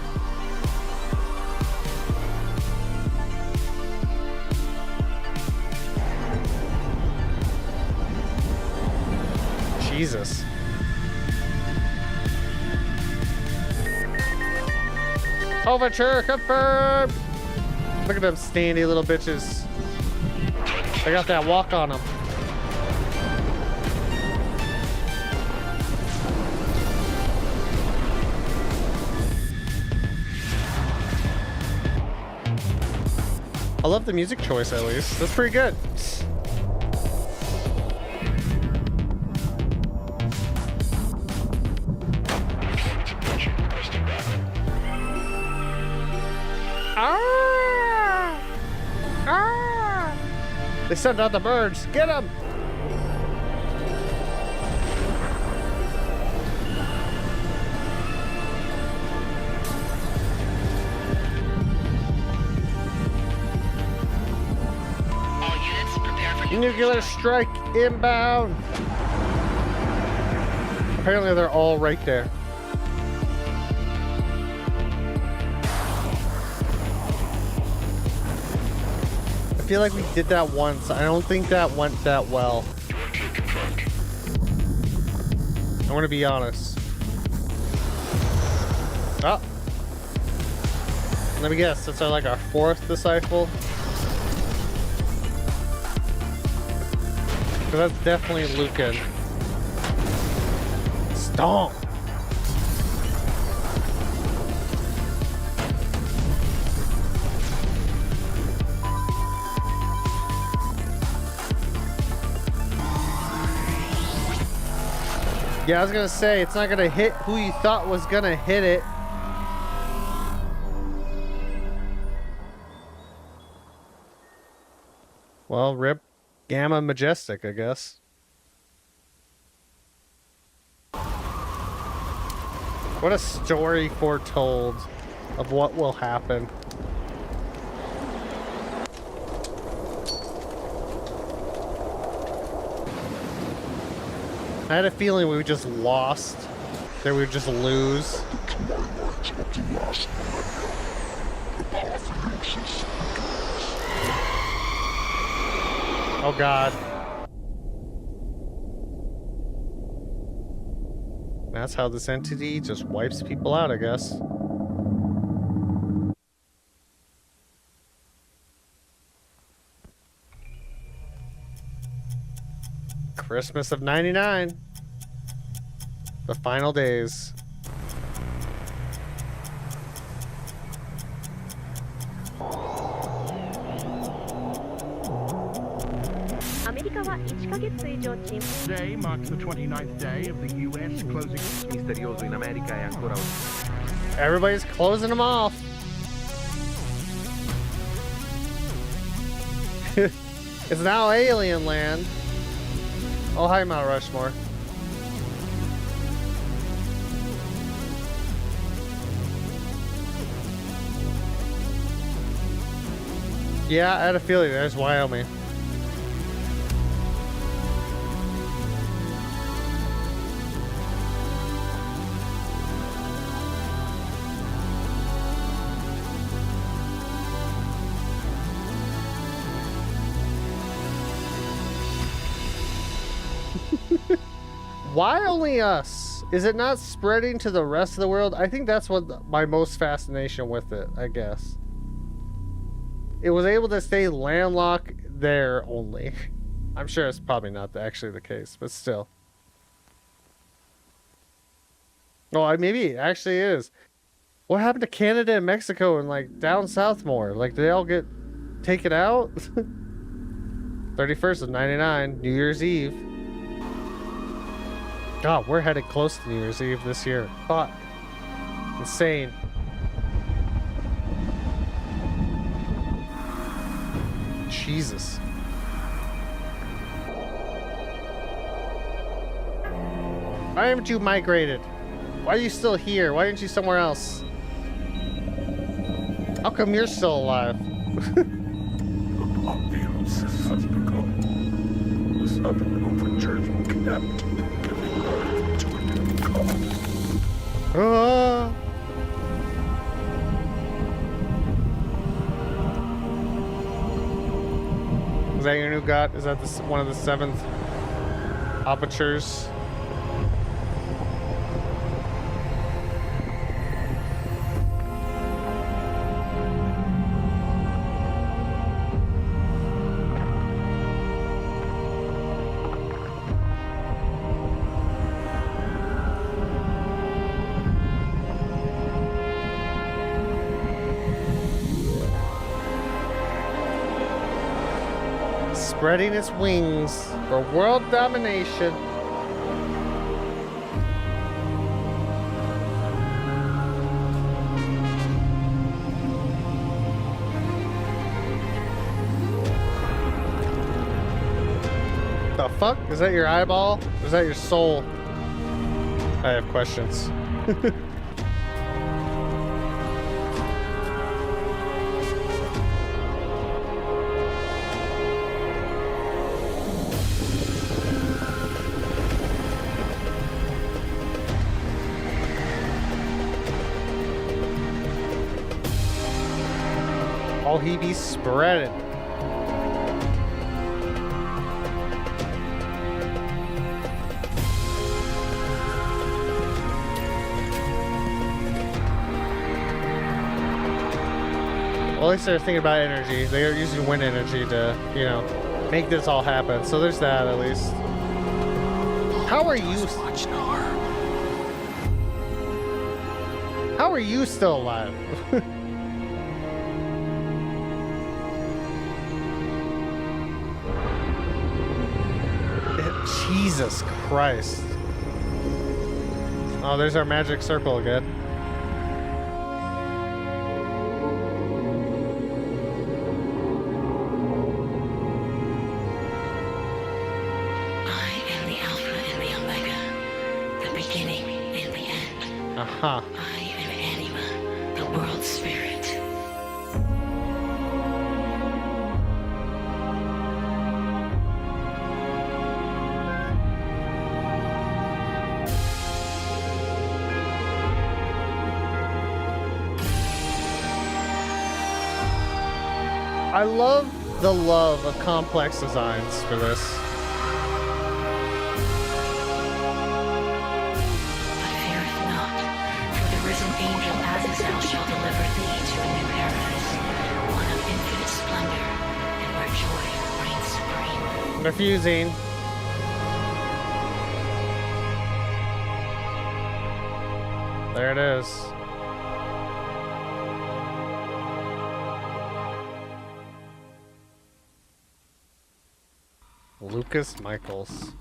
Speaker 1: Jesus. Overture confirmed! Look at them standy little bitches. They got that walk on them. I love the music choice at least. That's pretty good. They sent out the birds. Get them!
Speaker 21: All units, prepare for
Speaker 1: Nuclear strike inbound. Apparently they're all right there. I feel like we did that once. I don't think that went that well. I want to be honest. Oh. Let me guess. That's like our fourth disciple. Because that's definitely Lucan. Stomp. Yeah, I was gonna say, it's not gonna hit who you thought was gonna hit it. Well, rip Gamma Majestic, I guess. What a story foretold of what will happen. I had a feeling we just lost. That we would just lose. Oh god. That's how this entity just wipes people out, I guess. Christmas of '99. The final days.
Speaker 10: Today marks the 29th day of the U.S. closing. Misterioso in America è ancora.
Speaker 1: Everybody's closing them off. It's now alien land. Oh, hi, Mount Rushmore. Yeah, I had a feeling there's Wyoming. Why only us? Is it not spreading to the rest of the world? I think that's what my most fascination with it, I guess. It was able to stay landlocked there only. I'm sure it's probably not actually the case, but still. Oh, maybe it actually is. What happened to Canada and Mexico and like down south more? Like, did they all get taken out? 31st of 99, New Year's Eve. God, we're headed close to New Year's Eve this year. Fuck. Insane. Jesus. Why haven't you migrated? Why are you still here? Why aren't you somewhere else? How come you're still alive?
Speaker 8: Apocalypse has begun. The Southern Overtures will connect, giving birth to a new god.
Speaker 1: Is that your new god? Is that one of the 7th apertures? Spreading its wings for world domination. The fuck? Is that your eyeball? Or is that your soul? I have questions. All he be spreading. Well, at least they're thinking about energy. They're using wind energy to, you know, make this all happen. So there's that at least. How are you? How are you still alive? Jesus Christ. Oh, there's our magic circle again.
Speaker 21: I am the Alpha and the Omega, the beginning and the end.
Speaker 1: Aha.
Speaker 21: I am Anima, the world spirit.
Speaker 1: I love the love of complex designs for this.
Speaker 21: But fear it not, for the risen angel Azazel shall deliver thee to a new paradise, one of infinite splendor, and where joy reigns supreme.
Speaker 1: Refusing. There it is. Lucas Michaels.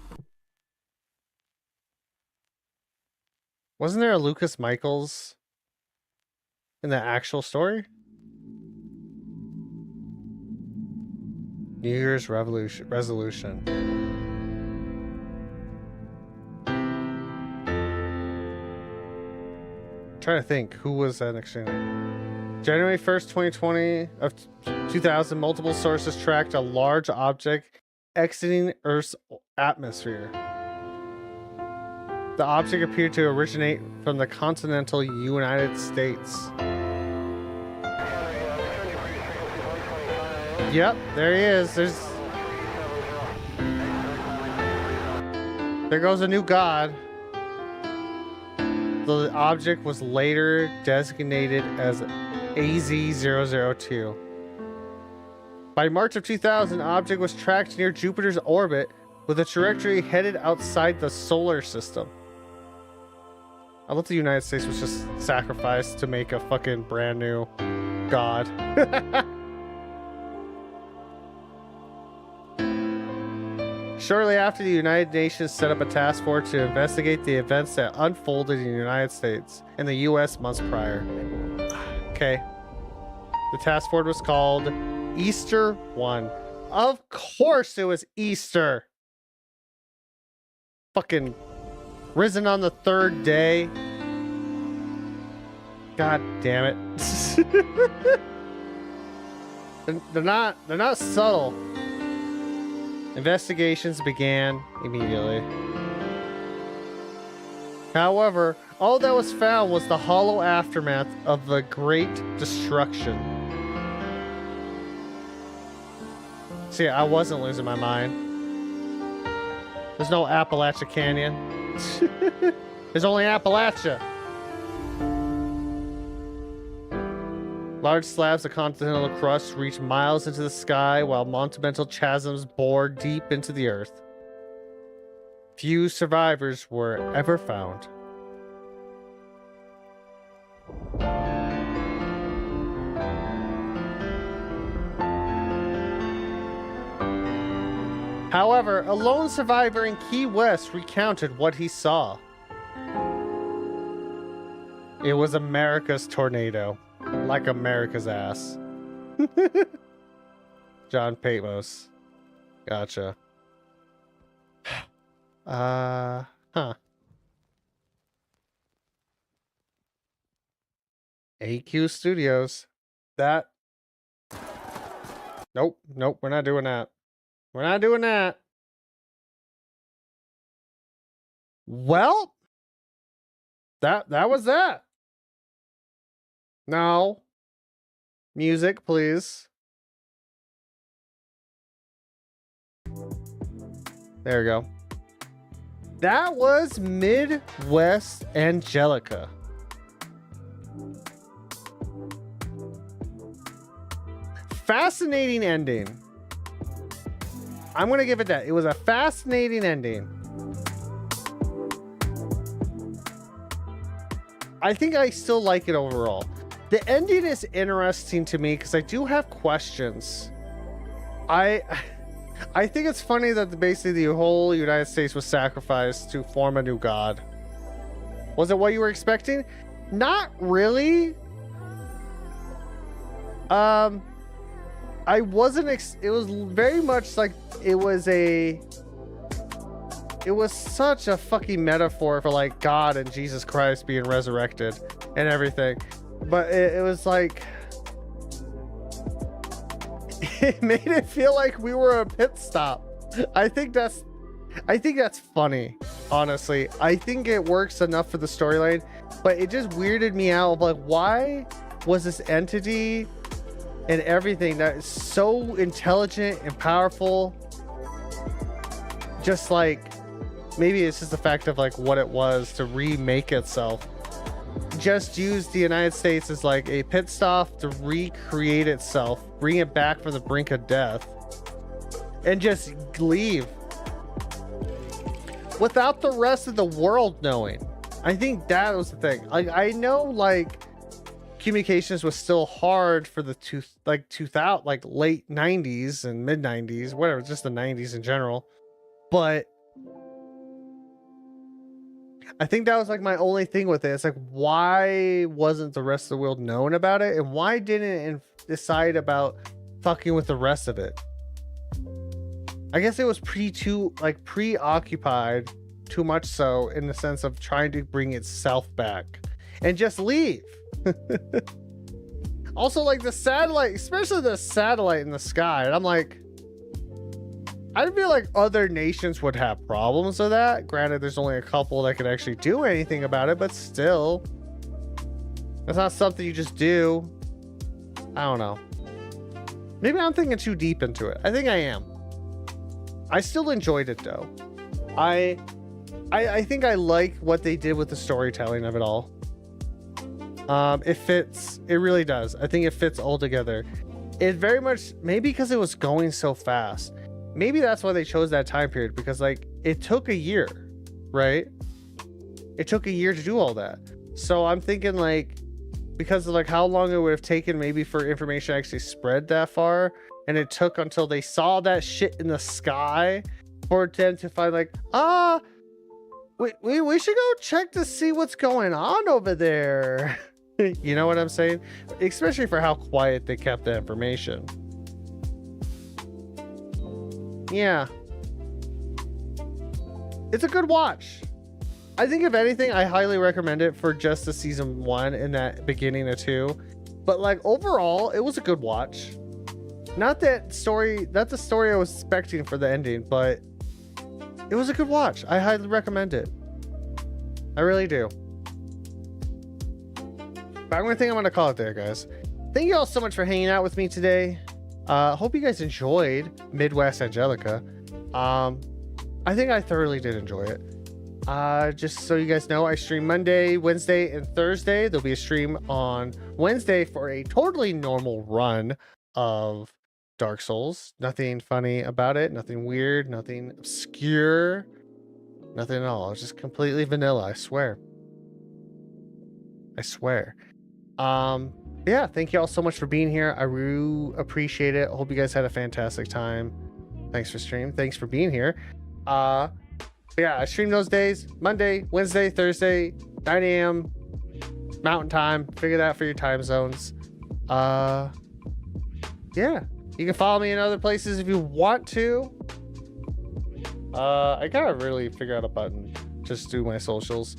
Speaker 1: Wasn't there a Lucas Michaels in the actual story? New Year's resolution. Trying to think, who was that next year? January 1st, 2020 of 2000, multiple sources tracked a large object exiting Earth's atmosphere. The object appeared to originate from the continental United States. Yep, there he is. There goes a new god. The object was later designated as AZ-002. By March of 2000, the object was tracked near Jupiter's orbit with a trajectory headed outside the solar system. I thought the United States was just sacrificed to make a fucking brand new god. Shortly after, the United Nations set up a task force to investigate the events that unfolded in the United States and the U.S. months prior. Okay. The task force was called Easter 1. Of course it was Easter. Fucking risen on the third day. God damn it. They're not subtle. Investigations began immediately. However, all that was found was the hollow aftermath of the Great Destruction. See, I wasn't losing my mind. There's no Appalachia Canyon. There's only Appalachia. Large slabs of continental crust reached miles into the sky, while monumental chasms bored deep into the earth. Few survivors were ever found. However, a lone survivor in Key West recounted what he saw. It was America's tornado. Like America's ass. John Patmos. Gotcha. Huh. AQ Studios. That. Nope, we're not doing that. We're not doing that. Well, that was that. No. Music, please. There we go. That was Midwest Angelica. Fascinating ending. I'm going to give it that. It was a fascinating ending. I think I still like it overall. The ending is interesting to me because I do have questions. I think it's funny that basically the whole United States was sacrificed to form a new god. Was it what you were expecting? Not really. I wasn't. It was very much like it was such a fucking metaphor for like God and Jesus Christ being resurrected and everything. But it was like, it made it feel like we were a pit stop. I think that's funny, honestly. I think it works enough for the storyline, but it just weirded me out of like, why was this entity and everything that is so intelligent and powerful, just like, maybe it's just the fact of like what it was to remake itself, just use the United States as like a pit stop to recreate itself, bring it back from the brink of death, and just leave without the rest of the world knowing. I think that was the thing. Like, I know like communications was still hard for the late 90s and mid 90s, whatever, just the 90s in general, but I think that was like my only thing with it. It's like, why wasn't the rest of the world known about it? And why didn't it decide about fucking with the rest of it? I guess it was preoccupied too much so in the sense of trying to bring itself back and just leave. Also, like the satellite, especially the satellite in the sky. And I'm like, I feel like other nations would have problems with that. Granted, there's only a couple that could actually do anything about it, but still, that's not something you just do. I don't know. Maybe I'm thinking too deep into it. I think I am. I still enjoyed it though. I think I like what they did with the storytelling of it all. It fits. It really does. I think it fits all together. It very much, maybe because it was going so fast. Maybe that's why they chose that time period, because like it took a year, right? it took a year to do all that. So I'm thinking like, because of like how long it would have taken maybe for information to actually spread that far, and it took until they saw that shit in the sky for them to find like, we should go check to see what's going on over there. You know what I'm saying? Especially for how quiet they kept the information. Yeah. It's a good watch. I think if anything, I highly recommend it for just the season 1 and that beginning of 2. But like overall, it was a good watch. Not the story I was expecting for the ending, but it was a good watch. I highly recommend it. I really do. But I'm gonna call it there, guys. Thank you all so much for hanging out with me today. Hope you guys enjoyed Midwest Angelica. I think I thoroughly did enjoy it. Just so you guys know, I stream Monday, Wednesday, and Thursday. There'll be a stream on Wednesday for a totally normal run of Dark Souls. Nothing funny about it, nothing weird, nothing obscure, nothing at all. It's just completely vanilla, I swear. I swear. Yeah, thank you all so much for being here. I really appreciate it. I hope you guys had a fantastic time. Thanks for streaming. Thanks for being here. Yeah, I stream those days: Monday, Wednesday, Thursday, 9 a.m. Mountain Time. Figure that out for your time zones. Yeah, you can follow me in other places if you want to. I gotta really figure out a button. Just do my socials.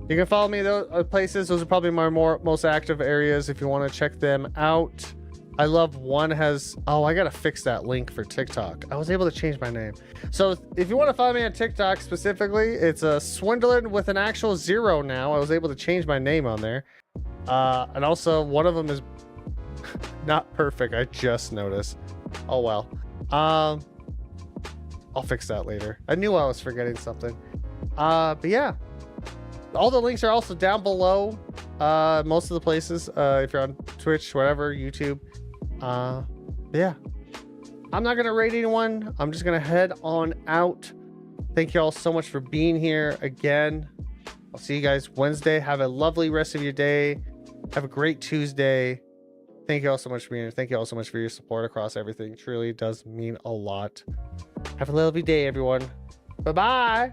Speaker 1: You can follow me in those places. Those are probably my most active areas if you want to check them out. I love one has, oh, I gotta fix that link for TikTok. I was able to change my name. So if you want to follow me on TikTok specifically, it's a Swindlin with an actual 0 now. I was able to change my name on there. And also one of them is not perfect. I just noticed. Oh well. I'll fix that later. I knew I was forgetting something. But yeah, all the links are also down below. Most of the places, if you're on Twitch, whatever, YouTube. Yeah, I'm not gonna rate anyone. I'm just gonna head on out. Thank you all so much for being here again. I'll see you guys Wednesday. Have a lovely rest of your day. Have a great Tuesday. Thank you all so much for being here. Thank you all so much for your support across everything. It truly does mean a lot. Have a lovely day, everyone. Bye-bye.